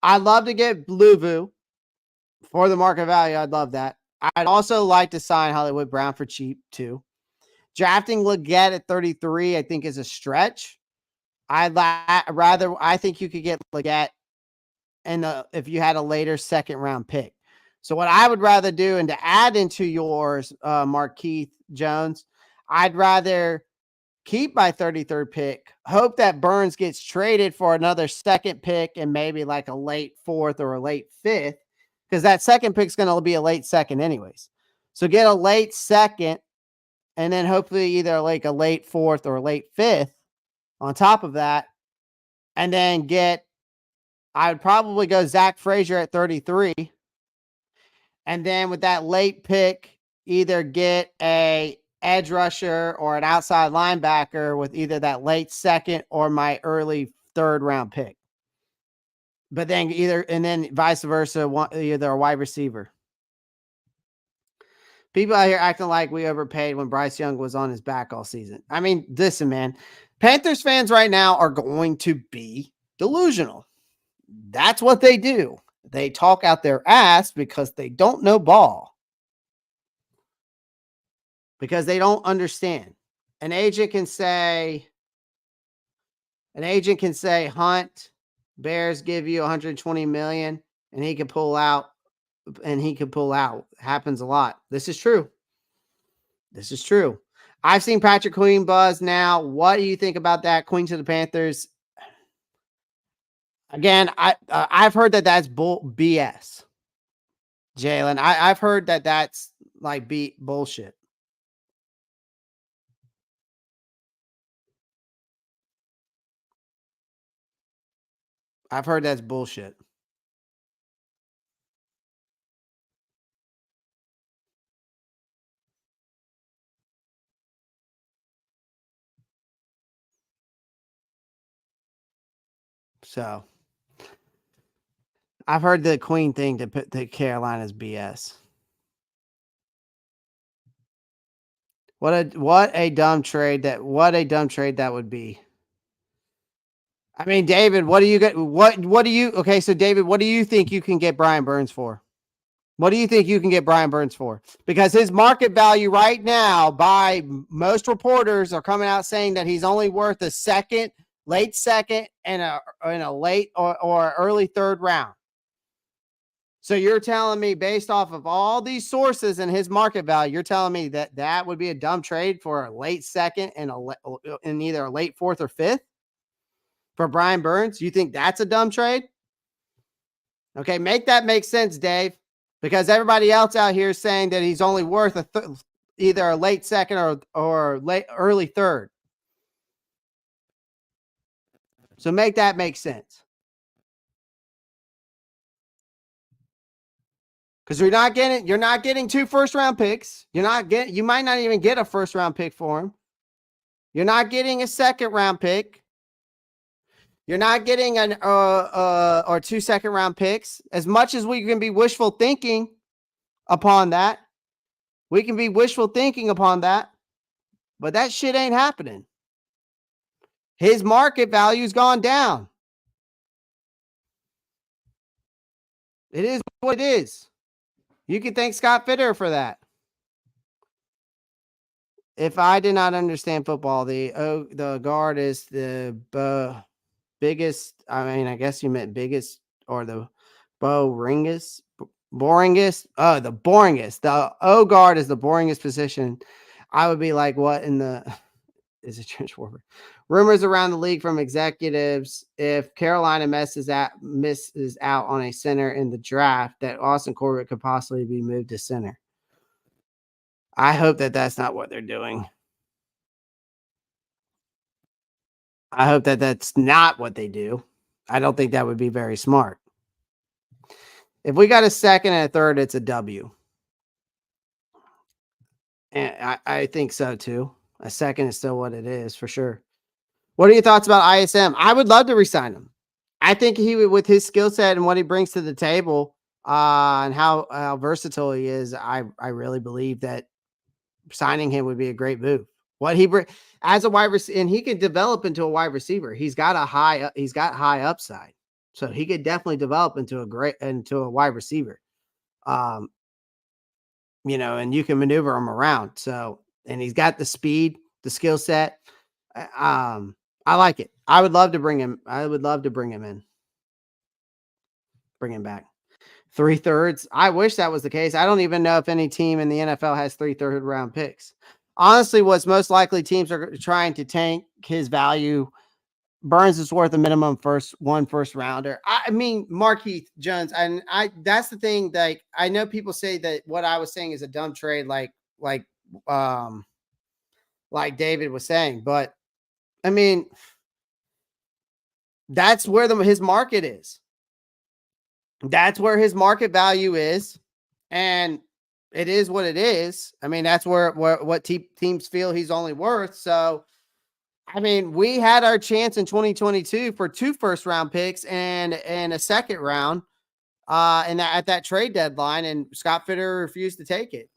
I'd love to get Luvu for the market value. I'd love that. I'd also like to sign Hollywood Brown for cheap too. Drafting Leggett at 33, I think, is a stretch. I think you could get Leggett if you had a later second round pick. So what I would rather do, and to add into yours, Markeith Jones, I'd rather keep my 33rd pick, hope that Burns gets traded for another second pick and maybe like a late fourth or a late fifth, because that second pick is going to be a late second anyways. So get a late second, and then hopefully either like a late fourth or a late fifth on top of that. And then I would probably go Zach Frazier at 33. And then with that late pick, either get a edge rusher or an outside linebacker with either that late second or my early third round pick. But then and then vice versa, either a wide receiver. People out here acting like we overpaid when Bryce Young was on his back all season. I mean, listen, man, Panthers fans right now are going to be delusional. That's what they do. They talk out their ass because they don't know ball. Because they don't understand. An agent can say, Hunt, Bears give you 120 million, and he can pull out. Happens a lot. This is true. I've seen Patrick Queen buzz now. What do you think about that? Queen to the Panthers. Again, I've heard that that's BS. Jalen, I've heard that that's like bullshit. I've heard that's bullshit. So I've heard the Queen thing to put the Carolina's BS. What a dumb trade that would be. I mean, David, what do you get? Okay, so David, what do you think you can get Brian Burns for? What do you think you can get Brian Burns for? Because his market value right now, by most reporters, are coming out saying that he's only worth a late second, and a late or early third round. So you're telling me, based off of all these sources and his market value, you're telling me that would be a dumb trade for a late second and in either a late fourth or fifth for Brian Burns? You think that's a dumb trade? Okay, make that make sense, Dave, because everybody else out here is saying that he's only worth either a late second or early third. So make that make sense. Because you're not getting 2 first round picks. You might not even get a first round pick for him. You're not getting a second round pick. You're not getting or 2 second round picks. As much as we can be wishful thinking upon that, but that shit ain't happening. His market value's gone down. It is what it is. You can thank Scott Fitter for that. If I did not understand football, the guard is the biggest. I mean, I guess you meant biggest, or the boringest. The boringest. The O guard is the boringest position. I would be like, what in the is a trench warmer? Rumors around the league from executives, if Carolina misses out on a center in the draft, that Austin Corbett could possibly be moved to center. I hope that that's not what they're doing. I hope that that's not what they do. I don't think that would be very smart. If we got a second and a third, it's a W. And I think so too. A second is still what it is for sure. What are your thoughts about ISM? I would love to resign him. I think he would, with his skill set and what he brings to the table, and how versatile he is. I really believe that signing him would be a great move. What he bring as a wide receiver, and he could develop into a wide receiver. He's got high upside, so he could definitely develop into a wide receiver. and you can maneuver him around. So, and he's got the speed, the skill set. I like it. I would love to bring him. I would love to bring him in, bring him back. 3/3. I wish that was the case. I don't even know if any team in the NFL has 3/3 round picks. Honestly, what's most likely teams are trying to tank his value. Burns is worth a minimum first rounder. I mean, Marquise Jones, and that's the thing. Like, I know people say that what I was saying is a dumb trade, um like David was saying, but I mean, that's where his market is. That's where his market value is, and it is what it is. I mean, that's where what teams feel he's only worth. So, I mean, we had our chance in 2022 for 2 first-round picks and a second round, and at that trade deadline, and Scott Fitter refused to take it.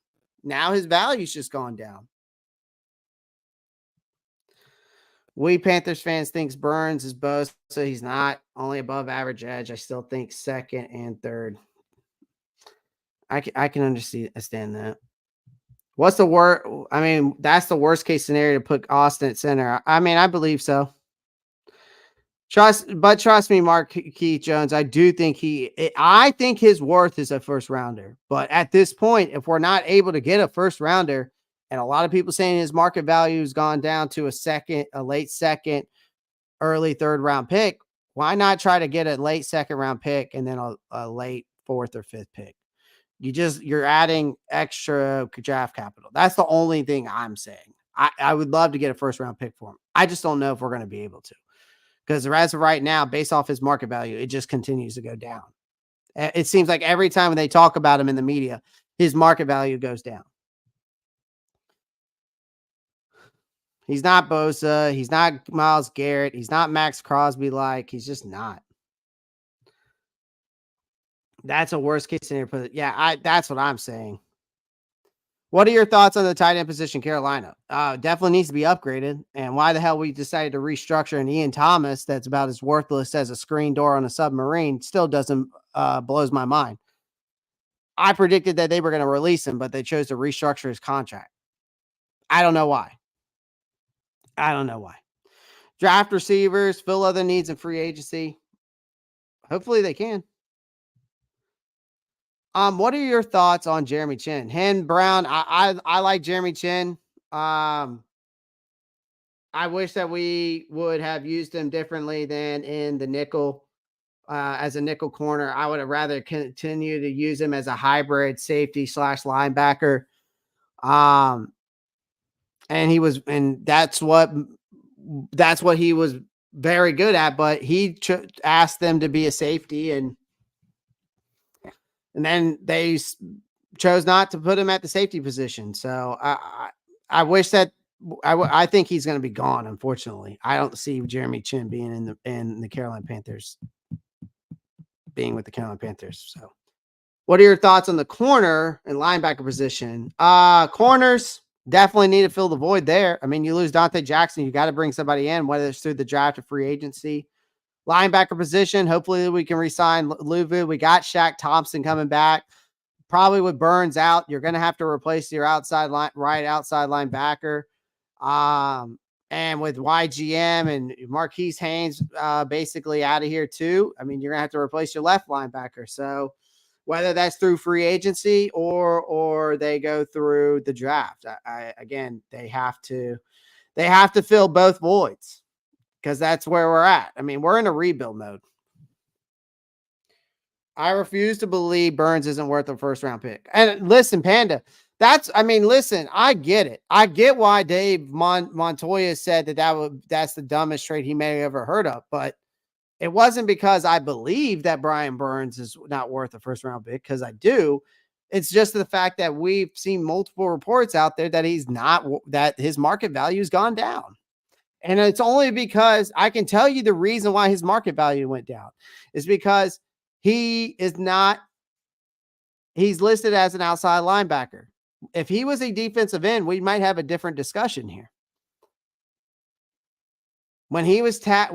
Now his value's just gone down. We Panthers fans thinks Burns is both, so he's not only above average edge. I still think second and third. I can understand that. What's the worst? I mean, that's the worst case scenario to put Austin at center. I mean, I believe so. Trust me, Mark Keith Jones. I do think I think his worth is a first rounder. But at this point, if we're not able to get a first rounder, and a lot of people saying his market value has gone down to a late second, early third round pick, why not try to get a late second round pick and then a late fourth or fifth pick? You're adding extra draft capital. That's the only thing I'm saying. I would love to get a first round pick for him. I just don't know if we're going to be able to. Because as of right now, based off his market value, it just continues to go down. It seems like every time they talk about him in the media, his market value goes down. He's not Bosa. He's not Myles Garrett. He's not Max Crosby like. He's just not. That's a worst case scenario. Yeah, that's what I'm saying. What are your thoughts on the tight end position, Carolina? Definitely needs to be upgraded. And why the hell we decided to restructure an Ian Thomas that's about as worthless as a screen door on a submarine still doesn't blows my mind. I predicted that they were going to release him, but they chose to restructure his contract. I don't know why. Draft receivers, fill other needs in free agency. Hopefully they can. What are your thoughts on Jeremy Chin? Hen Brown, I like Jeremy Chin. I wish that we would have used him differently than in the nickel, as a nickel corner. I would have rather continue to use him as a hybrid safety / linebacker. And that's what he was very good at, but he asked them to be a safety, and then they chose not to put him at the safety position. So I wish that I think he's going to be gone. Unfortunately, I don't see Jeremy Chin being in the Carolina Panthers, being with the Carolina Panthers. So, what are your thoughts on the corner and linebacker position? Corners definitely need to fill the void there. I mean, you lose Dante Jackson, you got to bring somebody in, whether it's through the draft or free agency. Linebacker position, hopefully we can re-sign Luvu. We got Shaq Thompson coming back. Probably with Burns out, you're going to have to replace your right outside linebacker. And with YGM and Marquise Haynes basically out of here too, I mean, you're going to have to replace your left linebacker. So whether that's through free agency or they go through the draft, again, they have to fill both voids, because that's where we're at. I mean, we're in a rebuild mode. I refuse to believe Burns isn't worth a first round pick. And listen, Panda, I get it. I get why Dave Montoya said that's the dumbest trade he may have ever heard of, but it wasn't because I believe that Brian Burns is not worth a first round pick, because I do. It's just the fact that we've seen multiple reports out there that that his market value has gone down. And it's only because I can tell you the reason why his market value went down is because he's listed as an outside linebacker. If he was a defensive end, we might have a different discussion here. When he was tagged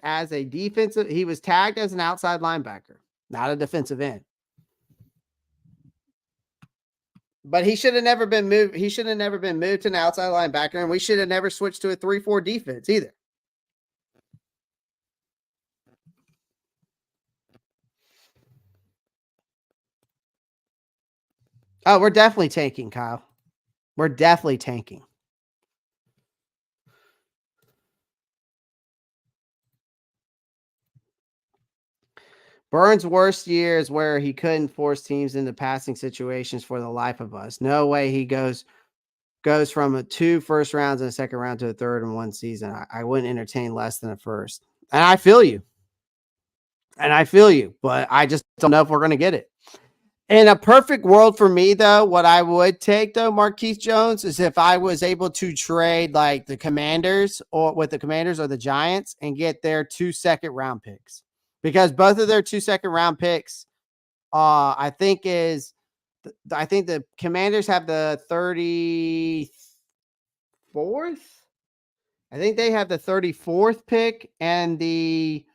as a defensive, he was tagged as an outside linebacker, not a defensive end. But he should have never been moved. He should have never been moved to an outside linebacker, and we should have never switched to a 3-4 defense either. Oh, we're definitely tanking, Kyle. We're definitely tanking. Burns' worst year is where he couldn't force teams into passing situations for the life of us. No way he goes from 2 first rounds and a second round to a third in one season. I wouldn't entertain less than a first. And I feel you. But I just don't know if we're going to get it. In a perfect world for me, though, what I would take, though, Marquise Jones, is if I was able to trade like the Commanders or the Giants and get their 2 second round picks, because both of their 2 second round picks, I think the Commanders have the 34th. I think they have the 34th pick and the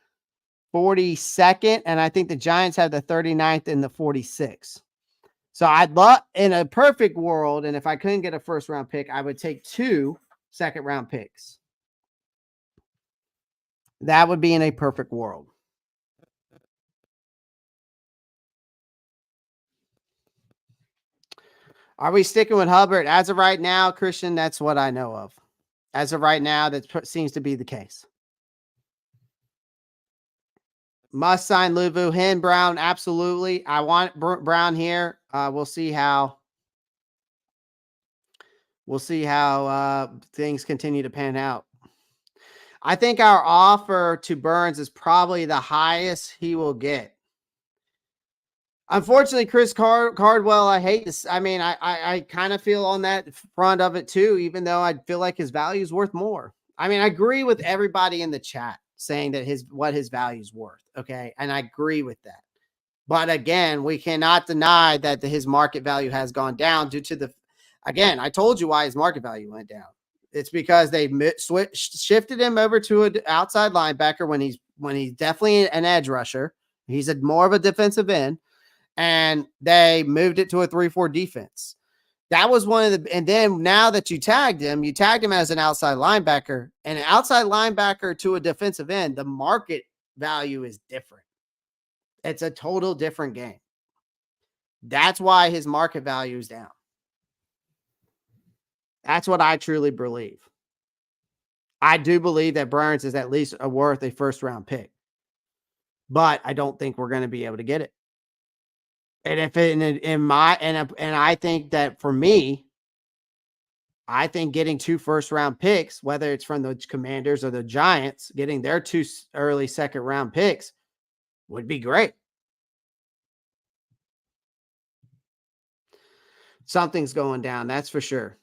42nd, and I think the Giants have the 39th and the 46th. So I'd love, in a perfect world, and if I couldn't get a first round pick, I would take 2 second round picks. That would be in a perfect world. Are we sticking with Hubbard? As of right now, Christian, that's what I know of. As of right now, that seems to be the case. Must sign Luvu. Hen Brown, absolutely. I want Brown here. We'll see how things continue to pan out. I think our offer to Burns is probably the highest he will get. Unfortunately, Chris Cardwell, I hate this. I mean, I kind of feel on that front of it too, even though I feel like his value is worth more. I mean, I agree with everybody in the chat saying that what his value is worth. Okay. And I agree with that. But again, we cannot deny that his market value has gone down due to again, I told you why his market value went down. It's because they shifted him over to an outside linebacker when he's definitely an edge rusher. He's more of a defensive end. And they moved it to a 3-4 defense. That was and then now that you tagged him as an outside linebacker, and an outside linebacker to a defensive end, the market value is different. It's a total different game. That's why his market value is down. That's what I truly believe. I do believe that Burns is at least worth a first round pick, but I don't think we're going to be able to get it. And I think that for me, I think getting 2 first round picks, whether it's from the Commanders or the Giants, getting their 2 early second round picks would be great. Something's going down. That's for sure.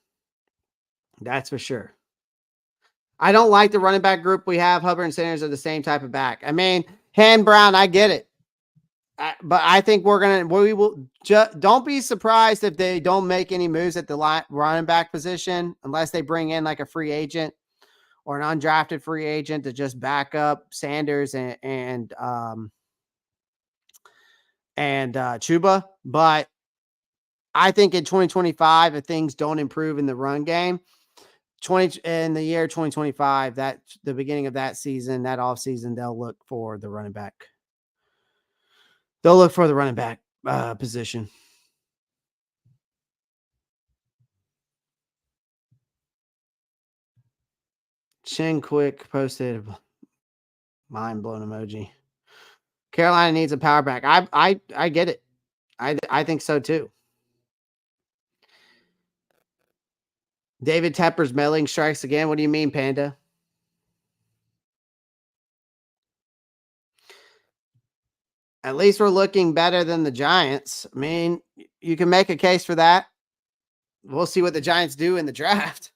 I don't like the running back group we have. Hubbard and Sanders are the same type of back. I mean, Hen Brown, I get it. But I think we will don't be surprised if they don't make any moves at the running back position unless they bring in like a free agent or an undrafted free agent to just back up Sanders and Chuba. But I think in 2025, if things don't improve in the run game, in the year 2025, that the beginning of that season, that offseason, they'll look for the running back. They'll look for the running back position. Chin Quick posted mind blown emoji. Carolina needs a power back. I get it. I think so too. David Tepper's mailing strikes again. What do you mean, Panda? At least we're looking better than the Giants. I mean, you can make a case for that. We'll see what the Giants do in the draft.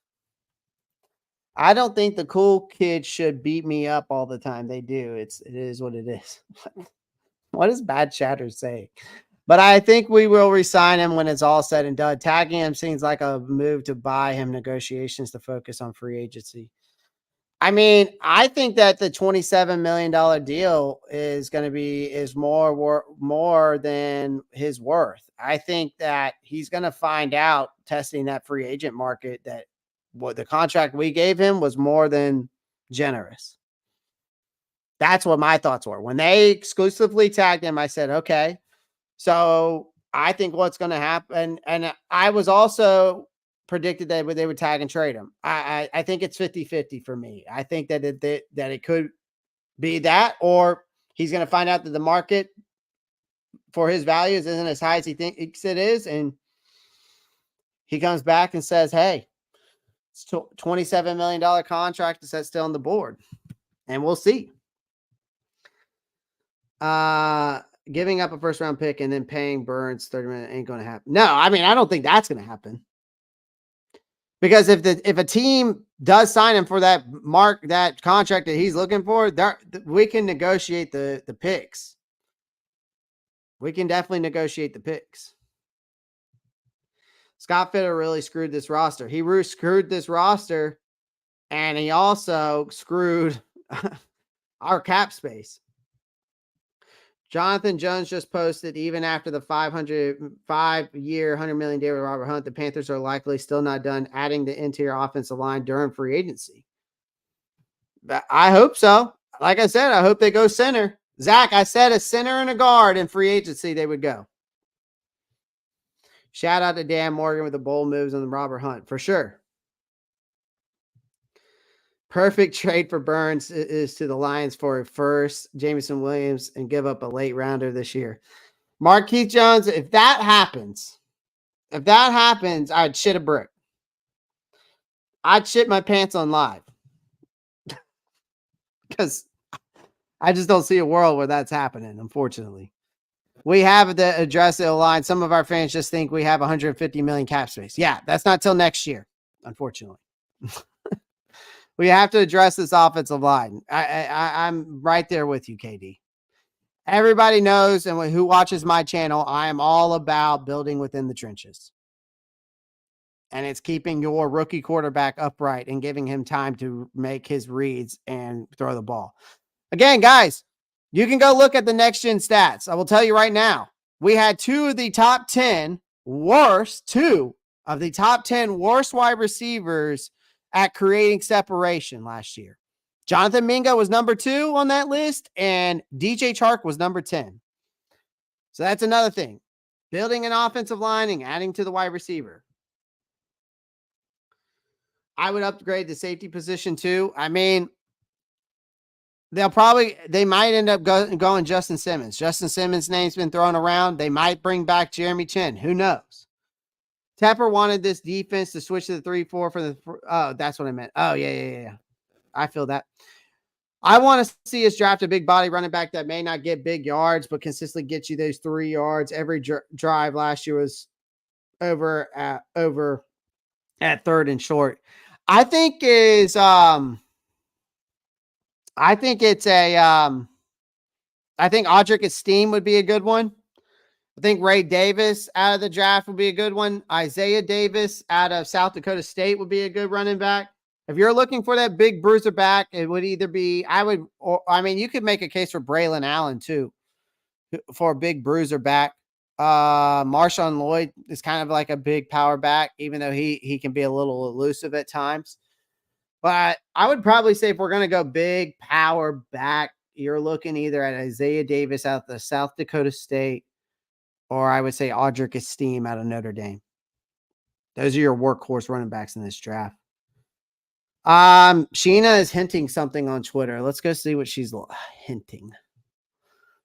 I don't think the cool kids should beat me up all the time. They do. It is what it is. What does Bad Chatter say? But I think we will resign him when it's all said and done. Tagging him seems like a move to buy him negotiations to focus on free agency. I mean, I think that the $27 million deal is going to be more than his worth. I think that he's going to find out testing that free agent market that what the contract we gave him was more than generous. That's what my thoughts were. When they exclusively tagged him, I said, okay. So I think what's going to happen, and I was also predicted that they would tag and trade him. I think it's 50-50 for me. I think that it could be that, or he's going to find out that the market for his values isn't as high as he thinks it is, and he comes back and says, hey, it's $27 million contract that's still on the board, and we'll see. Giving up a first round pick and then paying Burns 30 million ain't going to happen. No, I mean, I don't think that's going to happen. Because if a team does sign him for that contract that he's looking for, we can negotiate the picks. We can definitely negotiate the picks. Scott Fitter really screwed this roster. He screwed this roster, and he also screwed our cap space. Jonathan Jones just posted, even after the 5-year, $100 million deal with Robert Hunt, the Panthers are likely still not done adding the interior offensive line during free agency. But I hope so. Like I said, I hope they go center. Zach, I said a center and a guard in free agency they would go. Shout out to Dan Morgan with the bold moves on the Robert Hunt, for sure. Perfect trade for Burns is to the Lions for a first, Jameson Williams, and give up a late rounder this year. Marquise Jones, if that happens, I'd shit a brick. I'd shit my pants on live. Because I just don't see a world where that's happening, unfortunately. We have to address the line. Some of our fans just think we have 150 million cap space. Yeah, that's not till next year, unfortunately. We have to address this offensive line. I'm right there with you, KD. Everybody knows, and who watches my channel, I am all about building within the trenches. And it's keeping your rookie quarterback upright and giving him time to make his reads and throw the ball. Again, guys, you can go look at the next gen stats. I will tell you right now, we had two of the top 10 worst wide receivers at creating separation last year. Jonathan Mingo was number 2 on that list, and DJ Chark was number 10. So that's another thing. Building an offensive line and adding to the wide receiver. I would upgrade the safety position too. I mean, they might end up going Justin Simmons. Justin Simmons' name's been thrown around. They might bring back Jeremy Chin. Who knows? Tepper wanted this defense to switch to the 3-4 for the. Oh, that's what I meant. Oh, yeah. I feel that. I want to see us draft a big body running back that may not get big yards, but consistently get you those 3 yards. Every drive last year was over at 3rd and short. I think it's I think Audric Esteem would be a good one. I think Ray Davis out of the draft would be a good one. Isaiah Davis out of South Dakota State would be a good running back. If you're looking for that big bruiser back, it would either be, you could make a case for Braylon Allen too, for a big bruiser back. Marshawn Lloyd is kind of like a big power back, even though he can be a little elusive at times. But I would probably say if we're going to go big power back, you're looking either at Isaiah Davis out of the South Dakota State, or I would say Audric Esteem out of Notre Dame. Those are your workhorse running backs in this draft. Sheena is hinting something on Twitter. Let's go see what she's hinting.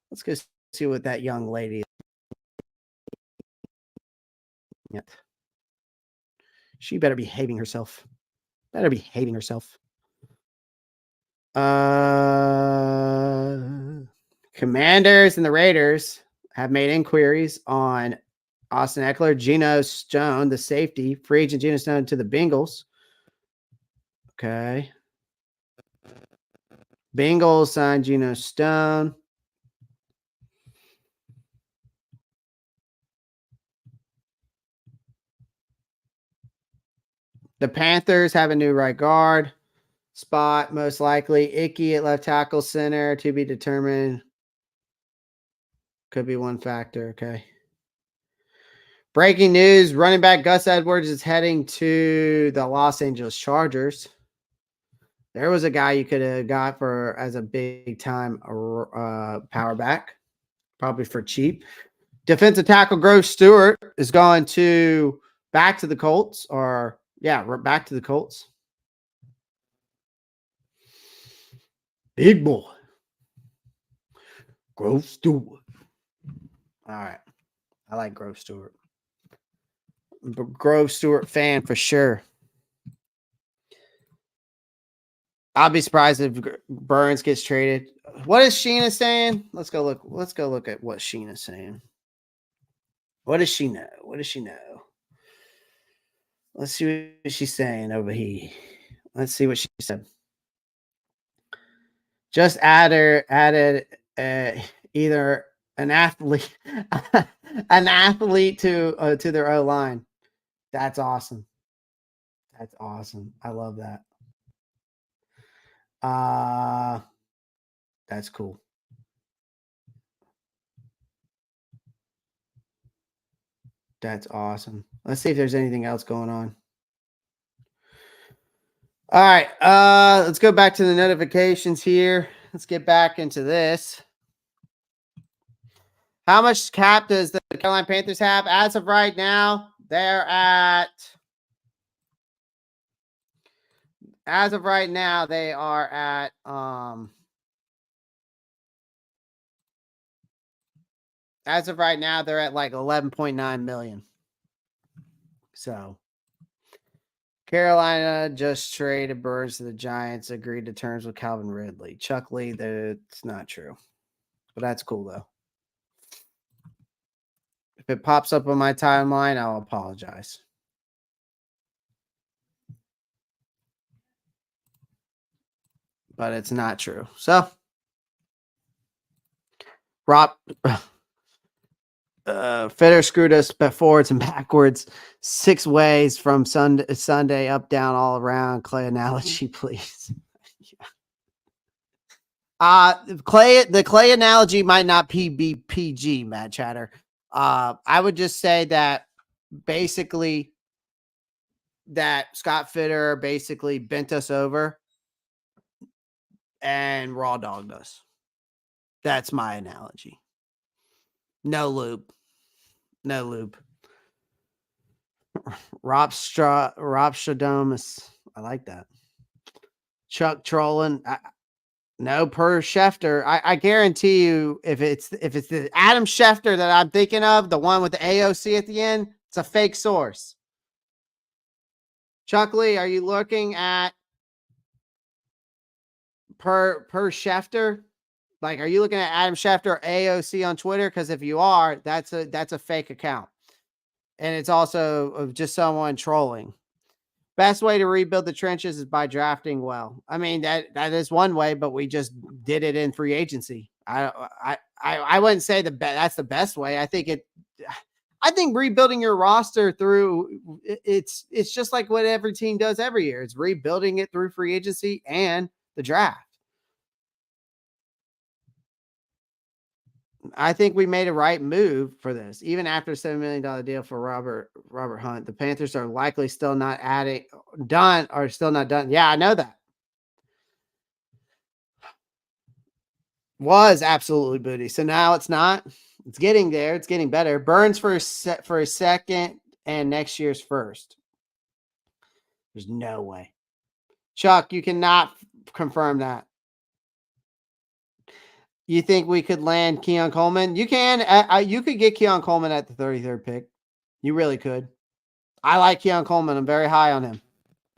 Let's go see what that young lady is. Yep. She better be hating herself. Commanders and the Raiders have made inquiries on Austin Eckler, Geno Stone, the safety, free agent Geno Stone to the Bengals. Okay. Bengals signed Geno Stone. The Panthers have a new right guard. spot, most likely. Icky at left tackle center to be determined. Could be one factor. Okay. Breaking news, running back Gus Edwards is heading to the Los Angeles Chargers. There was a guy you could have got for as a big time power back, probably for cheap. Defensive tackle Grove Stewart is going to back to the Colts, back to the Colts. Big boy. Grove Stewart. All right. I like Grove Stewart. Grove Stewart fan for sure. I'll be surprised if Burns gets traded. What is Sheena saying? Let's go look at what Sheena's saying. What does she know? What does she know? Let's see what she's saying over here. Let's see what she said. Just added either an athlete to their O line. That's awesome. That's awesome. I love that. That's cool. That's awesome. Let's see if there's anything else going on. All right. Let's go back to the notifications here. Let's get back into this. How much cap does the Carolina Panthers have? As of right now, they're at. As of right now, they are at. As of right now, they're at like 11.9 million. So. Carolina just traded Burns to the Giants, agreed to terms with Calvin Ridley. Chuck Lee, that's not true. But that's cool, though. If it pops up on my timeline, I'll apologize. But it's not true. So, Ropp, Fitter screwed us forwards and backwards 6 ways from Sunday, up, down, all around. Clay analogy, please. The Clay analogy might not be PG, Matt Chatter. I would just say that basically that Scott Fitter basically bent us over and raw dogged us. That's my analogy. No lube. Ropp Stradamus. I like that. Chuck trolling. No, per Schefter. I guarantee you, if it's the Adam Schefter that I'm thinking of, the one with the AOC at the end, it's a fake source. Chuck Lee, are you looking at per Schefter? Like, are you looking at Adam Schefter or AOC on Twitter? Because if you are, that's a fake account, and it's also just someone trolling. Best way to rebuild the trenches is by drafting well. I mean, that is one way, but we just did it in free agency. I wouldn't say that's the best way. I think rebuilding your roster through it's just like what every team does every year. It's rebuilding it through free agency and the draft. I think we made a right move for this. Even after a $7 million deal for Robert Hunt, the Panthers are likely still not done. Yeah, I know that. Was absolutely booty. So now it's not. It's getting there. It's getting better. Burns for a second and next year's first. There's no way. Chuck, you cannot confirm that. You think we could land Keon Coleman? You can. You could get Keon Coleman at the 33rd pick. You really could. I like Keon Coleman. I'm very high on him.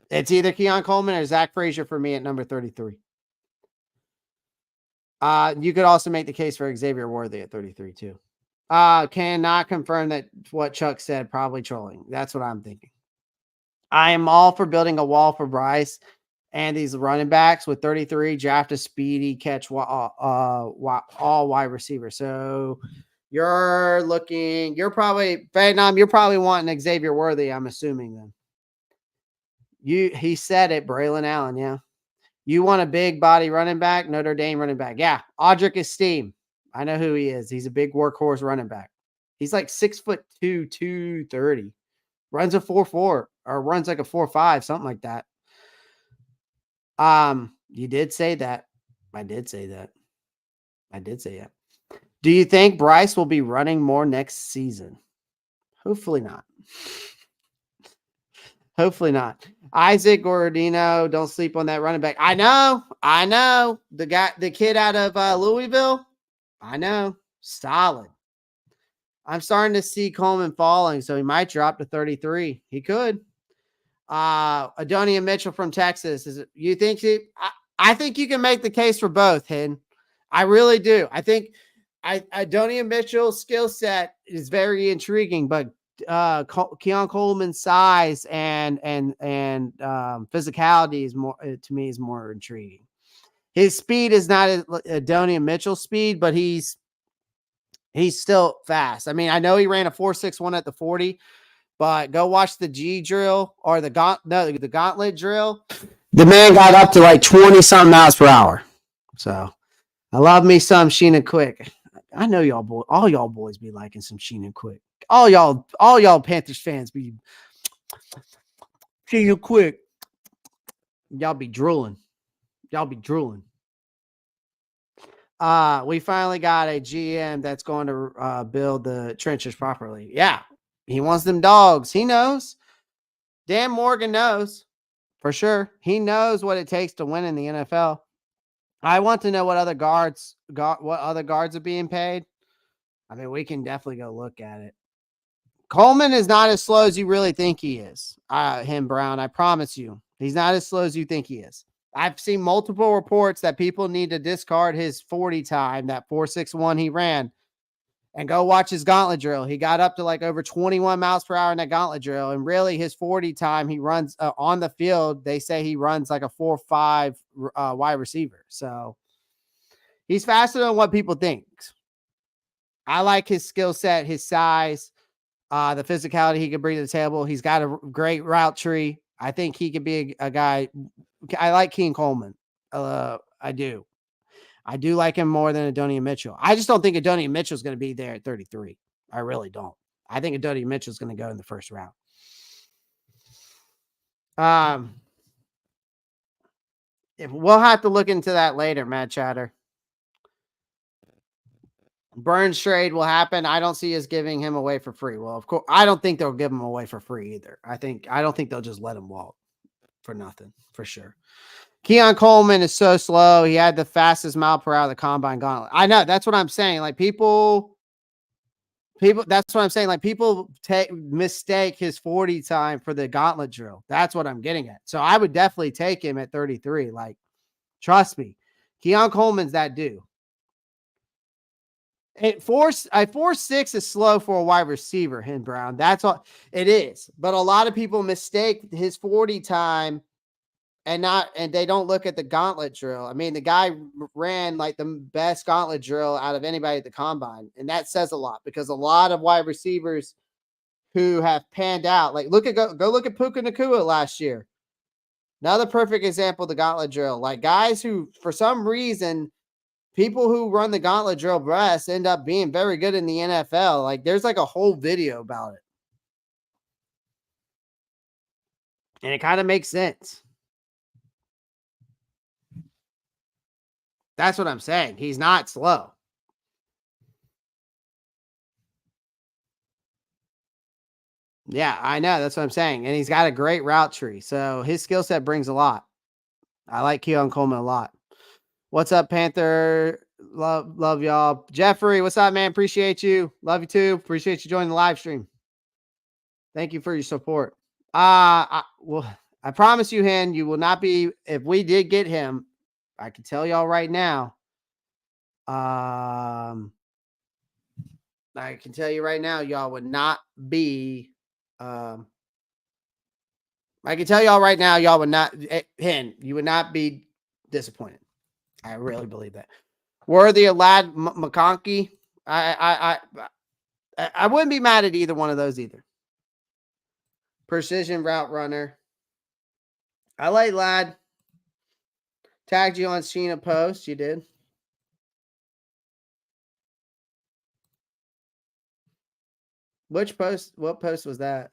It's either Keon Coleman or Zach Frazier for me at number 33. You could also make the case for Xavier Worthy at 33 too. Cannot confirm that what Chuck said. Probably trolling. That's what I'm thinking. I am all for building a wall for Bryce and these running backs with 33. Draft a speedy catch all wide receiver. So you're probably Vietnam. You're probably wanting Xavier Worthy. I'm assuming then. He said it, Braylon Allen. Yeah. You want a big body running back? Notre Dame running back. Yeah. Audric Esteem. I know who he is. He's a big workhorse running back. He's like 6'2", 230. Runs a 4.4 or runs like a 4.5, something like that. You did say that. I did say that. Do you think Bryce will be running more next season? Hopefully not. Hopefully not. Isaac Gordino, don't sleep on that running back. I know. The kid out of Louisville. I know. Solid. I'm starting to see Coleman falling, so he might drop to 33. He could. Adonia Mitchell from Texas. You think I think you can make the case for both, Hen. I really do. I think Adonia Mitchell's skill set is very intriguing, but Keon Coleman's size and physicality is more, to me, is more intriguing. His speed is not Adonia Mitchell's speed, but he's still fast. I mean, I know he ran a 4.61 at the 40, but go watch the G drill or the gauntlet drill. The man got up to like 20 something miles per hour. So I love me some Sheena Quick. I know all y'all boys be liking some Sheena Quick. All y'all Panthers fans be Sheena Quick. Y'all be drooling. We finally got a GM that's going to build the trenches properly. Yeah. He wants them dogs. He knows. Dan Morgan knows for sure. He knows what it takes to win in the NFL. I want to know what other guards are being paid. I mean, we can definitely go look at it. Coleman is not as slow as you really think he is. Brown, I promise you. He's not as slow as you think he is. I've seen multiple reports that people need to discard his 40 time, that 4.61 he ran, and go watch his gauntlet drill. He got up to like over 21 miles per hour in that gauntlet drill. And really his 40 time he runs on the field. They say he runs like a 4.5 wide receiver. So he's faster than what people think. I like his skill set, his size, the physicality he can bring to the table. He's got a great route tree. I think he could be a guy. I like Keon Coleman. I do. I do like him more than Adonia Mitchell. I just don't think Adonia Mitchell is going to be there at 33. I really don't. I think Adonia Mitchell is going to go in the first round. We'll have to look into that later, Matt Chatter. Burns trade will happen. I don't see us giving him away for free. Well, of course, I don't think they'll give him away for free either. I don't think they'll just let him walk for nothing, for sure. Keon Coleman is so slow. He had the fastest mile per hour of the combine gauntlet. I know. That's what I'm saying. Like people, that's what I'm saying. Like people mistake his 40 time for the gauntlet drill. That's what I'm getting at. So I would definitely take him at 33. Like, trust me. Keon Coleman's that dude. 4.6 is slow for a wide receiver, Hen Brown. That's all it is. But a lot of people mistake his 40 time and they don't look at the gauntlet drill. I mean, the guy ran like the best gauntlet drill out of anybody at the combine. And that says a lot because a lot of wide receivers who have panned out, like go look at Puka Nacua last year. Another perfect example of the gauntlet drill. Like guys who, for some reason, people who run the gauntlet drill breast end up being very good in the NFL. Like there's like a whole video about it. And it kind of makes sense. That's what I'm saying. He's not slow. Yeah, I know. That's what I'm saying. And he's got a great route tree. So his skill set brings a lot. I like Keon Coleman a lot. What's up, Panther? Love y'all. Jeffrey, what's up, man? Appreciate you. Love you too. Appreciate you joining the live stream. Thank you for your support. I promise you, Hen, you will not be, if we did get him, I can tell y'all right now. I can tell you right now, y'all would not be, I can tell y'all right now, y'all would not, Hen, you would not be disappointed. I really believe that. Worthy of Lad McConkey. I wouldn't be mad at either one of those either. Precision route runner. I like Lad. Tagged you on Sheena post. You did. Which post? What post was that?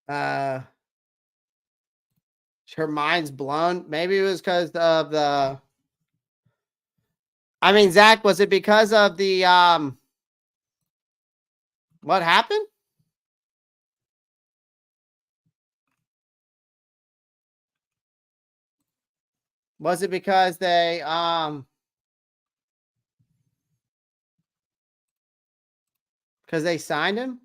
Her mind's blown. Maybe it was because of the. I mean, Zach, was it because of the what happened? Was it because they because they signed him?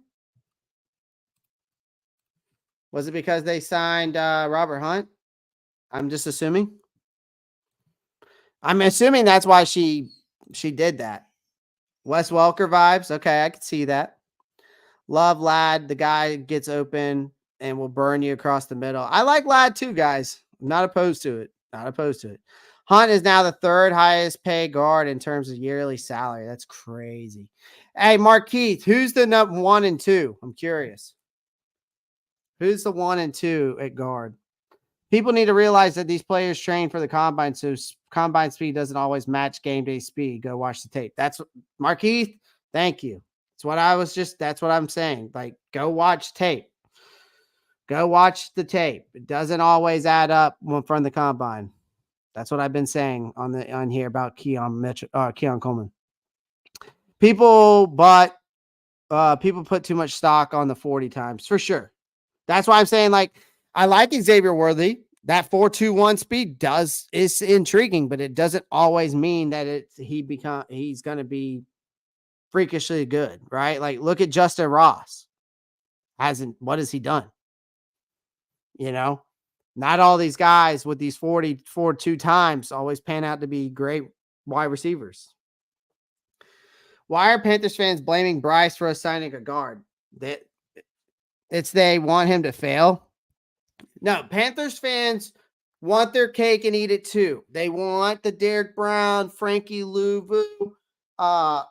Was it because they signed Robert Hunt? I'm just assuming. I'm assuming that's why she did that. Wes Welker vibes. Okay, I could see that. Love Lad. The guy gets open and will burn you across the middle. I like Lad too, guys. I'm not opposed to it. Not opposed to it. Hunt is now the third highest paid guard in terms of yearly salary. That's crazy. Hey, Markeith, who's the number 1 and 2? I'm curious. Who's the 1 and 2 at guard? People need to realize that these players train for the combine, so combine speed doesn't always match game day speed. Go watch the tape. That's Markeith. Thank you. That's what I'm saying. Like, go watch tape. Go watch the tape. It doesn't always add up from the combine. That's what I've been saying on here about Keon Coleman. People put too much stock on the 40 times for sure. That's why I'm saying, like, I like Xavier Worthy. That 4.21 speed is intriguing, but it doesn't always mean that he's going to be freakishly good, right? Like, look at Justin Ross. What has he done? You know, not all these guys with these 4.2 times always pan out to be great wide receivers. Why are Panthers fans blaming Bryce for assigning a guard? They want him to fail. No, Panthers fans want their cake and eat it too. They want the Derek Brown, Frankie Luvu,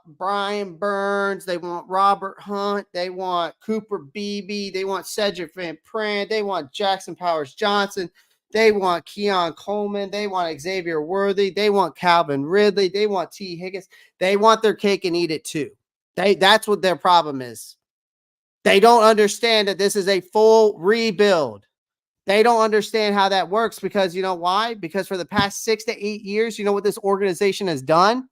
Brian Burns. They want Robert Hunt. They want Cooper Beebe. They want Cedric Van Pran. They want Jackson Powers Johnson. They want Keon Coleman. They want Xavier Worthy. They want Calvin Ridley. They want T. Higgins. They want their cake and eat it too. That's what their problem is. They don't understand that this is a full rebuild. They don't understand how that works because you know why? Because for the past 6 to 8 years, you know what this organization has done?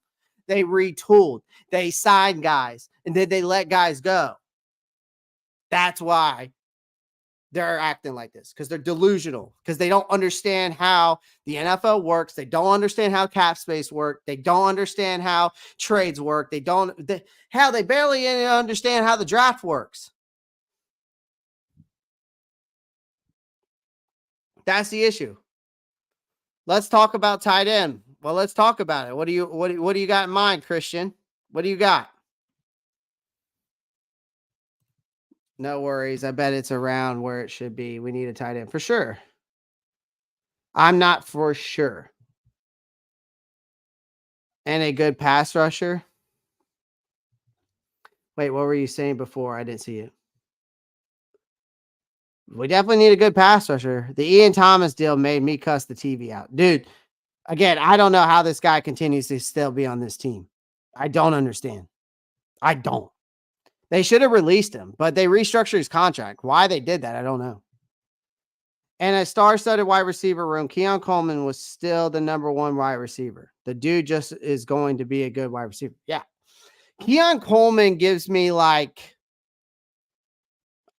They retooled. They signed guys, and then they let guys go. That's why they're acting like this, because they're delusional, because they don't understand how the NFL works. They don't understand how cap space works. They don't understand how trades work. They barely understand how the draft works. That's the issue. Let's talk about tight end. Well, let's talk about it. What do you got in mind, Christian? What do you got? No worries. I bet it's around where it should be. We need a tight end for sure. I'm not for sure. And a good pass rusher. Wait, what were you saying before? I didn't see it. We definitely need a good pass rusher. The Ian Thomas deal made me cuss the TV out. Dude, again, I don't know how this guy continues to still be on this team. I don't understand. I don't. They should have released him, but they restructured his contract. Why they did that, I don't know. And a star-studded wide receiver room, Keon Coleman was still the number 1 wide receiver. The dude just is going to be a good wide receiver. Yeah. Keon Coleman gives me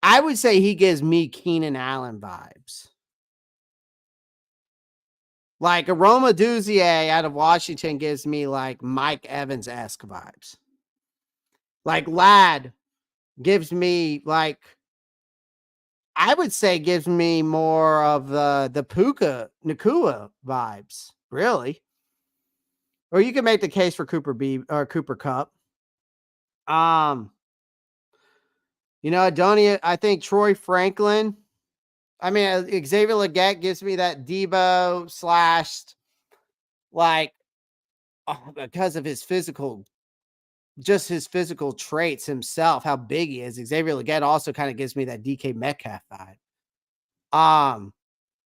I would say he gives me Keenan Allen vibes. Like Aroma Duzier out of Washington gives me like Mike Evans-esque vibes. Like Ladd gives me I would say gives me more of the Puka Nakua vibes, really. Or you can make the case for Cooper Kupp. I think Troy Franklin. I mean, Xavier Legette gives me that Debo / because of his physical traits himself, how big he is. Xavier Legette also kind of gives me that DK Metcalf vibe.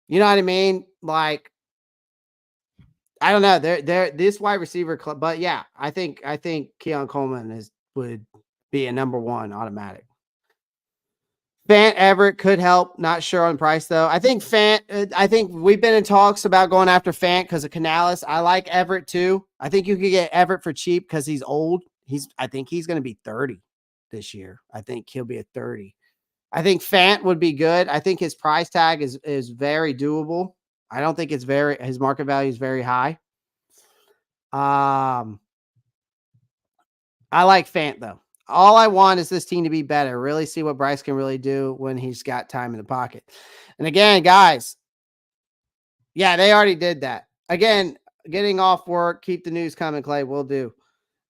You know what I mean? Like, I don't know. They're this wide receiver club, but yeah, I think Keon Coleman would be a number one automatic. Fant Everett could help. Not sure on price though. I think I think we've been in talks about going after Fant because of Canales. I like Everett too. I think you could get Everett for cheap because he's old. I think he's going to be 30 this year. I think he'll be at 30. I think Fant would be good. I think his price tag is very doable. I don't think his market value is very high. I like Fant though. All I want is this team to be better. Really see what Bryce can really do when he's got time in the pocket. And again, guys, yeah, they already did that. Again, getting off work, keep the news coming, Clay. We'll do.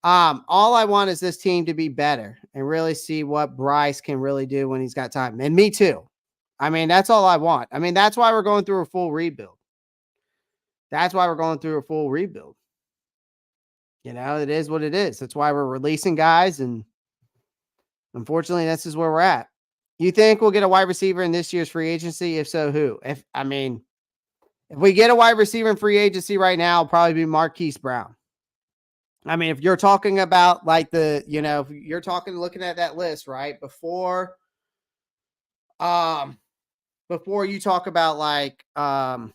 All I want is this team to be better and really see what Bryce can really do when he's got time. And me too. I mean, that's all I want. I mean, that's why we're going through a full rebuild. That's why we're going through a full rebuild. You know, it is what it is. That's why we're releasing guys, and unfortunately, this is where we're at. You think we'll get a wide receiver in this year's free agency? If so, who? If we get a wide receiver in free agency right now, it'll probably be Marquise Brown. I mean, if you're talking about like if you're looking at that list, right? Before you talk about the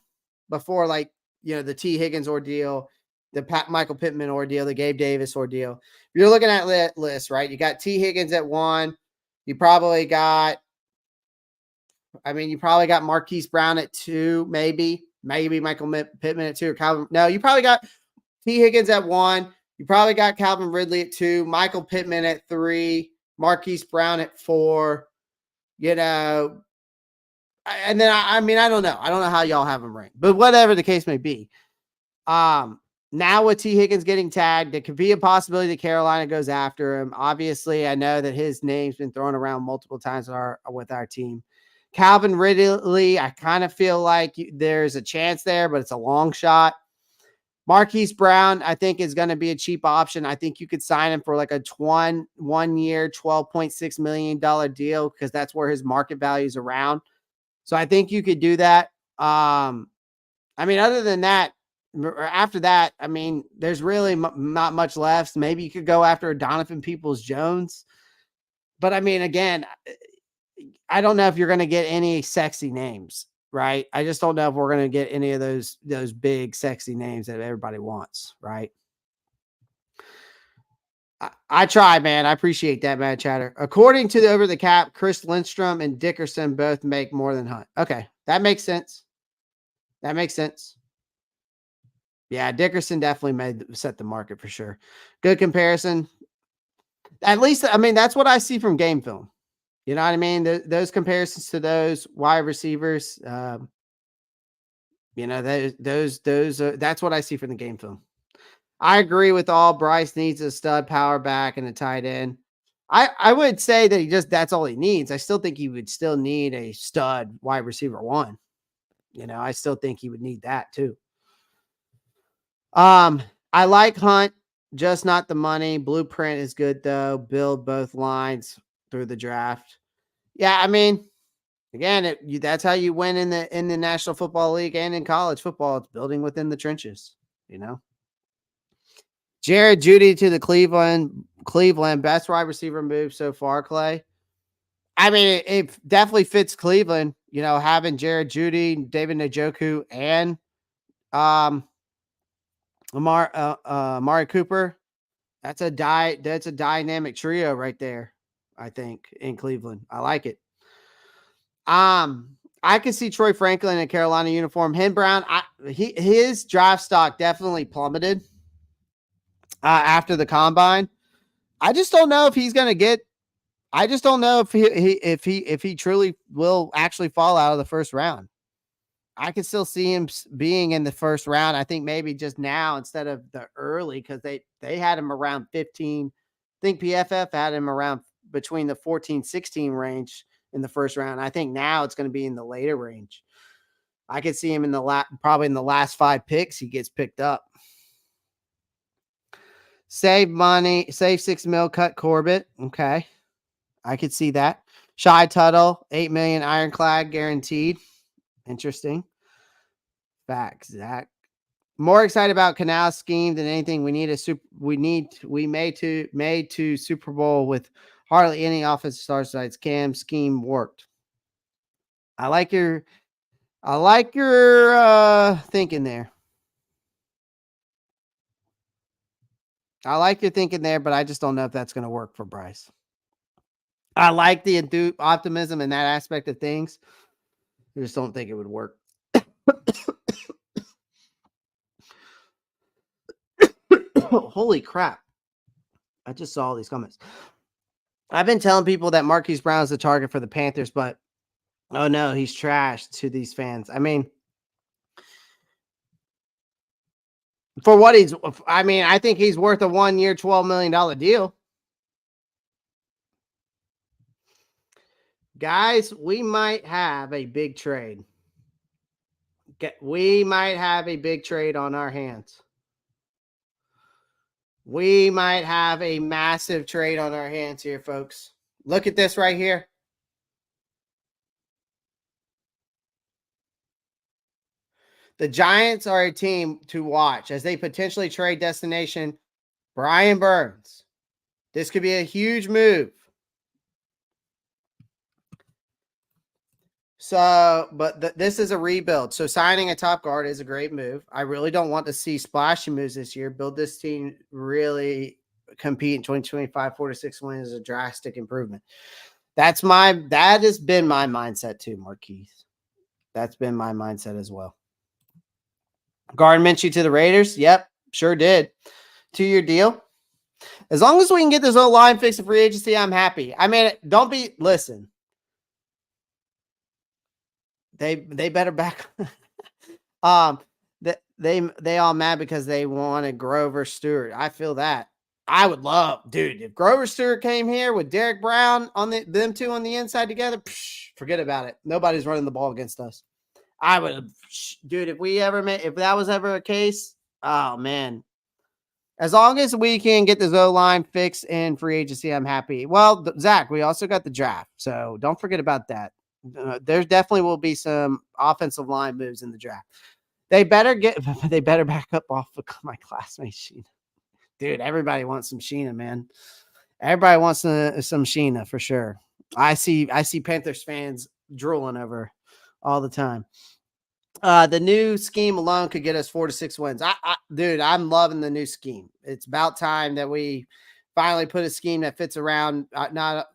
T. Higgins ordeal, the Michael Pittman ordeal, the Gabe Davis ordeal. If you're looking at that list, right? You got T. Higgins at 1. You probably got Marquise Brown at 2, maybe Michael Pittman at 2 or Calvin. No, you probably got T. Higgins at 1. You probably got Calvin Ridley at 2, Michael Pittman at 3, Marquise Brown at 4, and then I don't know. I don't know how y'all have them ranked, but whatever the case may be. Now with T. Higgins getting tagged, there could be a possibility that Carolina goes after him. Obviously, I know that his name's been thrown around multiple times with our team. Calvin Ridley, I kind of feel like there's a chance there, but it's a long shot. Marquise Brown, I think, is going to be a cheap option. I think you could sign him for like a 1-year, $12.6 million deal because that's where his market value is around. So I think you could do that. Other than that, after that, there's really not much left. Maybe you could go after Donovan Peoples-Jones. But again, I don't know if you're going to get any sexy names, right? I just don't know if we're going to get any of those big sexy names that everybody wants, right? I try, man. I appreciate that, Mad Chatter. According to the Over the Cap, Chris Lindstrom and Dickerson both make more than Hunt. Okay, that makes sense. Yeah, Dickerson definitely set the market for sure. Good comparison. At least, that's what I see from game film. You know what I mean? Those comparisons to those wide receivers, that's what I see from the game film. I agree with all. Bryce needs a stud power back and a tight end. I would say that that's all he needs. I still think he would still need a stud wide receiver 1. I still think he would need that too. I like Hunt, just not the money. Blueprint is good though. Build both lines through the draft. Yeah, again, that's how you win in the National Football League and in college football. It's building within the trenches, Jared Jeudy to the Cleveland best wide receiver move so far, Clay. It definitely fits Cleveland, having Jared Jeudy, David Njoku, and Amari Cooper. That's a dynamic trio right there, I think, in Cleveland. I like it. I could see Troy Franklin in a Carolina uniform. Hen Brown, his draft stock definitely plummeted after the combine. I just don't know if he's going to get. I just don't know if he truly will actually fall out of the first round. I could still see him being in the first round. I think maybe just now instead of the early because they had him around 15. I think PFF had him around between the 14-16 range in the first round. I think now it's going to be in the later range. I could see him probably in the last 5 picks. He gets picked up. Save money, save $6 million, cut Corbett. Okay. I could see that. Shy Tuttle, $8 million ironclad guaranteed. Interesting. Facts, Zach. More excited about Canales' scheme than anything. We made to Super Bowl with hardly any offensive star sides. Cam's scheme worked. I like your thinking there. I like your thinking there, but I just don't know if that's going to work for Bryce. I like the optimism in that aspect of things. I just don't think it would work. Holy crap. I just saw all these comments. I've been telling people that Marquise Brown is the target for the Panthers, but oh no, he's trash to these fans. I mean, for what I think he's worth a 1 year, $12 million deal. Guys, we might have a big trade. We might have a big trade on our hands. We might have a massive trade on our hands here, folks. Look at this right here. The Giants are a team to watch as they potentially trade destination Brian Burns. This could be a huge move. So, but this is a rebuild. So signing a top guard is a great move. I really don't want to see splashy moves this year. Build this team really compete in 2025. 4-6 wins is a drastic improvement. That has been my mindset too, Marquise. That's been my mindset as well. Garden Minshew to the Raiders. Yep, sure did. 2-year deal. As long as we can get this whole line fixed in free agency, I'm happy. I mean, listen. They better back. They all mad because they wanted Grover Stewart. I feel that. I would love, dude, if Grover Stewart came here with Derek Brown on them two on the inside together, forget about it. Nobody's running the ball against us. I would have, dude, if that was ever a case, oh man. As long as we can get this O-line fixed in free agency, I'm happy. Well, Zach, we also got the draft, so don't forget about that. There definitely will be some offensive line moves in the draft. They better back up off of my classmate Sheena. Dude, everybody wants some Sheena, man. Everybody wants some Sheena for sure. I see Panthers fans drooling over all the time. The new scheme alone could get us 4-6 wins. Dude, I'm loving the new scheme. It's about time that we finally put a scheme that fits around not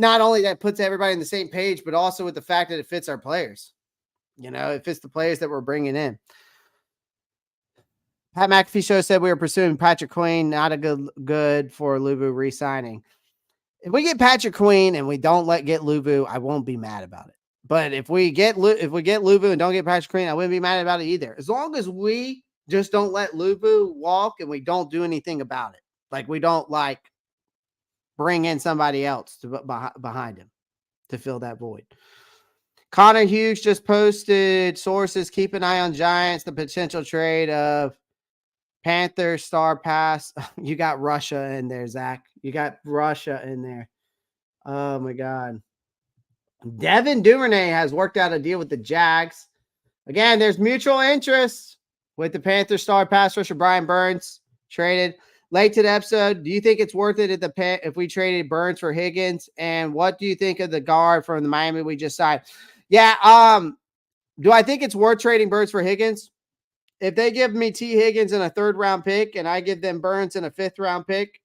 only that puts everybody on the same page, but also with the fact that it fits our players. It fits the players that we're bringing in. Pat McAfee show said we were pursuing Patrick Queen, not a good for Luvu re-signing. If we get Patrick Queen and we don't get Luvu, I won't be mad about it. But if we get Luvu and don't get Patrick Queen, I wouldn't be mad about it either. As long as we just don't let Luvu walk and we don't do anything about it. Like we don't bring in somebody else behind him to fill that void. Connor Hughes just posted sources. Keep an eye on Giants. The potential trade of Panthers star pass. You got Russia in there, Zach. You got Russia in there. Oh my God. Devin Duvernay has worked out a deal with the Jags. Again, there's mutual interest with the Panthers star pass rusher Brian Burns traded. Late to the episode, do you think it's worth it if we traded Burns for Higgins? And what do you think of the guard from the Miami we just signed? Yeah, do I think it's worth trading Burns for Higgins? If they give me T. Higgins in a 3rd round pick and I give them Burns in a 5th round pick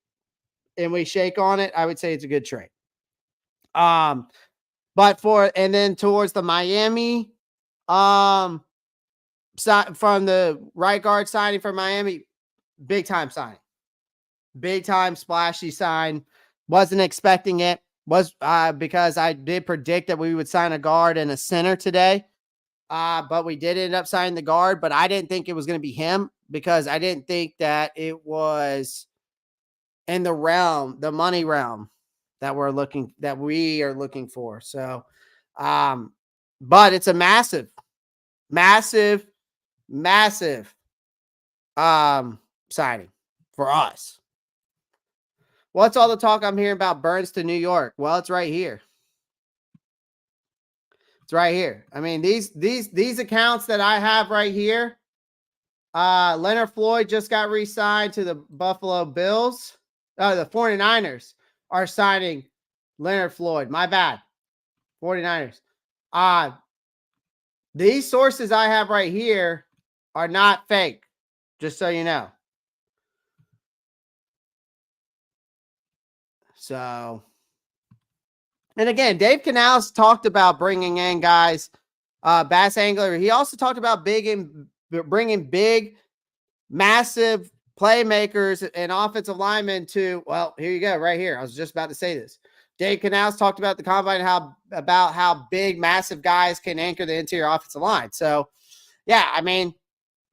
and we shake on it, I would say it's a good trade. But then towards the Miami, from the right guard signing for Miami, big time signing. Big time splashy sign. Wasn't expecting it. Because I did predict that we would sign a guard and a center today. But we did end up signing the guard, but I didn't think it was going to be him because I didn't think that it was in the money realm that we are looking for. So, but it's a massive signing for us. What's all the talk I'm hearing about Burns to New York? Well, it's right here. It's right here. I mean, these accounts that I have right here. Leonard Floyd just got re-signed to the Buffalo Bills. The 49ers are signing Leonard Floyd. My bad. 49ers. These sources I have right here are not fake, just so you know. So, and again, Dave Canales talked about bringing in guys, bass angler. He also talked about bringing big, massive playmakers and offensive linemen to, well, here you go, right here. I was just about to say this. Dave Canales talked about the combine, about how big, massive guys can anchor the interior offensive line. So, yeah, I mean,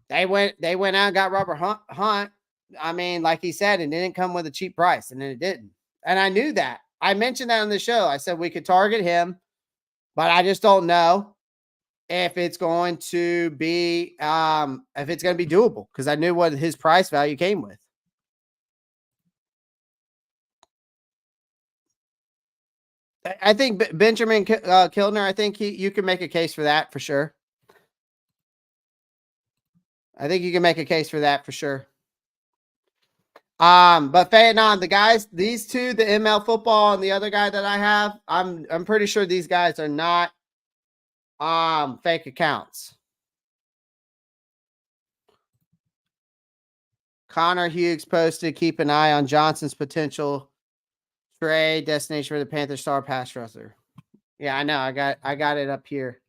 they went out and got Robert Hunt. I mean, like he said, it didn't come with a cheap price, and then it didn't. And I knew that. I mentioned that on the show. I said we could target him, but I just don't know if it's going to be doable, because I knew what his price value came with. I think Benjamin Kilner, I think you can make a case for that for sure. I think you can make a case for that for sure. But Fayetteville, the guys, these two, the ML football and the other guy that I have, I'm pretty sure these guys are not fake accounts. Connor Hughes posted, keep an eye on Johnson's potential trade destination for the Panthers star pass rusher. Yeah, I know. I got it up here.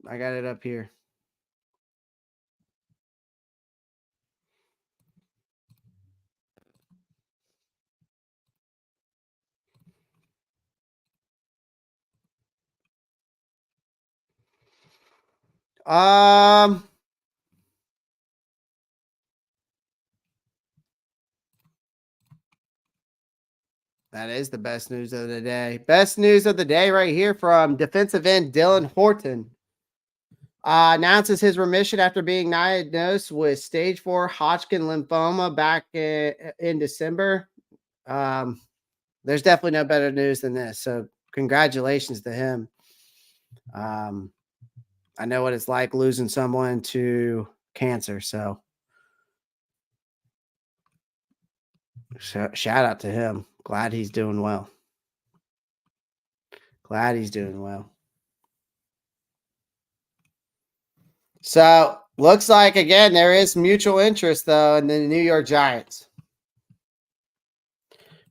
I got it up here. That is the best news of the day. Best news of the day right here from defensive end Dylan Horton. Announces his remission after being diagnosed with stage 4 Hodgkin lymphoma back in December. There's definitely no better news than this. So congratulations to him. I know what it's like losing someone to cancer. So shout out to him. Glad he's doing well. Glad he's doing well. So looks like, again, there is mutual interest, though, in the New York Giants.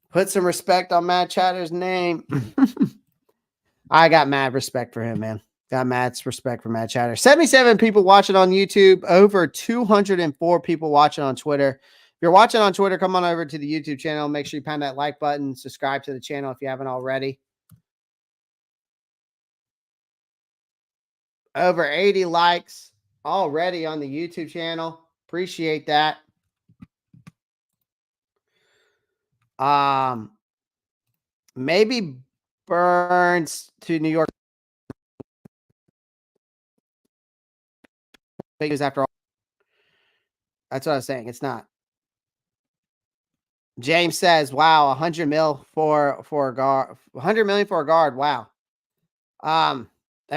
Put some respect on Matt Chatter's name. I got mad respect for him, man. Got mad respect for Matt Chatter. 77 people watching on YouTube. Over 204 people watching on Twitter. If you're watching on Twitter, come on over to the YouTube channel. Make sure you pound that like button. Subscribe to the channel if you haven't already. Over 80 likes already on the YouTube channel. Appreciate that. Maybe Burns to New York after all. That's what I was saying. It's not. James says, "Wow, 100 mil for a guard, 100 million for a guard. Wow." I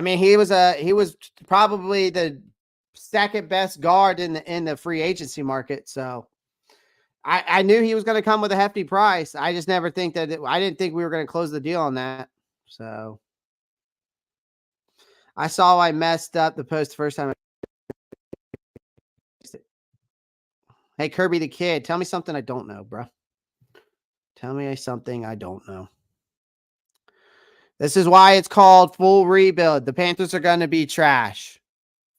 mean, he was probably the second best guard in the free agency market. So I knew he was going to come with a hefty price. I just never think that I didn't think we were going to close the deal on that. So I saw I messed up the post the first time. Hey, Kirby the Kid, tell me something I don't know, bro. Tell me something I don't know. This is why it's called full rebuild. The Panthers are going to be trash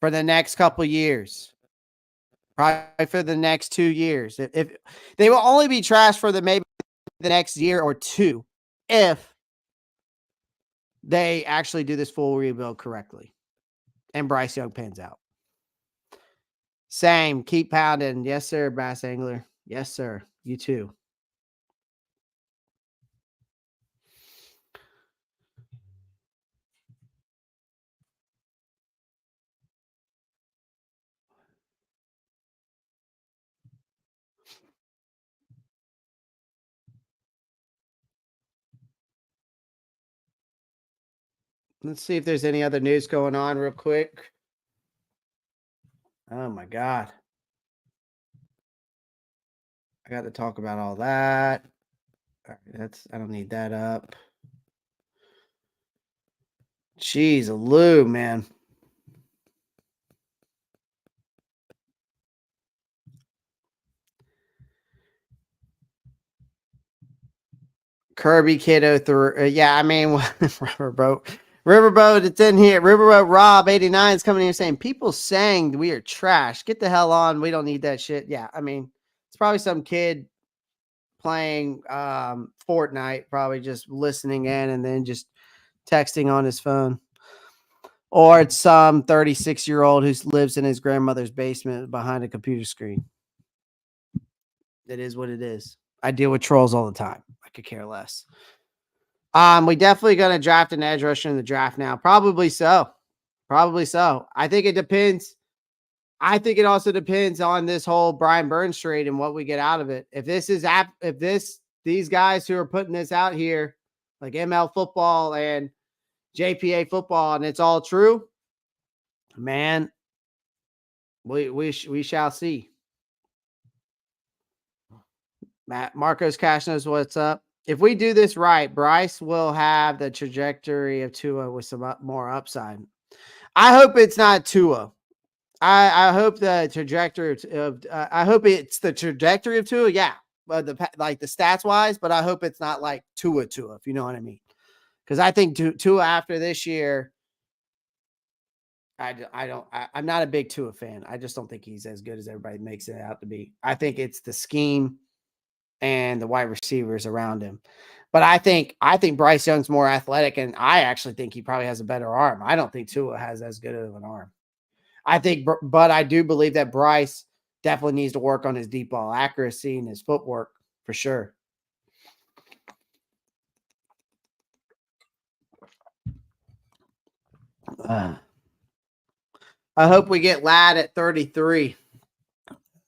for the next couple years. Probably for the next 2 years. If they will only be trash for maybe the next year or two, if they actually do this full rebuild correctly and Bryce Young pans out. Same. Keep pounding. Yes, sir, Bass Angler. Yes, sir. You too. Let's see if there's any other news going on real quick. Oh my God. I got to talk about all that. All right, I don't need that up. Jeez, Lou, man. Kirby Kiddo through. Yeah, I mean, Riverboat, it's in here. Riverboat Rob 89 is coming here saying, people saying we are trash. Get the hell on. We don't need that shit. Yeah, I mean, it's probably some kid playing Fortnite, probably just listening in and then just texting on his phone. Or it's some 36-year-old who lives in his grandmother's basement behind a computer screen. It is what it is. I deal with trolls all the time. I could care less. We definitely going to draft an edge rusher in the draft now. Probably so. Probably so. I think it depends. I think it also depends on this whole Brian Burns trade and what we get out of it. If these guys who are putting this out here, like ML football and JPA football, and it's all true, man, we shall see. Matt Marcos Cash knows what's up. If we do this right, Bryce will have the trajectory of Tua with some more upside. I hope it's not Tua. I hope the trajectory of I hope it's the trajectory of Tua. Yeah, but the stats wise, but I hope it's not like Tua, if you know what I mean. Because I think Tua after this year, I'm not a big Tua fan. I just don't think he's as good as everybody makes it out to be. I think it's the scheme and the wide receivers around him. But I think Bryce Young's more athletic, and I actually think he probably has a better arm. I don't think Tua has as good of an arm. But I do believe that Bryce definitely needs to work on his deep ball accuracy and his footwork for sure. I hope we get Ladd at 33.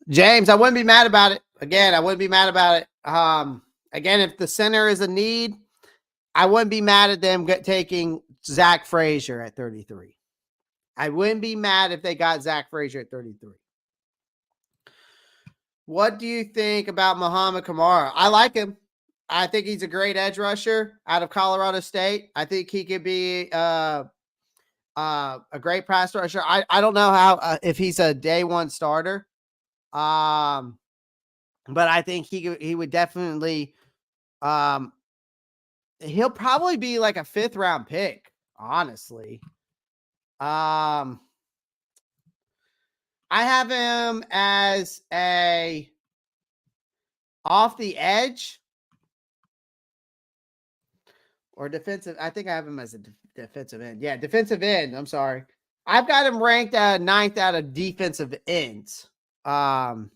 James, I wouldn't be mad about it. Again, I wouldn't be mad about it. Again, if the center is a need, I wouldn't be mad at them taking Zach Frazier at 33. I wouldn't be mad if they got Zach Frazier at 33. What do you think about Muhammad Kamara? I like him. I think he's a great edge rusher out of Colorado State. I think he could be a great pass rusher. I don't know how if he's a day one starter, but I think he would definitely he'll probably be like a 5th round pick. Honestly, I have him as a off the edge or defensive. I think I have him as a defensive end. Yeah, defensive end. I'm sorry. I've got him ranked at 9th out of defensive ends. McMillan.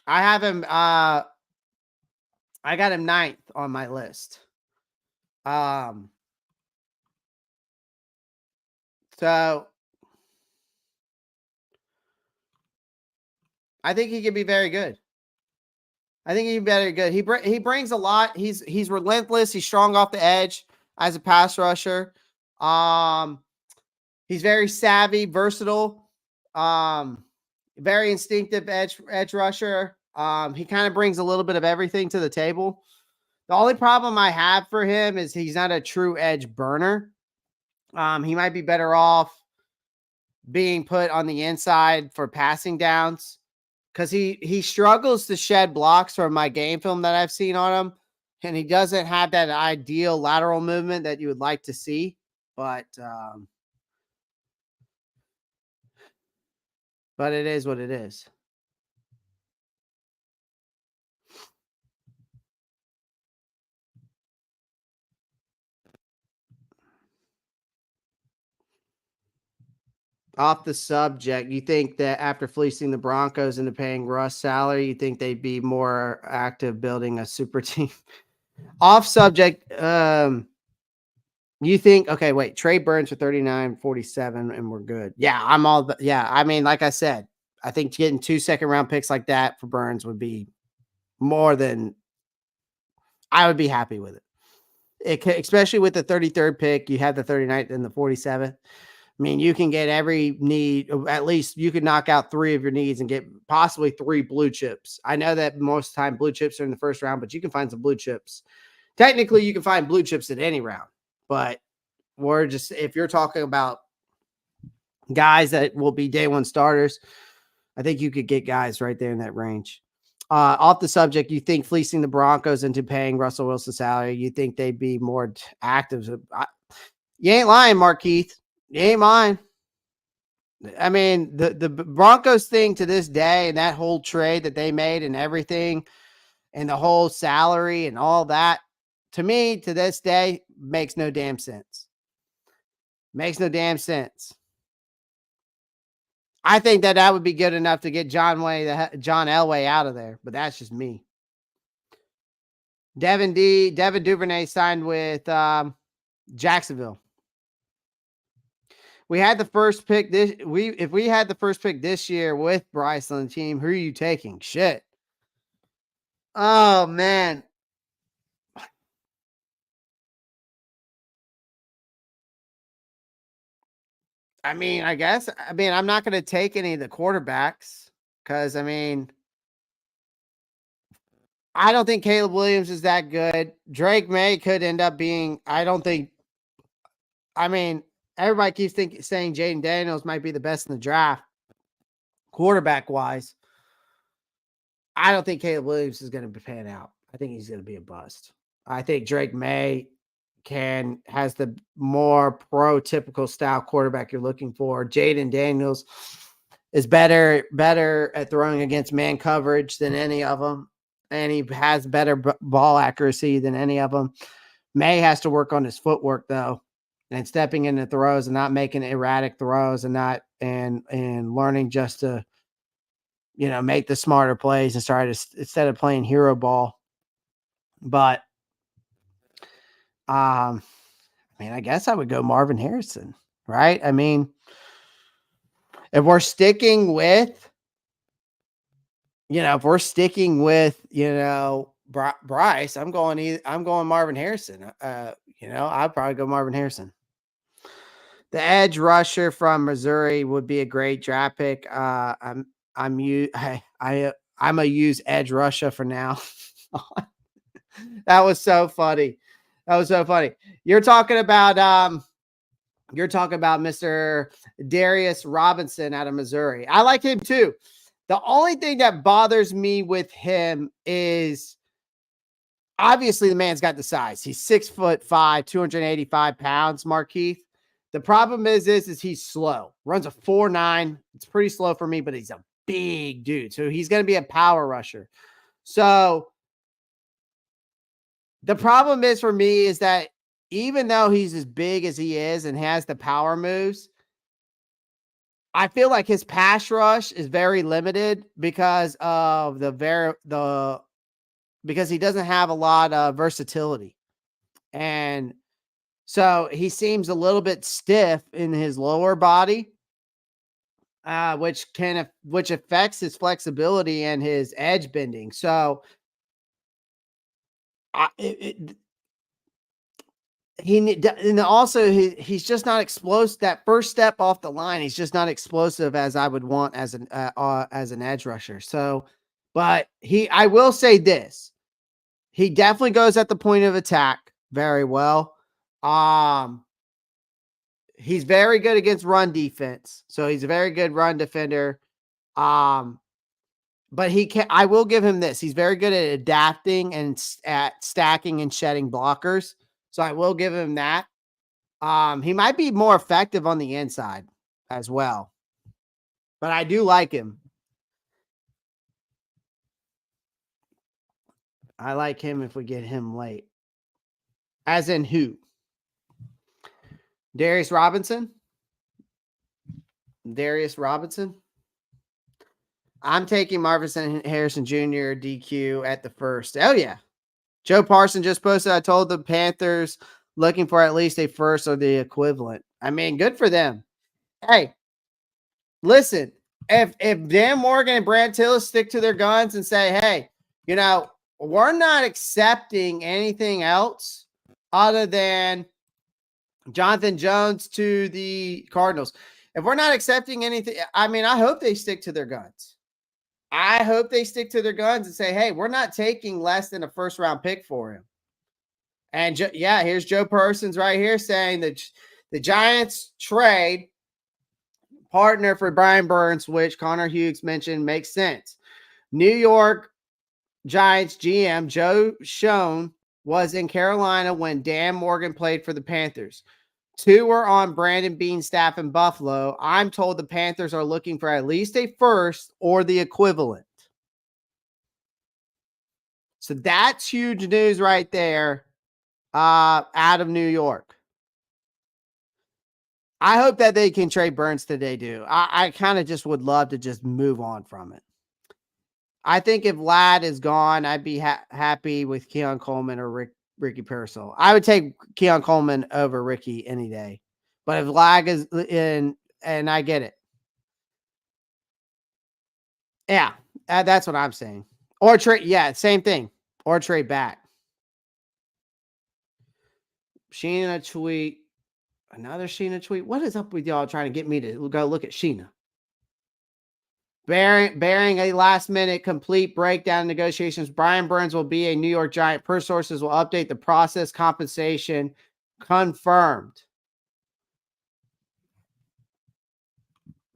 I have him. I got him 9th on my list. So I think he could be very good. I think he'd be very good. He brings a lot. He's relentless. He's strong off the edge as a pass rusher. He's very savvy, versatile. Very instinctive edge rusher. He kind of brings a little bit of everything to the table. The only problem I have for him is he's not a true edge burner. He might be better off being put on the inside for passing downs because he struggles to shed blocks from my game film that I've seen on him, and he doesn't have that ideal lateral movement that you would like to see. But it is what it is. Off the subject, you think that after fleecing the Broncos into paying Russ salary, you think they'd be more active building a super team? Off subject, you think, okay, wait, Trey Burns for 39.47 and we're good. Yeah, I mean, like I said, I think getting 2 second-round picks like that for Burns would be more than I would be happy with it. especially with the 33rd pick, you have the 39th and the 47th. I mean, you can get every need, at least you could knock out 3 of your needs and get possibly 3 blue chips. I know that most of the time blue chips are in the first round, but you can find some blue chips. Technically, you can find blue chips at any round, but we're just, if you're talking about guys that will be day one starters, I think you could get guys right there in that range. Off the subject, you think fleecing the Broncos into paying Russell Wilson's salary, you think they'd be more active? You ain't lying, Markeith. You ain't lying. I mean, the Broncos thing to this day and that whole trade that they made and everything and the whole salary and all that, to me, to this day, makes no damn sense. Makes no damn sense. I think that would be good enough to get John Elway out of there, but that's just me. Devin Duvernay signed with Jacksonville. We had the first pick if we had the first pick this year with Bryce on the team, who are you taking? Shit. Oh man. I mean, I'm not going to take any of the quarterbacks because, I don't think Caleb Williams is that good. Drake May could end up being, everybody keeps saying Jaden Daniels might be the best in the draft, quarterback-wise. I don't think Caleb Williams is going to pan out. I think he's going to be a bust. I think Drake May has the more prototypical style quarterback you're looking for. Jaden Daniels is better at throwing against man coverage than any of them, and he has better ball accuracy than any of them. May has to work on his footwork though, and stepping into throws and not making erratic throws and learning just to make the smarter plays and instead of playing hero ball. But I guess I would go Marvin Harrison, right? If we're sticking with, Bryce, I'm going Marvin Harrison. I'd probably go Marvin Harrison. The edge rusher from Missouri would be a great draft pick. I'm gonna use edge rusher for now. That was so funny. You're talking about Mr. Darius Robinson out of Missouri. I like him too. The only thing that bothers me with him is obviously the man's got the size. He's 6'5", 285 pounds, Markeith. The problem is he's slow. Runs a 4.9. It's pretty slow for me, but he's a big dude. So he's going to be a power rusher. So the problem is for me is that even though he's as big as he is and has the power moves, I feel like his pass rush is very limited because of because he doesn't have a lot of versatility. And so he seems a little bit stiff in his lower body, which affects his flexibility and his edge bending. So he's just not explosive. That first step off the line, he's just not explosive as I would want as an edge rusher. So, but I will say this, he definitely goes at the point of attack very well. He's very good against run defense. So he's a very good run defender. But I will give him this. He's very good at adapting and at stacking and shedding blockers. So I will give him that. He might be more effective on the inside as well. But I do like him. I like him if we get him late. As in who? Darius Robinson? I'm taking Marvin Harrison Jr. DQ at the first. Oh, yeah. Joe Parson just posted, I told the Panthers looking for at least a first or the equivalent. Good for them. Hey, listen, if Dan Morgan and Brad Tillis stick to their guns and say, hey, we're not accepting anything else other than Jonathan Jones to the Cardinals. If we're not accepting anything, I mean, I hope they stick to their guns. I hope they stick to their guns and say, hey, we're not taking less than a first round pick for him. And here's Joe Persons right here saying that the Giants trade partner for Brian Burns, which Connor Hughes mentioned, makes sense. New York Giants GM Joe Schoen was in Carolina when Dan Morgan played for the Panthers. 2 were on Brandon Beane's staff in Buffalo. I'm told the Panthers are looking for at least a first or the equivalent. So that's huge news right there out of New York. I hope that they can trade Burns today, too. I kind of just would love to just move on from it. I think if Ladd is gone, I'd be happy with Keon Coleman or Ricky Pearsall. I would take Keon Coleman over Ricky any day. But if Ladd is in, and I get it. Yeah, that's what I'm saying. Or trade, same thing. Or trade back. Sheena tweet. Another Sheena tweet. What is up with y'all trying to get me to go look at Sheena? Bearing a last-minute complete breakdown in negotiations, Brian Burns will be a New York Giant. Per sources will update the process. Compensation confirmed.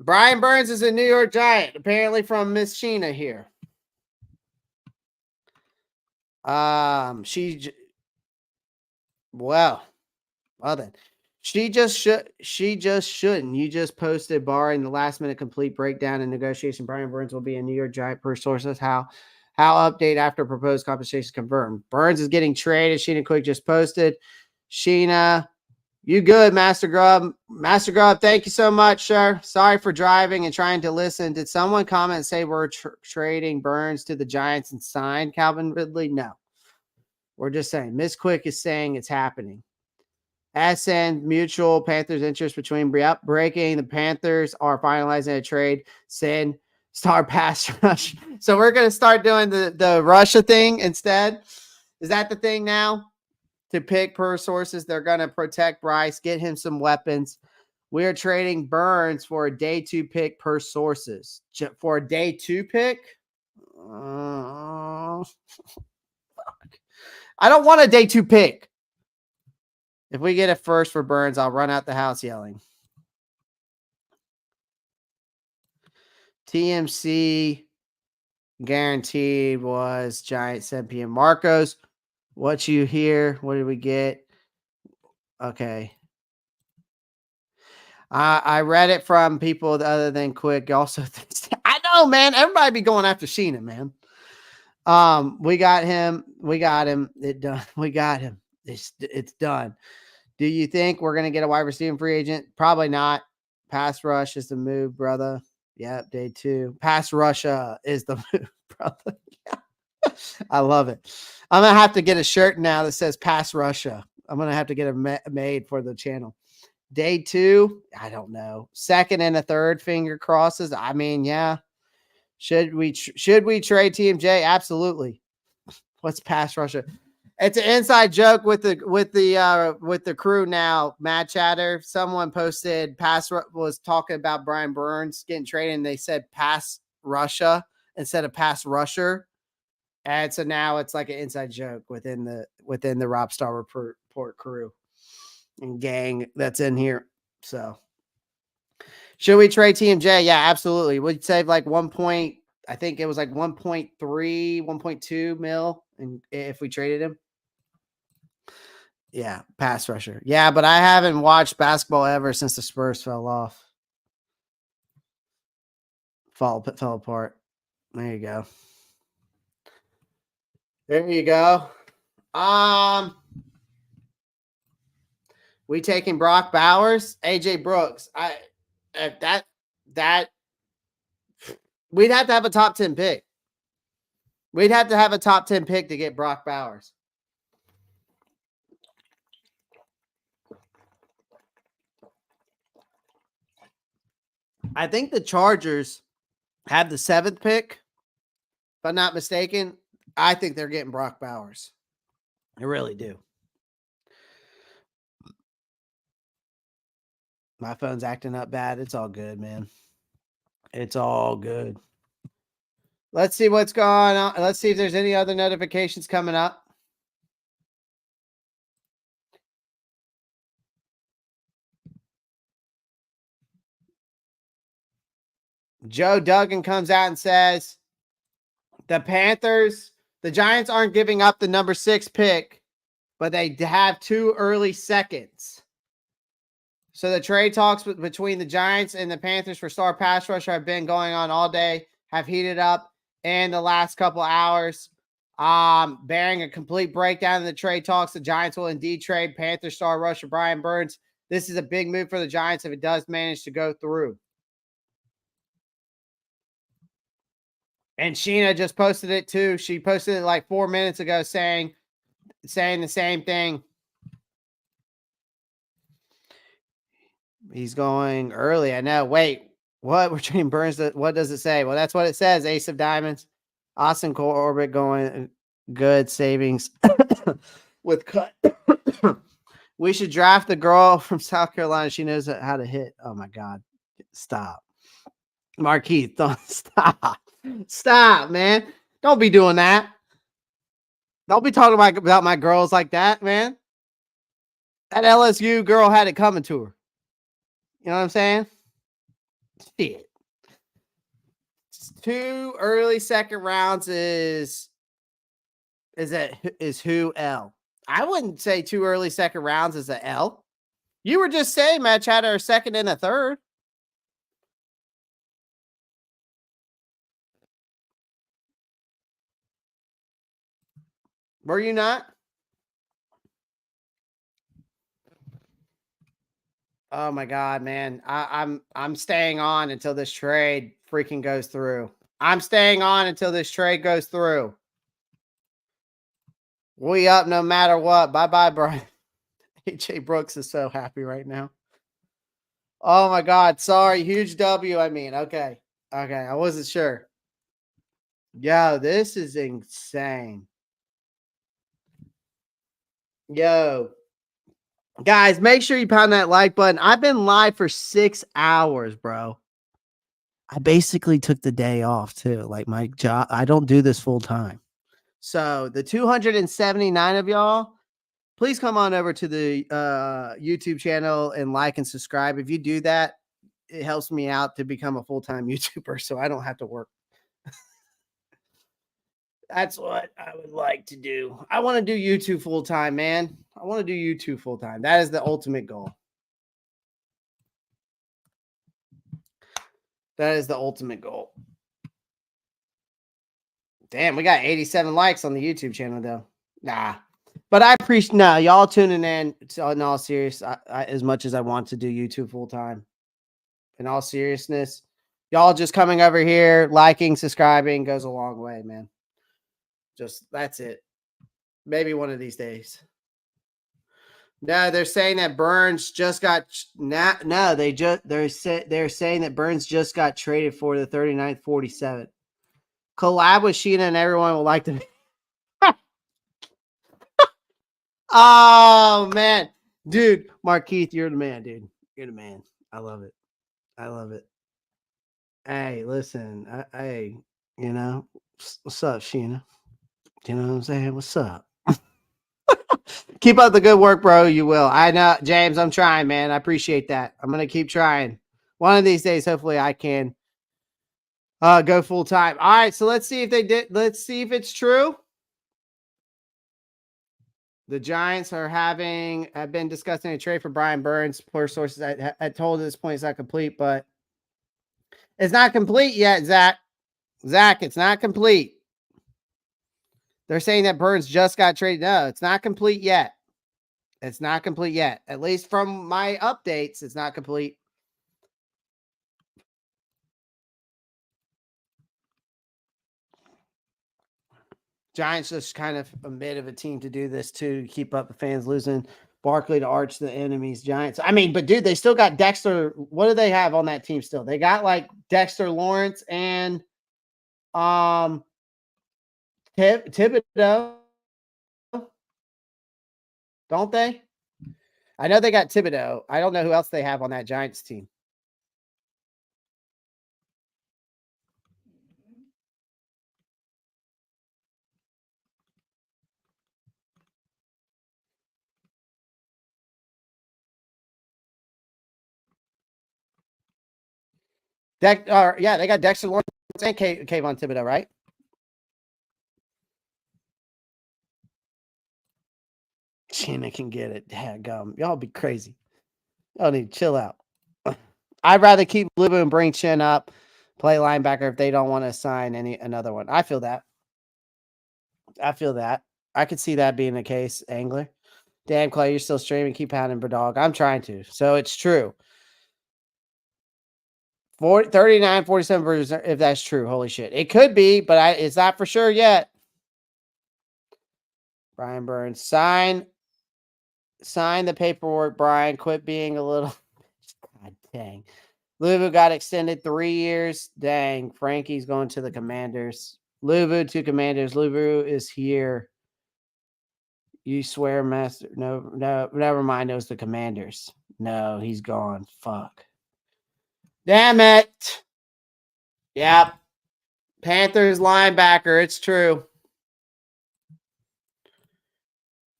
Brian Burns is a New York Giant, apparently from Miss Sheena here. Well then. She just shouldn't. You just posted barring the last minute complete breakdown in negotiation. Brian Burns will be a New York Giant per sources. How update after proposed compensation confirmed. Burns is getting traded. Sheena Quick just posted. Sheena, you good, Master Grub? Master Grub, thank you so much, sir. Sorry for driving and trying to listen. Did someone comment and say we're trading Burns to the Giants and sign Calvin Ridley? No. We're just saying. Miss Quick is saying it's happening. SN mutual Panthers interest between breaking. The Panthers are finalizing a trade. Send star pass rush. So we're going to start doing the Russia thing instead. Is that the thing now? To pick per sources, they're going to protect Bryce, get him some weapons. We are trading Burns for a day 2 pick per sources. For a day 2 pick? I don't want a day 2 pick. If we get a first for Burns, I'll run out the house yelling. TMC guaranteed was Giant 7 p.m. Marcos, what you hear? What did we get? Okay. I read it from people other than Quick. Also, I know, man. Everybody be going after Sheena, man. We got him. We got him. It done. We got him. It's done. Do you think we're going to get a wide receiver free agent? Probably not. Pass rush is the move, brother. Yep, day 2. Pass Russia is the move, brother. Yeah. I love it. I'm going to have to get a shirt now that says Pass Russia. I'm going to have to get it made for the channel. Day 2, I don't know. Second and a third finger crosses. I mean, yeah. Should we trade TMJ? Absolutely. What's Pass Russia? It's an inside joke with the crew now. Mad Chatter. Someone posted was talking about Brian Burns getting traded, and they said Pass Russia instead of Pass Rusher. And so now it's like an inside joke within the Ropp Star Report crew and gang that's in here. So should we trade TMJ? Yeah, absolutely. We'd save like I think it was like 1.3, 1.2 mil, and if we traded him. Yeah, pass rusher. Yeah, but I haven't watched basketball ever since the Spurs fell off. Fell apart. There you go. There you go. We taking Brock Bowers, AJ Brooks. That we'd have to have a top 10 pick. We'd have to have a top 10 pick to get Brock Bowers. I think the Chargers have the 7th pick. If I'm not mistaken, I think they're getting Brock Bowers. I really do. My phone's acting up bad. It's all good, man. It's all good. Let's see what's going on. Let's see if there's any other notifications coming up. Joe Duggan comes out and says the Giants aren't giving up the number 6 pick, but they have 2 early seconds. So the trade talks between the Giants and the Panthers for star pass rusher have been going on all day, have heated up in the last couple hours. Bearing a complete breakdown in the trade talks, the Giants will indeed trade Panther star rusher Brian Burns. This is a big move for the Giants if it does manage to go through. And Sheena just posted it too. She posted it like 4 minutes ago saying the same thing. He's going early. I know. Wait, what? We're trading Burns. What does it say? Well, that's what it says. Ace of Diamonds. Austin Corbett going good savings with cut. We should draft the girl from South Carolina. She knows how to hit. Oh my God. Stop. Marquise, don't stop. Stop, man. Don't be doing that. Don't be talking about my girls like that, man. That LSU girl had it coming to her. You know what I'm saying? Shit. 2 early second rounds is who L? I wouldn't say 2 early second rounds is a L. You were just saying Match had her second and a third. Were you not? Oh my God, man. I'm staying on until this trade freaking goes through. I'm staying on until this trade goes through. We up no matter what. Bye-bye, Brian. AJ Brooks is so happy right now. Oh my God. Sorry. Huge W, I mean. Okay. I wasn't sure. Yo, this is insane. Yo. Guys, make sure you pound that like button. I've been live for 6 hours, bro. I basically took the day off too. Like my job, I don't do this full time. So the 279 of y'all, please come on over to the YouTube channel and like and subscribe. If you do that, it helps me out to become a full-time YouTuber so I don't have to work. That's what I would like to do. I want to do YouTube full-time, man. I want to do YouTube full-time. That is the ultimate goal. That is the ultimate goal. Damn, we got 87 likes on the YouTube channel, though. Nah. But I appreciate y'all tuning in. In all seriousness, as much as I want to do YouTube full time. In all seriousness, y'all just coming over here, liking, subscribing goes a long way, man. Just that's it. Maybe one of these days. No, they're saying that Burns just got no. They're saying that Burns just got traded for the 39th, 47th. Collab with Sheena and everyone would like to. Oh man, dude, Markeith, you're the man, dude. You're the man. I love it. I love it. Hey, listen, hey, you know, what's up, Sheena? You know what I'm saying? What's up? Keep up the good work, bro. You will. I know, James. I'm trying, man. I appreciate that. I'm gonna keep trying. One of these days, hopefully, I can go full time. All right, so let's see if they did. Let's see if it's true. The Giants have been discussing a trade for Brian Burns. Poor sources I told at this point it's not complete, but it's not complete yet, Zach. Zach, it's not complete. They're saying that Burns just got traded. No, it's not complete yet. It's not complete yet. At least from my updates, it's not complete. Giants just kind of a bit of a team to do this too, to keep up the fans losing. Barkley to arch the enemy's Giants. I mean, but dude, they still got Dexter. What do they have on that team still? They got like Dexter Lawrence and Thibodeau. Don't they? I know they got Thibodeau. I don't know who else they have on that Giants team. Yeah, they got Dexter Lawrence and Kayvon Thibodeau, right? China can get it. Dadgum. Y'all be crazy. Y'all need to chill out. I'd rather keep Luvu and bring Chin up, play linebacker if they don't want to sign another one. I feel that. I could see that being the case, Angler. Damn, Clay, you're still streaming. Keep pounding, dog. I'm trying to. So it's true. 39, 47%, if that's true. Holy shit. It could be, but it's not for sure yet. Brian Burns. Sign the paperwork, Brian. Quit being a little. God dang. Luvu got extended 3 years. Dang. Frankie's going to the Commanders. Luvu to Commanders. Luvu is here. You swear, master. No, never mind. It was the Commanders. No, he's gone. Fuck. Damn it. Yep. Panthers linebacker. It's true.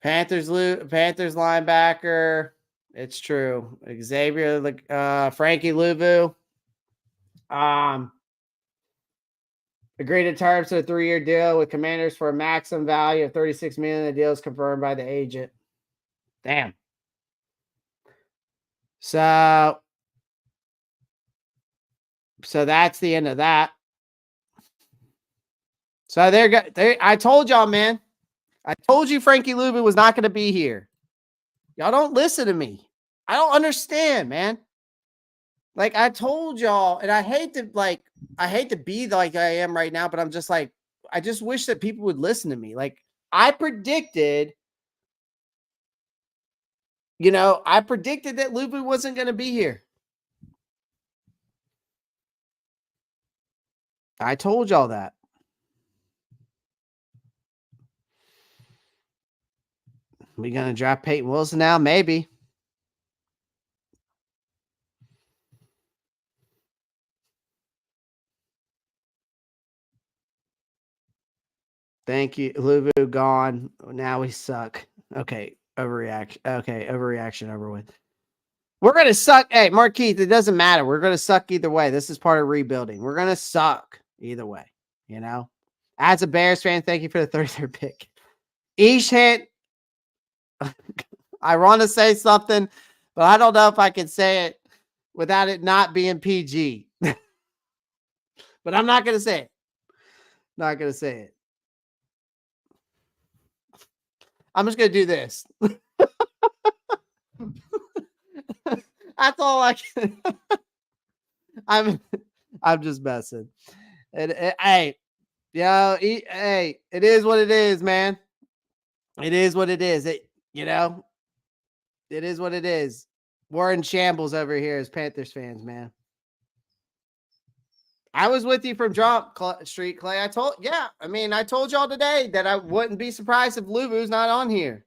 Panthers linebacker. It's true. Xavier, Frankie Luvu. Agreed to terms to a 3-year deal with Commanders for a maximum value of $36 million. The deal is confirmed by the agent. Damn. So that's the end of that. So I told y'all, man. I told you Frankie Luvu was not going to be here. Y'all don't listen to me. I don't understand, man. Like I told y'all, and I hate to be like I am right now, but I'm just like, I just wish that people would listen to me. Like I predicted that Luvu wasn't going to be here. I told y'all that. We going to draft Peyton Wilson now? Maybe. Thank you. Luvu gone. Now we suck. Okay. Overreaction. Okay. Overreaction over with. We're going to suck. Hey, Markeith, it doesn't matter. We're going to suck either way. This is part of rebuilding. We're going to suck either way. As a Bears fan, thank you for the 33rd pick. Ishant, I want to say something, but I don't know if I can say it without it not being PG. But I'm not going to say it. Not going to say it. I'm just going to do this. That's all I can. I'm just messing. Hey, it is what it is, man. It is what it is. It is what it is. We're in shambles over here as Panthers fans, man. I was with you from Drop Street, Clay. I told y'all today that I wouldn't be surprised if Luvu's not on here.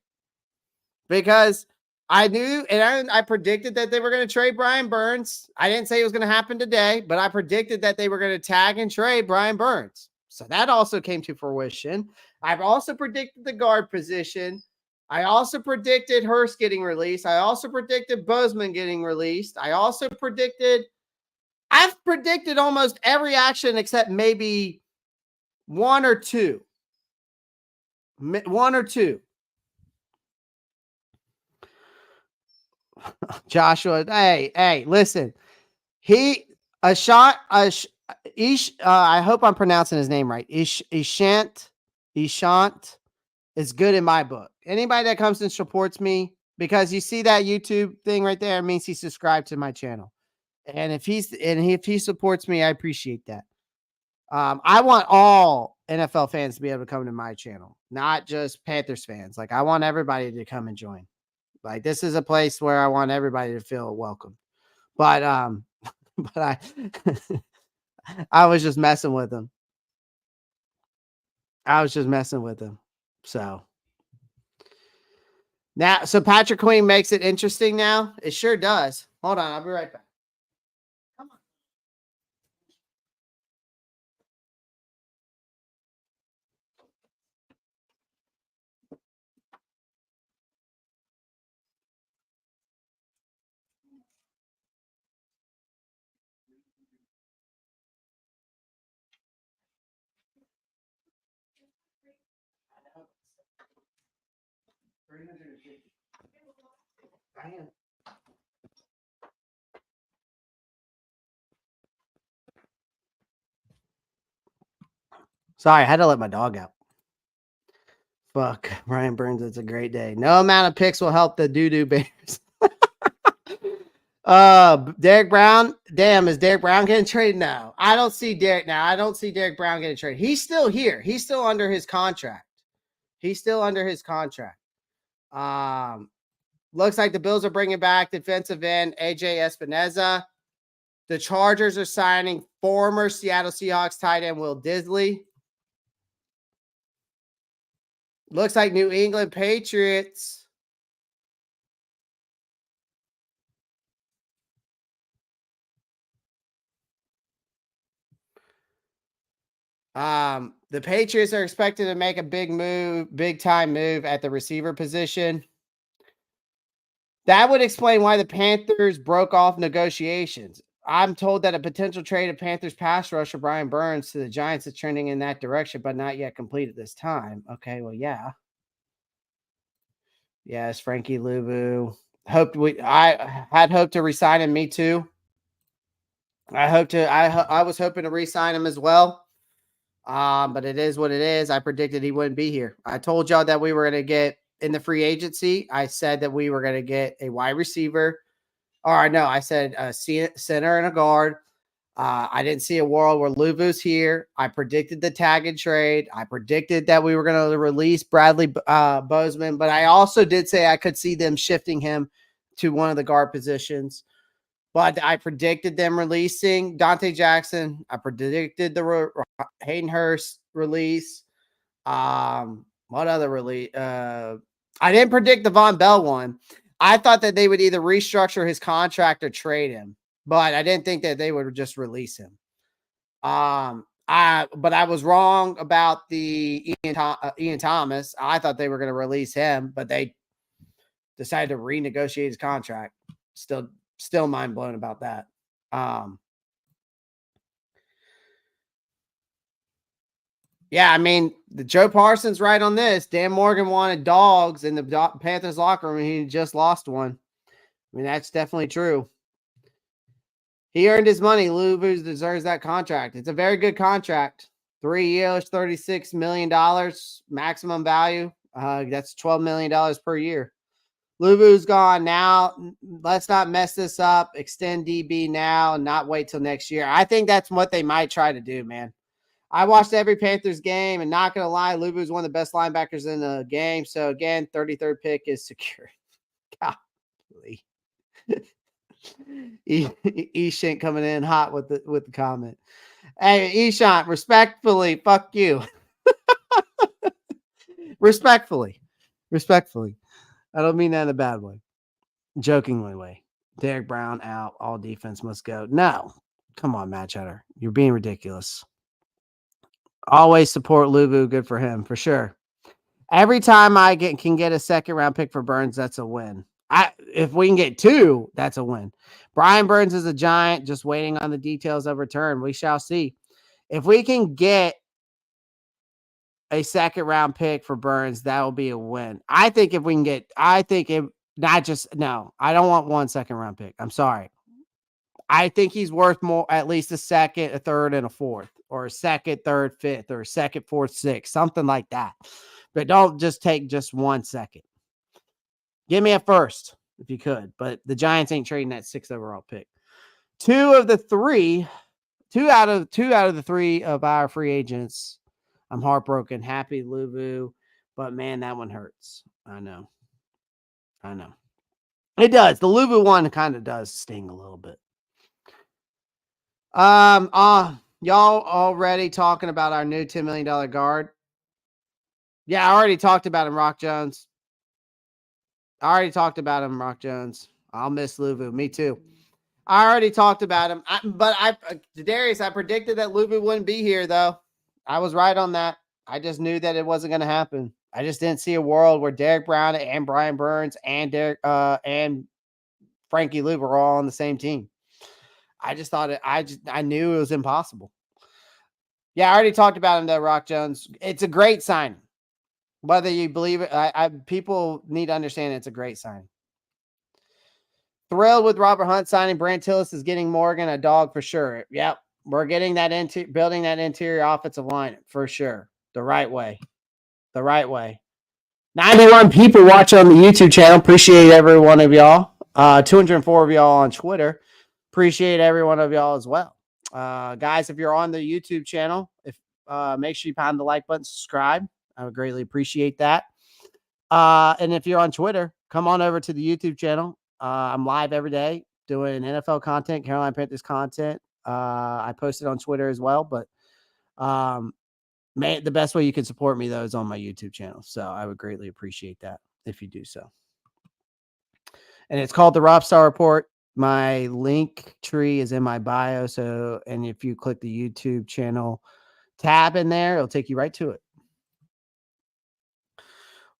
Because I knew, and I predicted that they were going to trade Brian Burns. I didn't say it was going to happen today, but I predicted that they were going to tag and trade Brian Burns. So that also came to fruition. I've also predicted the guard position. I also predicted Hurst getting released. I also predicted Bozeman getting released. I've predicted almost every action except maybe one or two. Joshua, hey, listen. I hope I'm pronouncing his name right. Ishant is good in my book. Anybody that comes and supports me, because you see that YouTube thing right there, it means he subscribed to my channel. And if he supports me, I appreciate that. I want all NFL fans to be able to come to my channel, not just Panthers fans. Like I want everybody to come and join. Like this is a place where I want everybody to feel welcome. But I I was just messing with him. So Now, so Patrick Queen makes it interesting now. It sure does. Hold on, I'll be right back. Come on. Sorry, I had to let my dog out. Fuck, Ryan Burns. It's a great day. No amount of picks will help the doo-doo Bears. Derek Brown. Damn, is Derek Brown getting traded now? I don't see Derek now. I don't see Derek Brown getting traded. He's still here. He's still under his contract. He's still under his contract. Looks like the Bills are bringing back defensive end AJ Espinoza. The Chargers are signing former Seattle Seahawks tight end Will Disley. Looks like New England Patriots. The Patriots are expected to make a big time move at the receiver position. That would explain why the Panthers broke off negotiations. I'm told that a potential trade of Panthers pass rusher Brian Burns to the Giants is trending in that direction, but not yet complete at this time. Okay, well, yeah. Yes, Frankie Luvu. I had hoped to resign him. Me too. I was hoping to re-sign him as well. But it is what it is. I predicted he wouldn't be here. I told y'all that we were going to get in the free agency. I said that we were going to get a wide receiver. Or no, I said a center and a guard. I didn't see a world where Luvu's here. I predicted the tag and trade. I predicted that we were going to release Bradley Bozeman, but I also did say I could see them shifting him to one of the guard positions. But I predicted them releasing Dante Jackson. I predicted the Hayden Hurst release. What other release? I didn't predict the Von Bell one. I thought that they would either restructure his contract or trade him, but I didn't think that they would just release him. But I was wrong about the Ian Thomas. I thought they were going to release him, but they decided to renegotiate his contract. Still mind blown about that. Yeah, I mean, the Joe Parsons right on this. Dan Morgan wanted dogs in the Panthers locker room, and he just lost one. I mean, that's definitely true. He earned his money. Luvu deserves that contract. It's a very good contract. 3 years, $36 million maximum value. That's $12 million per year. Luvu's gone now. Let's not mess this up. Extend DB now and not wait till next year. I think that's what they might try to do, man. I watched every Panthers game, and not going to lie, Luvu's one of the best linebackers in the game. So, again, 33rd pick is secure. Golly. Eshant coming in hot with the comment. Hey, Eshant, respectfully, fuck you. Respectfully. I don't mean that in a bad way. Jokingly way. Derek Brown out. All defense must go. No. Come on, Matt Cheddar. You're being ridiculous. Always support Luvu. Good for him, for sure. Every time I can get a second round pick for Burns, that's a win. If we can get 2, that's a win. Brian Burns is a Giant, just waiting on the details of return. We shall see. If we can get a second round pick for Burns, that will be a win. I think if we can get, I don't want 1 second round pick. I'm sorry. I think he's worth more, at least a second, a third, and a fourth, or a second, third, fifth, or a second, fourth, sixth, something like that. But don't just take just 1 second. Give me a first if you could, but the Giants ain't trading that 6th overall pick. 2 out of the 3 of our free agents. I'm heartbroken. Happy Luvu, but man, that one hurts. I know. It does. The Luvu one kind of does sting a little bit. Y'all already talking about our new $10 million guard? Yeah, I already talked about him, Rock Jones. I already talked about him, Rock Jones. I'll miss Luvu. Me too. I already talked about him. Darius, I predicted that Luvu wouldn't be here, though. I was right on that. I just knew that it wasn't going to happen. I just didn't see a world where Derek Brown and Brian Burns and and Frankie Luvu were all on the same team. I just thought I knew it was impossible. Yeah, I already talked about him, though, Rock Jones. It's a great sign. Whether you believe it, people need to understand it's a great sign. Thrilled with Robert Hunt signing. Brant Tillis is getting Morgan a dog for sure. Yep. We're getting that building that interior offensive line for sure. The right way. 91 people watching on the YouTube channel. Appreciate every one of y'all. 204 of y'all on Twitter. Appreciate every one of y'all as well. Guys, if you're on the YouTube channel, make sure you pound the like button, subscribe. I would greatly appreciate that. And if you're on Twitter, come on over to the YouTube channel. I'm live every day doing NFL content, Carolina Panthers content. I post it on Twitter as well, but the best way you can support me, though, is on my YouTube channel. So I would greatly appreciate that if you do so. And it's called the Ropp Star Report. My link tree is in my bio. And if you click the YouTube channel tab in there, it'll take you right to it.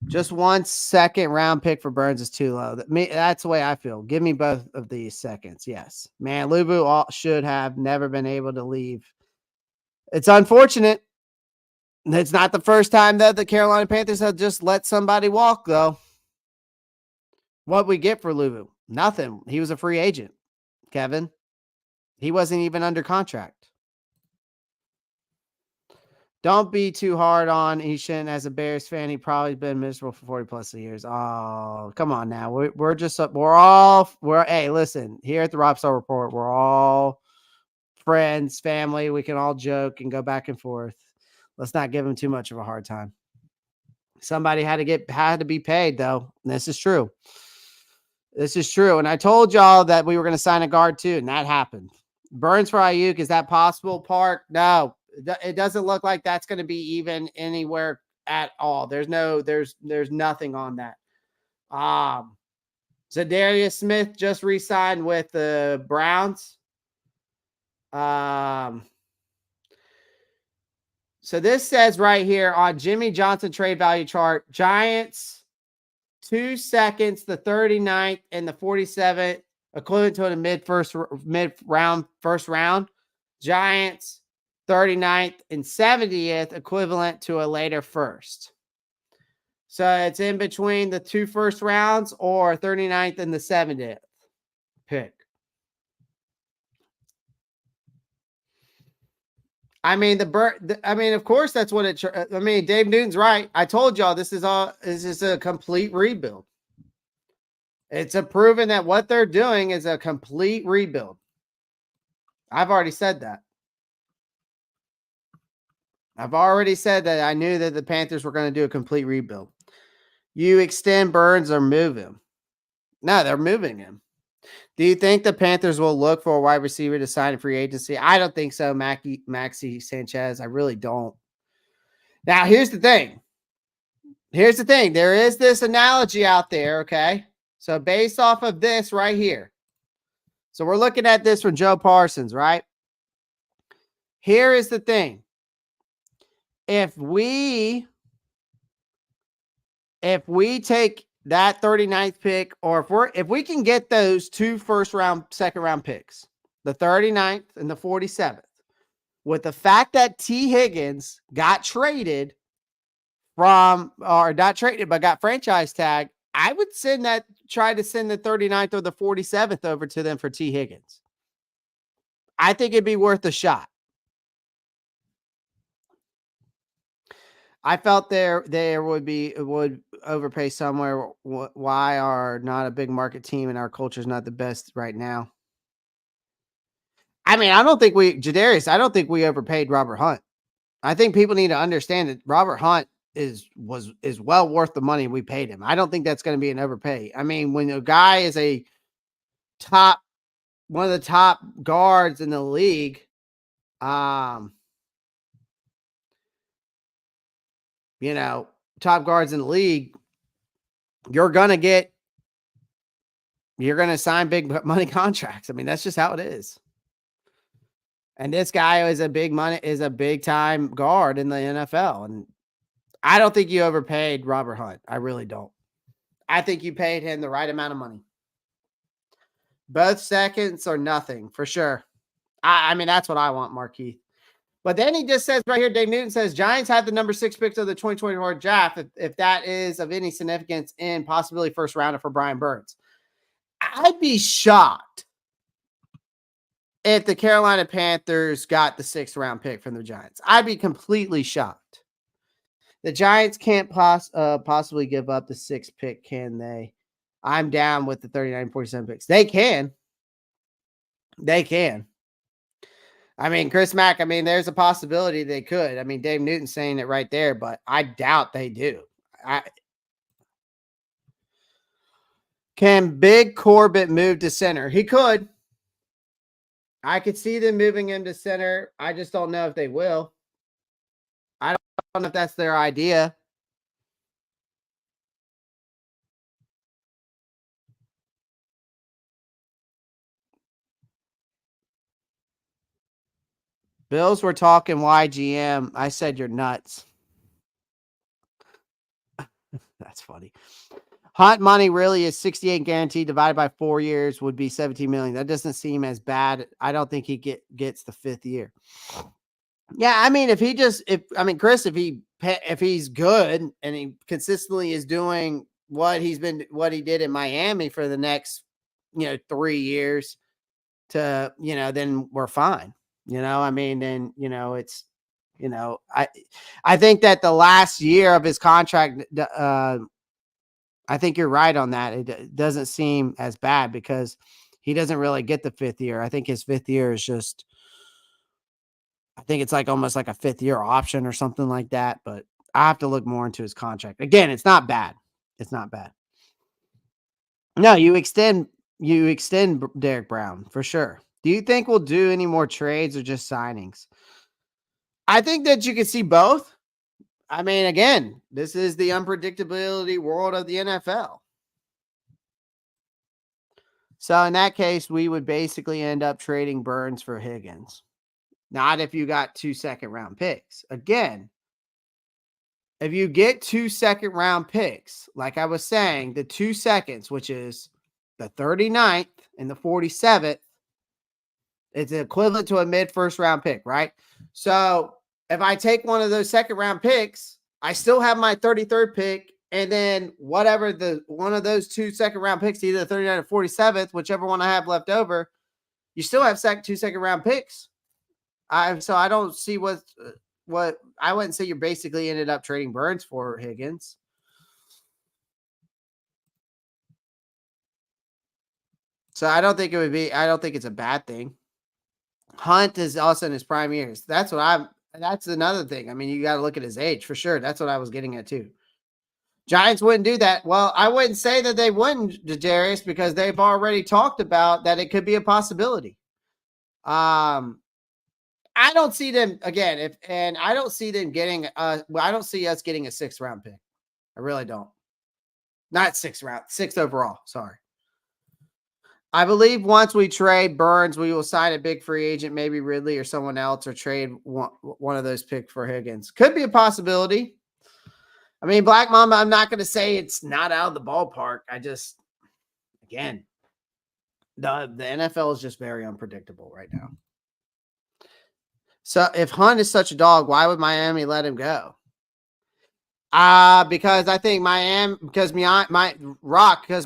Just 1 second round pick for Burns is too low. That's the way I feel. Give me both of these seconds. Yes. Man, Luvu should have never been able to leave. It's unfortunate. It's not the first time that the Carolina Panthers have just let somebody walk, though. What we get for Luvu? Nothing. He was a free agent, Kevin. He wasn't even under contract. Don't be too hard on Ishan as a Bears fan. He probably been miserable for 40 plus years. Oh, come on now. Hey, listen, here at the Ropp Star Report, we're all friends, family. We can all joke and go back and forth. Let's not give him too much of a hard time. Somebody had to be paid, though. This is true. And I told y'all that we were going to sign a guard too, and that happened. Burns for Ayuk, is that possible, Park? No. It doesn't look like that's going to be even anywhere at all. There's nothing on that. Zadarius Smith just re-signed with the Browns. So this says right here on Jimmy Johnson trade value chart, Giants 2 seconds, the 39th and the 47th, equivalent to a mid-round first round. Giants 39th and 70th, equivalent to a later first. So it's in between the 2 first rounds or 39th and the 70th pick. I mean, of course that's what Dave Newton's right. I told y'all this is a complete rebuild. It's a proven that what they're doing is a complete rebuild. I've already said that. I knew that the Panthers were going to do a complete rebuild. You extend Burns or move him. No, they're moving him. Do you think the Panthers will look for a wide receiver to sign in free agency? I don't think so, Maxi Sanchez. I really don't. Now, here's the thing. There is this analogy out there, okay? So based off of this right here. So we're looking at this from Joe Parsons, right? Here is the thing. If we take that 39th pick, or if we can get those 2 second round picks, the 39th and the 47th, with the fact that T. Higgins got traded but got franchise tag, I would try to send the 39th or the 47th over to them for T. Higgins. I think it'd be worth a shot. I felt there would overpay somewhere. Why are not a big market team and our culture is not the best right now? I mean, I don't think we overpaid Robert Hunt. I think people need to understand that Robert Hunt is well worth the money we paid him. I don't think that's going to be an overpay. I mean, when a guy is one of the top guards in the league, top guards in the league, you're going to get you're going to sign big money contracts. I mean, that's just how it is. And this guy is a big time guard in the NFL. And I don't think you overpaid Robert Hunt. I really don't. I think you paid him the right amount of money. Both seconds or nothing for sure. I mean, that's what I want, Markeith. But then he just says right here, Dave Newton says, Giants had the number 6 pick of the 2024 draft. If that is of any significance in possibility first rounder for Brian Burns. I'd be shocked if the Carolina Panthers got the 6th round pick from the Giants. I'd be completely shocked. The Giants can't possibly give up the 6th pick, can they? I'm down with the 39-47 picks. They can. They can. I mean, Chris Mack, I mean, there's a possibility they could. I mean, Dave Newton's saying it right there, but I doubt they do. Can Big Corbett move to center? He could. I could see them moving him to center. I just don't know if they will. I don't know if that's their idea. Bills were talking YGM. I said you're nuts. That's funny. Hunt money really is 68 guaranteed divided by 4 years would be 17 million. That doesn't seem as bad. I don't think he gets the 5th year. Yeah, I mean, Chris, if he's good and he consistently is doing what he did in Miami for the next, 3 years to, then we're fine. I mean, then, it's, I think that the last year of his contract, I think you're right on that. It doesn't seem as bad because he doesn't really get the 5th year. I think his 5th year is just, I think it's like almost like a 5th year option or something like that. But I have to look more into his contract. Again, it's not bad. It's not bad. No, you extend Derek Brown for sure. Do you think we'll do any more trades or just signings? I think that you can see both. I mean, again, this is the unpredictability world of the NFL. So in that case, we would basically end up trading Burns for Higgins. Not if you got 2 second-round picks. Again, if you get 2 second-round picks, like I was saying, the 2 seconds, which is the 39th and the 47th, it's equivalent to a mid-first round pick, right? So if I take one of those second-round picks, I still have my 33rd pick, and then whatever one of those 2 second-round picks, either the 39th or 47th, whichever one I have left over, you still have 2 second-round picks. So I don't see what I wouldn't say you basically ended up trading Burns for Higgins. So I don't think it's a bad thing. Hunt is also in his prime years. That's another thing. I mean, you got to look at his age for sure. That's what I was getting at too. Giants wouldn't do that. Well, I wouldn't say that they wouldn't, Jarius, because they've already talked about that it could be a possibility. I don't see them again. I don't see them getting. I don't see us getting a 6th round pick. I really don't. Not 6th overall. Sorry. I believe once we trade Burns, we will sign a big free agent, maybe Ridley or someone else, or trade one of those picks for Higgins. Could be a possibility. I mean, Black Mamba, I'm not going to say it's not out of the ballpark. Again, the NFL is just very unpredictable right now. So if Hunt is such a dog, why would Miami let him go? Because I think because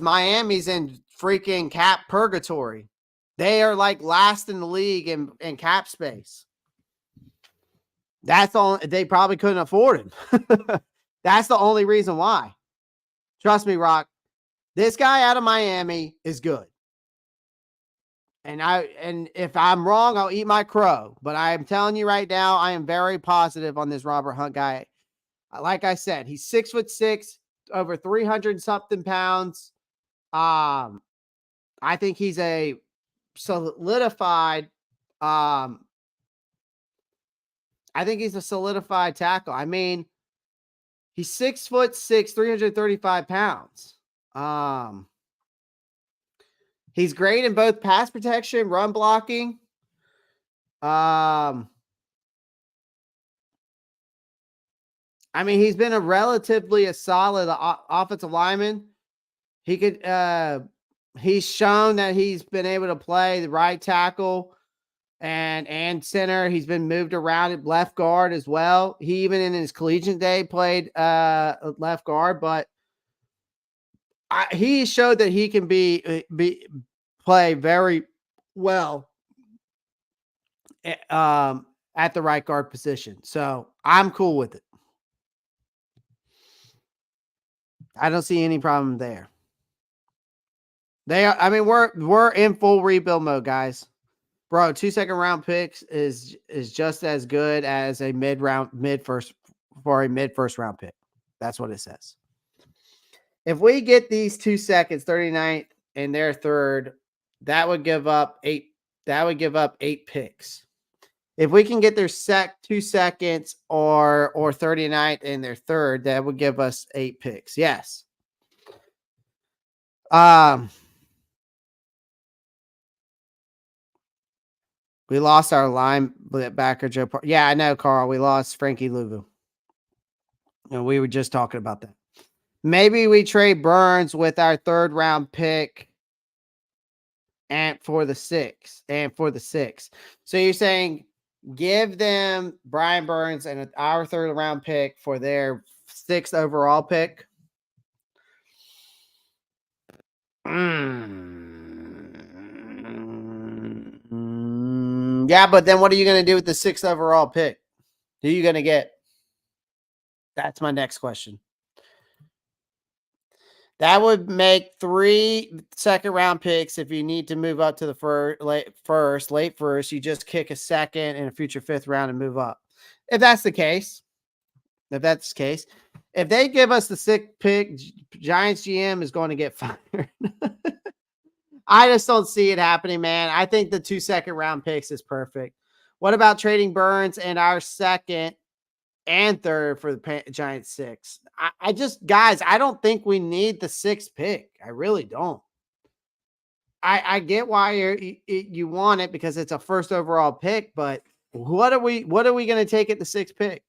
Miami's in freaking cap purgatory. They are like last in the league in cap space. That's all. They probably couldn't afford him. That's the only reason why. Trust me, Rock. This guy out of Miami is good. And if I'm wrong, I'll eat my crow. But I am telling you right now, I am very positive on this Robert Hunt guy. Like I said, he's 6'6", over 300 something pounds. I think he's a solidified. I think he's a solidified tackle. I mean, he's 6'6", 335 pounds. He's great in both pass protection, run blocking. I mean, he's been a solid offensive lineman. He could he's shown that he's been able to play the right tackle and center. He's been moved around at left guard as well. He even in his collegiate day played left guard, but he showed that he can play very well at the right guard position. So I'm cool with it. I don't see any problem there. I mean, we're in full rebuild mode, guys. Bro, 2 second round picks is just as good as a mid first round pick. That's what it says. If we get these 2 seconds, 39th and their third, that would give up 8 picks. If we can get their 2 seconds or 39th and their third, that would give us 8 picks. Yes. We lost our linebacker, Joe. Yeah, I know, Carl. We lost Frankie Luvu. And we were just talking about that. Maybe we trade Burns with our 3rd round pick and for the 6th. So you're saying give them Brian Burns and our 3rd round pick for their 6th overall pick? Yeah, but then what are you going to do with the 6th overall pick? Who are you going to get? That's my next question. That would make 3 second round picks. If you need to move up to the late first, you just kick a second and a future 5th round and move up. If that's the case, if they give us the 6th pick, Giants GM is going to get fired. I just don't see it happening, man. I think the 2 second round picks is perfect. What about trading Burns and our 2nd and 3rd for the Giants 6? Guys, I don't think we need the 6th pick. I really don't. I get why you want it because it's a 1st overall pick, but what are we going to take at the 6th pick?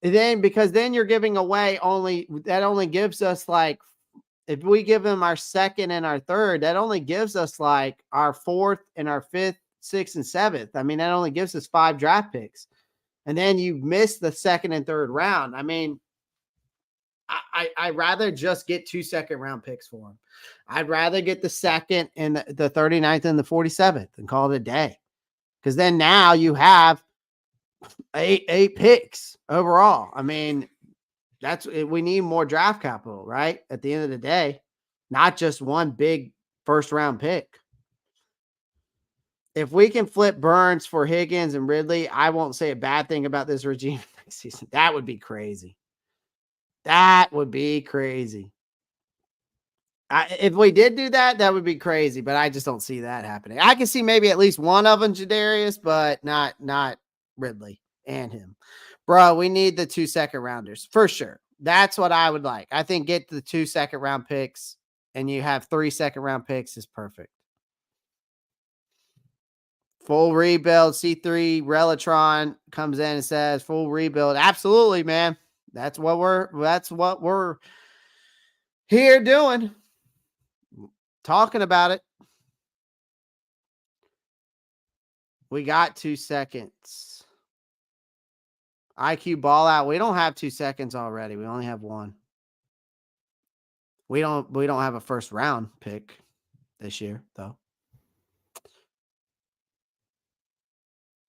And then you're giving away only gives us like, if we give them our 2nd and our 3rd, that only gives us like our 4th and our 5th, 6th, and 7th. I mean, that only gives us 5 draft picks. And then you miss the 2nd and 3rd round. I mean, I'd rather just get 2 second round picks for them. I'd rather get the 2nd and the 39th and the 47th and call it a day. Because then now you have eight picks overall. I mean, we need more draft capital, right? At the end of the day, not just one big 1st round pick. If we can flip Burns for Higgins and Ridley, I won't say a bad thing about this regime next season. That would be crazy. If we did do that, that would be crazy, but I just don't see that happening. I can see maybe at least one of them, Jadarius, but not Ridley and him. Bro, we need the 2 second rounders for sure. That's what I would like. I think get the 2 second round picks and you have 3 second round picks is perfect. Full rebuild. C3 Relatron comes in and says full rebuild. Absolutely, man. That's what we're here doing. Talking about it. We got 2 seconds. IQ ball out. We don't have 2 seconds already. We only have 1. We don't have a 1st round pick this year, though.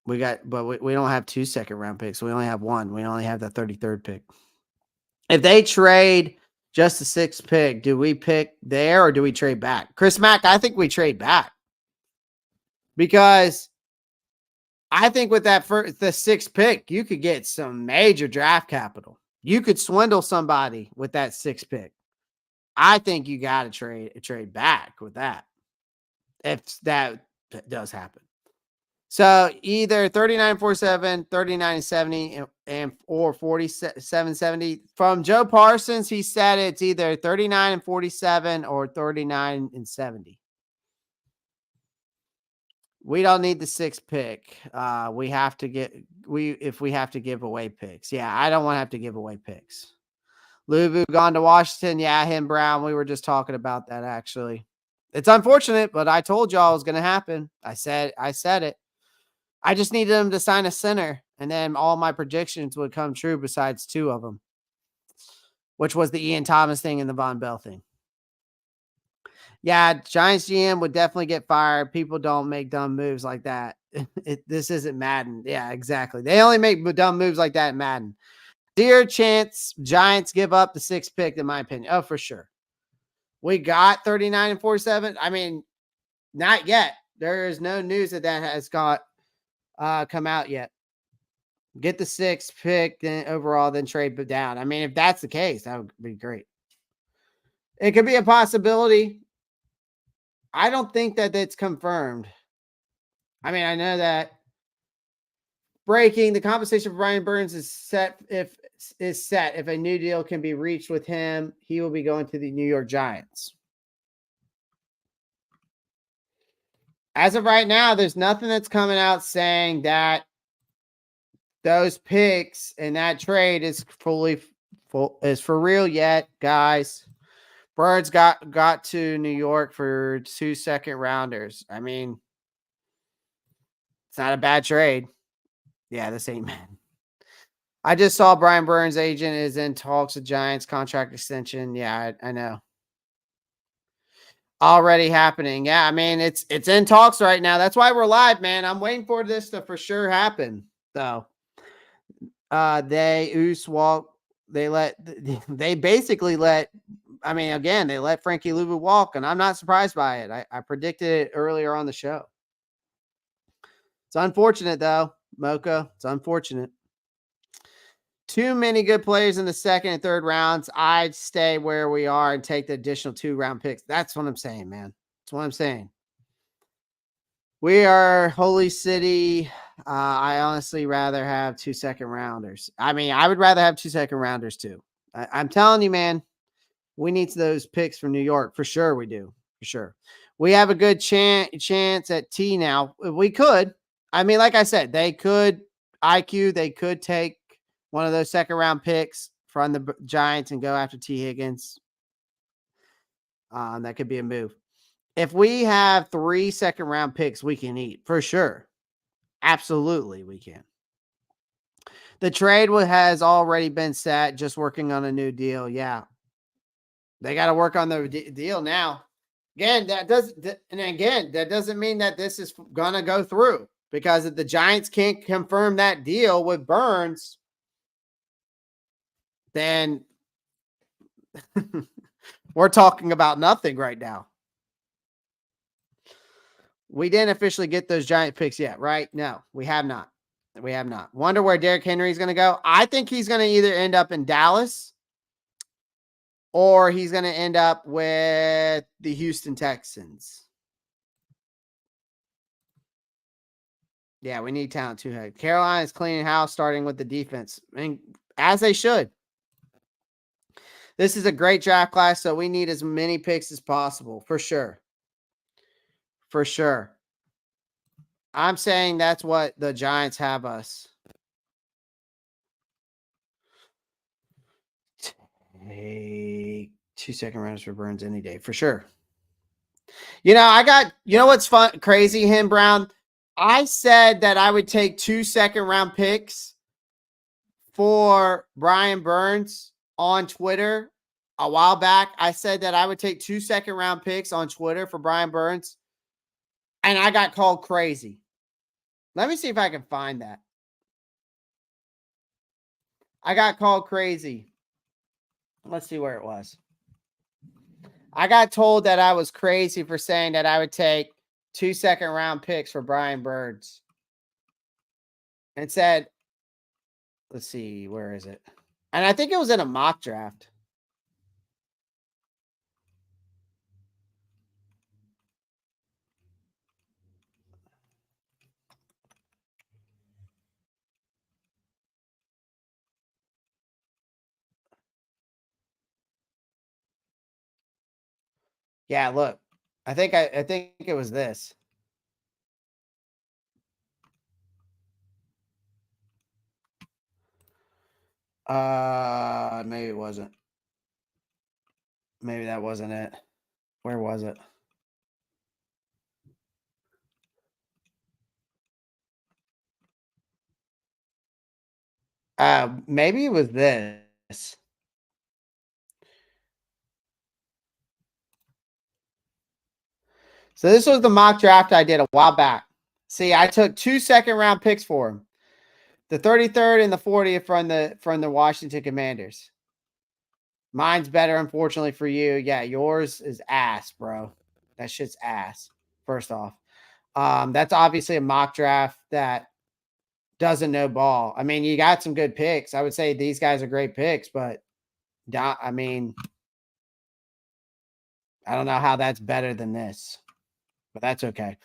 We don't have 2 second round picks. We only have 1. We only have the 33rd pick. If they trade just the 6th pick, do we pick there or do we trade back? Chris Mack, I think we trade back. Because I think with the 6th pick, you could get some major draft capital. You could swindle somebody with that 6th pick. I think you got to trade back with that. If that does happen. So either 39-47, 39-70, or 47-70. From Joe Parsons, he said it's either 39-47 or 39-70. We don't need the 6th pick. We have to get if we have to give away picks. Yeah, I don't want to have to give away picks. Luvu gone to Washington. Yeah, him Brown. We were just talking about that actually. It's unfortunate, but I told y'all it was going to happen. I said it. I just needed him to sign a center, and then all my predictions would come true besides 2 of them, which was the Ian Thomas thing and the Von Bell thing. Yeah, Giants GM would definitely get fired. People don't make dumb moves like that. This isn't Madden. Yeah, exactly. They only make dumb moves like that in Madden. Dear chance Giants give up the 6th pick, in my opinion. Oh, for sure. We got 39 and 47. I mean, not yet. There is no news that has got come out yet. Get the 6th pick then overall, then trade down. I mean, if that's the case, that would be great. It could be a possibility. I don't think that it's confirmed. I mean, I know that breaking the compensation for Brian Burns is set. If a new deal can be reached with him, he will be going to the New York Giants. As of right now, there's nothing that's coming out saying that those picks and that trade is is for real yet, guys. Burns got to New York for 2 second rounders. I mean, it's not a bad trade. Yeah, this ain't man. I just saw Brian Burns' agent is in talks with Giants contract extension. Yeah, I know. Already happening. Yeah, I mean it's in talks right now. That's why we're live, man. I'm waiting for this to for sure happen. So, they basically let. I mean, again, they let Frankie Luvu walk, and I'm not surprised by it. I predicted it earlier on the show. It's unfortunate though, Mocha. It's unfortunate. Too many good players in the 2nd and 3rd rounds. I'd stay where we are and take the additional 2-round picks. That's what I'm saying, man. That's what I'm saying. We are Holy City. I honestly rather have 2 second rounders. I mean, I would rather have 2 second rounders too. I'm telling you, man, we need those picks from New York. For sure we do. For sure. We have a good chance at T now. We could. I mean, like I said, they could IQ. They could take one of those 2nd round picks from the Giants and go after T Higgins. That could be a move. If we have 3 2nd round picks, we can eat for sure. Absolutely, we can. The trade has already been set. Just working on a new deal. Yeah, they got to work on the deal now. Again, that doesn't mean that this is gonna go through, because if the Giants can't confirm that deal with Burns, then we're talking about nothing right now. We didn't officially get those Giant picks yet, right? No, we have not. We have not. Wonder where Derrick Henry is going to go. I think he's going to either end up in Dallas or he's going to end up with the Houston Texans. Yeah, we need talent too. Carolina is cleaning house, starting with the defense, and as they should. This is a great draft class, so we need as many picks as possible, for sure. For sure. I'm saying that's what the Giants have us. Take 2 second rounders for Burns any day, for sure. You know what's fun, crazy, him Brown? I said that I would take 2 second round picks for Brian Burns on Twitter a while back. I said that I would take 2 second round picks on Twitter for Brian Burns, and I got called crazy. Let me see if I can find that. I got called crazy. Let's see where it was. I got told that I was crazy for saying that I would take 2 second round picks for Brian Burns. And said, let's see, where is it? And I think it was in a mock draft. Yeah, look. I think it was this. Maybe it wasn't. Maybe that wasn't it. Where was it? Maybe it was this. So this was the mock draft I did a while back. See, I took 2 second-round picks for him. The 33rd and the 40th from the Washington Commanders. Mine's better, unfortunately, for you. Yeah, yours is ass, bro. That shit's ass, first off. That's obviously a mock draft that doesn't know ball. I mean, you got some good picks. I would say these guys are great picks, but I mean, I don't know how that's better than this, but that's okay.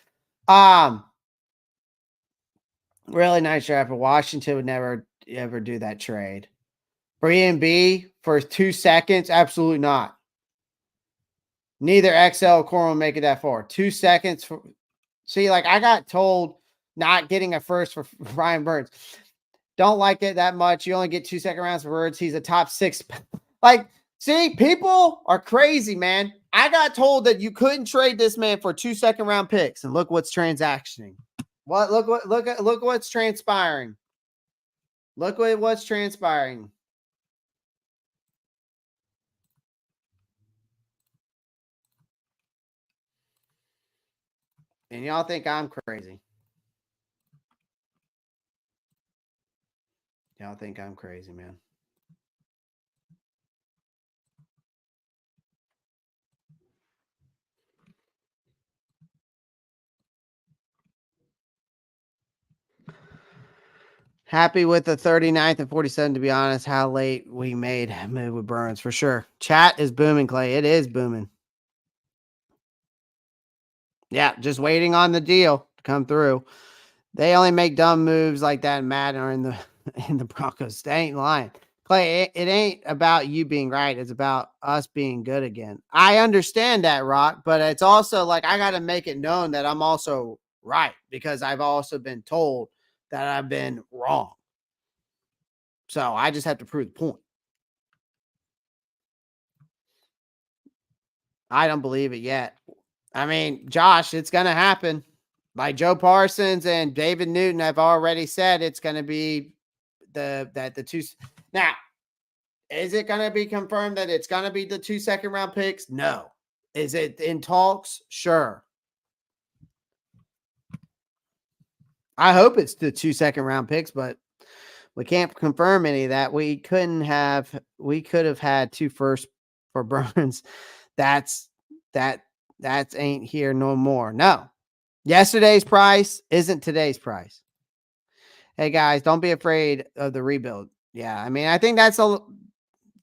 Really nice draft, but Washington would never ever do that trade. For E and B for 2 seconds, absolutely not. Neither XL or Corum will make it that far. 2 seconds for see, like I got told not getting a first for Ryan Burns. Don't like it that much. You only get 2 second rounds for Burns. He's a top 6. Like, see, people are crazy, man. I got told that you couldn't trade this man for 2 second round picks, and look what's transactioning. Look what's transpiring. Look what's transpiring. And y'all think I'm crazy. Y'all think I'm crazy, man. Happy with the 39th and 47, to be honest. How late we made move with Burns, for sure. Chat is booming, Clay. It is booming. Yeah, just waiting on the deal to come through. They only make dumb moves like that in Madden or in the Broncos. They ain't lying. Clay, it ain't about you being right. It's about us being good again. I understand that, Rock, but it's also like I got to make it known that I'm also right because I've also been told that I've been wrong. So I just have to prove the point. I don't believe it yet. I mean, Josh, it's going to happen. Like Joe Parsons and David Newton have already said it's going to be the two. Now, is it going to be confirmed that it's going to be the 2 second round picks? No. Is it in talks? Sure. I hope it's the 2 second round picks, but we can't confirm any of that. We could have had 2 first for Burns. That's ain't here no more. No. Yesterday's price isn't today's price. Hey guys, don't be afraid of the rebuild. Yeah, I mean, I think that's a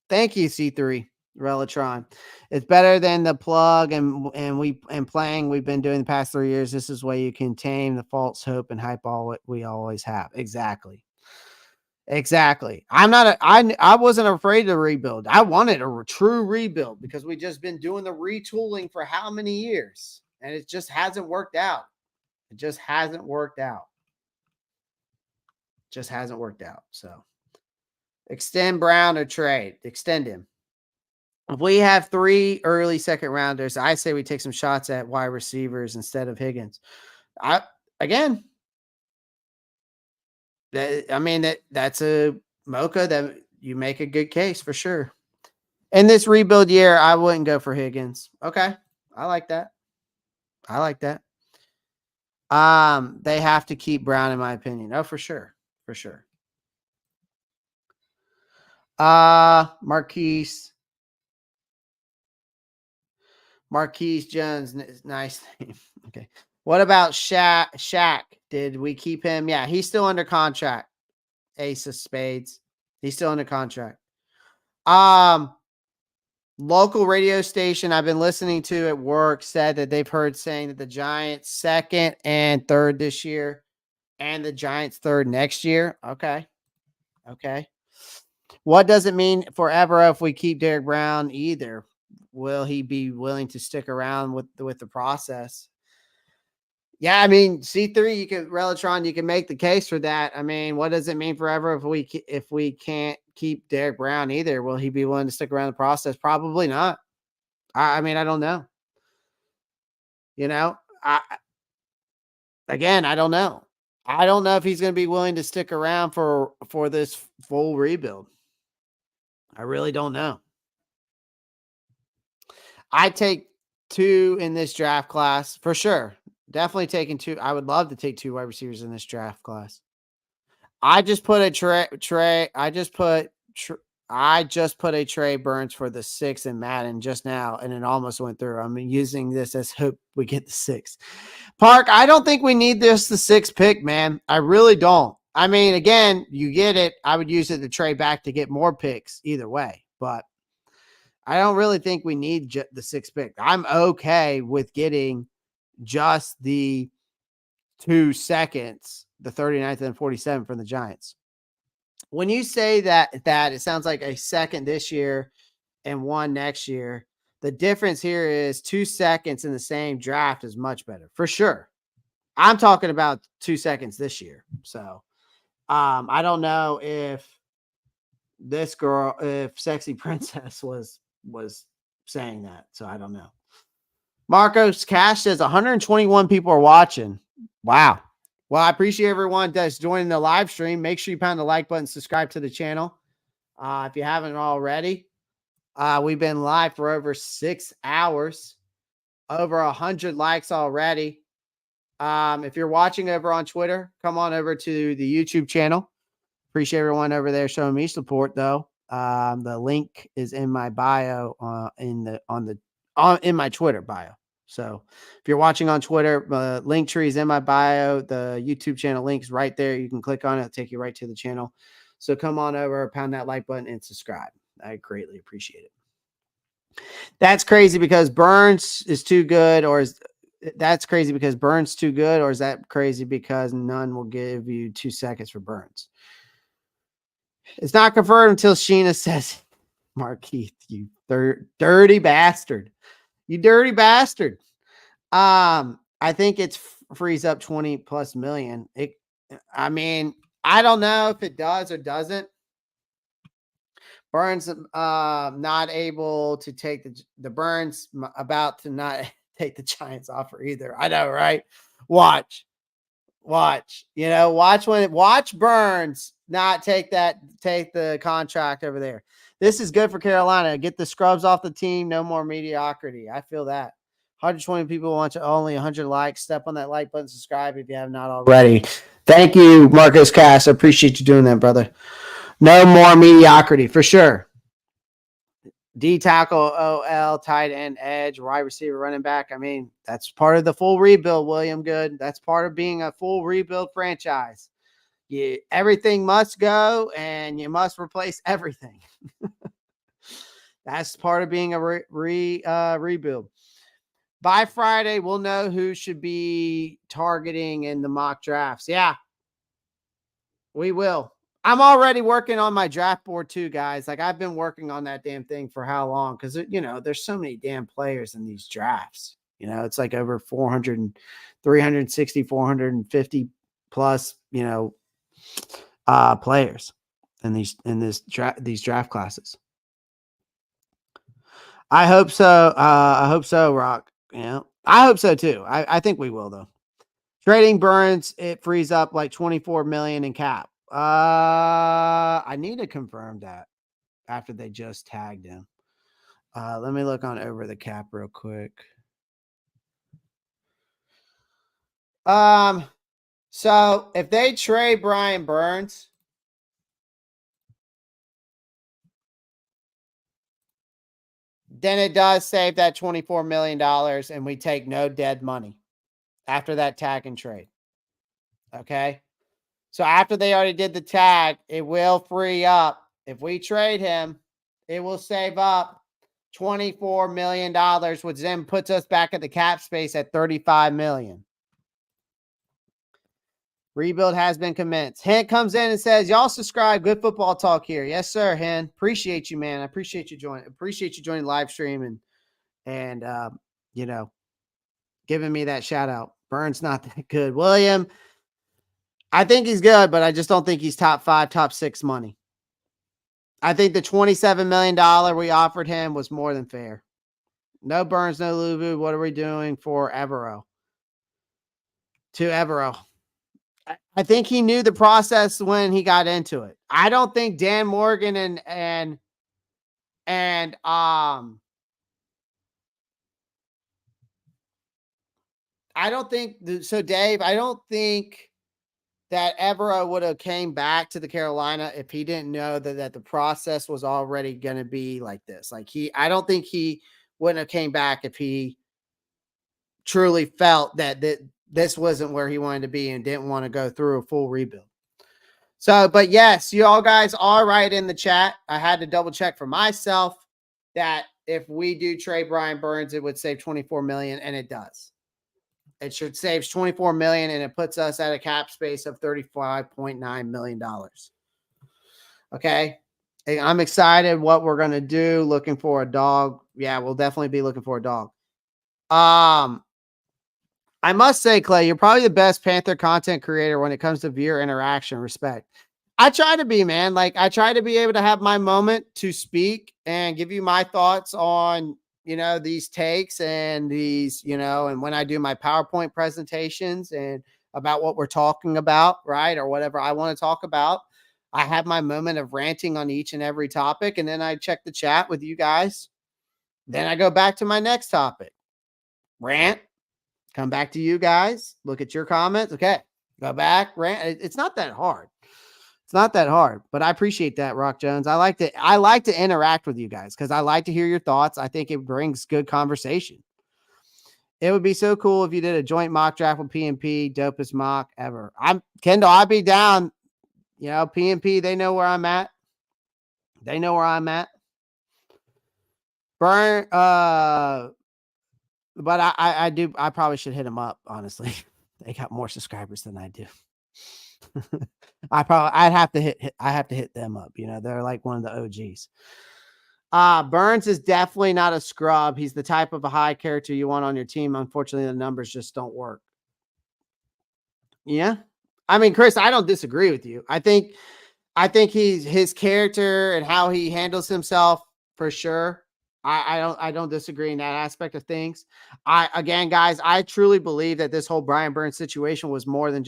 thank you, C3 Relatron. It's better than the plug and playing we've been doing the past 3 years. This is where you can tame the false hope and hype all what we always have. Exactly. I wasn't afraid to rebuild. I wanted a true rebuild because we just been doing the retooling for how many years, and it just hasn't worked out. It just hasn't worked out. Just hasn't worked out. So extend Brown or trade. Extend him. If we have 3 early second rounders, I say we take some shots at wide receivers instead of Higgins. Again, that's a mocha that you make a good case for sure. In this rebuild year, I wouldn't go for Higgins. Okay. I like that. They have to keep Brown, in my opinion. Oh, for sure. For sure. Marquise Jones, nice name. Okay. What about Shaq? Did we keep him? Yeah, he's still under contract. Ace of Spades. He's still under contract. Local radio station I've been listening to at work said that they've heard saying that the Giants 2nd and 3rd this year and the Giants 3rd next year. Okay. What does it mean forever if we keep Derek Brown either? Will he be willing to stick around with the process? Yeah, I mean, C3, Relatron, you can make the case for that. I mean, what does it mean forever if we can't keep Derek Brown either. Will he be willing to stick around the process? Probably not. I mean, I don't know. You know, I don't know. I don't know if he's going to be willing to stick around for this full rebuild. I really don't know. I take 2 in this draft class for sure. Definitely taking 2. I would love to take 2 wide receivers in this draft class. I just put a Trey. I just put a Trey Burns for the 6 in Madden just now, and it almost went through. I'm using this as hope we get the 6. Park, I don't think we need the 6th pick, man. I really don't. I mean, again, you get it. I would use it to trade back to get more picks either way, but I don't really think we need the 6th pick. I'm okay with getting just the 2 seconds, the 39th and 47 from the Giants. When you say that it sounds like a second this year and 1 next year. The difference here is 2 seconds in the same draft is much better for sure. I'm talking about 2 seconds this year. So I don't know if Sexy Princess was saying that. So I don't know. Marcos Cash says 121 people are watching. Wow. Well, I appreciate everyone that's joining the live stream. Make sure you pound the like button, subscribe to the channel. If you haven't already, we've been live for over 6 hours, over 100 likes already. If you're watching over on Twitter, come on over to the YouTube channel. Appreciate everyone over there showing me support, though. The link is in my bio in my Twitter bio. So if you're watching on Twitter, the link tree is in my bio. The YouTube channel link's right there. You can click on it. It'll take you right to the channel. So come on over, pound that like button, and subscribe. I greatly appreciate it. That's crazy because Burns is too good, or is Burns too good, or is that crazy because none will give you 2 seconds for Burns? It's not confirmed until Sheena says, Markeith, you dirty bastard. You dirty bastard. I think it's frees up 20 plus million. I mean, I don't know if it does or doesn't. Burns not able to take the Burns about to not take the Giants offer either. I know, right? Watch, watch Burns not take the contract over there. This is good for Carolina. Get the scrubs off the team. No more mediocrity. I feel that. 120 people want only 100 likes. Step on that like button, subscribe if you have not already. Thank you, Marcos Cass. I appreciate you doing that, brother. No more mediocrity for sure. D tackle, OL, tight end, edge, wide receiver, running back. I mean, that's part of the full rebuild, William Good. That's part of being a full rebuild franchise. Everything must go, and you must replace everything. That's part of being a rebuild. By Friday, we'll know who should be targeting in the mock drafts. Yeah, we will. I'm already working on my draft board too, guys. Like I've been working on that damn thing for how long? Because, there's so many damn players in these drafts. It's like over 400, 360, 450 plus, players in these draft classes. I hope so. Rock. I hope so too. I think we will though. Trading Burns, it frees up like 24 million in cap. I need to confirm that after they just tagged him. Let me look on over the cap real quick. So if they trade Brian Burns, then it does save that $24 million and we take no dead money after that tag and trade. Okay. So after they already did the tag, it will free up. If we trade him, it will save up $24 million, which then puts us back at the cap space at $35 million. Rebuild has been commenced. Hint comes in and says, y'all subscribe. Good football talk here. Yes, sir, Hen. Appreciate you, man. I appreciate you joining. Appreciate you joining the live stream and giving me that shout out. Burns not that good. William, I think he's good, but I just don't think he's top 5, top 6 money. I think the $27 million we offered him was more than fair. No Burns, no Luvu. What are we doing for Evero? To Evero. I think he knew the process when he got into it. I don't think Dan Morgan and I don't think so, Dave. I don't think that Evero would have came back to the Carolina if he didn't know that the process was already going to be like this. Like I don't think he wouldn't have came back if he truly felt that this wasn't where he wanted to be and didn't want to go through a full rebuild. So, but yes, you all guys are right in the chat. I had to double check for myself that if we do trade Brian Burns, it would save 24 million, and it does. It should save 24 million, and it puts us at a cap space of $35.9 million. Okay. I'm excited what we're going to do. Looking for a dog. Yeah, we'll definitely be looking for a dog. I must say, Clay, you're probably the best Panther content creator when it comes to viewer interaction. Respect. I try to be, man. Like, I try to be able to have my moment to speak and give you my thoughts on, these takes and these, and when I do my PowerPoint presentations and about what we're talking about, right? Or whatever I want to talk about. I have my moment of ranting on each and every topic, and then I check the chat with you guys. Then I go back to my next topic. Rant, come back to you guys, look at your comments. Okay, go back, rant. It's not that hard. It's not that hard, but I appreciate that, Rock Jones. I like to interact with you guys because I like to hear your thoughts. I think it brings good conversation. It would be so cool if you did a joint mock draft with PNP, dopest mock ever. Kendall, I'd be down. PNP, they know where I'm at. They know where I'm at. Burn, but I do. I probably should hit them up. Honestly, they got more subscribers than I do. I have to hit them up. They're like one of the OGs. Burns is definitely not a scrub. He's the type of a high character you want on your team. Unfortunately, the numbers just don't work. Yeah. I mean, Chris, I don't disagree with you. I think his character and how he handles himself for sure. I don't disagree in that aspect of things. Again, guys, I truly believe that this whole Brian Burns situation was more than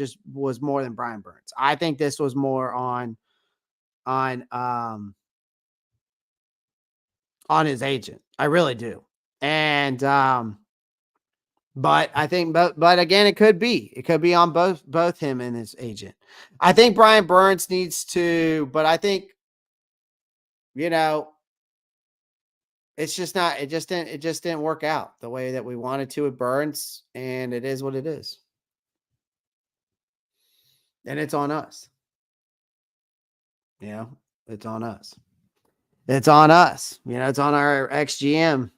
Brian Burns. I think this was more on his agent. I really do. And but I think but again, it could be on both him and his agent. I think Brian Burns needs to, but I think it's just not. It just didn't work out the way that we wanted to with Burns, and it is what it is. And it's on us. It's on us. It's on us. It's on our ex-GM.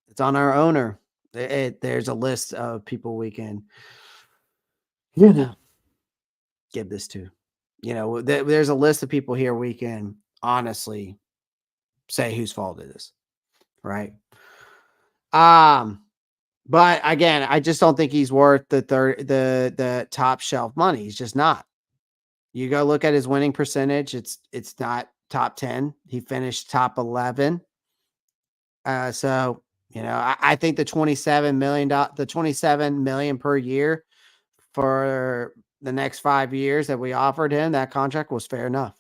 It's on our owner. There's a list of people we can, give this to. There's a list of people here we can honestly say whose fault it is, right? But again, I just don't think he's worth the top shelf money. He's just not. You go look at his winning percentage. It's not top 10. He finished top 11. So I think the $27 million per year for the next 5 years that we offered him, that contract was fair enough.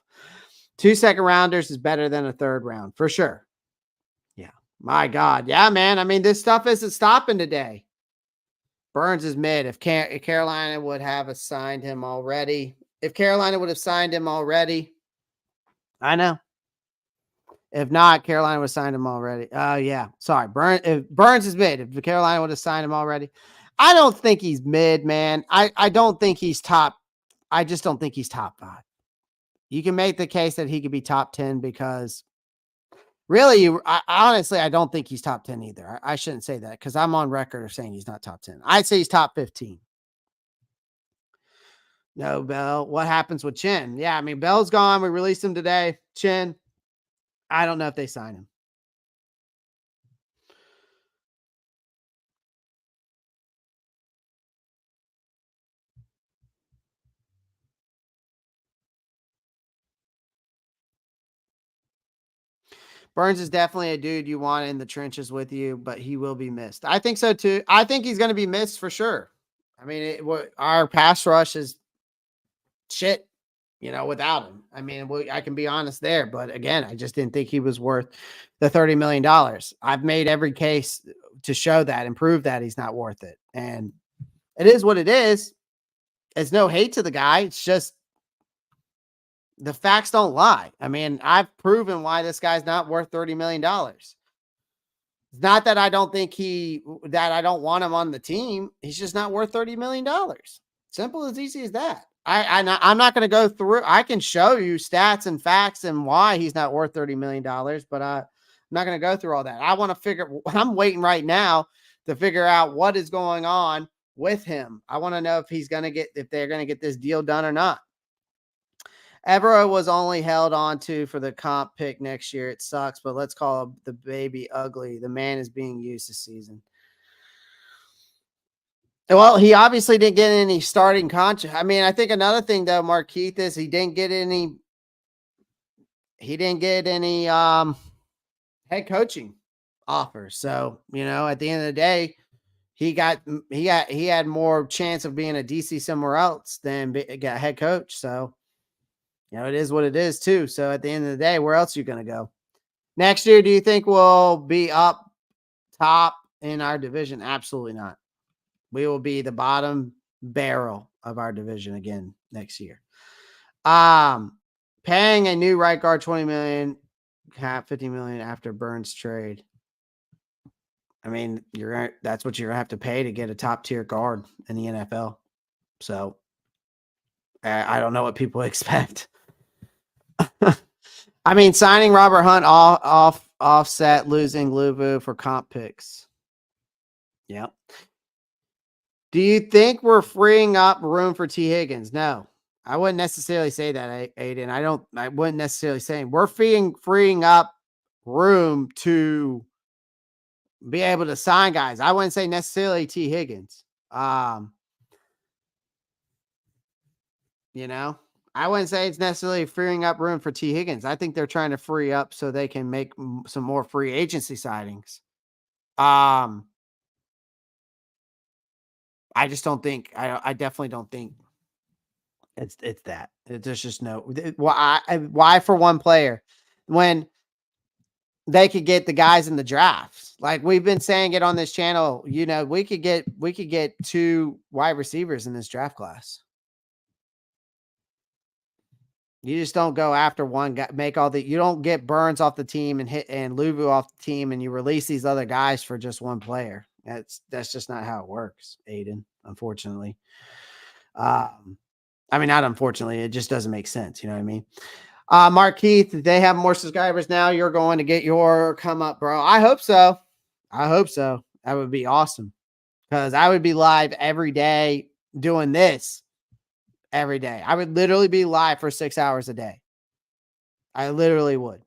2 second rounders is better than a third round for sure. Yeah. My God. Yeah, man. I mean, this stuff isn't stopping today. Burns is mid. If Carolina would have signed him already. I know. If not, Carolina would have signed him already. Yeah. Sorry. If Burns is mid, if Carolina would have signed him already. I don't think he's mid, man. I don't think he's top. I just don't think he's top 5. You can make the case that he could be top 10 because really, honestly, I don't think he's top 10 either. I shouldn't say that because I'm on record of saying he's not top 10. I'd say he's top 15. No, Bell. What happens with Chin? Yeah, I mean, Bell's gone. We released him today. Chin, I don't know if they sign him. Burns is definitely a dude you want in the trenches with you, but he will be missed. I think so too. I think he's going to be missed for sure. I mean, our pass rush is shit, without him. I mean, I can be honest there, but again, I just didn't think he was worth the $30 million. I've made every case to show that and prove that he's not worth it. And it is what it is. It's no hate to the guy. It's just the facts don't lie. I mean, I've proven why this guy's not worth $30 million. It's not that I don't that I don't want him on the team. He's just not worth $30 million. Simple as easy as that. I'm not going to go through. I can show you stats and facts and why he's not worth $30 million, but I'm not going to go through all that. I want to I'm waiting right now to figure out what is going on with him. I want to know if they're going to get this deal done or not. Evero was only held on to for the comp pick next year. It sucks, but let's call the baby ugly. The man is being used this season. Well, he obviously didn't get any starting contract. I mean, I think another thing though, Markeith, is he didn't get any head coaching offers. So, at the end of the day, he had more chance of being a DC somewhere else than got head coach. So, it is what it is too. So at the end of the day, where else are you going to go? Next year, do you think we'll be up top in our division? Absolutely not. We will be the bottom barrel of our division again next year. Paying a new right guard $20 million, cap $50 million after Burns trade. I mean, that's what you're gonna have to pay to get a top tier guard in the NFL. So I don't know what people expect. I mean, signing Robert Hunt offset losing Luvu for comp picks. Yep. Do you think we're freeing up room for T. Higgins? No, I wouldn't necessarily say that, Aiden. I wouldn't necessarily say we're freeing up room to be able to sign guys. I wouldn't say necessarily T. Higgins. I wouldn't say it's necessarily freeing up room for T. Higgins. I think they're trying to free up so they can make some more free agency signings. I just don't think. I definitely don't think it's that. There's just no. Why for one player when they could get the guys in the drafts? Like we've been saying it on this channel. We could get 2 wide receivers in this draft class. You just don't go after one guy, you don't get Burns off the team and Luvu off the team and you release these other guys for just one player. That's just not how it works, Aiden, unfortunately. I mean, not unfortunately, it just doesn't make sense. You know what I mean? Mark Keith, they have more subscribers now. You're going to get your come up, bro. I hope so. That would be awesome because I would be live every day doing this. Every day. I would literally be live for 6 hours a day. I literally would.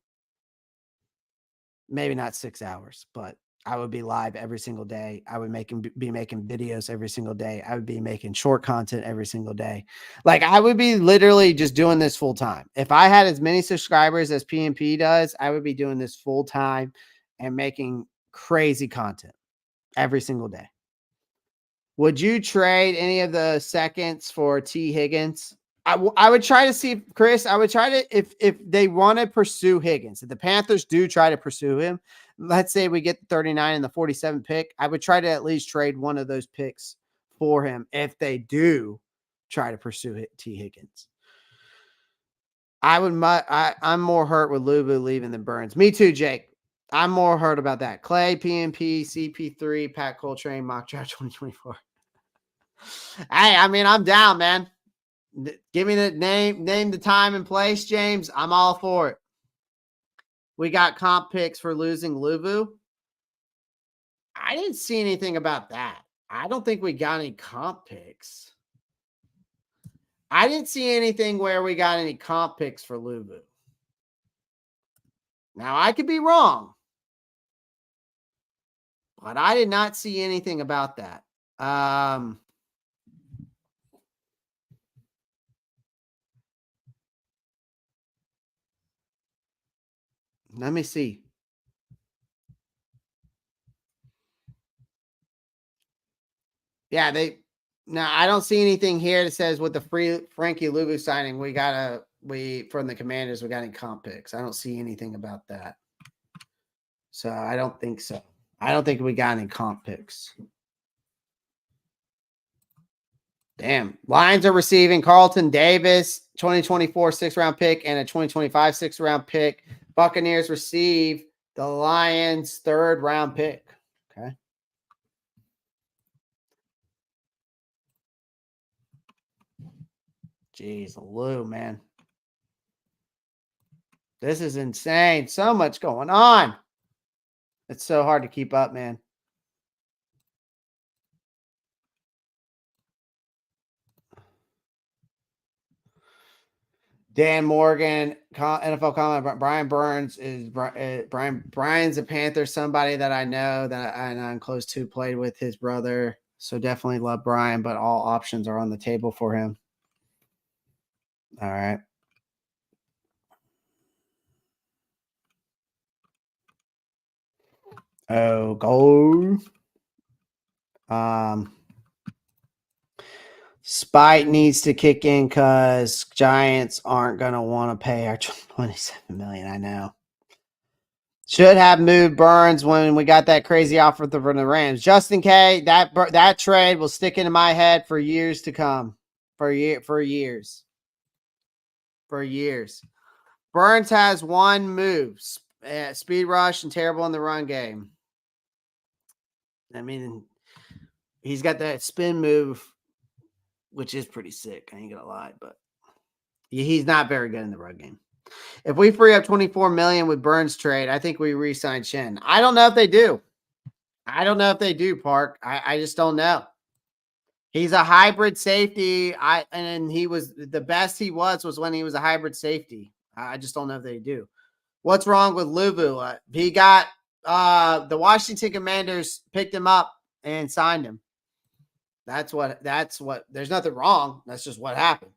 Maybe not 6 hours, but I would be live every single day. I would be making videos every single day. I would be making short content every single day. Like I would be literally just doing this full time. If I had as many subscribers as PNP does, I would be doing this full time and making crazy content every single day. Would you trade any of the seconds for T. Higgins? I would try to see, Chris. I would try to if they want to pursue Higgins, if the Panthers do try to pursue him, let's say we get the 39 and the 47 pick, I would try to at least trade one of those picks for him if they do try to pursue T. Higgins. I'm more hurt with Luvu leaving than Burns. Me too, Jake. I'm more hurt about that. Clay, PNP, CP3, Pat Coltrane, mock draft 2024. Hey, I mean, I'm down, man. Give me the name the time and place, James. I'm all for it. We got comp picks for losing Luvu. I didn't see anything about that. I don't think we got any comp picks. I didn't see anything where we got any comp picks for Luvu. Now, I could be wrong, but I did not see anything about that. Let me see. Yeah, I don't see anything here that says with the free Frankie Luvu signing, from the Commanders, we got any comp picks. I don't see anything about that. So I don't think so. I don't think we got any comp picks. Damn. Lions are receiving Carlton Davis, 2024 6th-round pick, and a 2025 6th-round pick. Buccaneers receive the Lions' 3rd-round pick. Okay. Jeez, Lou, man. This is insane. So much going on. It's so hard to keep up, man. Dan Morgan, NFL comment. Brian Burns is Brian's a Panther, somebody that I know that I'm close to, played with his brother. So definitely love Brian, but all options are on the table for him. All right. Oh, go. Spite needs to kick in because Giants aren't going to want to pay our $27 million. I know. Should have moved Burns when we got that crazy offer from the Rams. Justin K, that trade will stick into my head for years to come. For years. Burns has one move: speed rush and terrible in the run game. I mean, he's got that spin move, which is pretty sick. I ain't gonna lie, but he's not very good in the run game. If we free up $24 million with Burns trade, I think we re-sign Shen. I don't know if they do. Park. I just don't know. He's a hybrid safety. And he was the best he was when he was a hybrid safety. I just don't know if they do. What's wrong with Luvu? He got the Washington Commanders picked him up and signed him. That's what there's nothing wrong. That's just what happened.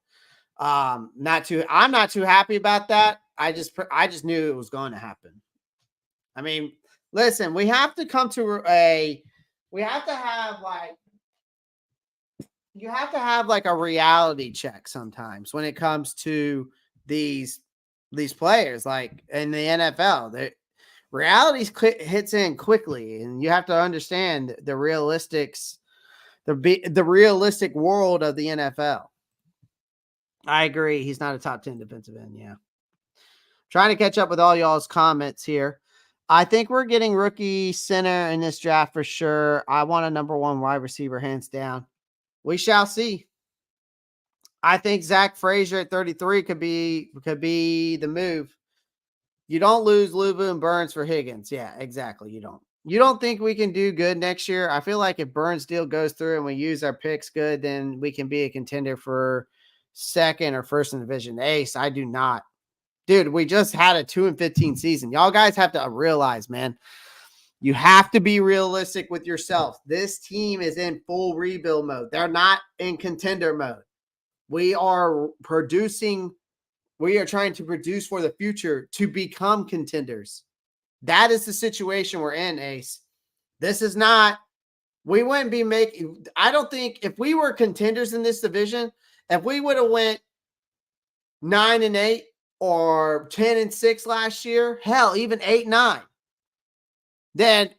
I'm not too happy about that. I just knew it was going to happen. I mean, listen, we have to have a reality check sometimes when it comes to these players, like in the NFL. Reality hits in quickly, and you have to understand the realistic world of the NFL. I agree. He's not a top 10 defensive end. Yeah. Trying to catch up with all y'all's comments here. I think we're getting rookie center in this draft for sure. I want a number 1 wide receiver, hands down. We shall see. I think Zach Frazier at 33 could be the move. You don't lose Luvu and Burns for Higgins. Yeah, exactly. You don't. You don't think we can do good next year? I feel like if Burns deal goes through and we use our picks good, then we can be a contender for 2nd or 1st in the division. Ace, I do not. Dude, we just had a 2-15 season. Y'all guys have to realize, man, you have to be realistic with yourself. This team is in full rebuild mode. They're not in contender mode. We are trying to produce for the future to become contenders. That is the situation we're in, Ace. This is not, we wouldn't be making, I don't think if we were contenders in this division, if we would have went 9-8 or 10-6 last year, hell, even 8-9, then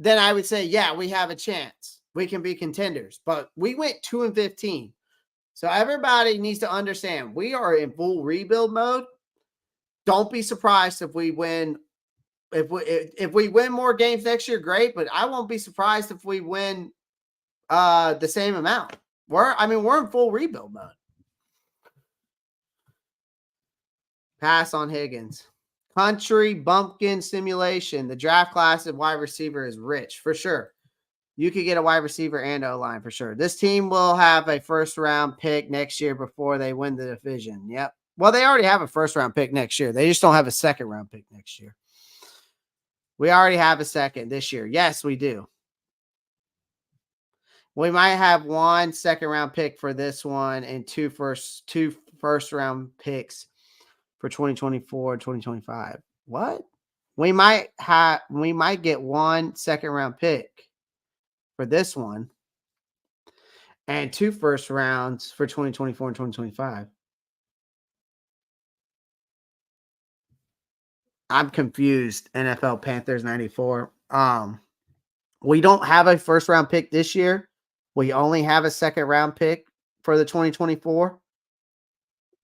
I would say, yeah, we have a chance. We can be contenders. But we went 2-15. So everybody needs to understand we are in full rebuild mode. Don't be surprised if we win. If we win more games next year, great. But I won't be surprised if we win the same amount. We're in full rebuild mode. Pass on Higgins. Country bumpkin simulation. The draft class of wide receiver is rich for sure. You could get a wide receiver and O-line for sure. This team will have a 1st-round pick next year before they win the division. Yep. Well, they already have a 1st-round pick next year. They just don't have a 2nd-round pick next year. We already have a 2nd this year. Yes, we do. We might have 1 2nd-round pick for this one and 2 first-round picks for 2024 and 2025. What? We might get 1 2nd-round pick for this one and 2 first rounds for 2024 and 2025. I'm confused. NFL Panthers 94. We don't have a first round pick this year. We only have a second round pick for the 2024.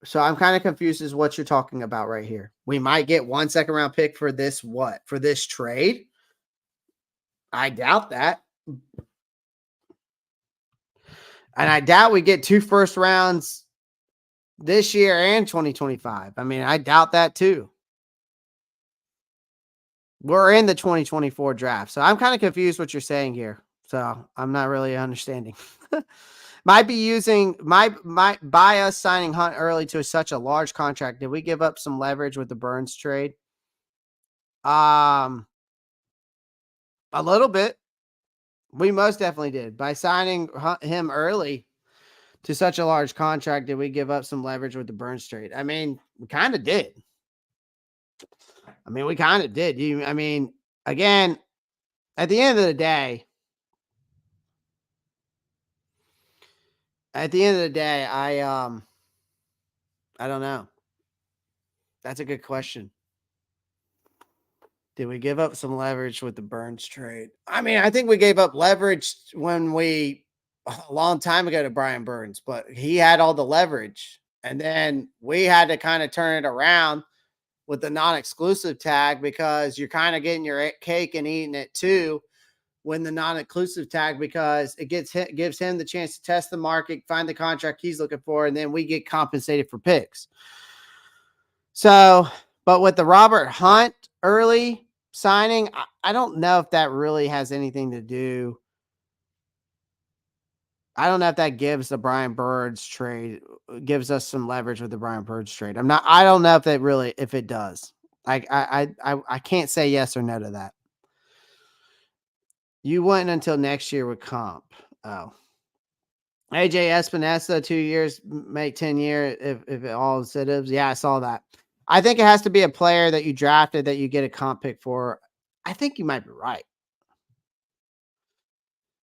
So I'm kind of confused as what you're talking about right here. We might get 1 second round pick for this what? For this trade? I doubt that. And I doubt we get 2 first rounds this year and 2025. I mean, I doubt that too. We're in the 2024 draft. So I'm kind of confused what you're saying here. So I'm not really understanding. Might be using by us signing Hunt early to such a large contract. Did we give up some leverage with the Burns trade? A little bit. We most definitely did. By signing him early to such a large contract, did we give up some leverage with the Burns trade? I mean, we kind of did. We kind of did. Again, at the end of the day, I don't know. That's a good question. Did we give up some leverage with the Burns trade? I think we gave up leverage when a long time ago to Brian Burns, but he had all the leverage. And then we had to kind of turn it around with the non-exclusive tag because you're kind of getting your cake and eating it too when the non-exclusive tag, because it gives him the chance to test the market, find the contract he's looking for, and then we get compensated for picks. So, but with the Robert Hunt early signing, I don't know if that really has anything to do. I don't know if that gives the Brian Burns trade, gives us some leverage with the Brian Burns trade. I don't know if it does. I can't say yes or no to that. You wouldn't until next year with comp. Oh. AJ Espinosa, 2 years, make 10 years if it all incentives. Yeah, I saw that. I think it has to be a player that you drafted that you get a comp pick for. I think you might be right.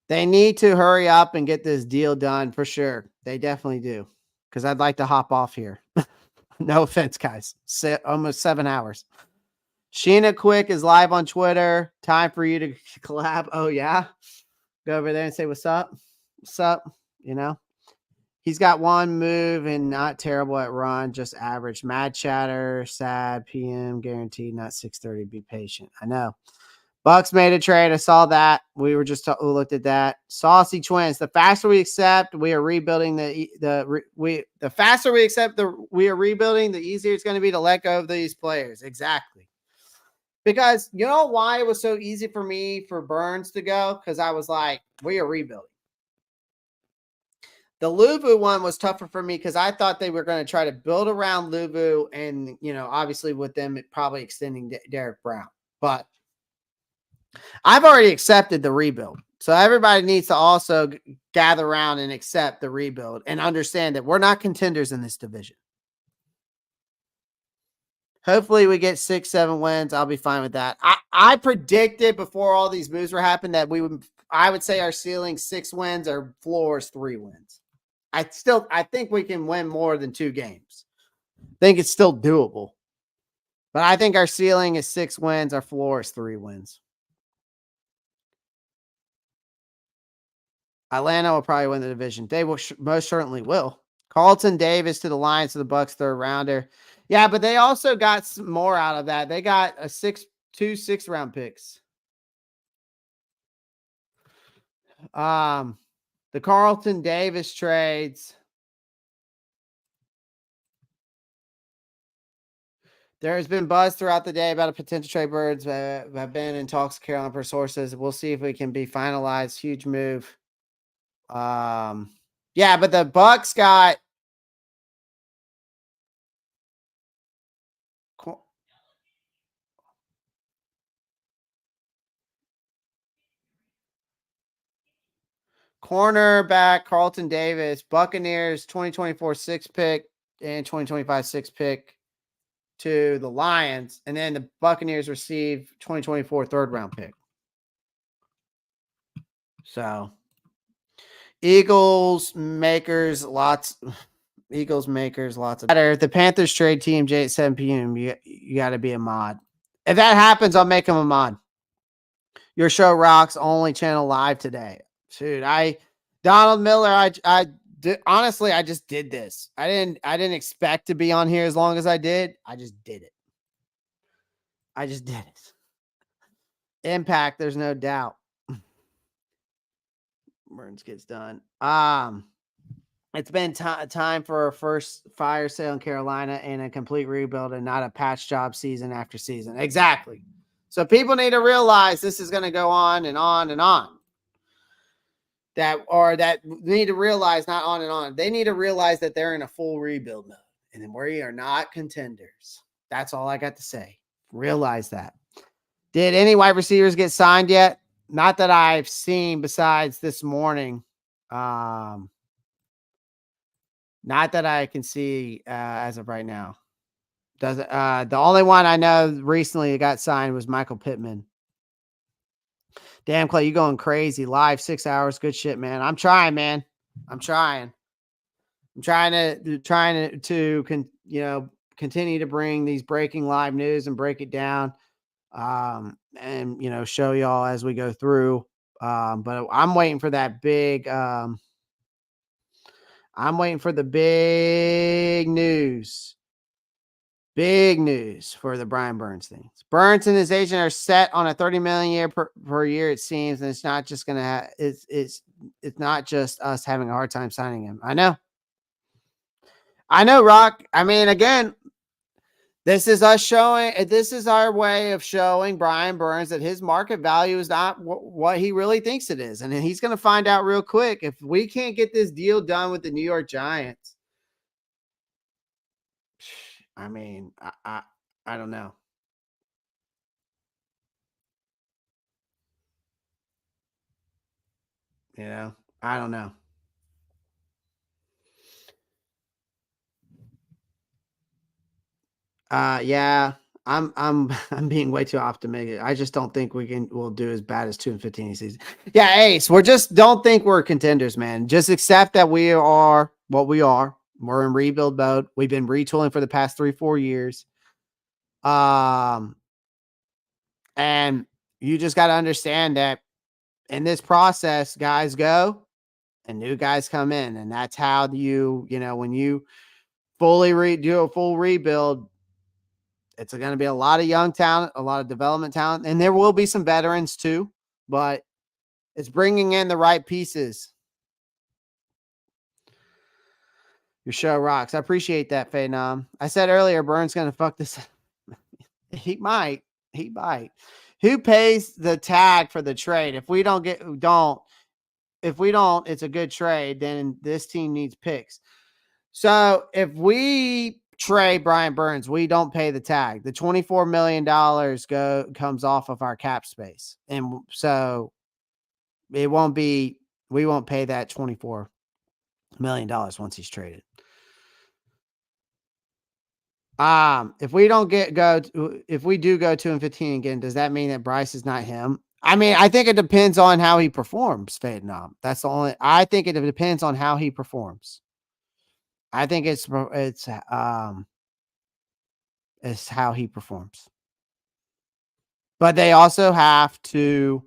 They need to hurry up and get this deal done for sure. They definitely do. Because I'd like to hop off here. No offense, guys. Almost 7 hours. Sheena Quick is live on Twitter. Time for you to collab. Oh, yeah? Go over there and say, what's up? What's up? He's got one move and not terrible at run, just average. Mad chatter, sad, PM, guaranteed, not 6:30. Be patient. I know. Bucks made a trade. I saw that. We were just looked at that. Saucy Twins. The faster we accept, we are rebuilding the faster we accept we are rebuilding, the easier it's going to be to let go of these players. Exactly. Because you know why it was so easy for me for Burns to go? Because I was like, we are rebuilding. The Luvu one was tougher for me because I thought they were going to try to build around Luvu and, obviously with them probably extending Derek Brown. But I've already accepted the rebuild. So everybody needs to also gather around and accept the rebuild and understand that we're not contenders in this division. Hopefully we get 6-7 wins. I'll be fine with that. I predicted before all these moves were happening that I would say our ceiling 6 wins, our floor is 3 wins. I think we can win more than 2 games. I think it's still doable. But I think our ceiling is 6 wins. Our floor is 3 wins. Atlanta will probably win the division. They will most certainly will. Carlton Davis to the Lions to the Bucks 3rd rounder. Yeah, but they also got some more out of that. They got 2 6-round picks. The Carlton Davis trades. There has been buzz throughout the day about a potential trade. Birds have been in talks with Carolina per sources. We'll see if we can be finalized. Huge move. Yeah, but the Bucks got cornerback Carlton Davis, Buccaneers 2024 6th pick and 2025 6th pick to the Lions, and then the Buccaneers receive 2024 3rd round pick. So Eagles makers lots of better. The Panthers trade TMJ at 7 p.m. You got to be a mod. If that happens, I'll make him a mod. Your show rocks. Only channel live today. Dude, Donald Miller, honestly, I just did this. I didn't expect to be on here as long as I did. I just did it. Impact, there's no doubt. Burns gets done. It's been time for a first fire sale in Carolina and a complete rebuild and not a patch job season after season. Exactly. So people need to realize this is going to go on and on and on. That need to realize not on and on. They need to realize that they're in a full rebuild mode and we are not contenders. That's all I got to say. Realize that. Did any wide receivers get signed yet? Not that I've seen besides this morning. Not that I can see as of right now. The only one I know recently that got signed was Michael Pittman. Damn, Clay, you going crazy. Live 6 hours. Good shit, man. I'm trying, man. I'm trying to continue to bring these breaking live news and break it down. And show y'all as we go through. But I'm waiting for that big I'm waiting for the big news. Big news for the Brian Burns thing. Burns and his agent are set on a $30 million per year, it seems, and it's not just gonna it's not just us having a hard time signing him. I know, Rock. I mean, again, this is us showing. This is our way of showing Brian Burns that his market value is not what he really thinks it is, and he's going to find out real quick. If we can't get this deal done with the New York Giants, I mean, I don't know. I don't know. Yeah, I'm being way too optimistic. I just don't think we'll do as bad as 2-15 season. Yeah, Ace, don't think we're contenders, man. Just accept that we are what we are. We're in rebuild mode. We've been retooling for the past 3-4 years. And you just got to understand that in this process, guys go and new guys come in, and that's how when you fully do a full rebuild. It's going to be a lot of young talent, a lot of development talent, and there will be some veterans too, but it's bringing in the right pieces. Your show rocks. I appreciate that, Phenom. I said earlier, Burns going to fuck this. He might. Who pays the tag for the trade? If we don't, it's a good trade, then this team needs picks. So if we trade Brian Burns, we don't pay the tag. The $24 million comes off of our cap space. And so we won't pay that $24 million once he's traded. If we do go 2-15 again, does that mean that Bryce is not him? I mean, I think it depends on how he performs, Vietnam. I think it depends on how he performs. I think it's how he performs. But they also have to,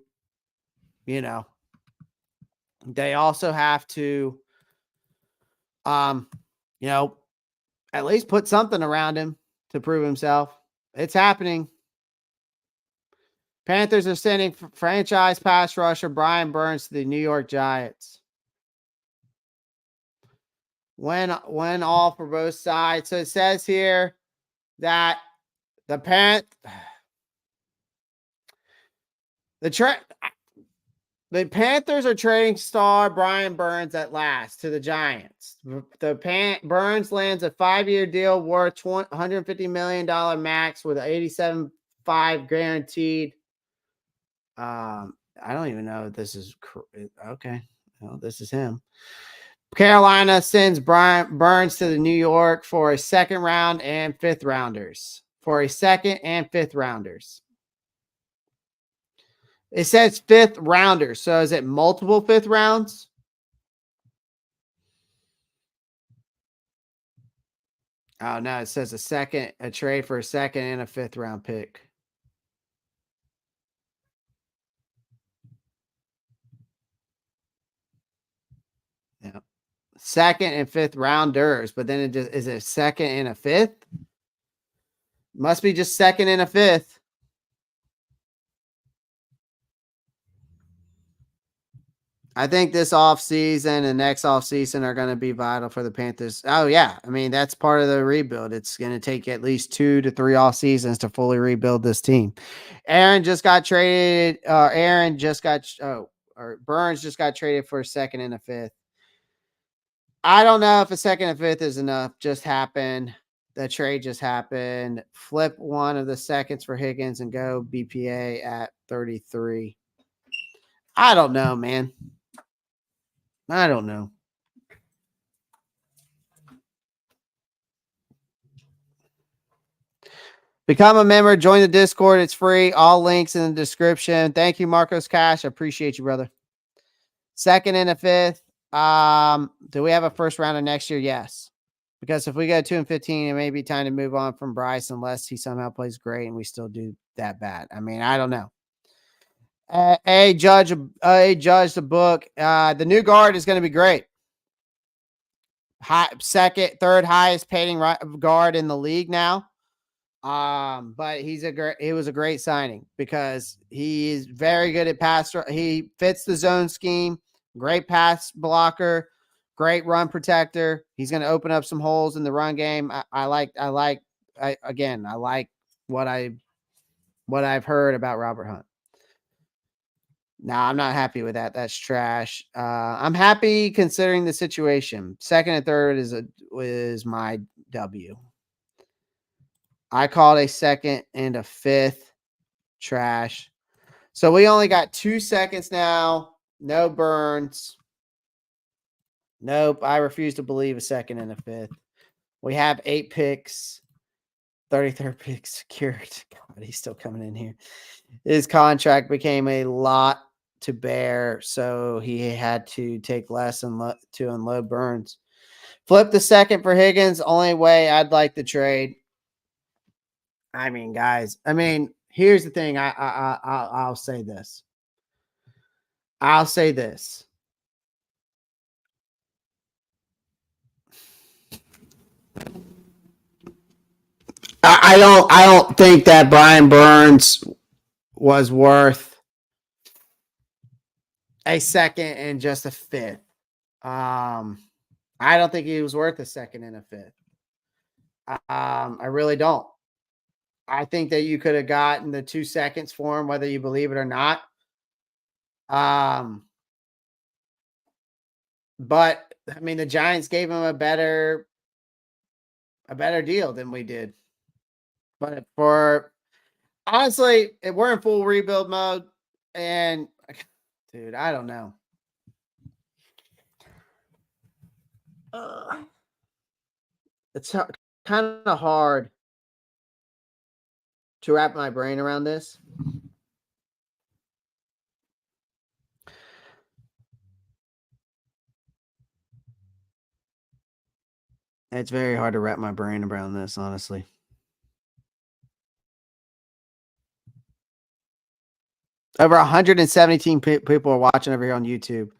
at least put something around him to prove himself. It's happening. Panthers are sending franchise pass rusher Brian Burns to the New York Giants. When all for both sides. So it says here that the Panthers are trading star Brian Burns at last to the Giants. Burns lands a 5-year deal worth $150 million max with an $87.5 guaranteed. I don't even know if this is okay. Well, this is him. Carolina sends Brian Burns to the New York for a second round and fifth rounders. It says fifth rounders. So is it multiple fifth rounds? Oh no, it says a trade for a second and a 5th round pick. Yeah. Second and 5th rounders, but then it just is it second and a 5th? Must be just second and a 5th. I think this offseason and next offseason are going to be vital for the Panthers. Oh, yeah. I mean, that's part of the rebuild. It's going to take at least 2 to 3 off seasons to fully rebuild this team. Aaron just got traded. Or Burns just got traded for a second and a 5th. I don't know if a second and 5th is enough. Just happened. The trade just happened. Flip one of the seconds for Higgins and go BPA at 33. I don't know, man. I don't know. Become a member. Join the Discord. It's free. All links in the description. Thank you, Marcos Cash. I appreciate you, brother. Second and a 5th. Do we have a first rounder next year? Yes. Because if we go 2-15, it may be time to move on from Bryce unless he somehow plays great and we still do that bad. I mean, I don't know. Judge the book. The new guard is going to be great. Third highest paying guard in the league now. But he was a great signing because he is very good at pass. He fits the zone scheme. Great pass blocker. Great run protector. He's going to open up some holes in the run game. I like what I've heard about Robert Hunt. Nah, I'm not happy with that. That's trash. I'm happy considering the situation. Second and third is my W. I called a second and a 5th trash. So we only got 2 seconds now. No Burns. Nope. I refuse to believe a second and a 5th. We have 8 picks. 33rd pick secured. God, he's still coming in here. His contract became a lot to bear, so he had to take less to unload Burns. Flip the second for Higgins. Only way I'd like the trade. I mean, guys. Here's the thing. I'll say this. I'll say this. I don't think that Brian Burns was worth a second and just a 5th. I don't think he was worth a second and a 5th. I really don't. I think that you could have gotten the 2 seconds for him, whether you believe it or not. But I mean, the Giants gave him a better deal than we did. But honestly, we're in full rebuild mode, and dude, I don't know. It's kind of hard to wrap my brain around this. It's very hard to wrap my brain around this, honestly. Over 117 people are watching over here on YouTube.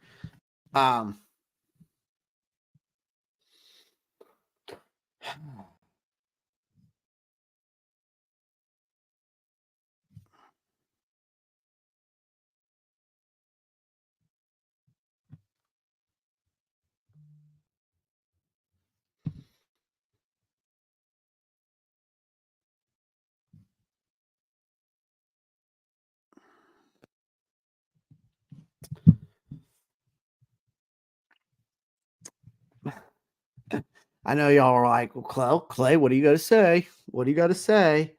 I know y'all are like, well, Clay, what do you got to say? What do you got to say?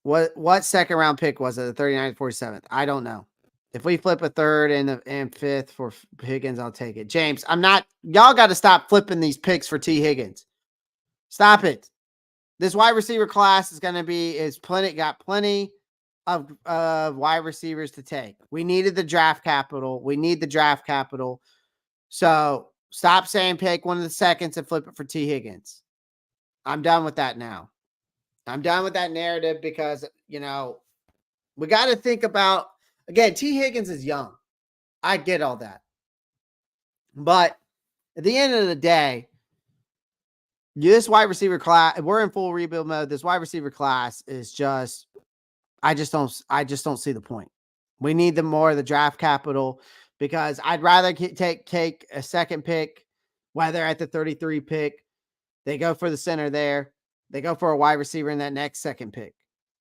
What second round pick was it? The 39th, 47th? I don't know. If we flip a third and 5th for Higgins, I'll take it. James, y'all got to stop flipping these picks for T. Higgins. Stop it. This wide receiver class is got plenty of wide receivers to take. We needed the draft capital. We need the draft capital. So Stop saying pick one of the seconds and flip it for T. Higgins. I'm done with that now. I'm done with that narrative because, we got to think about, again, T. Higgins is young. I get all that. But at the end of the day, this wide receiver class, we're in full rebuild mode. This wide receiver class is just, I just don't see the point. We need the more of the draft capital because I'd rather take a second pick, whether at the 33 pick, they go for the center there, they go for a wide receiver in that next second pick.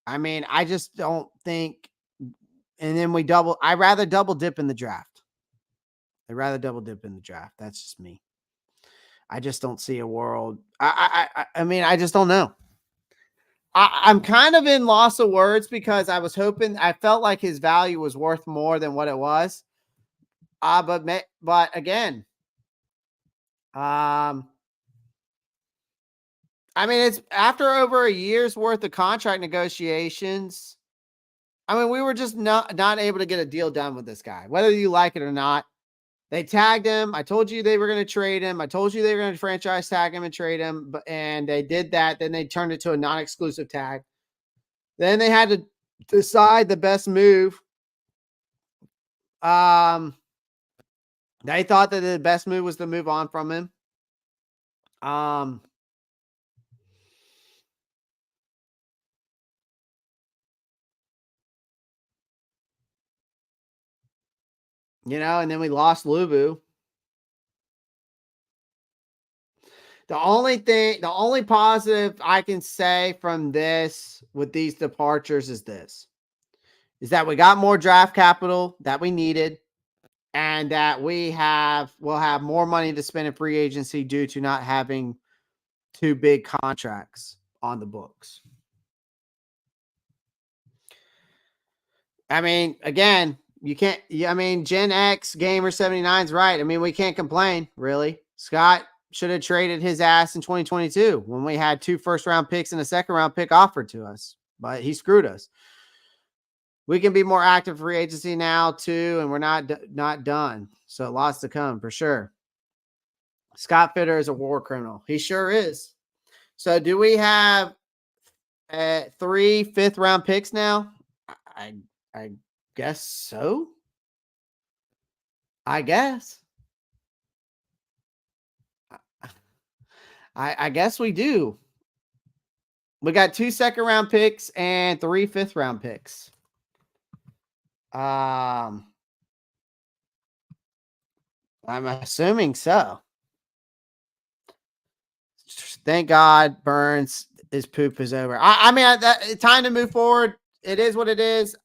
I mean, I just don't think, and then I'd rather double dip in the draft. That's just me. I just don't see a world. I mean, I just don't know. I'm kind of in loss of words because I felt like his value was worth more than what it was. But again, I mean, it's after over a year's worth of contract negotiations. I mean, we were just not able to get a deal done with this guy, whether you like it or not. They tagged him. I told you they were going to trade him. I told you they were going to franchise tag him and trade him, and they did that. Then they turned it to a non-exclusive tag. Then they had to decide the best move. They thought that the best move was to move on from him. And then we lost Luvu. The only positive I can say from this with these departures is that we got more draft capital that we needed, and that we'll have more money to spend in free agency due to not having two big contracts on the books. I mean, again, Gen X Gamer 79 is right. I mean, we can't complain, really. Scott should have traded his ass in 2022 when we had 2 first-round picks and a second-round pick offered to us, but he screwed us. We can be more active free agency now too, and we're not done. So lots to come for sure. Scott Fitter is a war criminal. He sure is. So do we have 3 fifth-round picks now? I guess so. I guess. I guess we do. We got 2 second-round picks and 3 fifth-round picks. I'm assuming so. Thank God Burns' poop is over. I mean, time to move forward. It is what it is.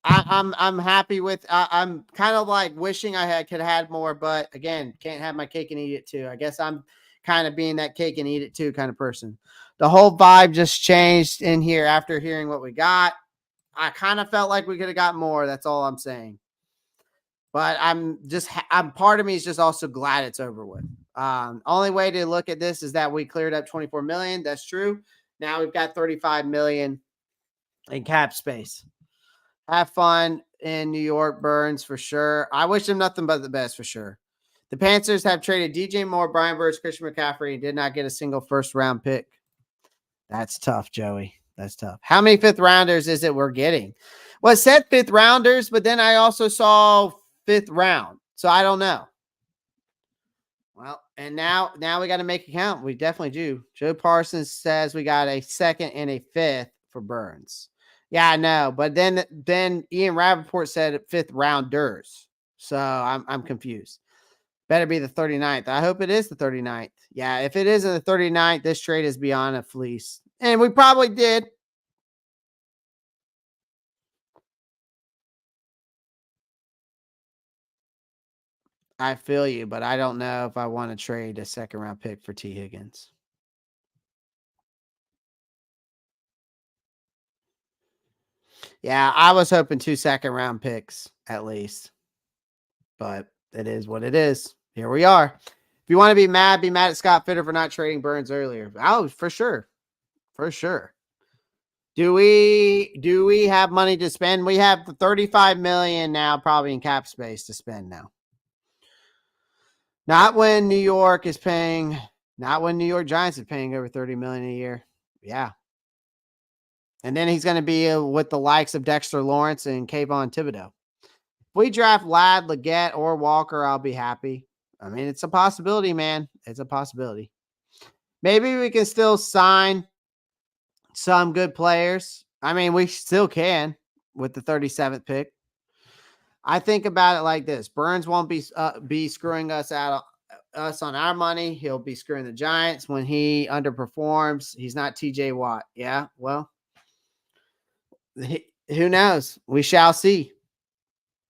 I'm happy with. I'm kind of like wishing I could have had more, but again, can't have my cake and eat it too. I guess I'm kind of being that cake and eat it too kind of person. The whole vibe just changed in here after hearing what we got. I kind of felt like we could have got more. That's all I'm saying. But I'm part of me is just also glad it's over with. Only way to look at this is that we cleared up 24 million. That's true. Now we've got 35 million in cap space. Have fun in New York, Burns, for sure. I wish him nothing but the best, for sure. The Panthers have traded DJ Moore, Brian Burns, Christian McCaffrey, and did not get a single first-round pick. That's tough, Joey. That's tough. How many fifth-rounders is it we're getting? Well, it said fifth-rounders, but then I also saw fifth round. So I don't know. Well, and now we got to make it count. We definitely do. Joe Parsons says we got a second and a fifth for Burns. Yeah, I know. But then Ian Rappaport said fifth rounders. So I'm confused. Better be the 39th. I hope it is the 39th. Yeah, if it isn't the 39th, this trade is beyond a fleece. And we probably did. I feel you, but I don't know if I want to trade a second round pick for T. Higgins. Yeah, I was hoping 2 second round picks at least. But it is what it is. Here we are. If you want to be mad at Scott Fitter for not trading Burns earlier. Oh, for sure. For sure. Do we have money to spend? We have the 35 million now probably in cap space to spend now. Not when New York is paying, not when New York Giants is paying over $30 million a year. Yeah. And then he's going to be with the likes of Dexter Lawrence and Kayvon Thibodeau. If we draft Ladd, Leggett, or Walker, I'll be happy. I mean, it's a possibility, man. It's a possibility. Maybe we can still sign some good players. I mean, we still can with the 37th pick. I think about it like this: Burns won't be screwing us on our money. He'll be screwing the Giants when he underperforms. He's not TJ Watt. Yeah, well, who knows? We shall see.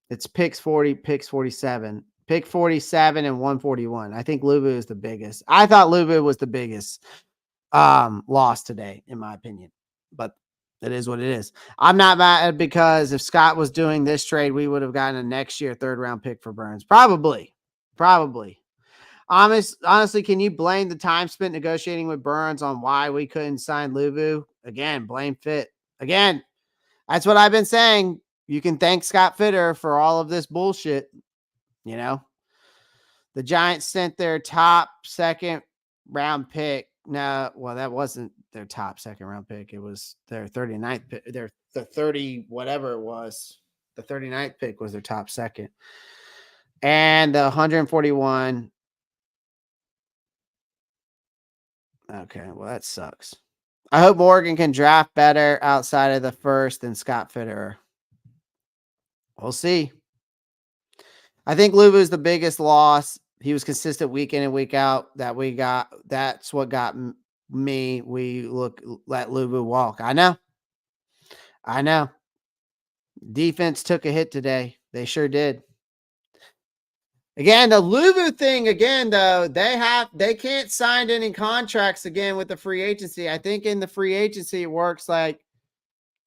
It's picks 40, picks 47, pick 47 and 141. I think Luvu is the biggest. I thought Luvu was the biggest loss today, in my opinion, but it is what it is. I'm not mad because if Scott was doing this trade, we would have gotten a next year 3rd round pick for Burns. Probably. Honestly, can you blame the time spent negotiating with Burns on why we couldn't sign Luvu? Again, blame Fit. Again, that's what I've been saying. You can thank Scott Fitter for all of this bullshit. You know, the Giants sent their top 2nd round pick. No, well, that wasn't their top 2nd round pick. It was their 39th pick. The 30, whatever it was. The 39th pick was their top 2nd. And the 141. Okay, well, that sucks. I hope Morgan can draft better outside of the 1st than Scott Fitterer. We'll see. I think Luvu is the biggest loss. He was consistent week in and week out that we got. That's what got me. We let Luvu walk. I know. Defense took a hit today. They sure did. Again, the Luvu thing again, though, they can't sign any contracts again with the free agency. I think in the free agency it works like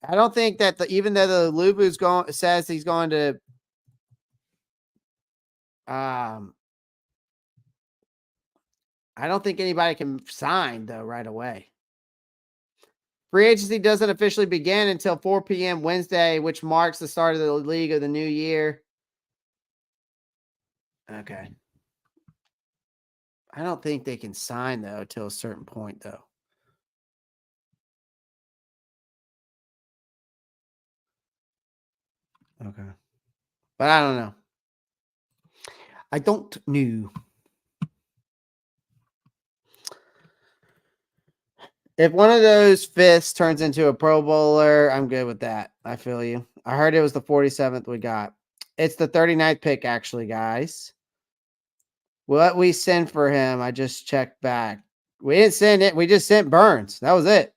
I don't think that even though the Luvu's says he's going to I don't think anybody can sign though right away. Free agency doesn't officially begin until 4 p.m. Wednesday, which marks the start of the league of the new year. Okay. I don't think they can sign though till a certain point though. Okay. But I don't know. I don't know. If one of those 5ths turns into a Pro Bowler, I'm good with that. I feel you. I heard it was the 47th we got. It's the 39th pick, actually, guys. What we sent for him, I just checked back. We didn't send it. We just sent Burns. That was it.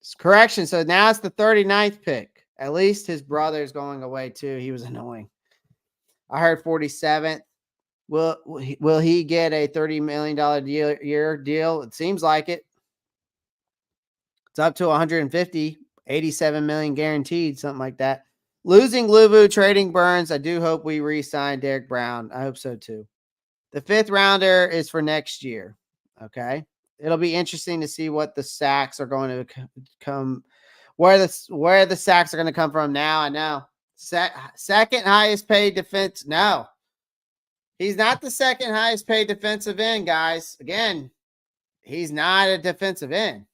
It's correction. So now it's the 39th pick. At least his brother's going away too. He was annoying. I heard 47th. Will he get a $30 million year deal? It seems like it. It's up to 150, 87 million guaranteed, something like that. Losing Luvu, trading Burns. I do hope we re-sign Derek Brown. I hope so too. The 5th rounder is for next year. Okay. It'll be interesting to see what the sacks are going to come, where the sacks are going to come from now. I know. Second highest paid defense. No. He's not the second highest paid defensive end, guys. Again, he's not a defensive end.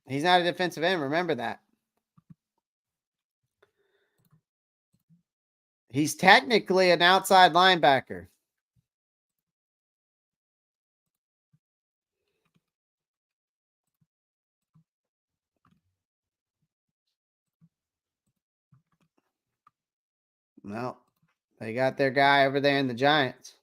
He's not a defensive end. Remember that. He's technically an outside linebacker. Well, they got their guy over there in the Giants.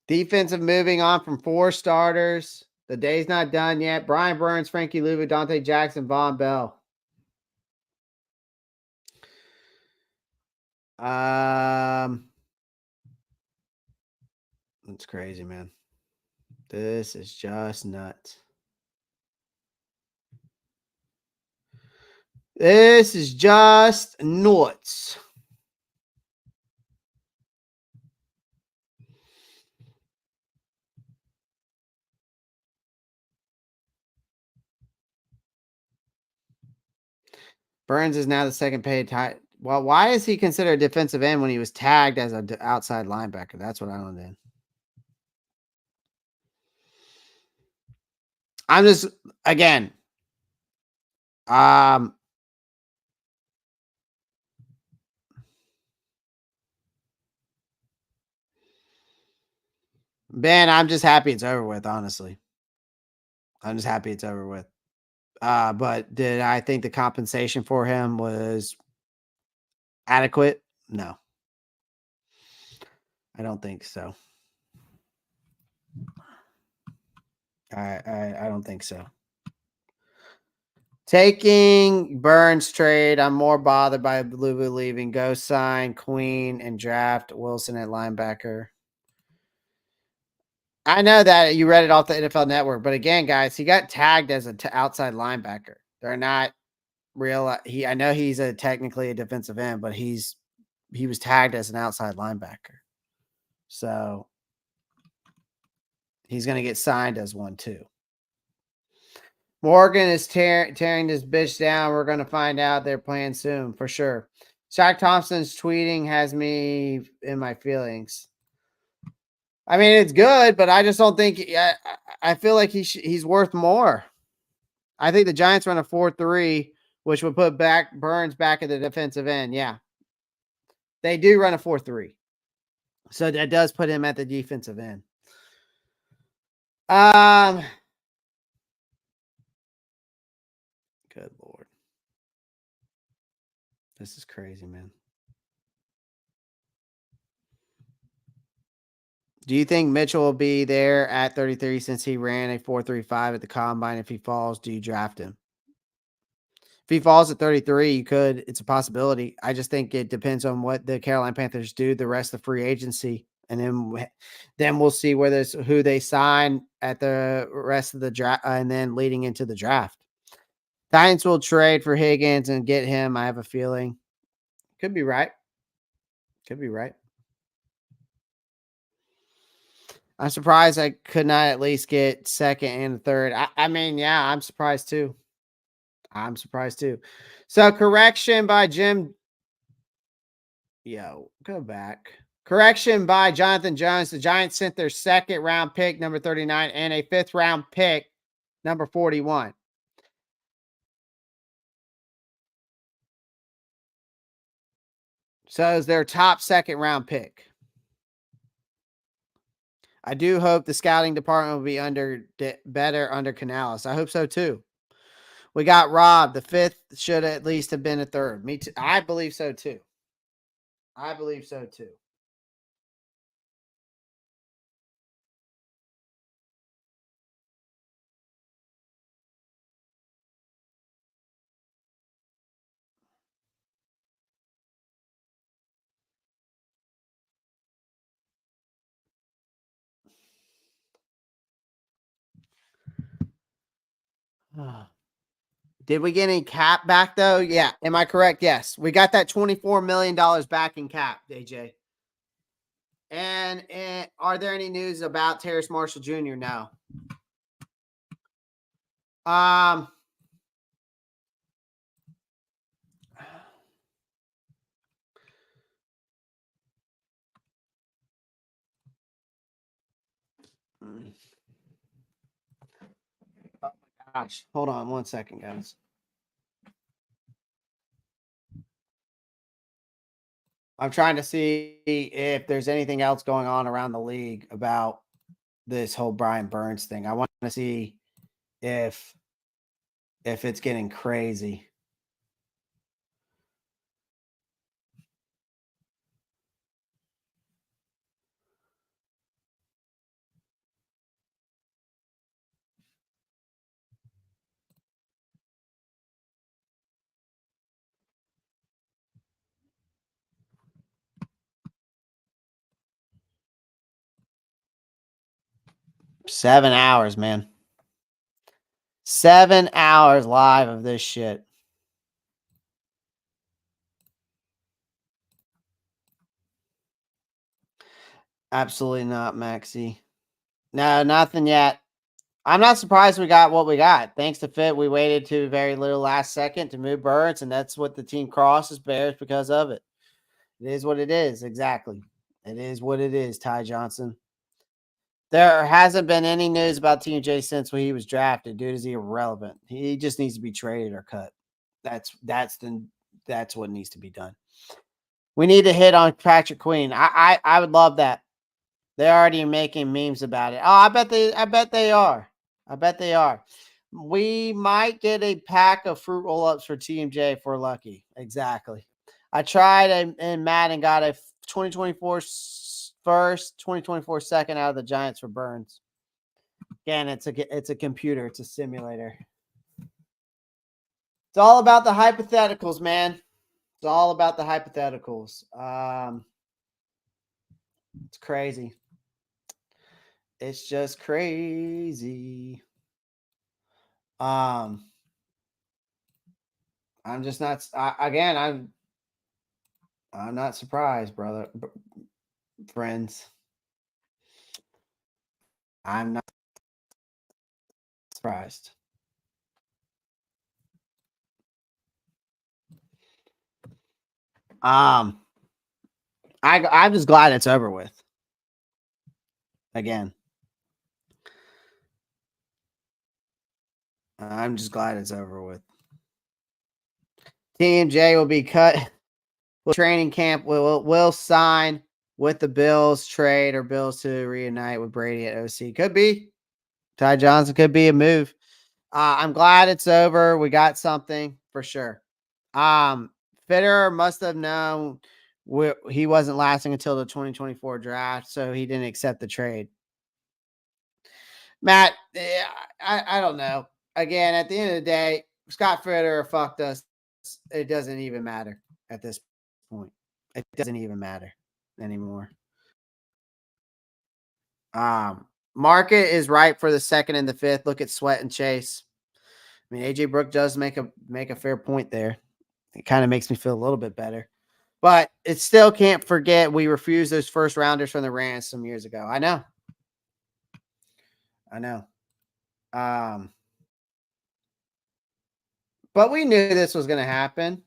Defensive moving on from 4 starters. The day's not done yet. Brian Burns, Frankie Luvu, Dante Jackson, Von Bell. It's crazy, man. This is just nuts. This is just nuts. Burns is now the second paid tight. Well, why is he considered a defensive end when he was tagged as an outside linebacker? That's what I don't know. I'm just again. Um, Ben, I'm just happy it's over with. Honestly, I'm just happy it's over with. But did I think the compensation for him was adequate? No, I don't think so. I don't think so. Taking Burns trade, I'm more bothered by Luvu leaving. Go sign Queen and draft Wilson at linebacker. I know that you read it off the NFL Network, but again, guys, he got tagged as an outside linebacker. They're not real. I know he's technically a defensive end, but he was tagged as an outside linebacker, so he's going to get signed as one too. Morgan is tearing this bitch down. We're going to find out they're playing soon for sure. Shaq Thompson's tweeting has me in my feelings. I mean, it's good, but I just don't think I feel like he's worth more. I think the Giants run a 4-3, which would put Burns back at the defensive end. Yeah. They do run a 4-3. So that does put him at the defensive end. Good Lord. This is crazy, man. Do you think Mitchell will be there at 33 since he ran a 4.35 at the combine? If he falls, do you draft him? If he falls at 33, you could. It's a possibility. I just think it depends on what the Carolina Panthers do the rest of free agency. And then we'll see who they sign at the rest of the draft and then leading into the draft. Titans will trade for Higgins and get him. I have a feeling. Could be right. Could be right. I'm surprised I could not at least get second and third. I mean, yeah, I'm surprised too. So correction by Jim. Yo, go back. Correction by Jonathan Jones. The Giants sent their second round pick, number 39, and a fifth round pick, number 41. So it's their top second round pick. I do hope the scouting department will be better under Canales. I hope so too. We got Ropp. The fifth should at least have been a third. Me too. I believe so too. 7. Did we get any cap back though? Yeah. Am I correct? Yes. We got that $24 million back in cap, AJ. And are there any news about Terrace Marshall Jr. now? Um, oh my gosh. Hold on 1 second, guys. I'm trying to see if there's anything else going on around the league about this whole Brian Burns thing. I want to see if it's getting crazy. Seven hours, man. 7 hours live of this shit. Absolutely not, Maxie. No, nothing yet. I'm not surprised we got what we got. Thanks to Fit, we waited to very little last second to move Burns, and that's what the team crosses Bears because of it. It is what it is. Exactly. It is what it is, Ty Johnson. There hasn't been any news about Team J since when he was drafted. Dude is irrelevant. He just needs to be traded or cut. That's what needs to be done. We need to hit on Patrick Queen. I would love that. They're already making memes about it. Oh, I bet they are. I bet they are. We might get a pack of fruit roll-ups for TMJ if we're lucky. Exactly. I tried in Madden, got a 2024 first, 2024 second out of the Giants for Burns. Again, it's a computer. It's a simulator. It's all about the hypotheticals, man. It's all about the hypotheticals. It's crazy. It's just crazy. I'm just not. I'm not surprised, brother, friends. I'm not surprised. I'm just glad it's over with. Again, I'm just glad it's over with. TMJ will be cut. Training camp will sign with the Bills, trade or Bills to reunite with Brady at OC. Could be. Ty Johnson could be a move. I'm glad it's over. We got something for sure. Fitterer must have known he wasn't lasting until the 2024 draft, so he didn't accept the trade. Matt, I don't know. Again, at the end of the day, Scott Fitterer fucked us. It doesn't even matter at this point. It doesn't even matter anymore. Market is right for the second and the fifth. Look at Sweat and Chase. I mean, AJ Brook does make a fair point there. It kind of makes me feel a little bit better. But it still can't forget we refused those first rounders from the Rams some years ago. I know. But we knew this was going to happen.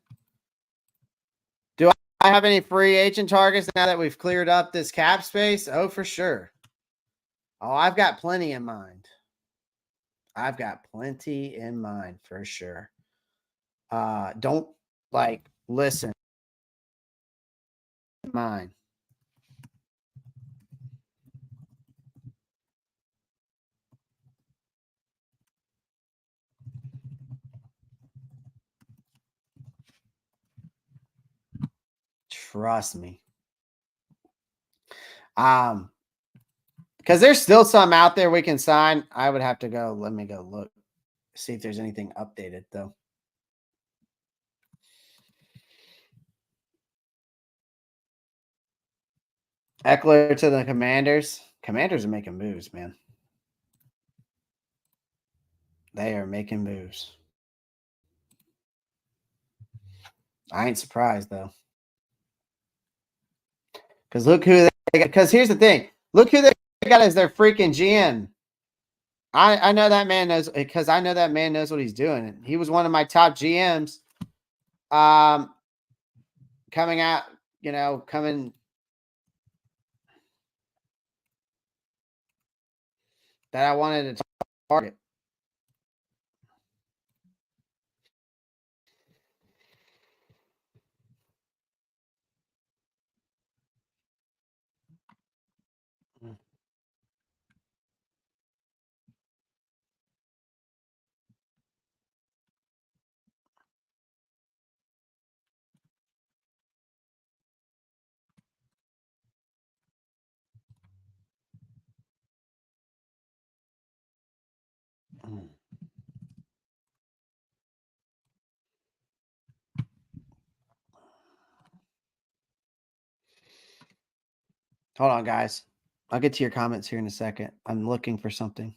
Do I have any free agent targets now that we've cleared up this cap space? Oh, for sure. Oh, I've got plenty in mind. For sure. Don't listen. Mine. Trust me. Because there's still some out there we can sign. I would have to go. Let me go look. See if there's anything updated, though. Eckler to the Commanders. Commanders are making moves, man. They are making moves. I ain't surprised, though. Because look who they got. Because here's the thing. Look who they got as their freaking GM. I know that man knows, because I know that man knows what he's doing. He was one of my top GMs. Coming out, coming that I wanted to target. Hold on, guys. I'll get to your comments here in a second. I'm looking for something.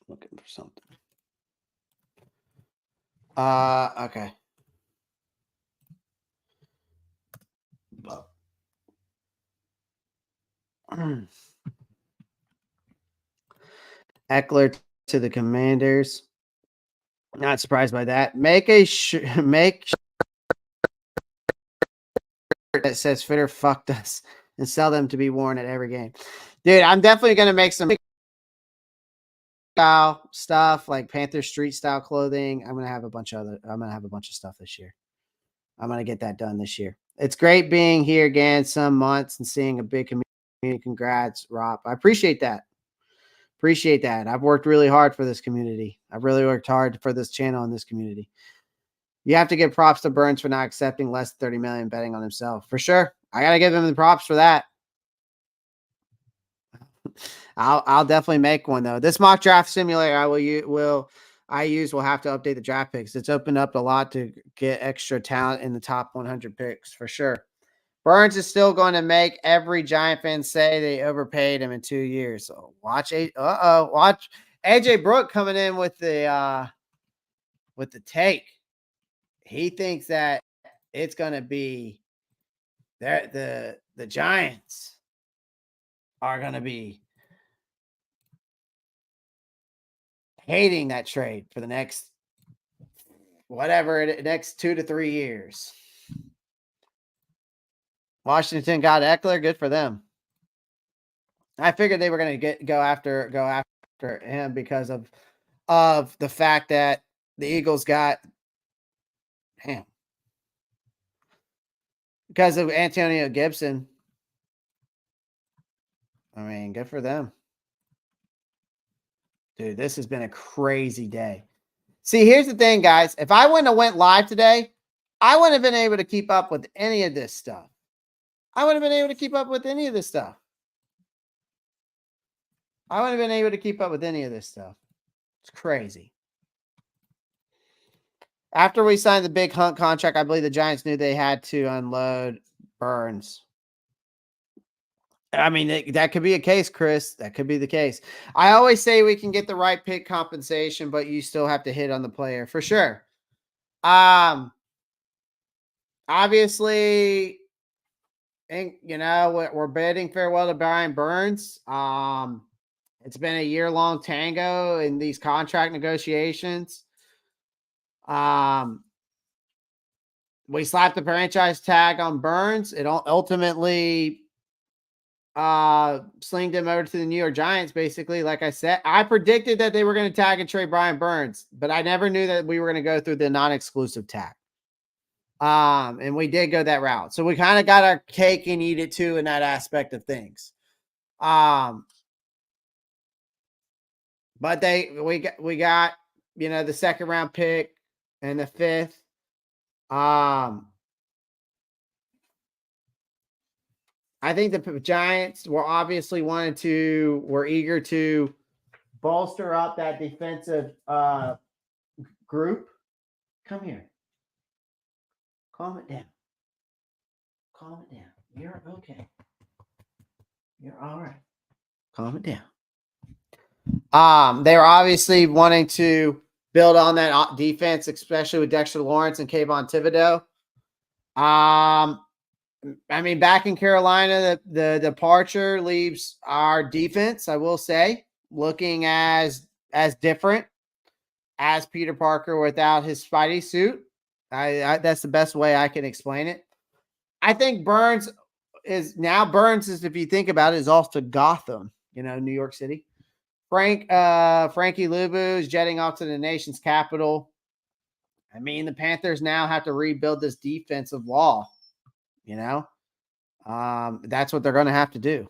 Looking for something. Okay. Eckler to the Commanders. Not surprised by that. Make that says Fitter fucked us and sell them to be worn at every game. Dude, I'm definitely gonna make some style stuff like Panther street style clothing. I'm gonna have a bunch of stuff this year. I'm gonna get that done this year. It's great being here again some months and seeing a big community. Congrats, Ropp. I appreciate that. Appreciate that. I've worked really hard for this community. I've really worked hard for this channel and this community. You have to give props to Burns for not accepting less than 30 million betting on himself. For sure. I got to give him the props for that. I'll definitely make one though. This mock draft simulator will have to update the draft picks. It's opened up a lot to get extra talent in the top 100 picks for sure. Burns is still going to make every Giant fan say they overpaid him in 2 years. So watch AJ Brook coming in with the take. He thinks that it's going to be the Giants are going to be hating that trade for the next 2 to 3 years. Washington got Eckler. Good for them. I figured they were going to go after him because of the fact that the Eagles got him because of Antonio Gibson. I mean, good for them. Dude, this has been a crazy day. See, here's the thing, guys. If I wouldn't have went live today, I wouldn't have been able to keep up with any of this stuff. It's crazy. After we signed the big Hunt contract, I believe the Giants knew they had to unload Burns. I mean, that could be a case, Chris. That could be the case. I always say we can get the right pick compensation, but you still have to hit on the player for sure. Obviously, we're bidding farewell to Brian Burns. It's been a year-long tango in these contract negotiations. We slapped the franchise tag on Burns. It ultimately slinged him over to the New York Giants, basically. Like I said, I predicted that they were going to tag and trade Brian Burns, but I never knew that we were going to go through the non-exclusive tag. And we did go that route. So we kind of got our cake and eat it too in that aspect of things. But we got the second round pick and the fifth. I think the Giants were eager to bolster up that defensive group. Come here. Calm it down. You're okay. You're all right. Calm it down. They were obviously wanting to build on that defense, especially with Dexter Lawrence and Kayvon Thibodeau. I mean, back in Carolina, the departure leaves our defense, I will say, looking as different as Peter Parker without his Spidey suit. That's the best way I can explain it. I think Burns is, if you think about it, is off to Gotham, New York City. Frankie Luvu is jetting off to the nation's capital. I mean, the Panthers now have to rebuild this defensive wall. That's what they're going to have to do.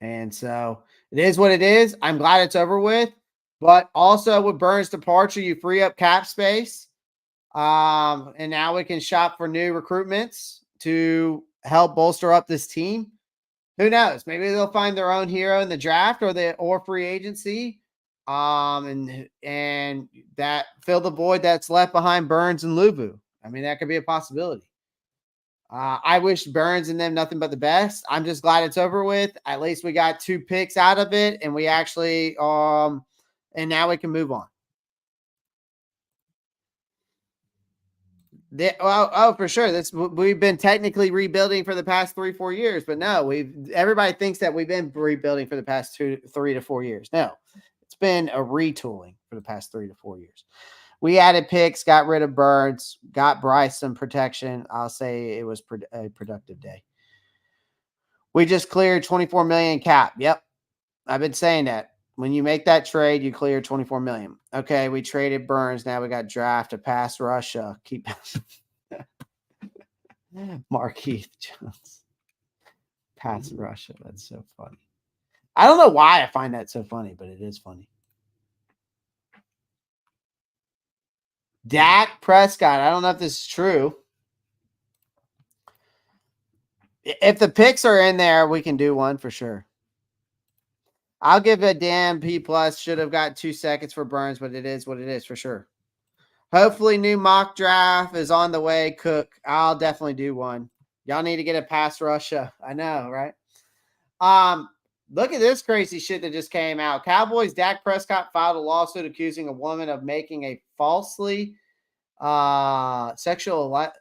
And so it is what it is. I'm glad it's over with. But also with Burns' departure, you free up cap space. And now we can shop for new recruitments to help bolster up this team. Who knows? Maybe they'll find their own hero in the draft or free agency. And that fill the void that's left behind Burns and Luvu. I mean, that could be a possibility. I wish Burns and them nothing but the best. I'm just glad it's over with. At least we got 2 picks out of it, and we actually And now we can move on. For sure. We've been technically rebuilding for the past 3-4 years, but no, everybody thinks that we've been rebuilding for the past 3 to 4 years. No, it's been a retooling for the past 3 to 4 years. We added picks, got rid of Birds, got Bryce some protection. I'll say it was a productive day. We just cleared 24 million cap. Yep, I've been saying that. When you make that trade, you clear 24 million. Okay, we traded Burns. Now we got draft to pass Russia. Keep Markeith Jones. Pass Russia. That's so funny. I don't know why I find that so funny, but it is funny. Dak Prescott. I don't know if this is true. If the picks are in there, we can do one for sure. I'll give a damn B+. Should have got 2 seconds for Burns, but it is what it is for sure. Hopefully, new mock draft is on the way. Cook, I'll definitely do one. Y'all need to get a pass Russia. I know, right? Look at this crazy shit that just came out. Cowboys Dak Prescott filed a lawsuit accusing a woman of making a falsely sexual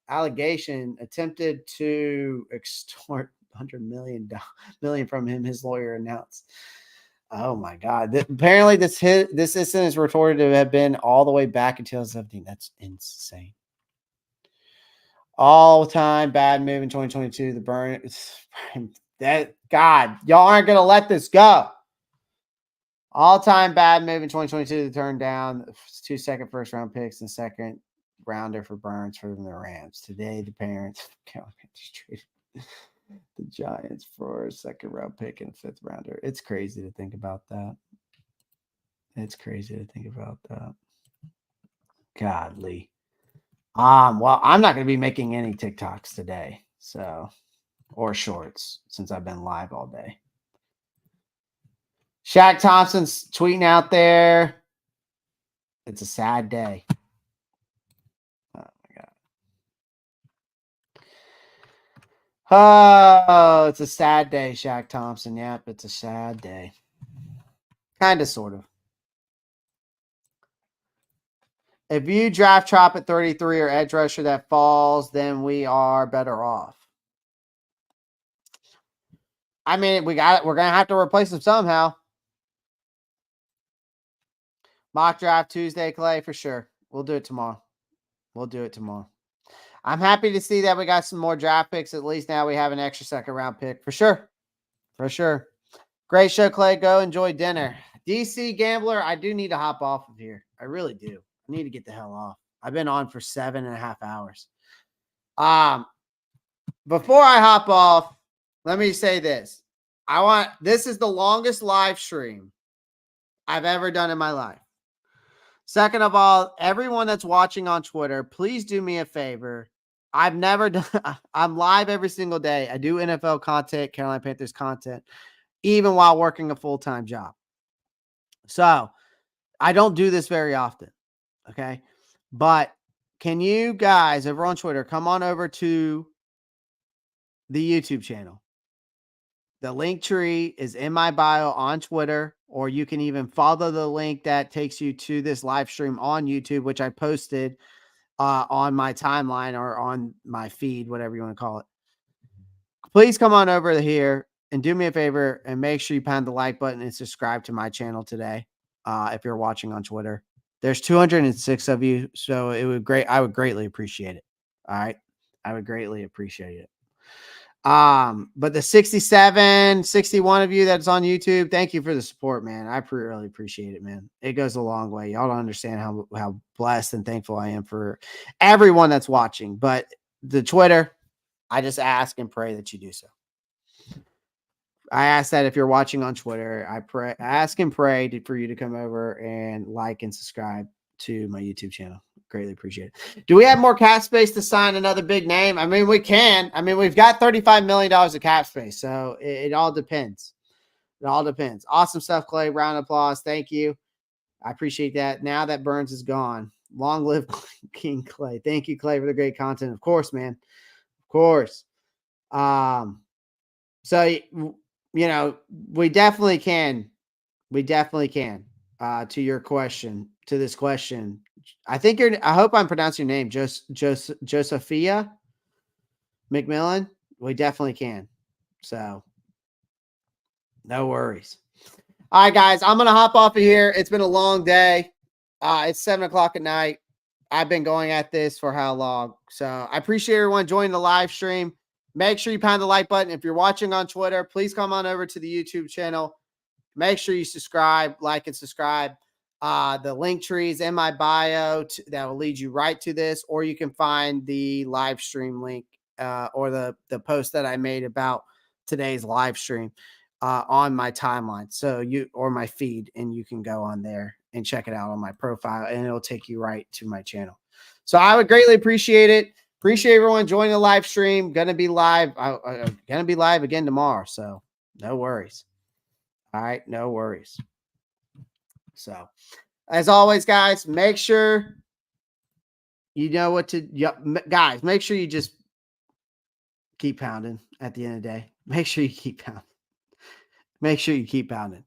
allegation, attempted to extort $100 million from him, his lawyer announced. Oh my God. Apparently this incident is reported to have been all the way back in 2017. That's insane. All-time bad move in 2022. The burn. That God, y'all aren't going to let this go. All-time bad move in 2022 to turn down 2 second first round picks and second rounder for Burns from the Rams. Today, the parents traded the Giants for a second round pick and fifth rounder. It's crazy to think about that. Godly. Well, I'm not going to be making any TikToks today, or shorts, since I've been live all day. Shaq Thompson's tweeting out there. It's a sad day. Oh my God. Oh, it's a sad day, Shaq Thompson. Yep, it's a sad day. Kind of, sort of. If you draft Trop at 33 or edge rusher that falls, then we are better off. I mean, we're going to have to replace him somehow. Mock draft Tuesday, Clay, for sure. We'll do it tomorrow. I'm happy to see that we got some more draft picks. At least now we have an extra second round pick. For sure. Great show, Clay. Go enjoy dinner. DC Gambler, I do need to hop off of here. I really do. I need to get the hell off. I've been on for 7.5 hours. Before I hop off, let me say this. This is the longest live stream I've ever done in my life. Second of all, everyone that's watching on Twitter, please do me a favor. I'm live every single day. I do NFL content, Carolina Panthers content, even while working a full-time job. So I don't do this very often. Okay. But can you guys over on Twitter come on over to the YouTube channel? The link tree is in my bio on Twitter, or you can even follow the link that takes you to this live stream on YouTube, which I posted on my timeline or on my feed, whatever you want to call it. Please come on over here and do me a favor and make sure you pound the like button and subscribe to my channel today. If you're watching on Twitter, there's 206 of you. So I would greatly appreciate it. All right. I would greatly appreciate it. But the 67, 61 of you that's on YouTube, thank you for the support, man. I really appreciate it, man. It goes a long way. Y'all don't understand how blessed and thankful I am for everyone that's watching. But the Twitter, I just ask and pray that you do so. I ask that if you're watching on Twitter, I ask and pray for you to come over and like and subscribe to my YouTube channel. Greatly appreciate it. Do we have more cap space to sign another big name? I mean, we can. I mean, we've got $35 million of cap space, so it all depends. It all depends. Awesome stuff, Clay. Round of applause. Thank you. I appreciate that. Now that Burns is gone, long live King Clay. Thank you, Clay, for the great content. Of course, man. Of course. So, you know, we definitely can. We definitely can. to your question, to this question. I hope I'm pronouncing your name, Josephia McMillan. We definitely can. So no worries. All right, guys, I'm going to hop off of here. It's been a long day. It's 7:00 at night. I've been going at this for how long? So I appreciate everyone joining the live stream. Make sure you pound the like button. If you're watching on Twitter, please come on over to the YouTube channel. Make sure you subscribe, like, and subscribe. The link tree is in my bio that will lead you right to this, or you can find the live stream link or the post that I made about today's live stream on my timeline. So or my feed, and you can go on there and check it out on my profile, and it'll take you right to my channel. So I would greatly appreciate it. Appreciate everyone joining the live stream. Gonna be live. I'm gonna be live again tomorrow. So no worries. All right, no worries. So, as always, guys, make sure you know what to, guys, make sure you just keep pounding at the end of the day. Make sure you keep pounding. Make sure you keep pounding.